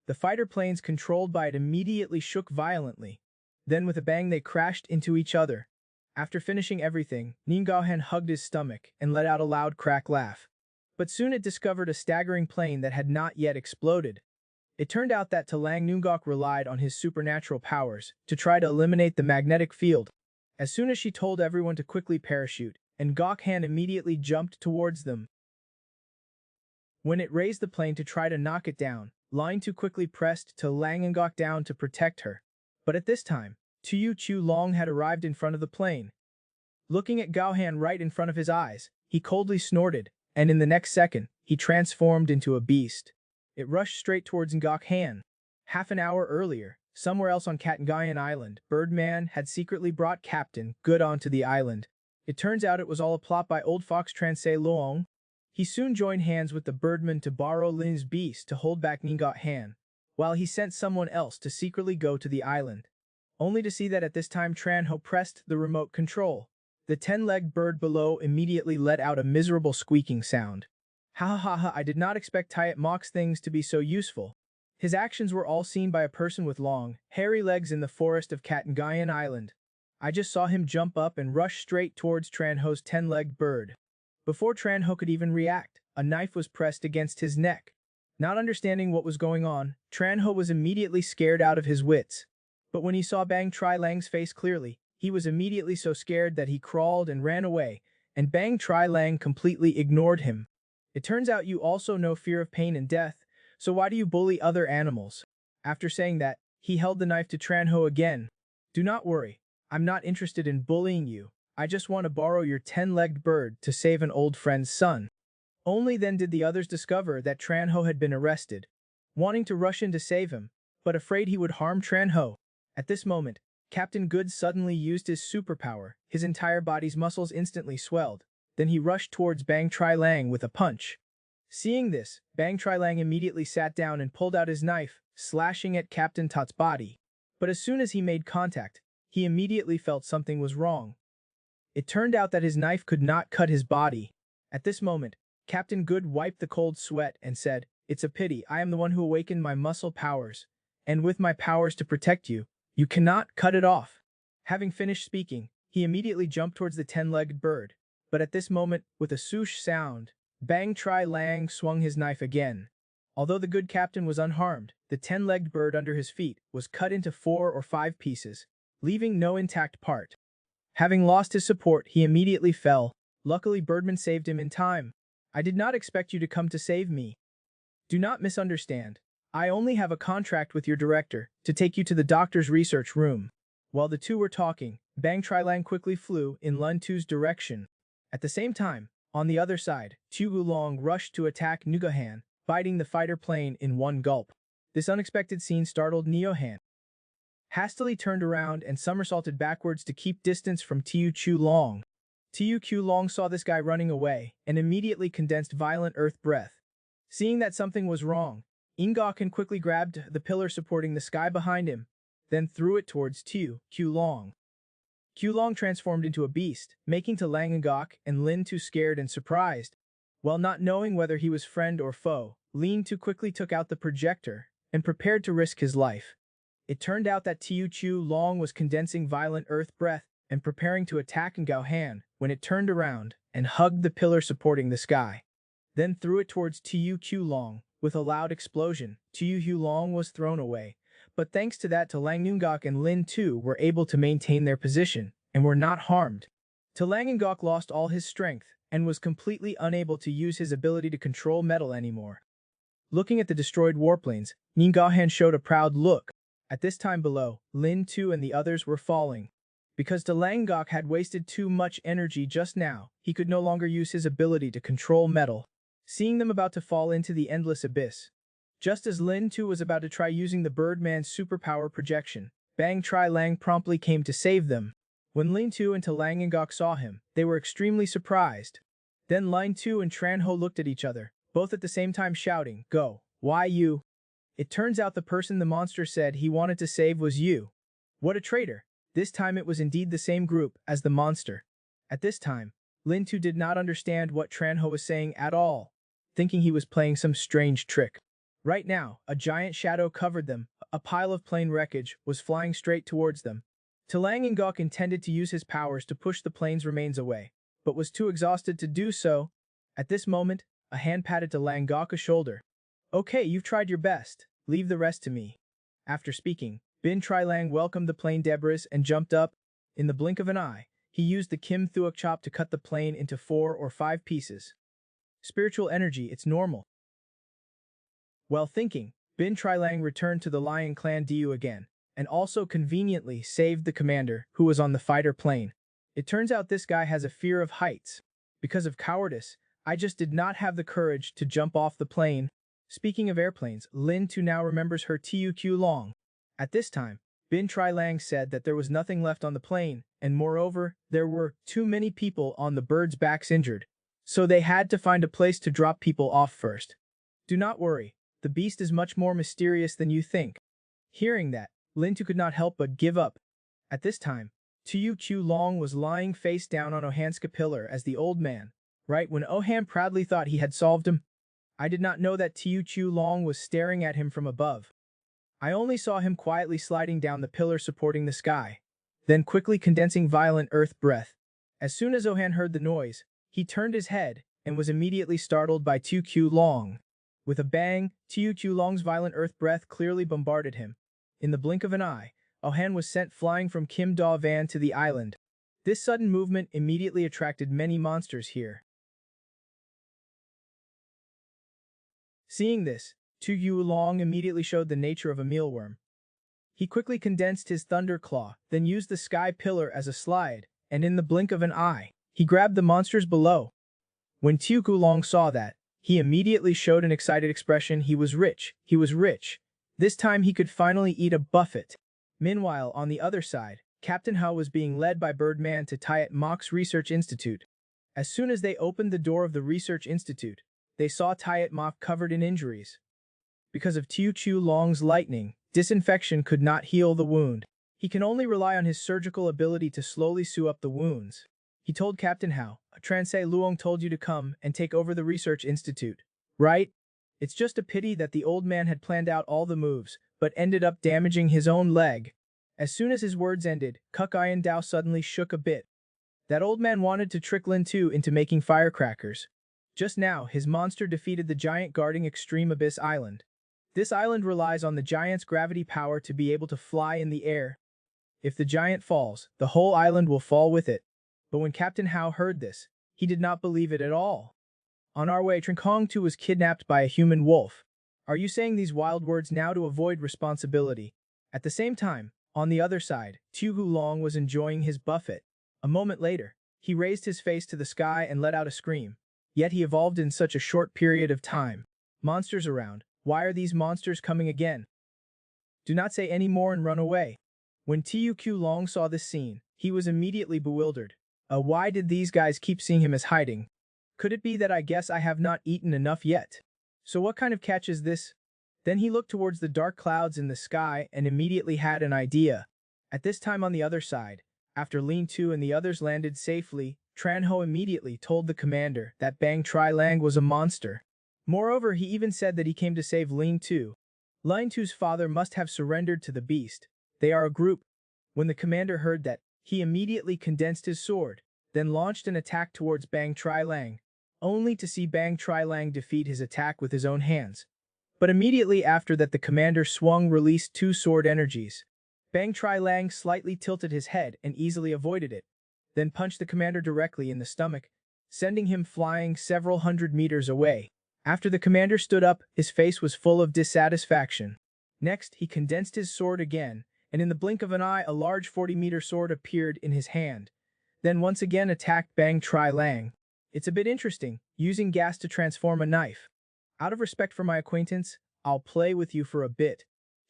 The fighter planes controlled by it immediately shook violently. Then with a bang they crashed into each other. After finishing everything, Ngao Han hugged his stomach and let out a loud crack laugh. But soon it discovered a staggering plane that had not yet exploded. It turned out that Talang Ngok relied on his supernatural powers to try to eliminate the magnetic field. As soon as she told everyone to quickly parachute, and Ngok Han immediately jumped towards them. When it raised the plane to try to knock it down, Line 2 quickly pressed Talang Ngok down to protect her. But at this time, Tuyu Chu Long had arrived in front of the plane. Looking at Ngao Han right in front of his eyes, he coldly snorted, and in the next second, he transformed into a beast. It rushed straight towards Ngok Han. Half an hour earlier, somewhere else on Katnagayan Island, Birdman had secretly brought Captain Good onto the island. It turns out it was all a plot by old fox Transay Luong. He soon joined hands with the Birdman to borrow Lin's beast to hold back Ngok Han, while he sent someone else to secretly go to the island. Only to see that at this time Tran Ho pressed the remote control. The 10-legged bird below immediately let out a miserable squeaking sound. Ha ha ha ha, I did not expect Tyet Mock's things to be so useful. His actions were all seen by a person with long, hairy legs in the forest of Katnagayan Island. I just saw him jump up and rush straight towards Tran Ho's 10-legged bird. Before Tran Ho could even react, a knife was pressed against his neck. Not understanding what was going on, Tran Ho was immediately scared out of his wits. But when he saw Bang Tri Lang's face clearly, he was immediately so scared that he crawled and ran away, and Bang Tri Lang completely ignored him. It turns out you also know fear of pain and death, so why do you bully other animals? After saying that, he held the knife to Tran Ho again. Do not worry. I'm not interested in bullying you. I just want to borrow your 10-legged bird to save an old friend's son. Only then did the others discover that Tran Ho had been arrested, wanting to rush in to save him, but afraid he would harm Tran Ho. At this moment, Captain Good suddenly used his superpower. His entire body's muscles instantly swelled. Then he rushed towards Bang Tri Lang with a punch. Seeing this, Bang Tri Lang immediately sat down and pulled out his knife, slashing at Captain Tot's body. But as soon as he made contact, he immediately felt something was wrong. It turned out that his knife could not cut his body. At this moment, Captain Good wiped the cold sweat and said, "It's a pity I am the one who awakened my muscle powers, and with my powers to protect you, you cannot cut it off." Having finished speaking, he immediately jumped towards the 10-legged bird. But at this moment, with a swoosh sound, Bang Tri Lang swung his knife again. Although the good captain was unharmed, the 10-legged bird under his feet was cut into 4 or 5 pieces, leaving no intact part. Having lost his support, he immediately fell. Luckily, Birdman saved him in time. I did not expect you to come to save me. Do not misunderstand. I only have a contract with your director to take you to the doctor's research room. While the two were talking, Bang Tri Lang quickly flew in Lun 2's direction. At the same time, On the other side, Tu Long rushed to attack Nugohan, biting the fighter plane in one gulp. This unexpected scene startled Neohan. Hastily turned around and somersaulted backwards to keep distance from Tiu Chu Long. Tiu Q Long saw this guy running away and immediately condensed violent earth breath. Seeing that something was wrong, Ingokhan quickly grabbed the pillar supporting the sky behind him, then threw it towards Tiu Q Long. Q Long transformed into a beast, making to Lang Ngok and Lin Tu scared and surprised. While not knowing whether he was friend or foe, Lin Tu quickly took out the projector and prepared to risk his life. It turned out that Tiu Chu Long was condensing violent earth breath and preparing to attack Ngao when it turned around and hugged the pillar supporting the sky. Then threw it towards Tiu Q Long. With a loud explosion, Tiu Hu Long was thrown away, but thanks to that Lang Ngok and Lin Tu were able to maintain their position and were not harmed. Lang Ngok lost all his strength and was completely unable to use his ability to control metal anymore. Looking at the destroyed warplanes, Ningao showed a proud look. At this time below, Lin Tu and the others were falling. Because Lang Ngok had wasted too much energy just now, he could no longer use his ability to control metal. Seeing them about to fall into the endless abyss. Just as Lin Tu was about to try using the Birdman's superpower projection, Bang Tri Lang promptly came to save them. When Lin Tu and Lang Ngok saw him, they were extremely surprised. Then Lin Tu and Tran Ho looked at each other, both at the same time shouting, "Go! Why you?" It turns out the person the monster said he wanted to save was you. What a traitor! This time it was indeed the same group as the monster. At this time, Lin Tu did not understand what Tran Ho was saying at all, thinking he was playing some strange trick. Right now, a giant shadow covered them, a pile of plane wreckage was flying straight towards them. Lang Ngok intended to use his powers to push the plane's remains away, but was too exhausted to do so. At this moment, a hand patted Lang Ngok's shoulder. "Okay, you've tried your best, leave the rest to me." After speaking, Bin Tri Lang welcomed the plane debris and jumped up. In the blink of an eye, he used the Kim Thuok chop to cut the plane into 4 or 5 pieces. Spiritual energy, it's normal. While thinking, Bin Tri Lang returned to the Lion Clan Du again, and also conveniently saved the commander, who was on the fighter plane. It turns out this guy has a fear of heights. Because of cowardice, I just did not have the courage to jump off the plane. Speaking of airplanes, Lin Tu now remembers her TUQ Long. At this time, Bin Tri Lang said that there was nothing left on the plane, and moreover, there were too many people on the birds' backs injured. So they had to find a place to drop people off first. Do not worry, the beast is much more mysterious than you think. Hearing that, Lin Tu could not help but give up. At this time, Tu Q Long was lying face down on Ohan's pillar as the old man, right when Ohan proudly thought he had solved him. I did not know that Tu Q Long was staring at him from above. I only saw him quietly sliding down the pillar supporting the sky, then quickly condensing violent earth breath. As soon as Ohan heard the noise, he turned his head and was immediately startled by Tu Q Long. With a bang, Tu Q Long's violent earth breath clearly bombarded him. In the blink of an eye, Ohan was sent flying from Kim Da Van to the island. This sudden movement immediately attracted many monsters here. Seeing this, Tu Yu Long immediately showed the nature of a mealworm. He quickly condensed his thunder claw, then used the sky pillar as a slide, and in the blink of an eye, he grabbed the monsters below. When Tu Gu Long saw that, he immediately showed an excited expression. He was rich. He was rich. This time he could finally eat a buffet. Meanwhile, on the other side, Captain Hao was being led by Birdman to Tayat Mok's Research Institute. As soon as they opened the door of the Research Institute, they saw Tayat Mok covered in injuries. Because of Tu Chu Long's lightning, disinfection could not heal the wound. He can only rely on his surgical ability to slowly sew up the wounds. He told Captain Hao, "Transei Luong told you to come and take over the Research Institute, right? It's just a pity that the old man had planned out all the moves, but ended up damaging his own leg." As soon as his words ended, Kuk Ian Dao suddenly shook a bit. That old man wanted to trick Lin Tu into making firecrackers. Just now, his monster defeated the giant guarding Extreme Abyss Island. This island relies on the giant's gravity power to be able to fly in the air. If the giant falls, the whole island will fall with it. But when Captain Hao heard this, he did not believe it at all. On our way, Trinkong Tu was kidnapped by a human wolf. Are you saying these wild words now to avoid responsibility? At the same time, on the other side, Tu Hu Long was enjoying his buffet. A moment later, he raised his face to the sky and let out a scream. Yet he evolved in such a short period of time. Monsters around. Why are these monsters coming again? Do not say any more and run away. When TUQ Long saw this scene, he was immediately bewildered. Why did these guys keep seeing him as hiding? Could it be that I guess I have not eaten enough yet? So what kind of catch is this? Then he looked towards the dark clouds in the sky and immediately had an idea. At this time on the other side, after Lin Tu and the others landed safely, Tran Ho immediately told the commander that Bang Tri Lang was a monster. Moreover, he even said that he came to save Lin Tu. Lin Tu's father must have surrendered to the beast. They are a group. When the commander heard that, he immediately condensed his sword, then launched an attack towards Bang Tri Lang, only to see Bang Tri Lang defeat his attack with his own hands. But immediately after that the commander released two sword energies. Bang Tri Lang slightly tilted his head and easily avoided it, then punched the commander directly in the stomach, sending him flying several hundred meters away. After the commander stood up, his face was full of dissatisfaction. Next, he condensed his sword again, and in the blink of an eye a large 40-meter sword appeared in his hand. Then once again attacked Bang Tri Lang. It's a bit interesting, using gas to transform a knife. Out of respect for my acquaintance, I'll play with you for a bit.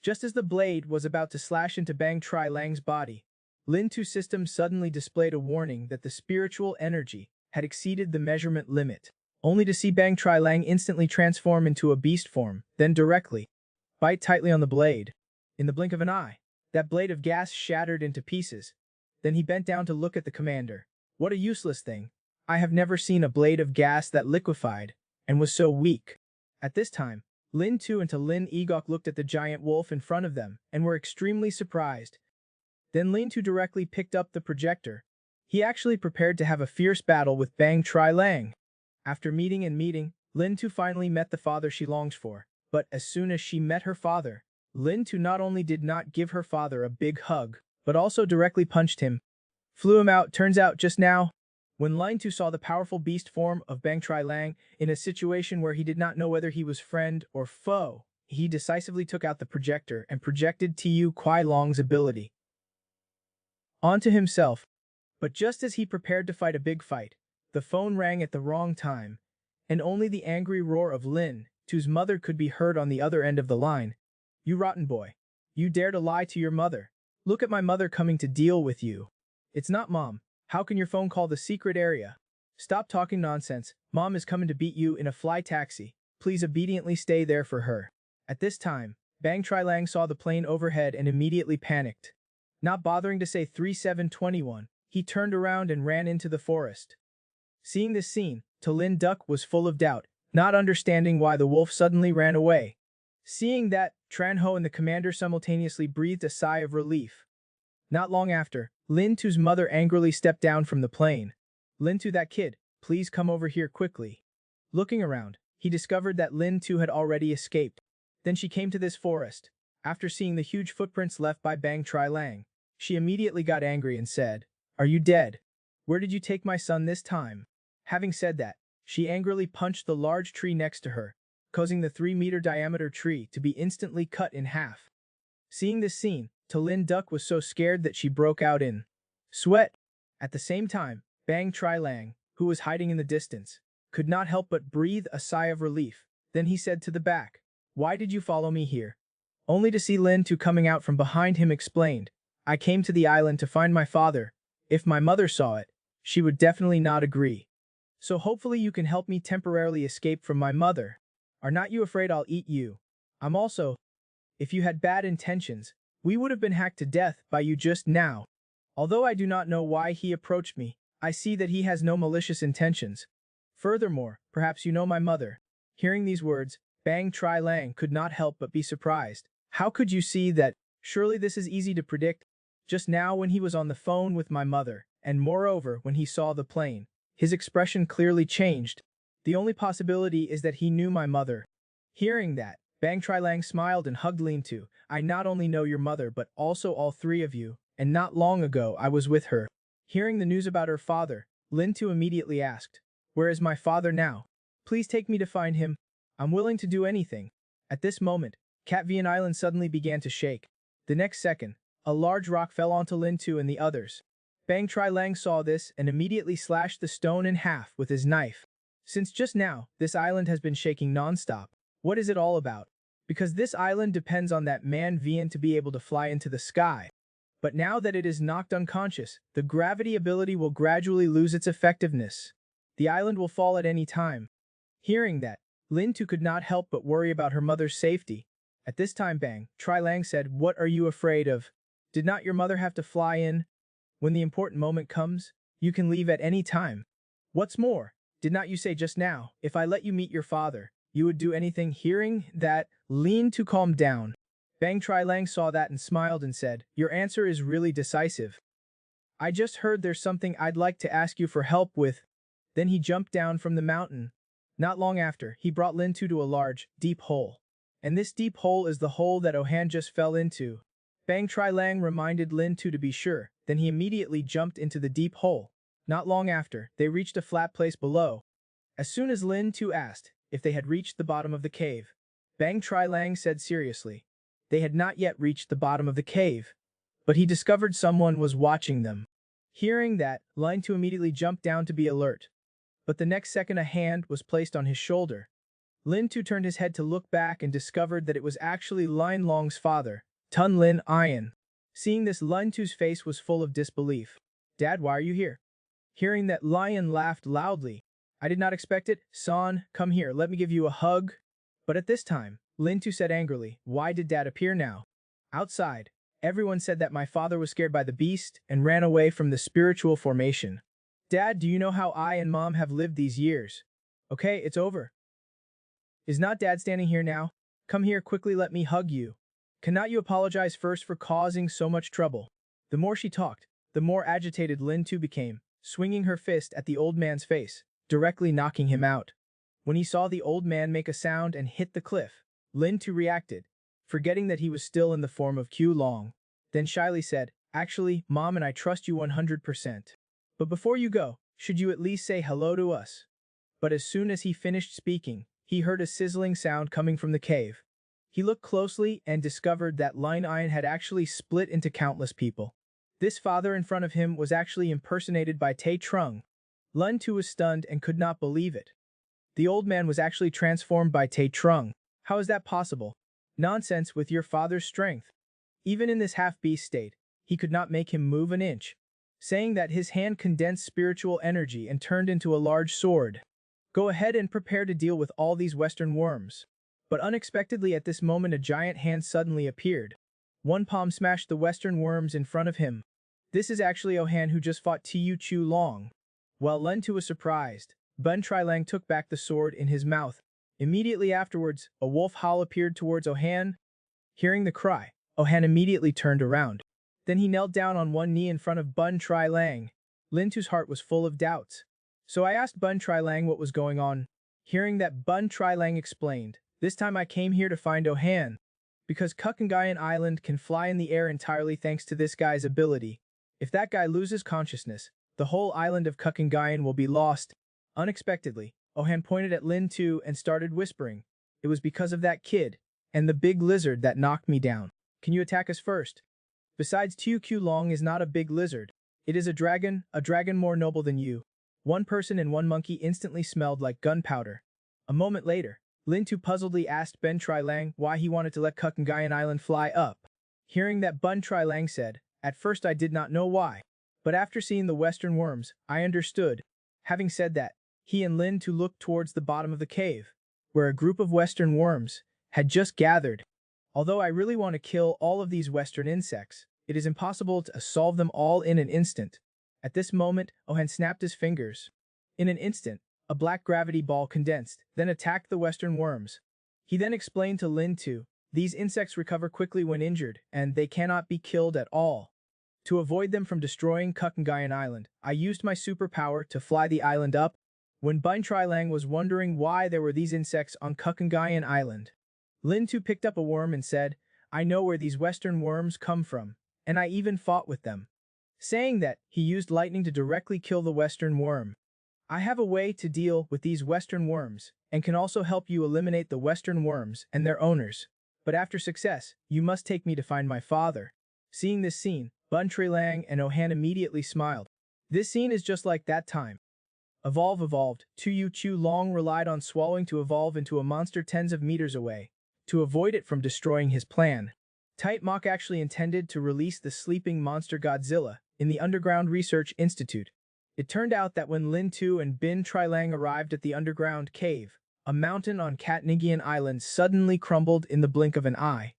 Just as the blade was about to slash into Bang Tri Lang's body, Lin Tu's system suddenly displayed a warning that the spiritual energy had exceeded the measurement limit, only to see Bang Tri Lang instantly transform into a beast form, then directly bite tightly on the blade. In the blink of an eye, that blade of gas shattered into pieces. Then he bent down to look at the commander. What a useless thing. I have never seen a blade of gas that liquefied and was so weak. At this time, Lin Tu and Lin Egok looked at the giant wolf in front of them and were extremely surprised. Then Lin Tu directly picked up the projector. He actually prepared to have a fierce battle with Bang Tri Lang. After meeting, Lin Tu finally met the father she longs for. But as soon as she met her father, Lin Tu not only did not give her father a big hug, but also directly punched him. Flew him out. Turns out just now, when Lin Tu saw the powerful beast form of Bang Tri Lang in a situation where he did not know whether he was friend or foe, he decisively took out the projector and projected Tu Kuai Long's ability onto himself. But just as he prepared to fight a big fight, the phone rang at the wrong time, and only the angry roar of Lin Tu's mother could be heard on the other end of the line. You rotten boy. You dare to lie to your mother. Look at my mother coming to deal with you. It's not Mom. How can your phone call the secret area? Stop talking nonsense. Mom is coming to beat you in a fly taxi. Please obediently stay there for her. At this time, Bang Tri Lang saw the plane overhead and immediately panicked. Not bothering to say 3721, he turned around and ran into the forest. Seeing this scene, Lin Duck was full of doubt, not understanding why the wolf suddenly ran away. Seeing that, Tran Ho and the commander simultaneously breathed a sigh of relief. Not long after, Lin Tu's mother angrily stepped down from the plane. Lin Tu, that kid, please come over here quickly. Looking around, he discovered that Lin Tu had already escaped. Then she came to this forest. After seeing the huge footprints left by Bang Tri Lang, she immediately got angry and said, "Are you dead? Where did you take my son this time?" Having said that, she angrily punched the large tree next to her, causing the 3-meter diameter tree to be instantly cut in half. Seeing this scene, Lin Duck was so scared that she broke out in sweat. At the same time, Bang Tri Lang, who was hiding in the distance, could not help but breathe a sigh of relief. Then he said to the back, "Why did you follow me here?" Only to see Lin Tu coming out from behind him explained, "I came to the island to find my father. If my mother saw it, she would definitely not agree. So hopefully you can help me temporarily escape from my mother. Are not you afraid I'll eat you? I'm also. If you had bad intentions, we would have been hacked to death by you just now. Although I do not know why he approached me, I see that he has no malicious intentions. Furthermore, perhaps you know my mother." Hearing these words, Bang Tri Lang could not help but be surprised. How could you see that? Surely this is easy to predict. Just now when he was on the phone with my mother, and moreover when he saw the plane, his expression clearly changed. The only possibility is that he knew my mother. Hearing that, Bang Tri Lang smiled and hugged Lin Tu. "I not only know your mother but also all three of you, and not long ago I was with her." Hearing the news about her father, Lin Tu immediately asked, "Where is my father now? Please take me to find him. I'm willing to do anything." At this moment, Catvian Island suddenly began to shake. The next second, a large rock fell onto Lin Tu and the others. Bang Tri Lang saw this and immediately slashed the stone in half with his knife. Since just now, this island has been shaking non-stop. What is it all about? Because this island depends on that man Vian to be able to fly into the sky. But now that it is knocked unconscious, the gravity ability will gradually lose its effectiveness. The island will fall at any time. Hearing that, Lin Tu could not help but worry about her mother's safety. At this time Bang Tri Lang said, "What are you afraid of? Did not your mother have to fly in? When the important moment comes, you can leave at any time. What's more, did not you say just now, if I let you meet your father, you would do anything?" Hearing that, Lin Tu calmed down. Bang Tri Lang saw that and smiled and said, "Your answer is really decisive. I just heard there's something I'd like to ask you for help with." Then he jumped down from the mountain. Not long after, he brought Lin Tu to a large, deep hole. And this deep hole is the hole that Ohan just fell into. Bang Tri Lang reminded Lin Tu to be sure, then he immediately jumped into the deep hole. Not long after, they reached a flat place below. As soon as Lin Tu asked if they had reached the bottom of the cave, Bang Tri Lang said seriously, they had not yet reached the bottom of the cave. But he discovered someone was watching them. Hearing that, Lin Tu immediately jumped down to be alert. But the next second a hand was placed on his shoulder. Lin Tu turned his head to look back and discovered that it was actually Lin Long's father, Tun Lin Ian. Seeing this, Lin Tu's face was full of disbelief. "Dad, why are you here?" Hearing that, Lion laughed loudly. "I did not expect it. Son, come here, let me give you a hug." But at this time, Lin Tu said angrily, "Why did Dad appear now?" Outside, everyone said that my father was scared by the beast and ran away from the spiritual formation. "Dad, do you know how I and Mom have lived these years? Okay, it's over. Is not Dad standing here now? Come here quickly, let me hug you. Cannot you apologize first for causing so much trouble?" The more she talked, the more agitated Lin Tu became, swinging her fist at the old man's face, directly knocking him out. When he saw the old man make a sound and hit the cliff, Lin Tu reacted, forgetting that he was still in the form of Q Long. Then shyly said, "Actually, Mom and I trust you 100%. But before you go, should you at least say hello to us?" But as soon as he finished speaking, he heard a sizzling sound coming from the cave. He looked closely and discovered that Lin Ian had actually split into countless people. This father in front of him was actually impersonated by Tai Trung. Lin Tu was stunned and could not believe it. The old man was actually transformed by Tai Trung. How is that possible? Nonsense with your father's strength. Even in this half-beast state, he could not make him move an inch. Saying that, his hand condensed spiritual energy and turned into a large sword. "Go ahead and prepare to deal with all these Western worms." But unexpectedly at this moment a giant hand suddenly appeared. One palm smashed the Western worms in front of him. This is actually Ohan who just fought Tu Chu Long. While Lin Tu was surprised, Bun Tri Lang took back the sword in his mouth. Immediately afterwards, a wolf howl appeared towards Ohan. Hearing the cry, Ohan immediately turned around. Then he knelt down on one knee in front of Bun Tri Lang. Lin Tu's heart was full of doubts. So I asked Bun Tri Lang what was going on. Hearing that, Bun Tri Lang explained, "This time I came here to find Ohan. Because Kukangayan Island can fly in the air entirely thanks to this guy's ability. If that guy loses consciousness, the whole island of Kukangayan will be lost." Unexpectedly, Ohan pointed at Lin Tu and started whispering, "It was because of that kid and the big lizard that knocked me down. Can you attack us first? Besides, Tu Q Long is not a big lizard. It is a dragon more noble than you." One person and one monkey instantly smelled like gunpowder. A moment later, Lin Tu puzzledly asked Ben Tri Lang why he wanted to let Kukangayan Island fly up. Hearing that, Bun Tri Lang said, "At first I did not know why. But after seeing the Western worms, I understood." Having said that, he and Lin Tu looked towards the bottom of the cave, where a group of Western worms had just gathered. Although I really want to kill all of these Western insects, it is impossible to solve them all in an instant. At this moment, Ohan snapped his fingers. In an instant, a black gravity ball condensed, then attacked the Western worms. He then explained to Lin Tu, "These insects recover quickly when injured, and they cannot be killed at all. To avoid them from destroying Kukangayan Island, I used my superpower to fly the island up." When Bun Tri Lang was wondering why there were these insects on Kukangayan Island, Lin Tu picked up a worm and said, "I know where these Western worms come from, and I even fought with them." Saying that, he used lightning to directly kill the Western worm. "I have a way to deal with these Western worms, and can also help you eliminate the Western worms and their owners. But after success, you must take me to find my father." Seeing this scene, Bun Tri Lang and Ohan immediately smiled. This scene is just like that time. Evolved. Tu Chu Long relied on swallowing to evolve into a monster tens of meters away, to avoid it from destroying his plan. Tight Mok actually intended to release the sleeping monster Godzilla in the Underground Research Institute. It turned out that when Lin Tu and Bin Trilang arrived at the underground cave, a mountain on Katnigian Island suddenly crumbled in the blink of an eye.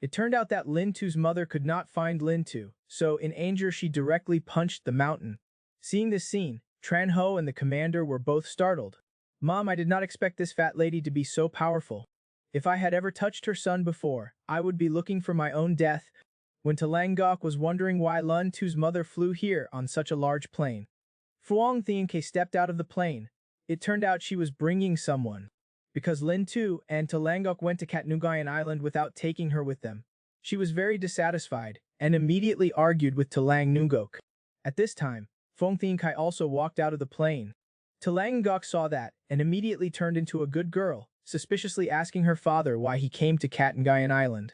It turned out that Lin Tu's mother could not find Lin Tu, so in anger she directly punched the mountain. Seeing this scene, Tran Ho and the commander were both startled. Mom, I did not expect this fat lady to be so powerful. If I had ever touched her son before, I would be looking for my own death. When Talangok was wondering why Lun Tu's mother flew here on such a large plane, Fuang Thianke stepped out of the plane. It turned out she was bringing someone. Because Lin Tu and Talangok went to Katnugayan Island without taking her with them, she was very dissatisfied and immediately argued with Talang Nungok. At this time, Fong Thiankai also walked out of the plane. Talangok saw that and immediately turned into a good girl, suspiciously asking her father why he came to Katnugayan Island.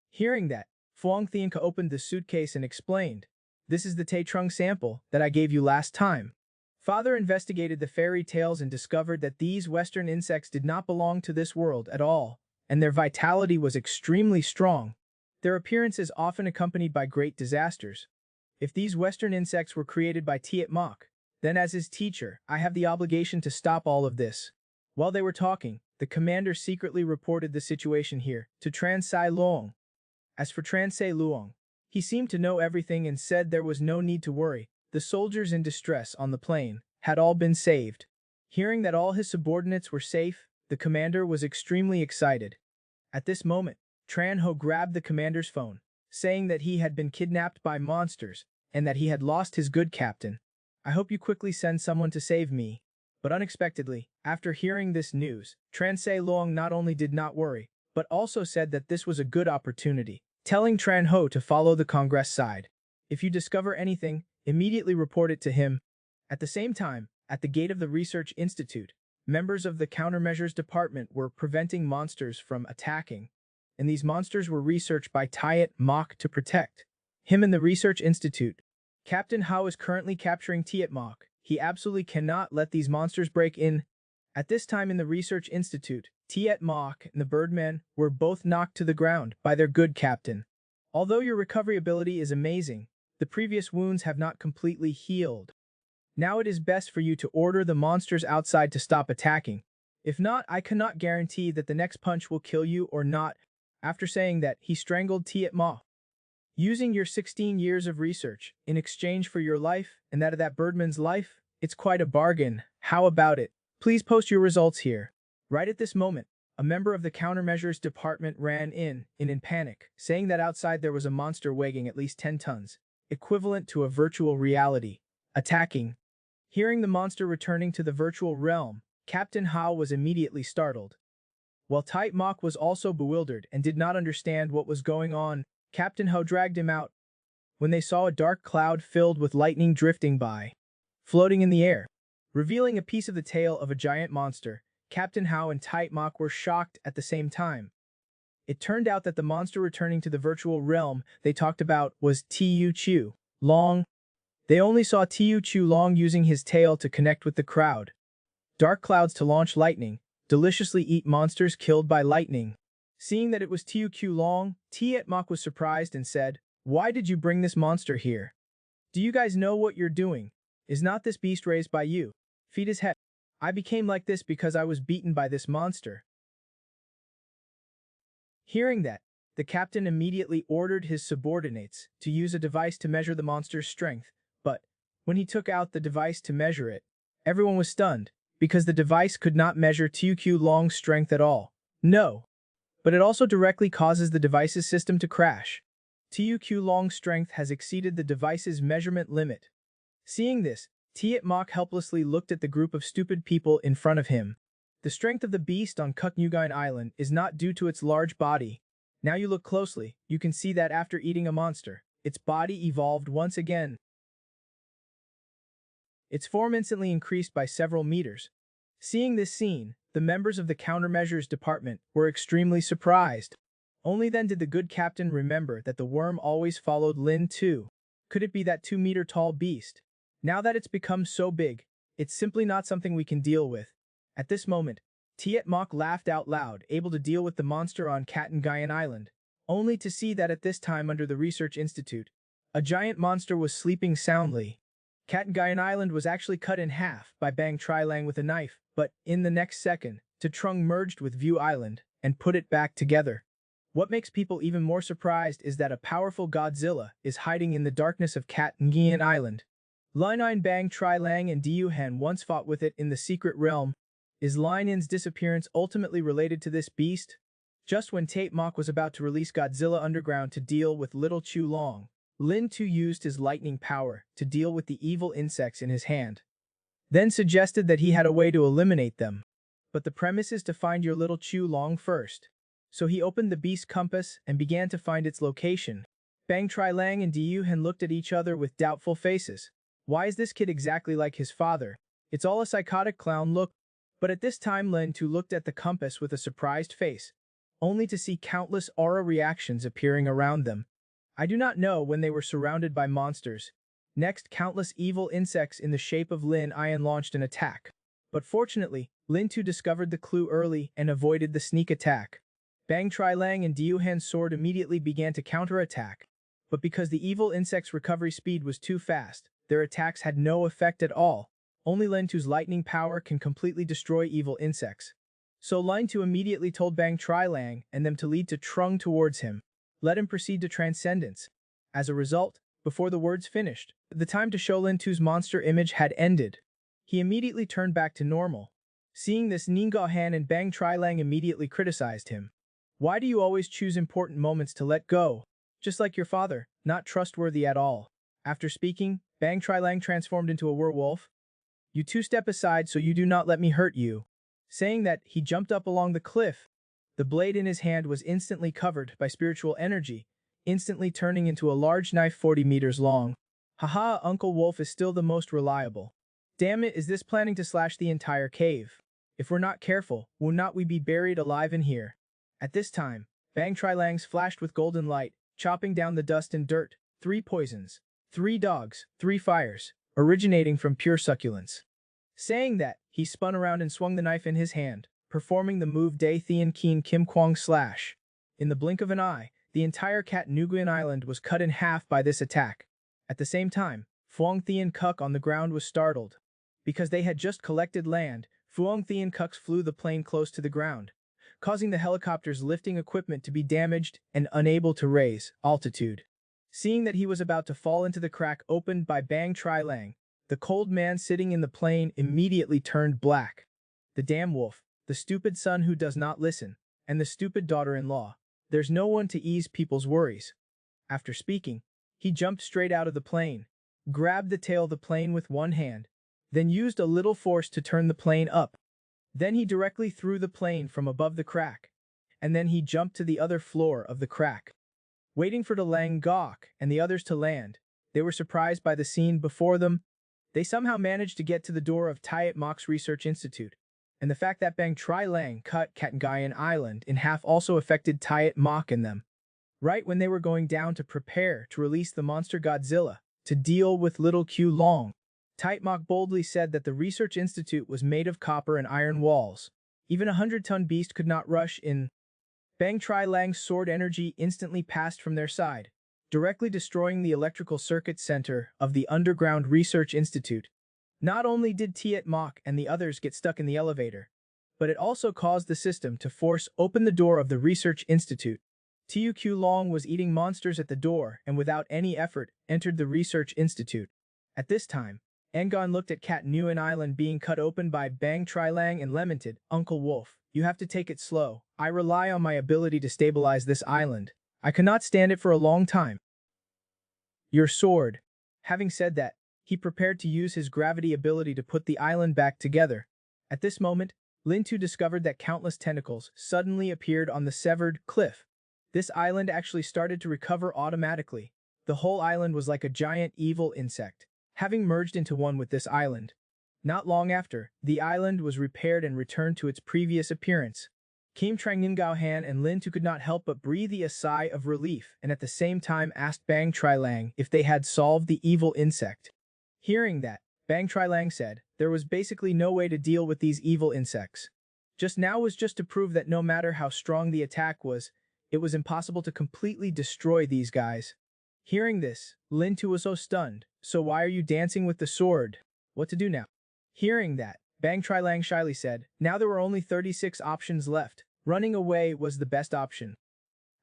Hearing that, Fong Thianka opened the suitcase and explained, "This is the Taitrung sample that I gave you last time." Father investigated the fairy tales and discovered that these Western insects did not belong to this world at all, and their vitality was extremely strong. Their appearance is often accompanied by great disasters. If these Western insects were created by Tiet Mok, then as his teacher, I have the obligation to stop all of this. While they were talking, the commander secretly reported the situation here to Tran Sai Luong. As for Tran Sai Luong, he seemed to know everything and said there was no need to worry. The soldiers in distress on the plane had all been saved. Hearing that all his subordinates were safe, the commander was extremely excited. At this moment, Tran Ho grabbed the commander's phone, saying that he had been kidnapped by monsters and that he had lost his good captain. I hope you quickly send someone to save me. But unexpectedly, after hearing this news, Tran Sai Luong not only did not worry, but also said that this was a good opportunity, telling Tran Ho to follow the Congress side. If you discover anything, immediately report it to him. At the same time, at the gate of the Research Institute, members of the Countermeasures Department were preventing monsters from attacking, and these monsters were researched by Tiet Mok to protect him in the Research Institute. Captain Hao is currently capturing Tiet Mok. He absolutely cannot let these monsters break in. At this time in the Research Institute, Tiet Mok and the Birdman were both knocked to the ground by their good captain. Although your recovery ability is amazing, the previous wounds have not completely healed. Now it is best for you to order the monsters outside to stop attacking. If not, I cannot guarantee that the next punch will kill you or not. After saying that, he strangled Tiet Ma. Using your 16 years of research in exchange for your life and that of that birdman's life, it's quite a bargain. How about it? Please post your results here. Right at this moment, a member of the Countermeasures Department ran in panic, saying that outside there was a monster weighing at least 10 tons, equivalent to a virtual reality, attacking. Hearing the monster returning to the virtual realm, Captain Hao was immediately startled. While Tight Mok was also bewildered and did not understand what was going on, Captain Hao dragged him out. When they saw a dark cloud filled with lightning drifting by, floating in the air, revealing a piece of the tail of a giant monster, Captain Hao and Tight Mok were shocked at the same time. It turned out that the monster returning to the virtual realm they talked about was Tu Chu Long. They only saw Tu Chu Long using his tail to connect with the crowd. Dark clouds to launch lightning, deliciously eat monsters killed by lightning. Seeing that it was Tu Chu Long, Tiet Mok was surprised and said, "Why did you bring this monster here? Do you guys know what you're doing? Is not this beast raised by you? Feed his head. I became like this because I was beaten by this monster." Hearing that, the captain immediately ordered his subordinates to use a device to measure the monster's strength, but when he took out the device to measure it, everyone was stunned, because the device could not measure Tu Q Long's strength at all. No. But it also directly causes the device's system to crash. Tu Q Long's strength has exceeded the device's measurement limit. Seeing this, Tiet Mok helplessly looked at the group of stupid people in front of him. The strength of the beast on Kuknugain Island is not due to its large body. Now you look closely, you can see that after eating a monster, its body evolved once again. Its form instantly increased by several meters. Seeing this scene, the members of the Countermeasures Department were extremely surprised. Only then did the good captain remember that the worm always followed Lin Tu. Could it be that 2-meter tall beast? Now that it's become so big, It's simply not something we can deal with. At this moment, Tiet Mok laughed out loud, able to deal with the monster on Kattengayan Island, only to see that at this time under the Research Institute, a giant monster was sleeping soundly. Kattengayan Island was actually cut in half by Bang Trilang with a knife, but in the next second, Trung merged with View Island and put it back together. What makes people even more surprised is that a powerful Godzilla is hiding in the darkness of Kattengayan Island. Linine Bang Trilang and Diuhan once fought with it in the secret realm. Is Linin's disappearance ultimately related to this beast? Just when Tate Mok was about to release Godzilla Underground to deal with Little Chu Long, Lin Tu used his lightning power to deal with the evil insects in his hand. Then suggested that he had a way to eliminate them. But the premise is to find your Little Chu Long first. So he opened the beast compass and began to find its location. Bang Trilang and Diuhan looked at each other with doubtful faces. Why is this kid exactly like his father? It's all a psychotic clown look. But at this time Lin Tu looked at the compass with a surprised face, only to see countless aura reactions appearing around them. I do not know when they were surrounded by monsters. Next, countless evil insects in the shape of Lin Ian launched an attack. But fortunately, Lin Tu discovered the clue early and avoided the sneak attack. Bang Trilang and Diuhan's sword immediately began to counterattack. But because the evil insects' recovery speed was too fast, their attacks had no effect at all. Only Lin Tu's lightning power can completely destroy evil insects. So Lin Tu immediately told Bang Trilang and them to lead to Trung towards him. Let him proceed to Transcendence. As a result, before the words finished, the time to show Lin Tu's monster image had ended. He immediately turned back to normal. Seeing this, Ningao-han and Bang Trilang immediately criticized him. Why do you always choose important moments to let go? Just like your father, not trustworthy at all. After speaking, Bang Trilang transformed into a werewolf. You two step aside so you do not let me hurt you. Saying that, he jumped up along the cliff. The blade in his hand was instantly covered by spiritual energy, instantly turning into a large knife 40 meters long. Haha, Uncle Wolf is still the most reliable. Damn it, is this planning to slash the entire cave? If we're not careful, will not we be buried alive in here? At this time, Bang Trilang's flashed with golden light, chopping down the dust and dirt. 3 poisons, 3 dogs, 3 fires, originating from pure succulence. Saying that, he spun around and swung the knife in his hand, performing the move Dae Thien Keen Kim Kwang Slash. In the blink of an eye, the entire Kat Nguyen Island was cut in half by this attack. At the same time, Phuong Thien Kuk on the ground was startled. Because they had just collected land, Phuong Thien Kuk flew the plane close to the ground, causing the helicopter's lifting equipment to be damaged and unable to raise altitude. Seeing that he was about to fall into the crack opened by Bang Trilang, the cold man sitting in the plane immediately turned black. The damn wolf, the stupid son who does not listen, and the stupid daughter-in-law. There's no one to ease people's worries. After speaking, he jumped straight out of the plane, grabbed the tail of the plane with one hand, then used a little force to turn the plane up. Then he directly threw the plane from above the crack, and then he jumped to the other floor of the crack. Waiting for the Lang Gok and the others to land, they were surprised by the scene before them. They somehow managed to get to the door of Tiat Mok's Research Institute, and the fact that Bang Trilang cut Kattengayan Island in half also affected Tiat Mok and them. Right when they were going down to prepare to release the monster Godzilla to deal with Little Q Long, Tiat Mok boldly said that the Research Institute was made of copper and iron walls. Even a 100-ton beast could not rush in. Bang Trilang's sword energy instantly passed from their side, directly destroying the electrical circuit center of the underground Research Institute. Not only did Tiat Mok and the others get stuck in the elevator, but it also caused the system to force open the door of the Research Institute. Tiu Q Long was eating monsters at the door and without any effort entered the Research Institute. At this time, Engon looked at Kat Nguyen Island being cut open by Bang Trilang and lamented, Uncle Wolf, you have to take it slow. I rely on my ability to stabilize this island. I cannot stand it for a long time. Your sword. Having said that, he prepared to use his gravity ability to put the island back together. At this moment, Lin Tu discovered that countless tentacles suddenly appeared on the severed cliff. This island actually started to recover automatically. The whole island was like a giant evil insect, having merged into one with this island. Not long after, the island was repaired and returned to its previous appearance. Kim Trang-Ngao-han and Lin Tu could not help but breathe a sigh of relief and at the same time asked Bang Trilang if they had solved the evil insect. Hearing that, Bang Trilang said, There was basically no way to deal with these evil insects. Just now was just to prove that no matter how strong the attack was, it was impossible to completely destroy these guys. Hearing this, Lin Tu was so stunned. So why are you dancing with the sword? What to do now? Hearing that, Bang Trilang shyly said, now there were only 36 options left. Running away was the best option.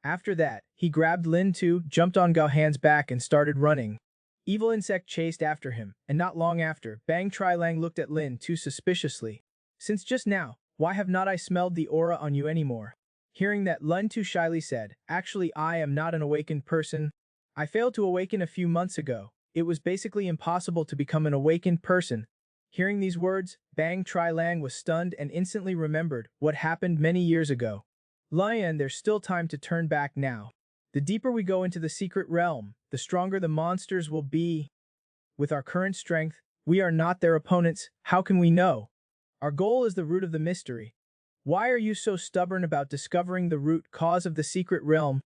After that, he grabbed Lin Tu, jumped on Gao Han's back and started running. Evil insect chased after him, and not long after, Bang Trilang looked at Lin Tu suspiciously. Since just now, why have not I smelled the aura on you anymore? Hearing that, Lin Tu shyly said, actually I am not an awakened person. I failed to awaken a few months ago. It was basically impossible to become an awakened person. Hearing these words, Bang Trilang was stunned and instantly remembered what happened many years ago. Lion, there's still time to turn back now. The deeper we go into the secret realm, the stronger the monsters will be. With our current strength, we are not their opponents. How can we know? Our goal is the root of the mystery. Why are you so stubborn about discovering the root cause of the secret realm?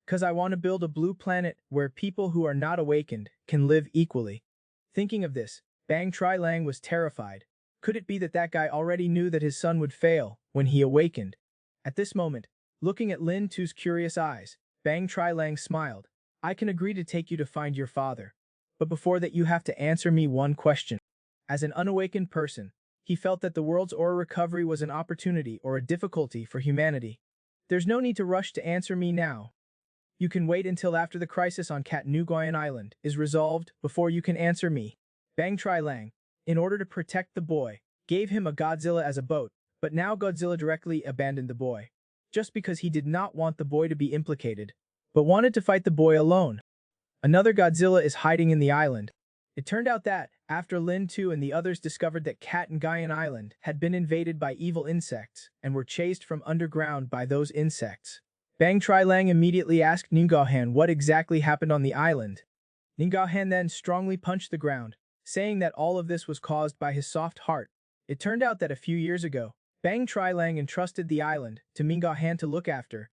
'Cause I want to build a blue planet where people who are not awakened can live equally. Thinking of this, Bang Trilang was terrified. Could it be that that guy already knew that his son would fail when he awakened? At this moment, looking at Lin Tu's curious eyes, Bang Trilang smiled. I can agree to take you to find your father. But before that you have to answer me one question. As an unawakened person, he felt that the world's aura recovery was an opportunity or a difficulty for humanity. There's no need to rush to answer me now. You can wait until after the crisis on Kat Nguyen Island is resolved before you can answer me. Bang Trilang, in order to protect the boy, gave him a Godzilla as a boat, but now Godzilla directly abandoned the boy. Just because he did not want the boy to be implicated, but wanted to fight the boy alone. Another Godzilla is hiding in the island. It turned out that, after Lin Tu and the others discovered that Kat Nguyen Island had been invaded by evil insects and were chased from underground by those insects, Bang Trilang immediately asked Ningao what exactly happened on the island. Ningao then strongly punched the ground, saying that all of this was caused by his soft heart. It turned out that a few years ago, Bang Trilang entrusted the island to Ningao to look after.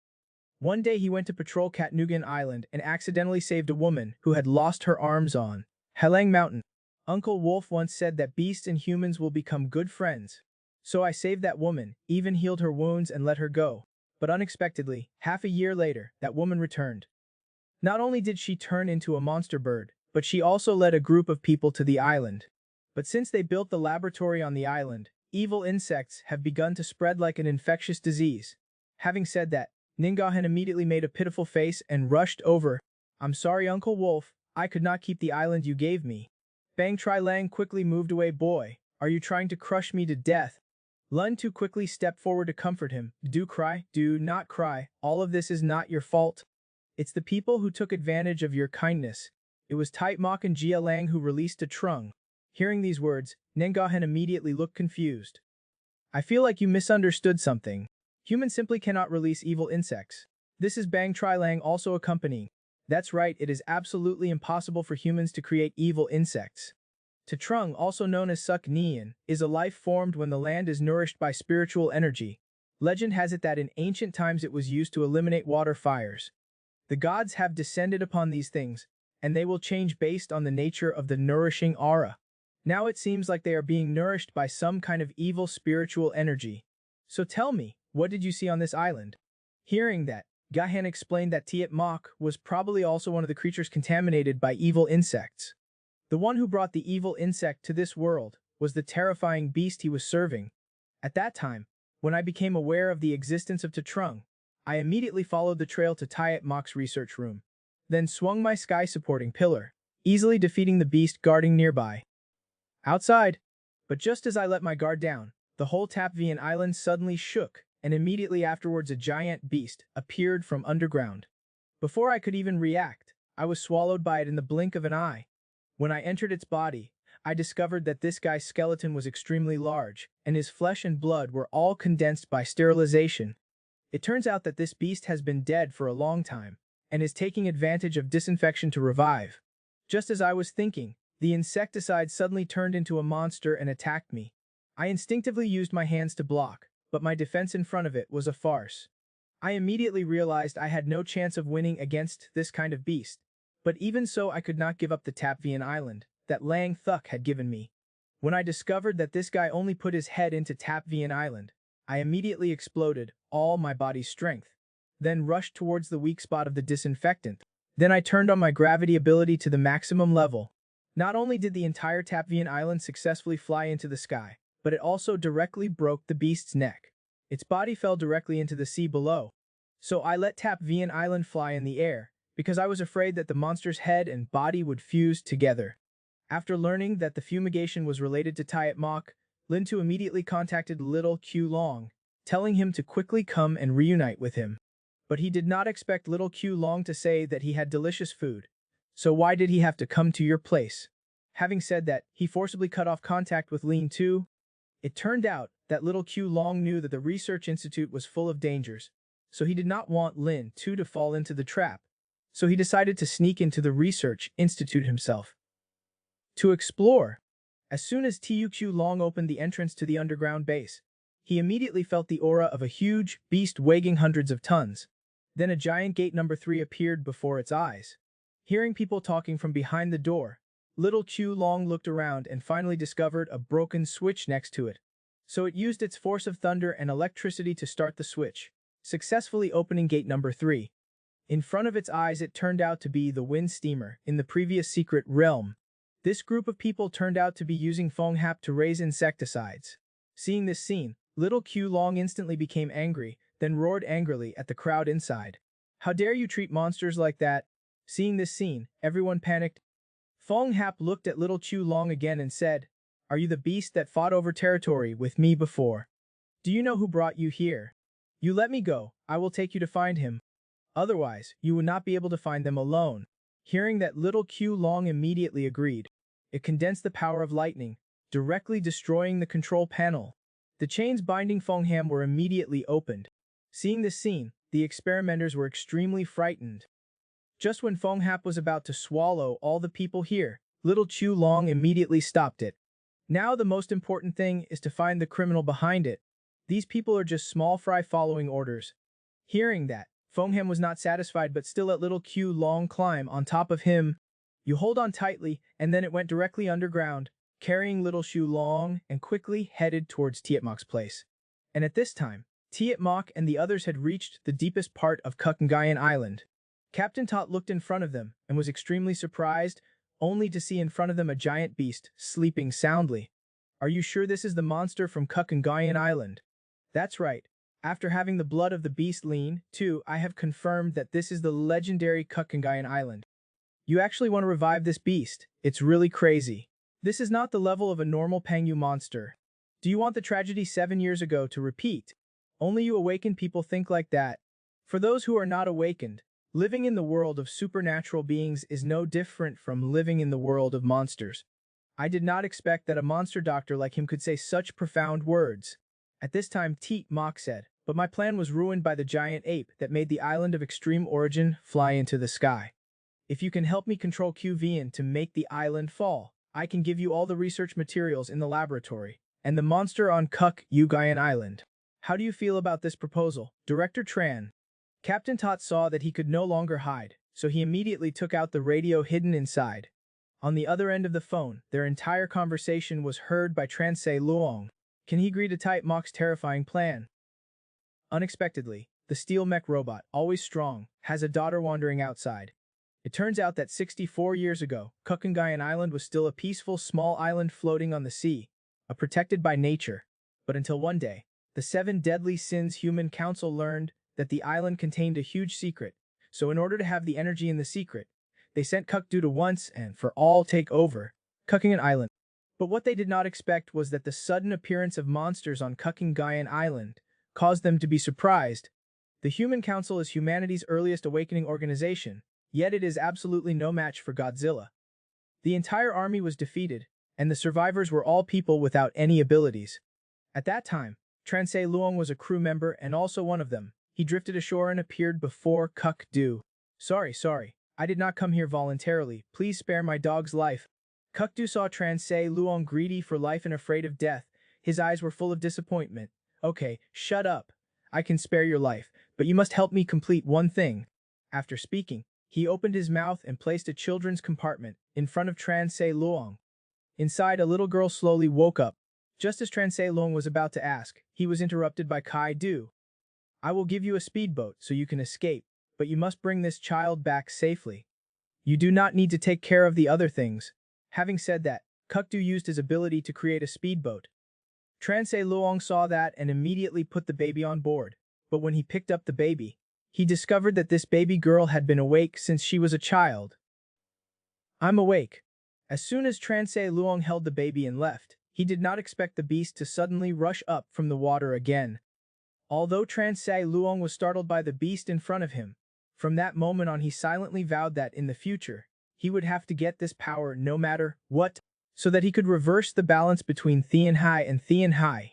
One day he went to patrol Kat Nguyen Island and accidentally saved a woman who had lost her arms on Helang Mountain. Uncle Wolf once said that beasts and humans will become good friends. So I saved that woman, even healed her wounds and let her go. But unexpectedly, half a year later, that woman returned. Not only did she turn into a monster bird, but she also led a group of people to the island. But since they built the laboratory on the island, evil insects have begun to spread like an infectious disease. Having said that, Ningao immediately made a pitiful face and rushed over. I'm sorry, Uncle Wolf, I could not keep the island you gave me. Bang Trilang quickly moved away. Boy, are you trying to crush me to death? Lin Tu quickly stepped forward to comfort him. Do not cry, all of this is not your fault. It's the people who took advantage of your kindness. It was Tai Mok and Jia Lang who released a Trung. Hearing these words, Ningao immediately looked confused. I feel like you misunderstood something. Humans simply cannot release evil insects. This is Bang Trilang also accompanying. That's right, it is absolutely impossible for humans to create evil insects. Trung, also known as Suk Nian, is a life formed when the land is nourished by spiritual energy. Legend has it that in ancient times it was used to eliminate water fires. The gods have descended upon these things, and they will change based on the nature of the nourishing aura. Now it seems like they are being nourished by some kind of evil spiritual energy. So tell me, what did you see on this island? Hearing that, Gahan explained that Tiat Mok was probably also one of the creatures contaminated by evil insects. The one who brought the evil insect to this world was the terrifying beast he was serving. At that time, when I became aware of the existence of Trung, I immediately followed the trail to Tiat Mok's research room, then swung my sky-supporting pillar, easily defeating the beast guarding nearby. Outside, but just as I let my guard down, the whole Tapvian island suddenly shook, and immediately afterwards a giant beast appeared from underground. Before I could even react, I was swallowed by it in the blink of an eye. When I entered its body, I discovered that this guy's skeleton was extremely large, and his flesh and blood were all condensed by sterilization. It turns out that this beast has been dead for a long time, and is taking advantage of disinfection to revive. Just as I was thinking, the insecticide suddenly turned into a monster and attacked me. I instinctively used my hands to block, but my defense in front of it was a farce. I immediately realized I had no chance of winning against this kind of beast. But even so, I could not give up the Tapvian island that Lang Thuk had given me. When I discovered that this guy only put his head into Tap Vian Island, I immediately exploded all my body's strength, then rushed towards the weak spot of the disinfectant. Then I turned on my gravity ability to the maximum level. Not only did the entire Tap Vian Island successfully fly into the sky, but it also directly broke the beast's neck. Its body fell directly into the sea below. So I let Tap Vian Island fly in the air, because I was afraid that the monster's head and body would fuse together. After learning that the fumigation was related to Tiat Mok, Lin Tu immediately contacted Little Q Long, telling him to quickly come and reunite with him. But he did not expect Little Q Long to say that he had delicious food. So why did he have to come to your place? Having said that, he forcibly cut off contact with Lin Tu. It turned out that Little Q Long knew that the research institute was full of dangers, so he did not want Lin Tu to fall into the trap. So he decided to sneak into the research institute himself to explore. As soon as TUQ Long opened the entrance to the underground base, he immediately felt the aura of a huge beast weighing hundreds of tons. Then a giant gate number 3 appeared before its eyes. Hearing people talking from behind the door, Little Q Long looked around and finally discovered a broken switch next to it. So it used its force of thunder and electricity to start the switch, successfully opening gate number 3. In front of its eyes it turned out to be the wind steamer in the previous secret realm. This group of people turned out to be using Feng Hap to raise insecticides. Seeing this scene, Little Q Long instantly became angry, then roared angrily at the crowd inside. How dare you treat monsters like that? Seeing this scene, everyone panicked. Feng Hap looked at Little Q Long again and said, "Are you the beast that fought over territory with me before? Do you know who brought you here? You let me go, I will take you to find him. Otherwise, you would not be able to find them alone." Hearing that, Little Q Long immediately agreed. It condensed the power of lightning, directly destroying the control panel. The chains binding Feng Ham were immediately opened. Seeing this scene, the experimenters were extremely frightened. Just when Feng Hap was about to swallow all the people here, Little Q Long immediately stopped it. Now the most important thing is to find the criminal behind it. These people are just small fry following orders. Hearing that, Feng Ham was not satisfied but still let Little Q Long climb on top of him. You hold on tightly, and then it went directly underground, carrying Little Q Long and quickly headed towards Tiat Mok's place. And at this time, Tiat Mok and the others had reached the deepest part of Kukangayan Island. Captain Tot looked in front of them and was extremely surprised, only to see in front of them a giant beast sleeping soundly. Are you sure this is the monster from Kukangayan Island? That's right. After having the blood of the beast lean, too, I have confirmed that this is the legendary Kukangayan Island. You actually want to revive this beast? It's really crazy. This is not the level of a normal Pangyu monster. Do you want the tragedy 7 years ago to repeat? Only you awakened people think like that. For those who are not awakened, living in the world of supernatural beings is no different from living in the world of monsters. I did not expect that a monster doctor like him could say such profound words. At this time, Tiat Mok said, "But my plan was ruined by the giant ape that made the island of extreme origin fly into the sky. If you can help me control QVN to make the island fall, I can give you all the research materials in the laboratory and the monster on Kukangayan Island. How do you feel about this proposal, Director Tran?" Captain Tot saw that he could no longer hide, so he immediately took out the radio hidden inside. On the other end of the phone, their entire conversation was heard by Transei Luong. Can he agree to Tiat Mok's terrifying plan? Unexpectedly, the steel mech robot, always strong, has a daughter wandering outside. It turns out that 64 years ago, Kukangayan Island was still a peaceful small island floating on the sea, protected by nature. But until one day, the 7 Deadly Sins Human Council learned that the island contained a huge secret, so in order to have the energy in the secret, they sent Kukdu to once and for all take over Kukangayan Island. But what they did not expect was that the sudden appearance of monsters on Kukangayan Island caused them to be surprised. The Human Council is humanity's earliest awakening organization, yet it is absolutely no match for Godzilla. The entire army was defeated, and the survivors were all people without any abilities. At that time, Transei Luong was a crew member and also one of them. He drifted ashore and appeared before Kukdu. Sorry, I did not come here voluntarily. Please spare my dog's life." Kukdu saw Transei Luong greedy for life and afraid of death. His eyes were full of disappointment. "Okay, shut up. I can spare your life, but you must help me complete one thing." After speaking, he opened his mouth and placed a children's compartment in front of Transei Luong. Inside, a little girl slowly woke up. Just as Tran Se Long was about to ask, he was interrupted by Kai Du. I will give you a speedboat so you can escape, but you must bring this child back safely. You do not need to take care of the other things. Having said that, Kukdu used his ability to create a speedboat. Tran Se Luong saw that and immediately put the baby on board. But when he picked up the baby, he discovered that this baby girl had been awake since she was a child. I'm awake. As soon as Tran Se Luong held the baby and left, he did not expect the beast to suddenly rush up from the water again. Although Tran Se Luong was startled by the beast in front of him, from that moment on he silently vowed that in the future, he would have to get this power no matter what, so that he could reverse the balance between Thean Hai and Thean Hai.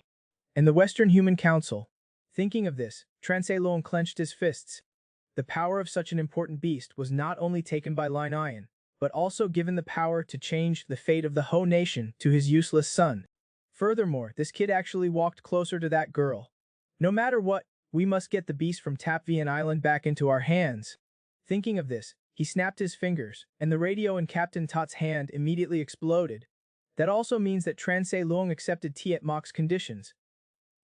And the Western Human Council. Thinking of this, Tran Se Luong clenched his fists. The power of such an important beast was not only taken by Lin Ian, but also given the power to change the fate of the Ho nation to his useless son. Furthermore, this kid actually walked closer to that girl. No matter what, we must get the beast from Tap Vian Island back into our hands. Thinking of this, he snapped his fingers, and the radio in Captain Tot's hand immediately exploded. That also means that Tran Se Luong accepted Tiet Mok's conditions.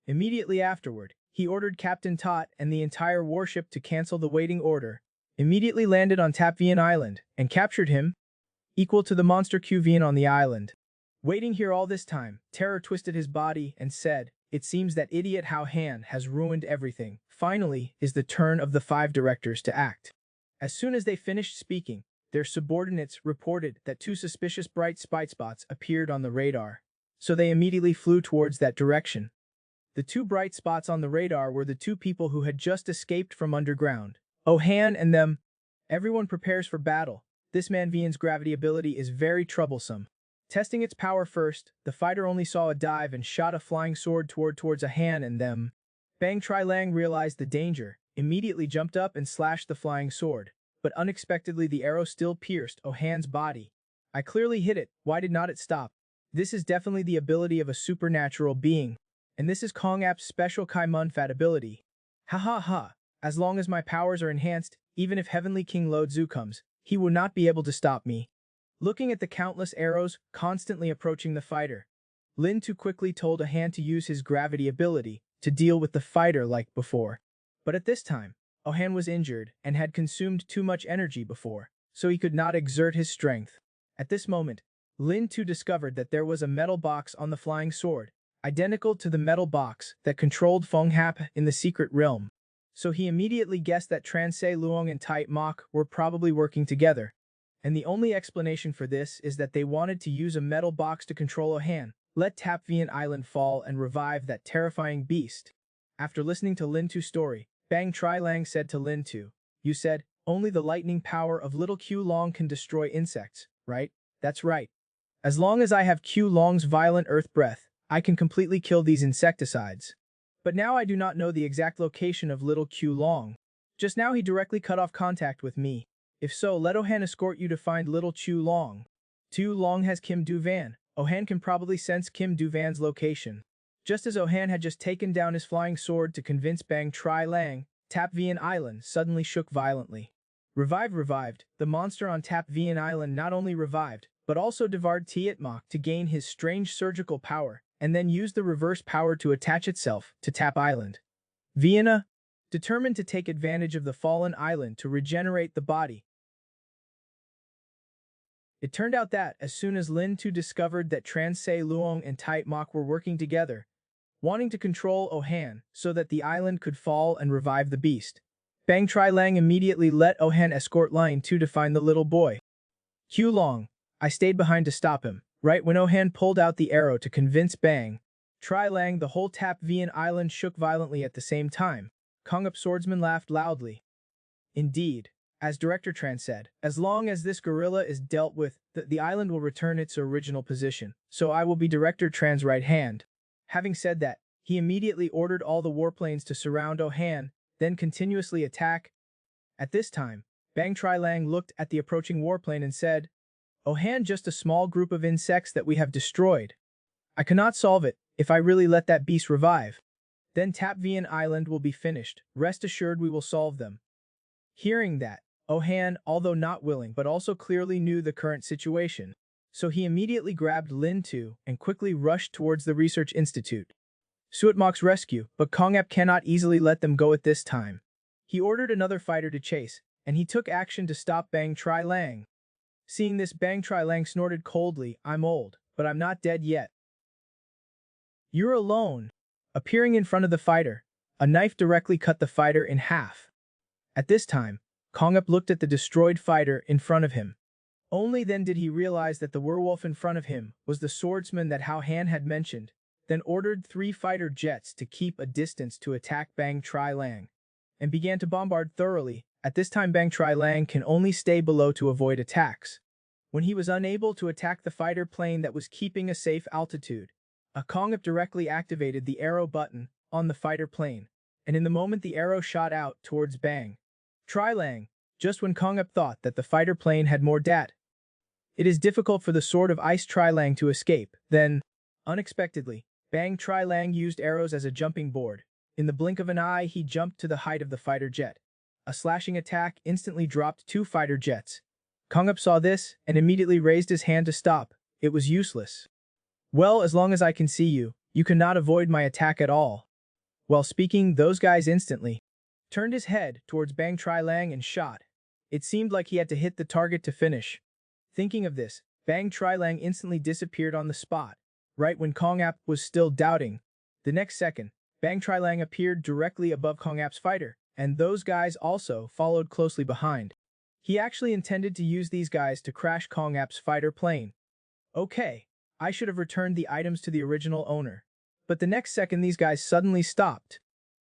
Immediately afterward, he ordered Captain Tot and the entire warship to cancel the waiting order, immediately landed on Tap Vian Island, and captured him, equal to the monster Q Vian on the island. Waiting here all this time, Terror twisted his body and said, it seems that idiot Hao Han has ruined everything. Finally, is the turn of the 5 directors to act. As soon as they finished speaking, their subordinates reported that 2 suspicious bright spite spots appeared on the radar. So they immediately flew towards that direction. The 2 bright spots on the radar were the 2 people who had just escaped from underground. Oh Han and them. Everyone prepares for battle. This man Vian's gravity ability is very troublesome. Testing its power first, the fighter only saw a dive and shot a flying sword towards a Han and them. Bang Tri Lang realized the danger, immediately jumped up and slashed the flying sword, but unexpectedly the arrow still pierced Oh Han's body. I clearly hit it, why did not it stop? This is definitely the ability of a supernatural being, and this is Kong App's special Kai Mun Fat ability. Ha ha ha, as long as my powers are enhanced, even if Heavenly King Lo Tzu comes, he will not be able to stop me. Looking at the countless arrows constantly approaching the fighter, Lin Tu quickly told a Han to use his gravity ability to deal with the fighter like before. But at this time, Ohan was injured and had consumed too much energy before, so he could not exert his strength. At this moment, Lin Tu discovered that there was a metal box on the flying sword, identical to the metal box that controlled Feng Hap in the secret realm. So he immediately guessed that Tran Se Luong and Tiet Mok were probably working together. And the only explanation for this is that they wanted to use a metal box to control Ohan, let Tap Vian Island fall and revive that terrifying beast. After listening to Lin Tu's story, Bang Tri Lang said to Lin Tu, you said, only the lightning power of little Q Long can destroy insects, right? That's right. As long as I have Q Long's violent earth breath, I can completely kill these insecticides. But now I do not know the exact location of little Q Long. Just now he directly cut off contact with me. If so, let Ohan escort you to find little Chu Long. Tu Long has Kim Du Van. Ohan can probably sense Kim Du Van's location. Just as Ohan had just taken down his flying sword to convince Bang Tri Lang, Tap Vian Island suddenly shook violently. Revived, the monster on Tap Vian Island not only revived, but also devoured Tiet Mok to gain his strange surgical power, and then used the reverse power to attach itself to Tap Island. Vienna, determined to take advantage of the fallen island to regenerate the body. It turned out that, as soon as Lin Tu discovered that Tran Se Luong and Tiet Mok were working together, wanting to control Ohan so that the island could fall and revive the beast, Bang Tri Lang immediately let Ohan escort Lin Tu to find the little boy. Q Long, I stayed behind to stop him. Right when Ohan pulled out the arrow to convince Bang Tri Lang, the whole Tap Vian Island shook violently at the same time. Kong Up Swordsman laughed loudly. Indeed, as Director Tran said, as long as this gorilla is dealt with, the island will return its original position, so I will be Director Tran's right hand. Having said that, he immediately ordered all the warplanes to surround Ohan, then continuously attack. At this time, Bang Tri Lang looked at the approaching warplane and said, Ohan, just a small group of insects that we have destroyed. I cannot solve it if I really let that beast revive. Then Tap Vian Island will be finished. Rest assured we will solve them. Hearing that, Ohan, although not willing but also clearly knew the current situation, So he immediately grabbed Lin Tu and quickly rushed towards the research institute. Suatmok's rescue, but Kongap cannot easily let them go at this time. He ordered another fighter to chase, and he took action to stop Bang Tri Lang. Seeing this, Bang Tri Lang snorted coldly, "I'm old, but I'm not dead yet." "You're alone." Appearing in front of the fighter, a knife directly cut the fighter in half. At this time, Kongap looked at the destroyed fighter in front of him. Only then did he realize that the werewolf in front of him was the swordsman that Hao Han had mentioned, then ordered 3 fighter jets to keep a distance to attack Bang Tri Lang, and began to bombard thoroughly. At this time, Bang Tri Lang can only stay below to avoid attacks. When he was unable to attack the fighter plane that was keeping a safe altitude, Kongap directly activated the arrow button on the fighter plane, and in the moment the arrow shot out towards Bang Tri Lang, just when Kongap thought that the fighter plane had more dat. It is difficult for the Sword of Ice Tri Lang to escape. Then, unexpectedly, Bang Tri Lang used arrows as a jumping board. In the blink of an eye, he jumped to the height of the fighter jet. A slashing attack instantly dropped 2 fighter jets. Kongap saw this and immediately raised his hand to stop. It was useless. "Well, as long as I can see you, you cannot avoid my attack at all." While speaking, those guys instantly turned his head towards Bang Tri Lang and shot. It seemed like he had to hit the target to finish. Thinking of this, Bang Tri Lang instantly disappeared on the spot, right when Kongap was still doubting. The next second, Bang Tri Lang appeared directly above Kongap's fighter, and those guys also followed closely behind. He actually intended to use these guys to crash Kongap's fighter plane. Okay, I should have returned the items to the original owner. But the next second these guys suddenly stopped.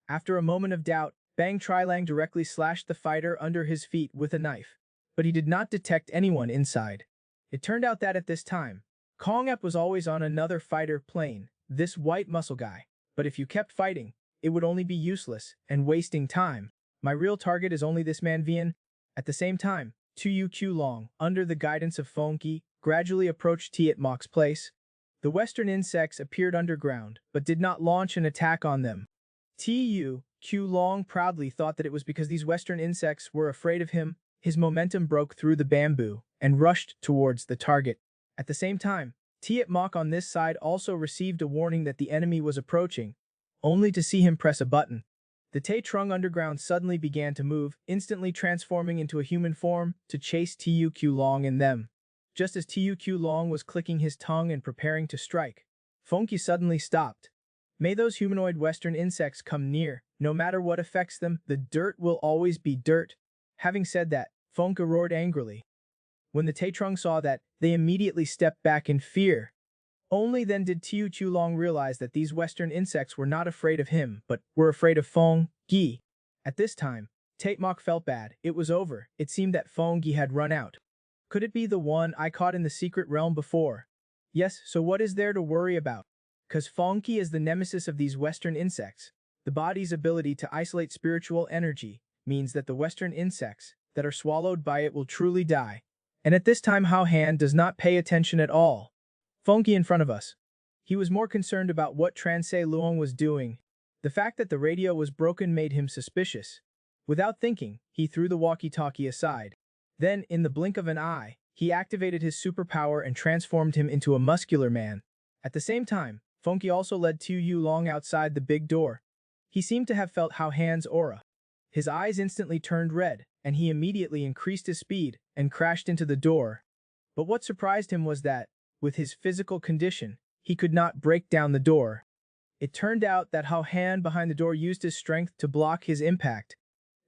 After a moment of doubt, Bang Tri Lang directly slashed the fighter under his feet with a knife, but he did not detect anyone inside. It turned out that at this time, Kongap was always on another fighter plane, this white muscle guy, but if you kept fighting, it would only be useless and wasting time. My real target is only this man Vian. At the same time, Tu Long, under the guidance of Fonki, gradually approached Tietmok's place. The western insects appeared underground, but did not launch an attack on them. Tu Long proudly thought that it was because these western insects were afraid of him. His momentum broke through the bamboo and rushed towards the target. At the same time, Tietmok on this side also received a warning that the enemy was approaching, only to see him press a button. The Tae Trung underground suddenly began to move, instantly transforming into a human form to chase Tu Long and them. Just as Tu Long was clicking his tongue and preparing to strike, Fonki suddenly stopped. "May those humanoid western insects come near. No matter what affects them, the dirt will always be dirt." Having said that, Fonka roared angrily. When the Tae Trung saw that, they immediately stepped back in fear. Only then did Tu Long realize that these western insects were not afraid of him, but were afraid of Fong Gi. At this time, Tietmok felt bad. It was over. It seemed that Fong Gi had run out. Could it be the one I caught in the secret realm before? Yes, so what is there to worry about? Cause Fongki is the nemesis of these western insects. The body's ability to isolate spiritual energy means that the western insects that are swallowed by it will truly die. And at this time Hao Han does not pay attention at all. Fongki in front of us. He was more concerned about what Transei Luong was doing. The fact that the radio was broken made him suspicious. Without thinking, he threw the walkie-talkie aside. Then, in the blink of an eye, he activated his superpower and transformed him into a muscular man. At the same time, Fonki also led Tu Long outside the big door. He seemed to have felt Hao Han's aura. His eyes instantly turned red, and he immediately increased his speed and crashed into the door. But what surprised him was that, with his physical condition, he could not break down the door. It turned out that Hao Han behind the door used his strength to block his impact.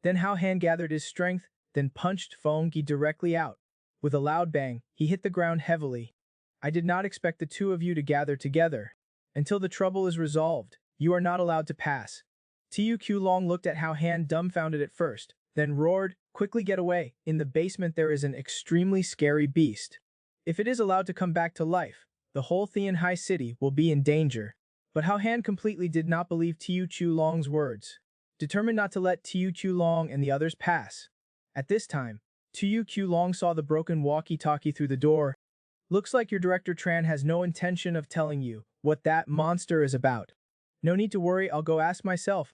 Then Hao Han gathered his strength, then punched Fonki directly out. With a loud bang, he hit the ground heavily. "I did not expect the two of you to gather together. Until the trouble is resolved, you are not allowed to pass." Tu Long looked at Hao Han dumbfounded at first, then roared, "Quickly get away. In the basement there is an extremely scary beast. If it is allowed to come back to life, the whole Thean High City will be in danger." But Hao Han completely did not believe Tu Long's words. Determined not to let Tu Long and the others pass. At this time, Tu Long saw the broken walkie-talkie through the door. "Looks like your director Tran has no intention of telling you what that monster is about. No need to worry, I'll go ask myself."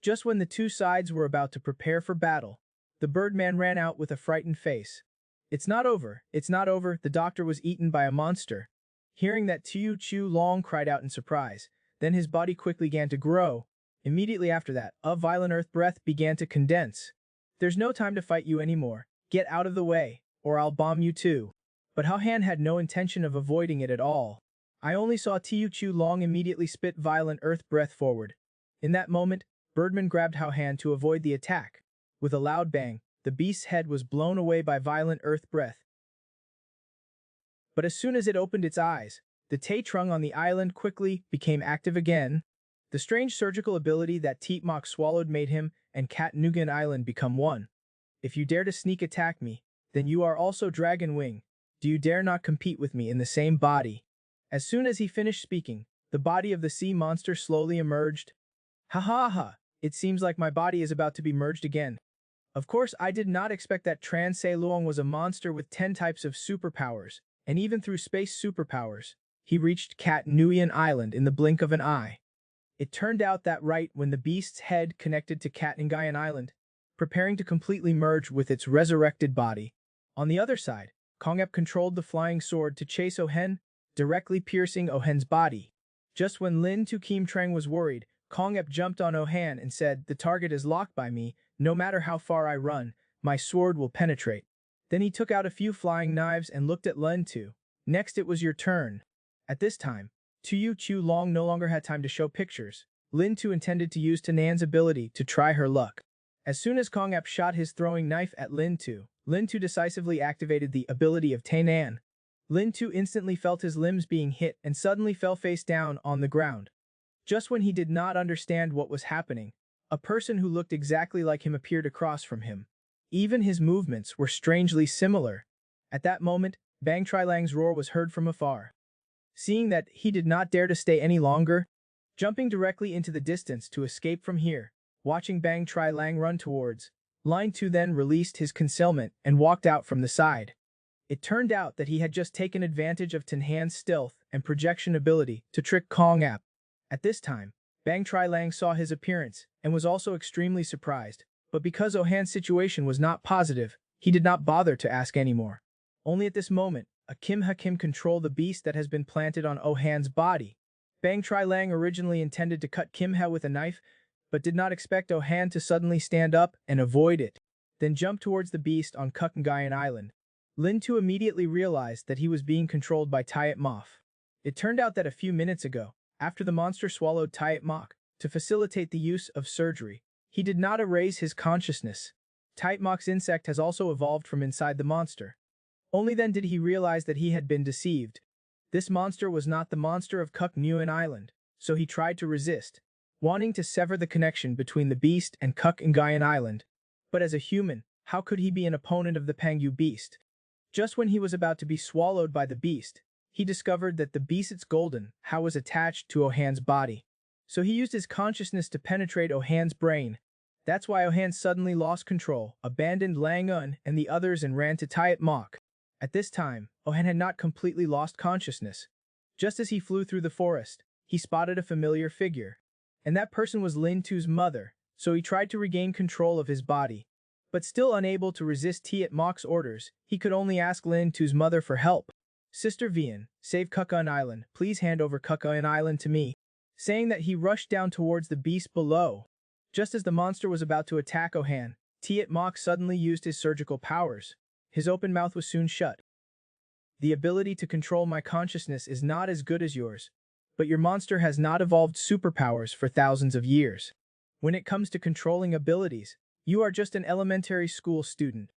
Just when the two sides were about to prepare for battle, the Birdman ran out with a frightened face. It's not over, it's not over, the doctor was eaten by a monster. Hearing that, Tiu Chu Long cried out in surprise. Then his body quickly began to grow. Immediately after that, a violent earth breath began to condense. There's no time to fight you anymore. Get out of the way, or I'll bomb you too. But Hao Han had no intention of avoiding it at all. I only saw Tiu Chu Long immediately spit violent earth breath forward. In that moment, Birdman grabbed Hao Han to avoid the attack. With a loud bang, the beast's head was blown away by violent earth breath. But as soon as it opened its eyes, the Taitrung on the island quickly became active again. The strange surgical ability that Teetmok swallowed made him and Cat Nugan Island become one. If you dare to sneak attack me, then you are also Dragon Wing. Do you dare not compete with me in the same body? As soon as he finished speaking, the body of the sea monster slowly emerged. Ha ha ha, it seems like my body is about to be merged again. Of course, I did not expect that Tran Se Luong was a monster with 10 types of superpowers, and even through space superpowers, he reached Cat Nguyen Island in the blink of an eye. It turned out that right when the beast's head connected to Cat Nguyen Island, preparing to completely merge with its resurrected body. On the other side, Kongep controlled the flying sword to chase Ohen, directly piercing Ohen's body. Just when Lin Tu Kim Trang was worried, Kongep jumped on Ohan and said, "The target is locked by me, no matter how far I run, my sword will penetrate." Then he took out a few flying knives and looked at Lin Tu. "Next it was your turn." At this time, Tiu Chu Long no longer had time to show pictures. Lin Tu intended to use Tanan's ability to try her luck. As soon as Kongep shot his throwing knife at Lin Tu decisively activated the ability of Tanan. Lin Tu instantly felt his limbs being hit and suddenly fell face down on the ground. Just when he did not understand what was happening, a person who looked exactly like him appeared across from him. Even his movements were strangely similar. At that moment, Bang Tri Lang's roar was heard from afar. Seeing that he did not dare to stay any longer, jumping directly into the distance to escape from here, watching Bang Tri Lang run towards, Line 2 then released his concealment and walked out from the side. It turned out that he had just taken advantage of Tanhan's stealth and projection ability to trick Kong Ap. At this time, Bang Tri Lang saw his appearance and was also extremely surprised, but because Ohan's situation was not positive, he did not bother to ask anymore. Only at this moment, a Kim Ha Kim controlled the beast that has been planted on Ohan's body. Bang Tri Lang originally intended to cut Kim Ha with a knife, but did not expect Ohan to suddenly stand up and avoid it, then jump towards the beast on Kukngayan Island. Lin Tu immediately realized that he was being controlled by Tiat Moff. It turned out that a few minutes ago, after the monster swallowed Tiat Mok, to facilitate the use of surgery, he did not erase his consciousness. Tiat Mok's insect has also evolved from inside the monster. Only then did he realize that he had been deceived. This monster was not the monster of Kuk Nguyen Island, so he tried to resist, wanting to sever the connection between the beast and Kuk Ngayan Island. But as a human, how could he be an opponent of the Pangyu beast? Just when he was about to be swallowed by the beast, he discovered that the beast's golden how was attached to Ohan's body. So he used his consciousness to penetrate Ohan's brain. That's why Ohan suddenly lost control, abandoned Lang Un and the others and ran to Tiat Mok. At this time, Ohan had not completely lost consciousness. Just as he flew through the forest, he spotted a familiar figure. And that person was Lin Tu's mother, so he tried to regain control of his body. But still unable to resist Tiat Mok's orders, he could only ask Lin Tu's mother for help. "Sister Vian, save Kukun Island, please hand over Kukun Island to me." Saying that, he rushed down towards the beast below. Just as the monster was about to attack Ohan, Tiat Mok suddenly used his surgical powers. His open mouth was soon shut. "The ability to control my consciousness is not as good as yours, but your monster has not evolved superpowers for thousands of years. When it comes to controlling abilities, you are just an elementary school student.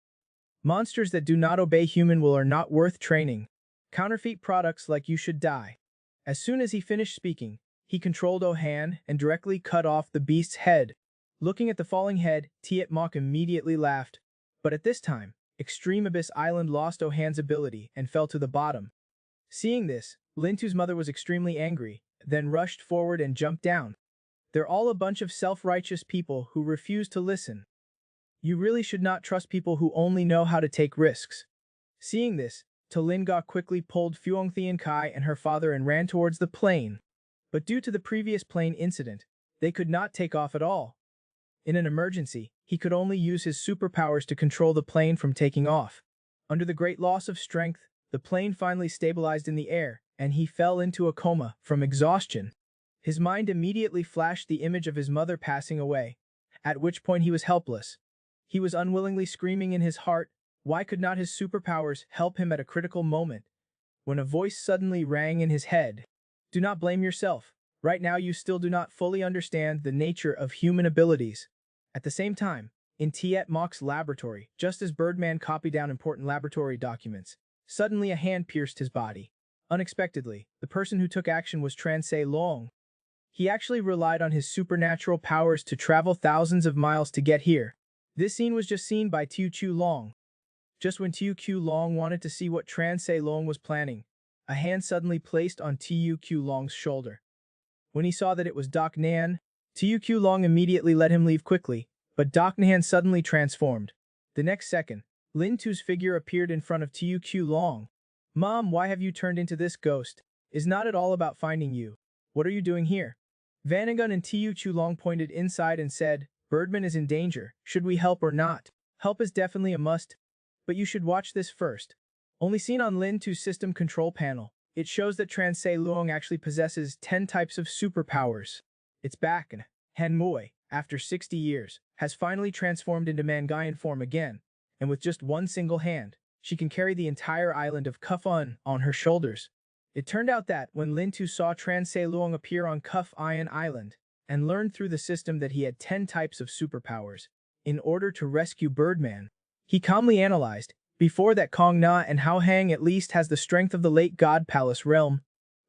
Monsters that do not obey human will are not worth training. Counterfeit products like you should die." As soon as he finished speaking, he controlled Ohan and directly cut off the beast's head. Looking at the falling head, Tiat Mok immediately laughed. But at this time, Extreme Abyss Island lost Ohan's ability and fell to the bottom. Seeing this, Lin Tu's mother was extremely angry, then rushed forward and jumped down. "They're all a bunch of self-righteous people who refuse to listen. You really should not trust people who only know how to take risks." Seeing this, Talinga quickly pulled Fuong Thien Kai and her father and ran towards the plane. But due to the previous plane incident, they could not take off at all. In an emergency, he could only use his superpowers to control the plane from taking off. Under the great loss of strength, the plane finally stabilized in the air, and he fell into a coma from exhaustion. His mind immediately flashed the image of his mother passing away, at which point he was helpless. He was unwillingly screaming in his heart, why could not his superpowers help him at a critical moment? When a voice suddenly rang in his head. Do not blame yourself. Right now you still do not fully understand the nature of human abilities. At the same time, in Tiet Mok's laboratory, just as Birdman copied down important laboratory documents, suddenly a hand pierced his body. Unexpectedly, the person who took action was Transei Long. He actually relied on his supernatural powers to travel thousands of miles to get here. This scene was just seen by Tiu Chu Long. Just when Tiu Q Long wanted to see what Transei Long was planning, a hand suddenly placed on Tiu Q Long's shoulder. When he saw that it was Doc Nan, Tiu Q Long immediately let him leave quickly, but Doc Nan suddenly transformed. The next second, Lin Tu's figure appeared in front of Tiu Q Long. Mom, why have you turned into this ghost? Is not at all about finding you. What are you doing here? Vanagon and Tiu Chu Long pointed inside and said, Birdman is in danger, should we help or not? Help is definitely a must, but you should watch this first. Only seen on Lin Tu's system control panel, it shows that Transei Luong actually possesses 10 types of superpowers. It's back and Han Mui, after 60 years, has finally transformed into Mangayan form again, and with just one single hand, she can carry the entire island of Kufun on her shoulders. It turned out that when Lin Tu saw Transei Luong appear on Kuf Iron Island, and learned through the system that he had 10 types of superpowers, in order to rescue Birdman, he calmly analyzed, before that Kong Na and Hao Hang at least has the strength of the late God Palace realm.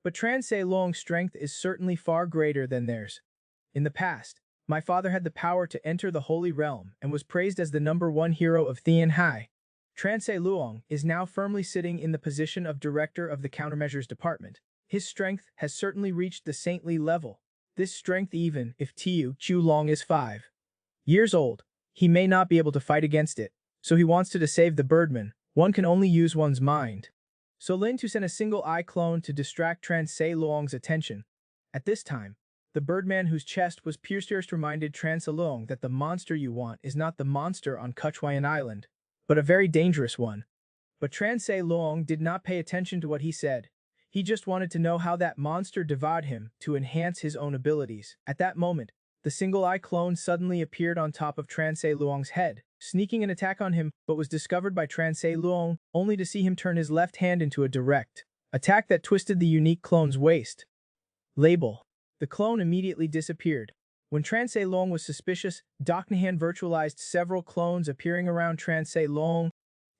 But Transei Luong's strength is certainly far greater than theirs. In the past, my father had the power to enter the Holy Realm and was praised as the #1 hero of Thian Hai. Transei Luong is now firmly sitting in the position of director of the countermeasures department. His strength has certainly reached the saintly level. This strength even if Tiu Chu Long is 5 years old, he may not be able to fight against it, so he wants to save the Birdman. One can only use one's mind. So Lin Tu sent a single eye clone to distract Transei Luong's attention. At this time, the Birdman whose chest was pierced reminded Transei Luong that the monster you want is not the monster on Kuchwayan Island, but a very dangerous one. But Transei Luong did not pay attention to what he said. He just wanted to know how that monster devoured him to enhance his own abilities. At that moment, the single-eye clone suddenly appeared on top of Transei Luong's head, sneaking an attack on him, but was discovered by Transei Luong, only to see him turn his left hand into a direct attack that twisted the unique clone's waist. Label. The clone immediately disappeared. When Transei Luong was suspicious, Doc Nahan virtualized several clones appearing around Transei Luong.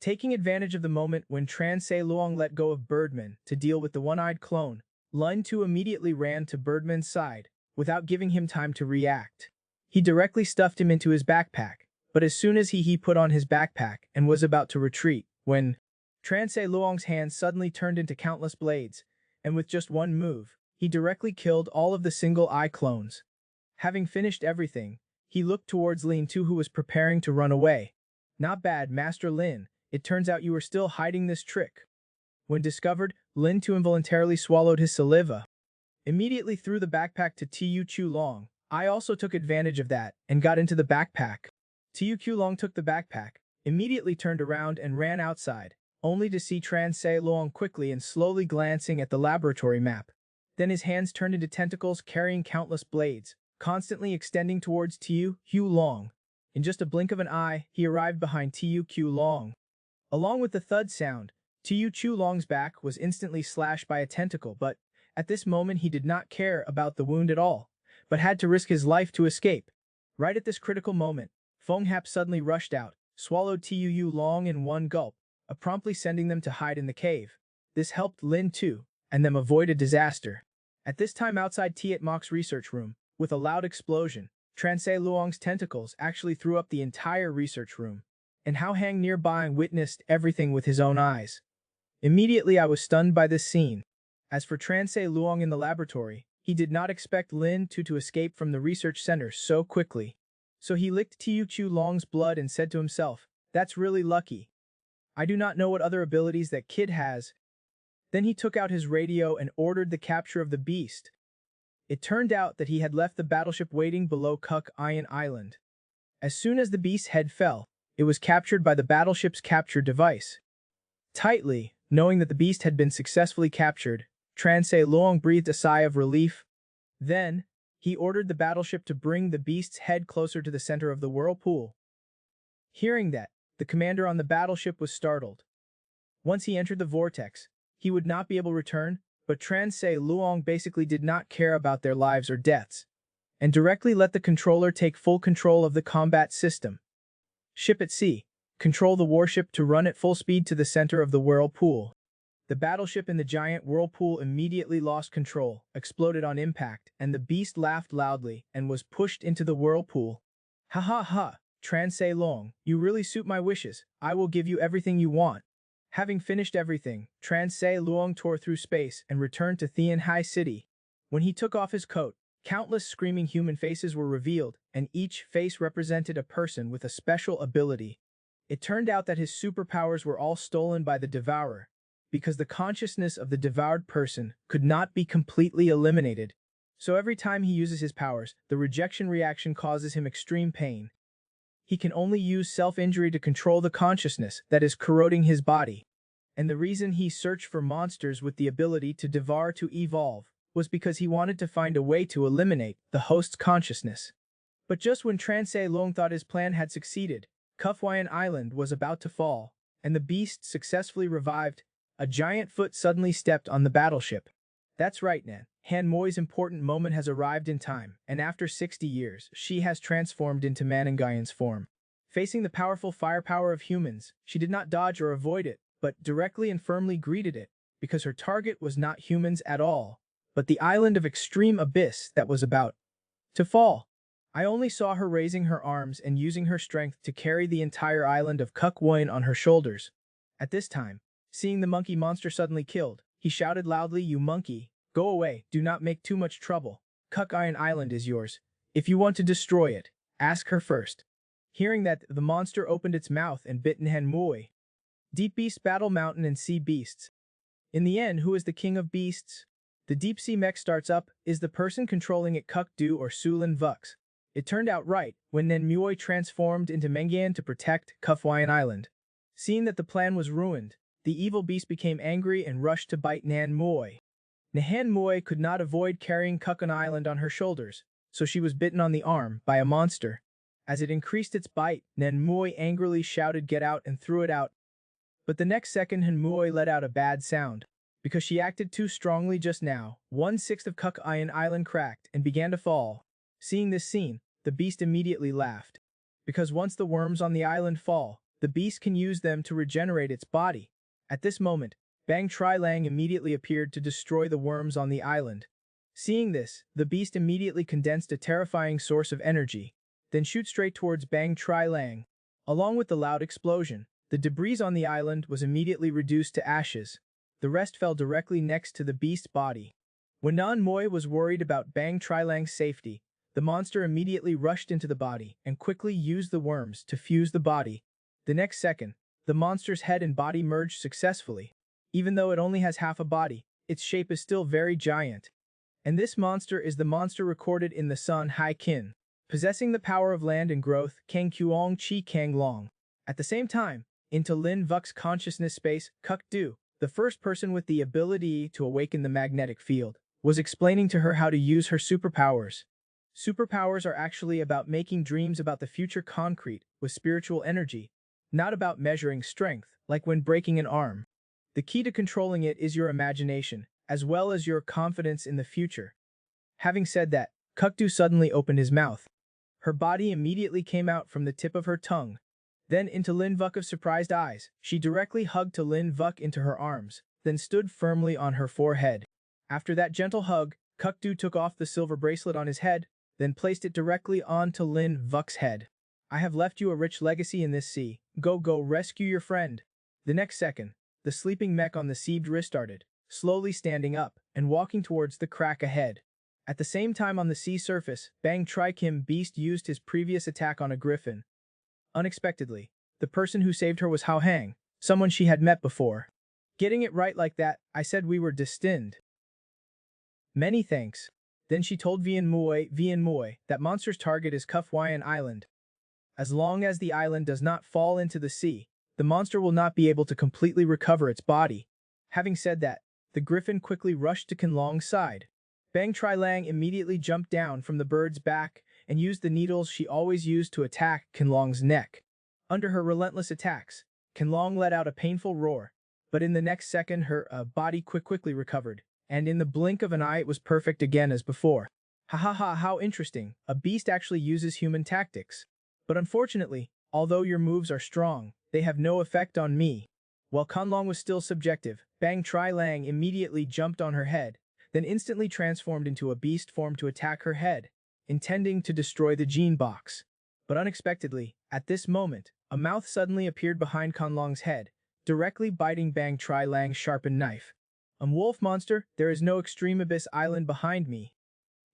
Taking advantage of the moment when Transei Luong let go of Birdman to deal with the one-eyed clone, Lin Tu immediately ran to Birdman's side, without giving him time to react. He directly stuffed him into his backpack, but as soon as he put on his backpack and was about to retreat, when Transei Luong's hands suddenly turned into countless blades, and with just one move, he directly killed all of the single-eye clones. Having finished everything, he looked towards Lin Tu who was preparing to run away. Not bad, Master Lin. It turns out you were still hiding this trick. When discovered, Lin Tu involuntarily swallowed his saliva. Immediately threw the backpack to Tiu Chu Long. I also took advantage of that and got into the backpack. Tiu Chu Long took the backpack, immediately turned around and ran outside, only to see Transei Luong quickly and slowly glancing at the laboratory map. Then his hands turned into tentacles carrying countless blades, constantly extending towards Tiu Q Long. In just a blink of an eye, he arrived behind Tiu Q Long. Along with the thud sound, Tiu Chu Long's back was instantly slashed by a tentacle, but at this moment he did not care about the wound at all, but had to risk his life to escape. Right at this critical moment, Feng Hap suddenly rushed out, swallowed Tiu Yu Long in one gulp, promptly sending them to hide in the cave. This helped Lin Tu and them avoid a disaster. At this time outside Tiet Mok's research room, with a loud explosion, Transei Luong's tentacles actually threw up the entire research room, and Hao Hang nearby witnessed everything with his own eyes. Immediately I was stunned by this scene. As for Transei Luong in the laboratory, he did not expect Lin Tu to escape from the research center so quickly. So he licked Tiu Chu Long's blood and said to himself, that's really lucky. I do not know what other abilities that kid has. Then he took out his radio and ordered the capture of the beast. It turned out that he had left the battleship waiting below Kuk Iron Island. As soon as the beast's head fell, it was captured by the battleship's capture device. Tightly, knowing that the beast had been successfully captured, Tran Se Luong breathed a sigh of relief. Then, he ordered the battleship to bring the beast's head closer to the center of the whirlpool. Hearing that, the commander on the battleship was startled. Once he entered the vortex, he would not be able to return, but Tran Se Luong basically did not care about their lives or deaths, and directly let the controller take full control of the combat system. Ship at sea. Control the warship to run at full speed to the center of the whirlpool. The battleship in the giant whirlpool immediately lost control, exploded on impact, and the beast laughed loudly and was pushed into the whirlpool. Ha ha ha, Tran Se Luong, you really suit my wishes. I will give you everything you want. Having finished everything, Tran Se Luong tore through space and returned to Thien Hai City. When he took off his coat, countless screaming human faces were revealed, and each face represented a person with a special ability. It turned out that his superpowers were all stolen by the Devourer, because the consciousness of the devoured person could not be completely eliminated. So every time he uses his powers, the rejection reaction causes him extreme pain. He can only use self-injury to control the consciousness that is corroding his body. And the reason he searched for monsters with the ability to devour to evolve was because he wanted to find a way to eliminate the host's consciousness. But just when Tran Se Luong thought his plan had succeeded, Kufwayan Island was about to fall, and the beast successfully revived. A giant foot suddenly stepped on the battleship. That's right, Nan. Han Moi's important moment has arrived in time, and after 60 years, she has transformed into Manangayan's form. Facing the powerful firepower of humans, she did not dodge or avoid it, but directly and firmly greeted it, because her target was not humans at all, but the island of extreme abyss that was about to fall. I only saw her raising her arms and using her strength to carry the entire island of Kukwayan on her shoulders. At this time, seeing the monkey monster suddenly killed, he shouted loudly, "You monkey, go away, do not make too much trouble. Kukwayan Island is yours. If you want to destroy it, ask her first." Hearing that, the monster opened its mouth and bit Nhan Mui. Deep Beasts battle mountain and sea beasts. In the end, who is the king of beasts? The deep sea mech starts up, is the person controlling it Kuk Du or Sulin Vux. It turned out right when Nhan Mui transformed into Mengan to protect Kufwayan Island. Seeing that the plan was ruined, the evil beast became angry and rushed to bite Nhan Mui. Nhan Mui could not avoid carrying Kukwayan Island on her shoulders, so she was bitten on the arm by a monster. As it increased its bite, Nhan Mui angrily shouted, "Get out," and threw it out. But the next second Nhan Mui let out a bad sound. Because she acted too strongly just now, 1/6 of Kukwayan Island cracked and began to fall. Seeing this scene, the beast immediately laughed. Because once the worms on the island fall, the beast can use them to regenerate its body. At this moment, Bang Tri Lang immediately appeared to destroy the worms on the island. Seeing this, the beast immediately condensed a terrifying source of energy, then shoot straight towards Bang Tri Lang. Along with the loud explosion, the debris on the island was immediately reduced to ashes. The rest fell directly next to the beast's body. When Nhan Mui was worried about Bang Tri Lang's safety, the monster immediately rushed into the body and quickly used the worms to fuse the body. The next second, the monster's head and body merged successfully. Even though it only has half a body, its shape is still very giant. And this monster is the monster recorded in the Sun Hai Kin, possessing the power of land and growth, Kang Kuong Chi Kang Long. At the same time, into Lin Vuk's consciousness space, Kuk Du, the first person with the ability to awaken the magnetic field, was explaining to her how to use her superpowers. Superpowers are actually about making dreams about the future concrete with spiritual energy, not about measuring strength, like when breaking an arm. The key to controlling it is your imagination, as well as your confidence in the future. Having said that, Kukdu suddenly opened his mouth. Her body immediately came out from the tip of her tongue. Then into Lin Vuk of surprised eyes, she directly hugged to Lin Vuk into her arms, then stood firmly on her forehead. After that gentle hug, Kukdu took off the silver bracelet on his head, then placed it directly onto Lin Vuk's head. "I have left you a rich legacy in this sea. Go rescue your friend." The next second, the sleeping mech on the seabed restarted, slowly standing up and walking towards the crack ahead. At the same time on the sea surface, Bang Tri Kim Beast used his previous attack on a griffin. Unexpectedly, the person who saved her was Hao Hang, someone she had met before. "Getting it right like that, I said we were destined." "Many thanks." Then she told Vian Mui, that monster's target is Kufwayan Island. As long as the island does not fall into the sea, the monster will not be able to completely recover its body. Having said that, the griffin quickly rushed to Qianlong's side. Bang Tri-Lang immediately jumped down from the bird's back and used the needles she always used to attack Qianlong's neck. Under her relentless attacks, Qianlong let out a painful roar, but in the next second her body quickly recovered, and in the blink of an eye it was perfect again as before. Ha ha ha, how interesting, a beast actually uses human tactics. But unfortunately, although your moves are strong, they have no effect on me. While Qianlong was still subjective, Bang Tri-Lang immediately jumped on her head, then instantly transformed into a beast form to attack her head, intending to destroy the gene box. But unexpectedly, at this moment, a mouth suddenly appeared behind Qianlong's head, directly biting Bang Tri-Lang's sharpened knife. Wolf monster, there is no extreme abyss island behind me.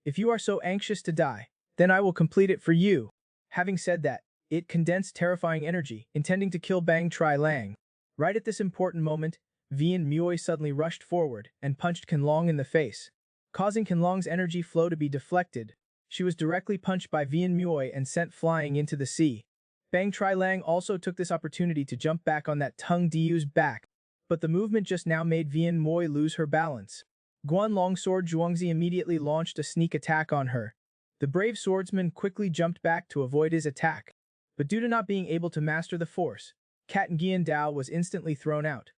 If you are so anxious to die, then I will complete it for you. Having said that, it condensed terrifying energy, intending to kill Bang Tri-Lang. Right at this important moment, Vian Muoi suddenly rushed forward and punched Qianlong in the face, causing Qianlong's energy flow to be deflected. She was directly punched by Vian Muoi and sent flying into the sea. Bang Tri-Lang also took this opportunity to jump back on that Tung Diu's back, but the movement just now made Vian Muoi lose her balance. Guan Longsword Zhuangzi immediately launched a sneak attack on her. The brave swordsman quickly jumped back to avoid his attack, but due to not being able to master the force, Cat Nguyen Dao was instantly thrown out.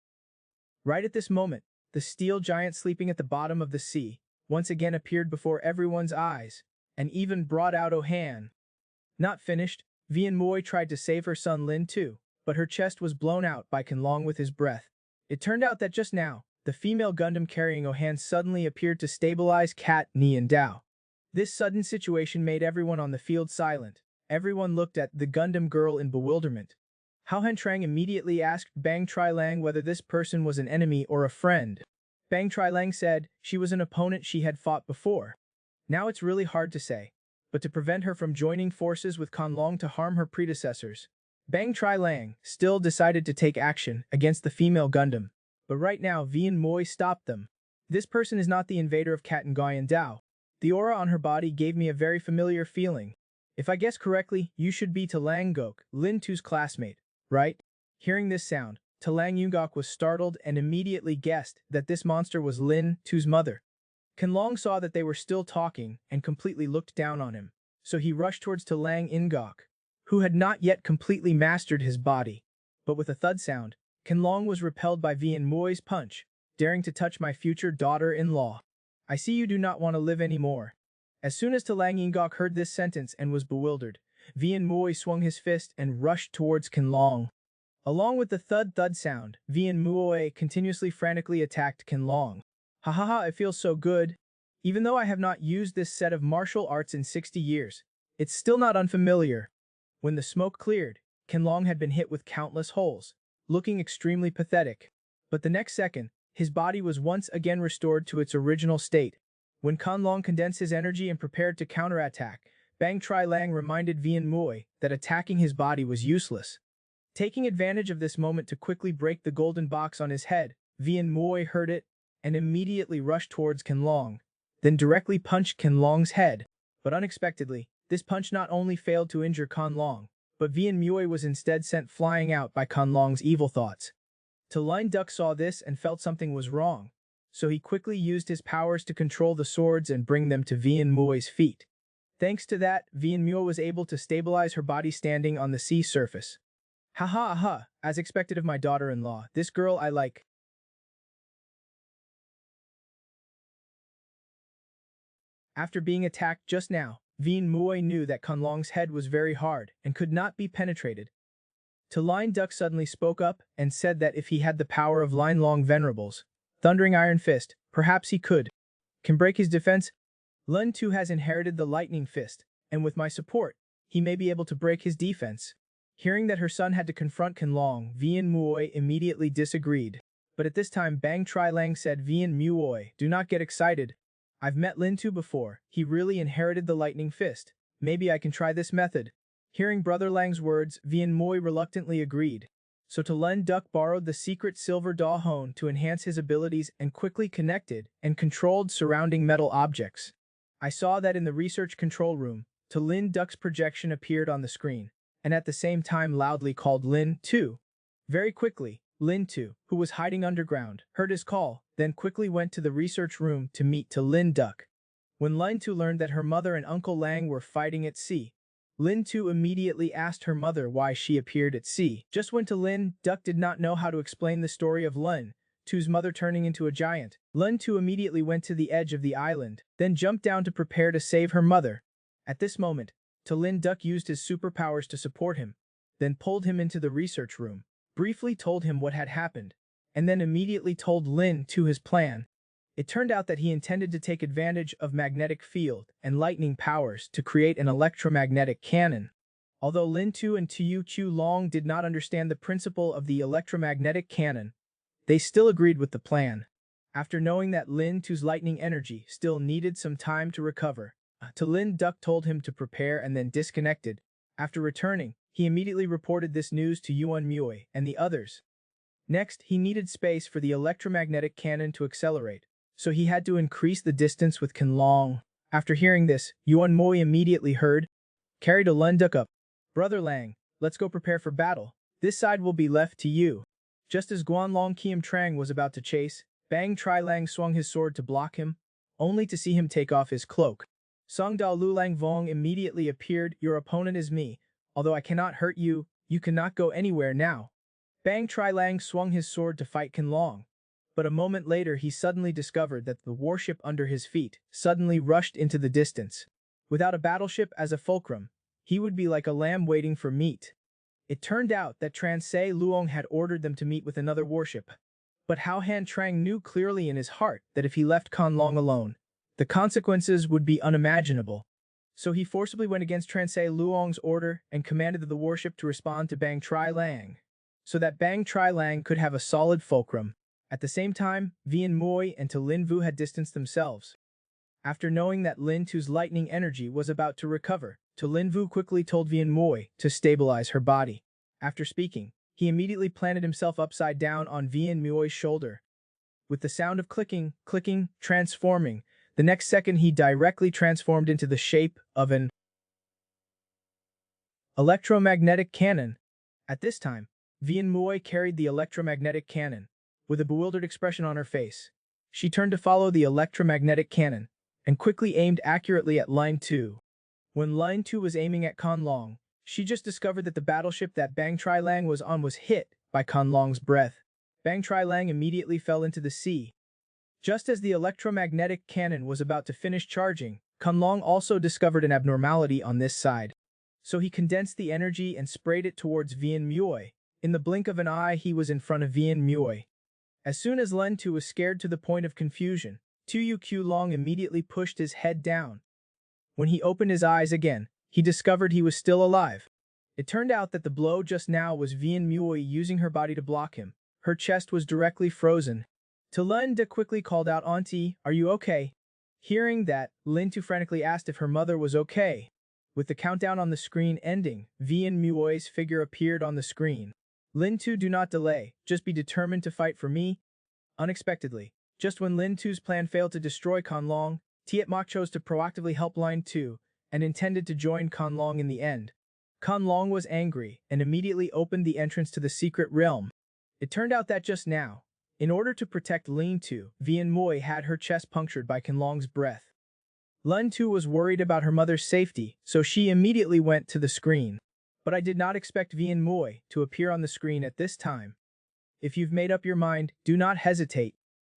Right at this moment, the steel giant sleeping at the bottom of the sea once again appeared before everyone's eyes, and even brought out Han. Not finished, Vian Muoi tried to save her son Lin too, but her chest was blown out by Qianlong with his breath. It turned out that just now, the female Gundam carrying Han suddenly appeared to stabilize Cat Nguyen Dao. This sudden situation made everyone on the field silent. Everyone looked at the Gundam girl in bewilderment. Hao Trang immediately asked Bang Tri-Lang whether this person was an enemy or a friend. Bang Tri-Lang said she was an opponent she had fought before. Now it's really hard to say, but to prevent her from joining forces with Qianlong to harm her predecessors, Bang Tri-Lang still decided to take action against the female Gundam. But right now Vian Muoi stopped them. This person is not the invader of Cat Nguyen Dao. The aura on her body gave me a very familiar feeling. If I guess correctly, you should be Talang Gok, Lin Tu's classmate, right? Hearing this sound, Talang Yungok was startled and immediately guessed that this monster was Lin Tu's mother. Qianlong saw that they were still talking and completely looked down on him, so he rushed towards Talang Ingok, who had not yet completely mastered his body. But with a thud sound, Qianlong was repelled by Vian Muoi's punch, daring to touch my future daughter-in-law. I see you do not want to live anymore. As soon as Talang Ingok heard this sentence and was bewildered, Vian Muoi swung his fist and rushed towards Qianlong. Along with the thud-thud sound, Vian Muoi continuously frantically attacked Qianlong. Ha ha ha, it feels so good. Even though I have not used this set of martial arts in 60 years, it's still not unfamiliar. When the smoke cleared, Qianlong had been hit with countless holes, looking extremely pathetic. But the next second, his body was once again restored to its original state. When Qianlong condensed his energy and prepared to counterattack, Bang Tri-Lang reminded Vian Muoi that attacking his body was useless. Taking advantage of this moment to quickly break the golden box on his head, Vian Muoi heard it and immediately rushed towards Qianlong, then directly punched Qianlong's head. But unexpectedly, this punch not only failed to injure Qianlong, but Vian Muoi was instead sent flying out by Qianlong's evil thoughts. Talin Duck saw this and felt something was wrong, so he quickly used his powers to control the swords and bring them to Vian Muoi's feet. Thanks to that, Vian Muoi was able to stabilize her body standing on the sea surface. Ha ha ha, as expected of my daughter-in-law, this girl I like. After being attacked just now, Vian Muoi knew that Qianlong's head was very hard and could not be penetrated. Talin Duck suddenly spoke up and said that if he had the power of Line Long Venerables, Thundering Iron Fist, perhaps he can break his defense. Lin Tu has inherited the Lightning Fist, and with my support, he may be able to break his defense. Hearing that her son had to confront Qianlong, Vian Muoi immediately disagreed. But at this time Bang Tri-Lang said, Vian Muoi, do not get excited. I've met Lin Tu before. He really inherited the Lightning Fist. Maybe I can try this method. Hearing Brother Lang's words, Vian Muoi reluctantly agreed. So Talin Duck borrowed the secret silver Da Hone to enhance his abilities and quickly connected and controlled surrounding metal objects. I saw that in the research control room, Talin Duck's projection appeared on the screen, and at the same time loudly called Lin Tu. Very quickly, Lin Tu, who was hiding underground, heard his call, then quickly went to the research room to meet to Lin Duck. When Lin Tu learned that her mother and Uncle Lang were fighting at sea, Lin Tu immediately asked her mother why she appeared at sea. Just when Lin Duck did not know how to explain the story of Lin Tu's mother turning into a giant, Lin Tu immediately went to the edge of the island, then jumped down to prepare to save her mother. At this moment, Lin Duck used his superpowers to support him, then pulled him into the research room, briefly told him what had happened, and then immediately told Lin Tu his plan. It turned out that he intended to take advantage of magnetic field and lightning powers to create an electromagnetic cannon. Although Lin Tu and Tu Q Long did not understand the principle of the electromagnetic cannon, they still agreed with the plan. After knowing that Lin Tu's lightning energy still needed some time to recover, Lin Duck told him to prepare and then disconnected. After returning, he immediately reported this news to Yuan Mui and the others. Next, he needed space for the electromagnetic cannon to accelerate, so he had to increase the distance with Ken Long. After hearing this, Yuan Mui immediately carried a Lin Duck up. Brother Lang, let's go prepare for battle. This side will be left to you. Just as Guan Long Kiem Trang was about to chase, Bang Tri Lang swung his sword to block him, only to see him take off his cloak. Song Da Lu Lang Vong immediately appeared. Your opponent is me. Although I cannot hurt you, you cannot go anywhere now. Bang Tri Lang swung his sword to fight Ken Long, but a moment later he suddenly discovered that the warship under his feet suddenly rushed into the distance. Without a battleship as a fulcrum, he would be like a lamb waiting for meat. It turned out that Transei Luong had ordered them to meet with another warship. But Hao Han Trang knew clearly in his heart that if he left Kan Long alone, the consequences would be unimaginable. So he forcibly went against Transei Luong's order and commanded the warship to respond to Bang Tri Lang, so that Bang Tri Lang could have a solid fulcrum. At the same time, Vian Mui and Lin Vu had distanced themselves. After knowing that Lin Tu's lightning energy was about to recover, Lin Vu quickly told Vian Mui to stabilize her body. After speaking, he immediately planted himself upside down on Vian Mui's shoulder. With the sound of clicking, transforming, the next second he directly transformed into the shape of an electromagnetic cannon. At this time, Vian Mui carried the electromagnetic cannon. With a bewildered expression on her face, she turned to follow the electromagnetic cannon and quickly aimed accurately at Line 2. When Line 2 was aiming at Kan Long, she just discovered that the battleship that Bang Tri Lang was on was hit by Kan Long's breath. Bang Tri Lang immediately fell into the sea. Just as the electromagnetic cannon was about to finish charging, Kan Long also discovered an abnormality on this side. So he condensed the energy and sprayed it towards Vian Mui. In the blink of an eye, he was in front of Vian Mui. As soon as Len Tu was scared to the point of confusion, Tu Q Long immediately pushed his head down. When he opened his eyes again, he discovered he was still alive. It turned out that the blow just now was Vian Mui using her body to block him. Her chest was directly frozen. Lin De quickly called out, "Auntie, are you okay?" Hearing that, Lin Tu frantically asked if her mother was okay. With the countdown on the screen ending, Vian Mui's figure appeared on the screen. Lin Tu, do not delay, just be determined to fight for me. Unexpectedly, just when Lin Tu's plan failed to destroy Kan Long, Tiet Mok chose to proactively help Line 2 and intended to join Kan Long in the end. Kan Long was angry and immediately opened the entrance to the secret realm. It turned out that just now, in order to protect Lin Tu, Vian Mui had her chest punctured by Kan Long's breath. Lin Tu was worried about her mother's safety, so she immediately went to the screen. But I did not expect Vian Mui to appear on the screen at this time. If you've made up your mind, do not hesitate.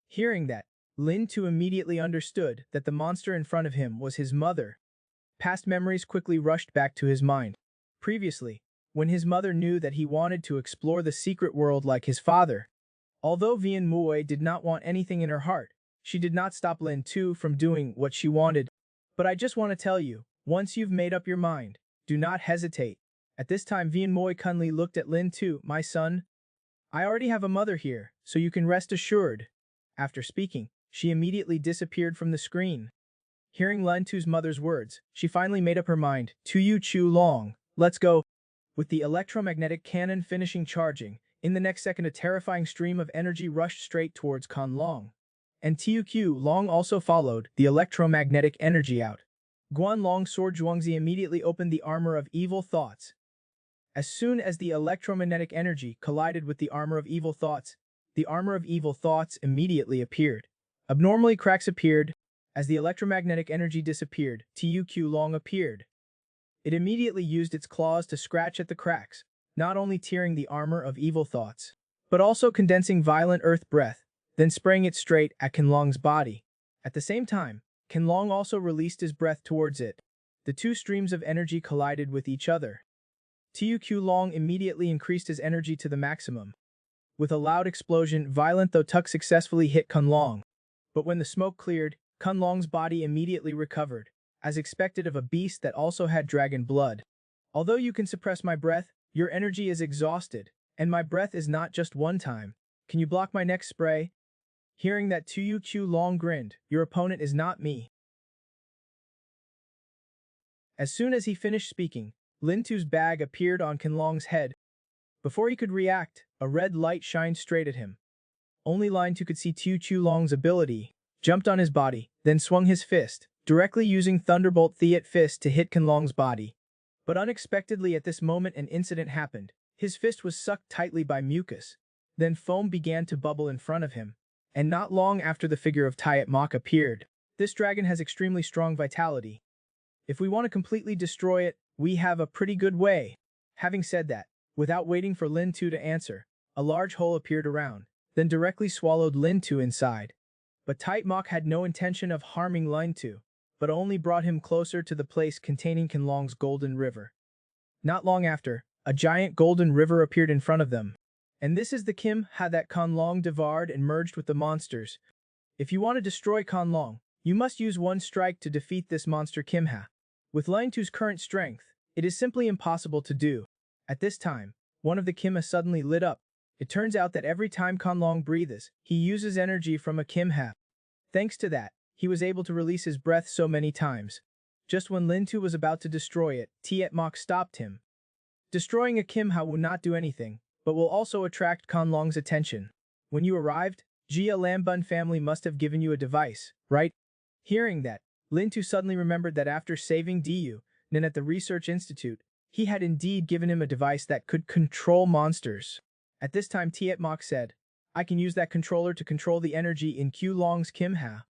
Hearing that, Lin Tu immediately understood that the monster in front of him was his mother. Past memories quickly rushed back to his mind. Previously, when his mother knew that he wanted to explore the secret world like his father. Although Vian Mui did not want anything in her heart, she did not stop Lin Tu from doing what she wanted. But I just want to tell you, once you've made up your mind, do not hesitate. At this time, Vian Mui Kunli looked at Lin Tu. My son, I already have a mother here, so you can rest assured. After speaking, she immediately disappeared from the screen. Hearing Lin Tu's mother's words, she finally made up her mind. Tu Chu Long, let's go. With the electromagnetic cannon finishing charging, in the next second a terrifying stream of energy rushed straight towards Kan Long. And Tu Long also followed the electromagnetic energy out. Guan Long Sword Zhuangzi immediately opened the armor of evil thoughts. As soon as the electromagnetic energy collided with the armor of evil thoughts, the armor of evil thoughts immediately appeared. Abnormally cracks appeared. As the electromagnetic energy disappeared, TUQ Long appeared. It immediately used its claws to scratch at the cracks, not only tearing the armor of evil thoughts, but also condensing violent earth breath, then spraying it straight at Qianlong's body. At the same time, Qianlong also released his breath towards it. The two streams of energy collided with each other. TUQ Long immediately increased his energy to the maximum. With a loud explosion, violent though Tuk successfully hit Qianlong. But when the smoke cleared, Qianlong's body immediately recovered, as expected of a beast that also had dragon blood. Although you can suppress my breath, your energy is exhausted, and my breath is not just one time. Can you block my next spray? Hearing that, TUQ Long grinned. Your opponent is not me. As soon as he finished speaking, Lin Tu's bag appeared on Qianlong's head. Before he could react, a red light shined straight at him. Only Lin Tu could see TUQ Long's ability, jumped on his body, then swung his fist, directly using Thunderbolt Theat Fist to hit Qianlong's body. But unexpectedly at this moment an incident happened. His fist was sucked tightly by mucus. Then foam began to bubble in front of him. And not long after the figure of Tiat Mok appeared. This dragon has extremely strong vitality. If we want to completely destroy it, we have a pretty good way. Having said that, without waiting for Lin Tu to answer, a large hole appeared around, then directly swallowed Lin Tu inside. But Tiat Mok had no intention of harming Lin Tu, but only brought him closer to the place containing Qianlong's golden river. Not long after, a giant golden river appeared in front of them. And this is the Kim Ha that Qianlong devoured and merged with the monsters. If you want to destroy Qianlong, you must use one strike to defeat this monster Kim Ha. With Lin Tu's current strength, it is simply impossible to do. At this time, one of the Kim Ha suddenly lit up. It turns out that every time Qianlong breathes, he uses energy from a Kim Ha. Thanks to that, he was able to release his breath so many times. Just when Lin Tu was about to destroy it, Tiat Mok stopped him. Destroying a Kim Ha will not do anything, but will also attract Qianlong's attention. When you arrived, Jia Lambun family must have given you a device, right? Hearing that, Lin Tu suddenly remembered that after saving Du Nin at the Research Institute, he had indeed given him a device that could control monsters. At this time Tiat Mok said, I can use that controller to control the energy in Qianlong's Kim Ha.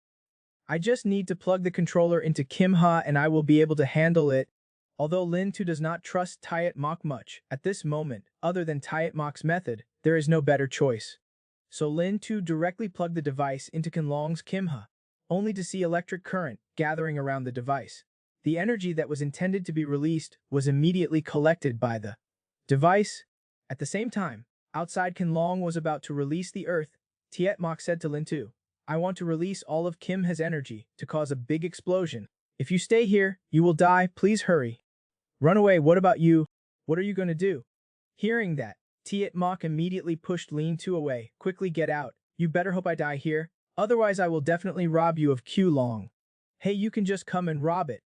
I just need to plug the controller into Kim Ha and I will be able to handle it. Although Lin Tu does not trust Tiat Mok much, at this moment, other than Tiat Mok's method, there is no better choice. So Lin Tu directly plugged the device into Qianlong's Kim Ha, only to see electric current gathering around the device. The energy that was intended to be released was immediately collected by the device. At the same time, outside Qianlong was about to release the earth, Tiat Mok said to Lin Tu, I want to release all of Kim Ha's energy to cause a big explosion. If you stay here, you will die, please hurry. Run away, what about you? What are you going to do? Hearing that, Tiat Mok immediately pushed Lin Tu away. Quickly get out, you better hope I die here, otherwise I will definitely rob you of Qianlong. Hey, you can just come and rob it.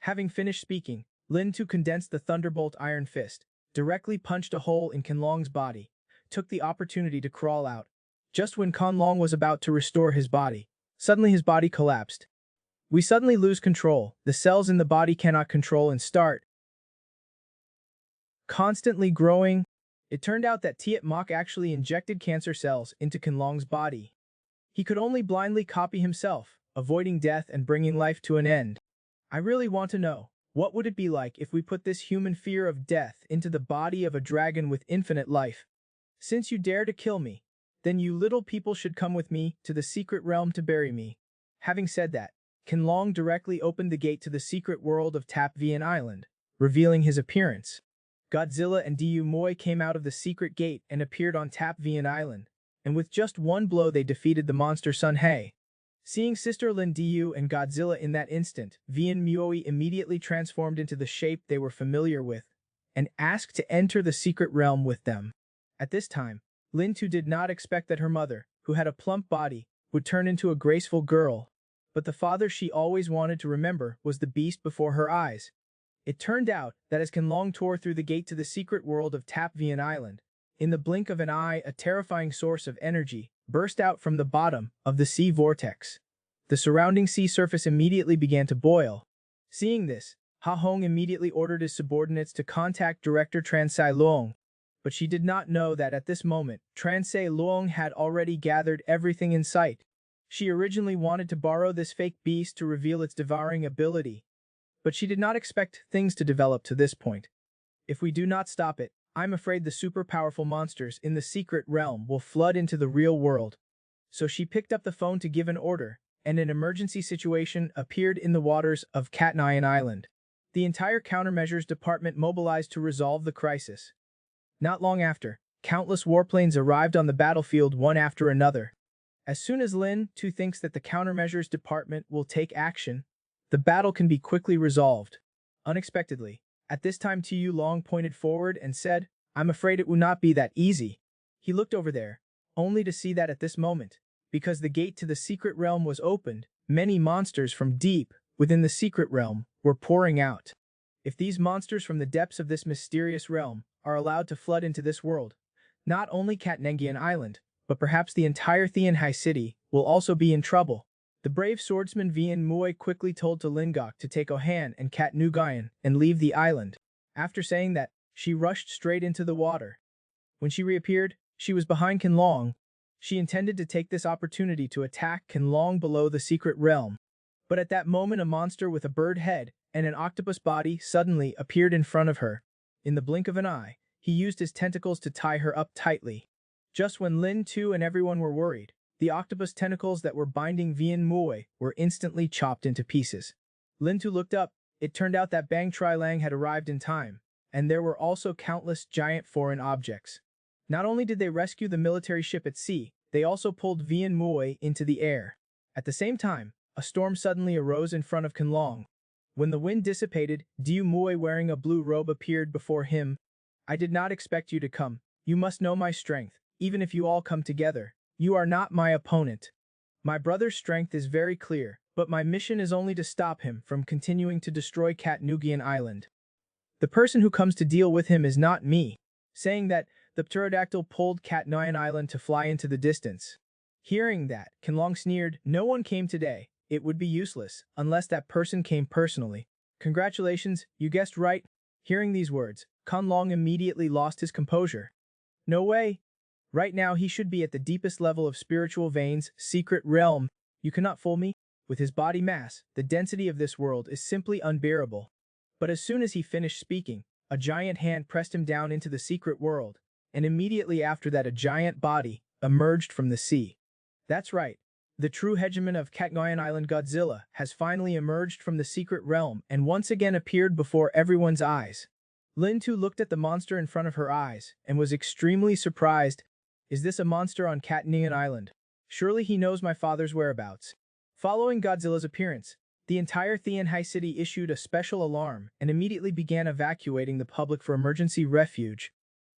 Having finished speaking, Lin Tu condensed the Thunderbolt Iron Fist, directly punched a hole in Qianlong's body, took the opportunity to crawl out. Just when Qianlong was about to restore his body, suddenly his body collapsed. We suddenly lose control, the cells in the body cannot control and start constantly growing. It turned out that Tiat Mok actually injected cancer cells into Qianlong's body. He could only blindly copy himself, avoiding death and bringing life to an end. I really want to know, what would it be like if we put this human fear of death into the body of a dragon with infinite life? Since you dare to kill me, then you little people should come with me to the secret realm to bury me. Having said that, Qianlong directly opened the gate to the secret world of Tap Vian Island, revealing his appearance. Godzilla and Diu Moi came out of the secret gate and appeared on Tap Vian Island, and with just one blow they defeated the monster Sun He. Seeing Sister Lin Diu and Godzilla in that instant, Vian Muoi immediately transformed into the shape they were familiar with, and asked to enter the secret realm with them. At this time, Lin Tu did not expect that her mother, who had a plump body, would turn into a graceful girl. But the father she always wanted to remember was the beast before her eyes. It turned out that as Qianlong tore through the gate to the secret world of Tap Vian Island, in the blink of an eye a terrifying source of energy burst out from the bottom of the sea vortex. The surrounding sea surface immediately began to boil. Seeing this, Ha Hong immediately ordered his subordinates to contact Director Tran Sai Luong, but she did not know that at this moment, Tran Sai Luong had already gathered everything in sight. She originally wanted to borrow this fake beast to reveal its devouring ability, but she did not expect things to develop to this point. If we do not stop it, I'm afraid the super powerful monsters in the secret realm will flood into the real world. So she picked up the phone to give an order, and an emergency situation appeared in the waters of Katnian Island. The entire countermeasures department mobilized to resolve the crisis. Not long after, countless warplanes arrived on the battlefield one after another. As soon as Lin Tu thinks that the countermeasures department will take action, the battle can be quickly resolved. Unexpectedly, at this time Tu Long pointed forward and said, "I'm afraid it will not be that easy." He looked over there, only to see that at this moment, because the gate to the secret realm was opened, many monsters from deep within the secret realm were pouring out. If these monsters from the depths of this mysterious realm are allowed to flood into this world, not only Katnengian Island, but perhaps the entire Tianhai city will also be in trouble. The brave swordsman Vian Mui quickly told to Lingok to take Ohan and Kat Nugayan and leave the island. After saying that, she rushed straight into the water. When she reappeared, she was behind Qinlong. She intended to take this opportunity to attack Qinlong below the secret realm. But at that moment a monster with a bird head and an octopus body suddenly appeared in front of her. In the blink of an eye, he used his tentacles to tie her up tightly. Just when Lin Tu and everyone were worried, the octopus tentacles that were binding Vian Mui were instantly chopped into pieces. Lin Tu looked up. It turned out that Bang Tri Lang had arrived in time, and there were also countless giant foreign objects. Not only did they rescue the military ship at sea, they also pulled Vian Mui into the air. At the same time, a storm suddenly arose in front of Qinlong. When the wind dissipated, Diu Mui wearing a blue robe appeared before him. "I did not expect you to come. You must know my strength. Even if you all come together, you are not my opponent. My brother's strength is very clear, but my mission is only to stop him from continuing to destroy Katnugian Island. The person who comes to deal with him is not me." Saying that, the pterodactyl pulled Katnugian Island to fly into the distance. Hearing that, Qinlong sneered, "No one came today. It would be useless, unless that person came personally. Congratulations, you guessed right." Hearing these words, Qinlong immediately lost his composure. "No way. Right now he should be at the deepest level of spiritual veins, secret realm. You cannot fool me. With his body mass, the density of this world is simply unbearable." But as soon as he finished speaking, a giant hand pressed him down into the secret world, and immediately after that a giant body emerged from the sea. That's right. The true hegemon of Katngayan Island, Godzilla, has finally emerged from the secret realm and once again appeared before everyone's eyes. Lin Tu looked at the monster in front of her eyes and was extremely surprised. "Is this a monster on Katngayan Island? Surely he knows my father's whereabouts." Following Godzilla's appearance, the entire Tianhai city issued a special alarm and immediately began evacuating the public for emergency refuge.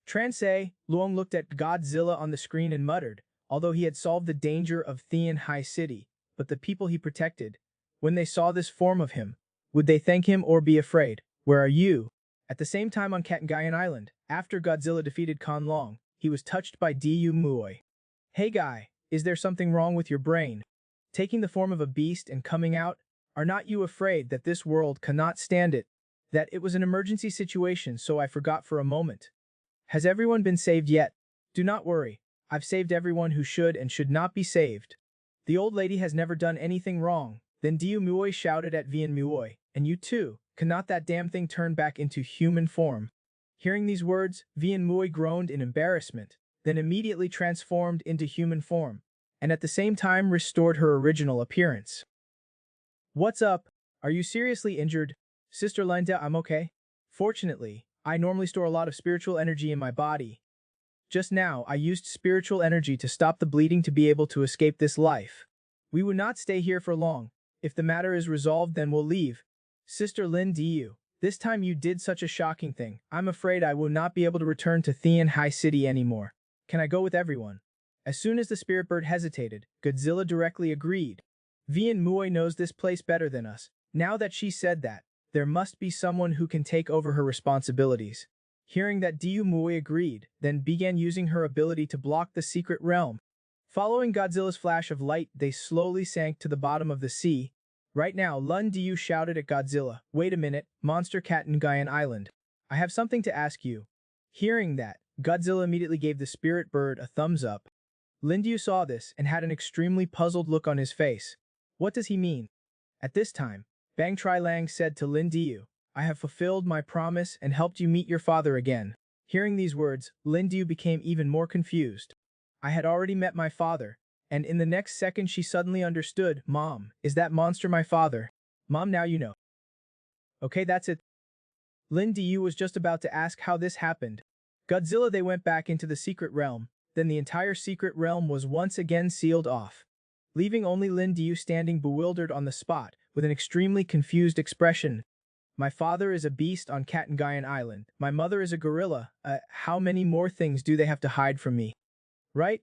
Tran Sai Luong looked at Godzilla on the screen and muttered, although he had solved the danger of Tianhai city, but the people he protected, when they saw this form of him, would they thank him or be afraid? "Where are you?" At the same time on Katngayan Island, after Godzilla defeated Qinlong, he was touched by Diu Mui. "Hey guy, is there something wrong with your brain? Taking the form of a beast and coming out? Are not you afraid that this world cannot stand it? That it was an emergency situation, so I forgot for a moment. Has everyone been saved yet? Do not worry. I've saved everyone who should and should not be saved. The old lady has never done anything wrong." Then Diu Mui shouted at Vian Mui, "And you too, cannot that damn thing turn back into human form?" Hearing these words, Vian Mui groaned in embarrassment, then immediately transformed into human form, and at the same time restored her original appearance. "What's up? Are you seriously injured?" "Sister Linda, I'm okay. Fortunately, I normally store a lot of spiritual energy in my body. Just now, I used spiritual energy to stop the bleeding to be able to escape this life. We would not stay here for long. If the matter is resolved, then we'll leave." "Sister Lin Diu, this time you did such a shocking thing. I'm afraid I will not be able to return to Tianhai City anymore. Can I go with everyone?" As soon as the spirit bird hesitated, Godzilla directly agreed. "Vian Mui knows this place better than us. Now that she said that, there must be someone who can take over her responsibilities." Hearing that, Diu Mui agreed, then began using her ability to block the secret realm. Following Godzilla's flash of light, they slowly sank to the bottom of the sea. Right now, Lun Diu shouted at Godzilla, "Wait a minute, Monster Cat in Gaian Island. I have something to ask you." Hearing that, Godzilla immediately gave the spirit bird a thumbs up. Lin Diu saw this and had an extremely puzzled look on his face. What does he mean? At this time, Bang Tri Lang said to Lin Diu, "I have fulfilled my promise and helped you meet your father again." Hearing these words, Lin Diu became even more confused. I had already met my father, and in the next second she suddenly understood, "Mom, is that monster my father?" "Mom, now you know." "Okay, that's it." Lin Diu was just about to ask how this happened. Godzilla they went back into the secret realm, then the entire secret realm was once again sealed off, leaving only Lin Diu standing bewildered on the spot with an extremely confused expression. "My father is a beast on Katangaian Island. My mother is a gorilla. How many more things do they have to hide from me?" Right?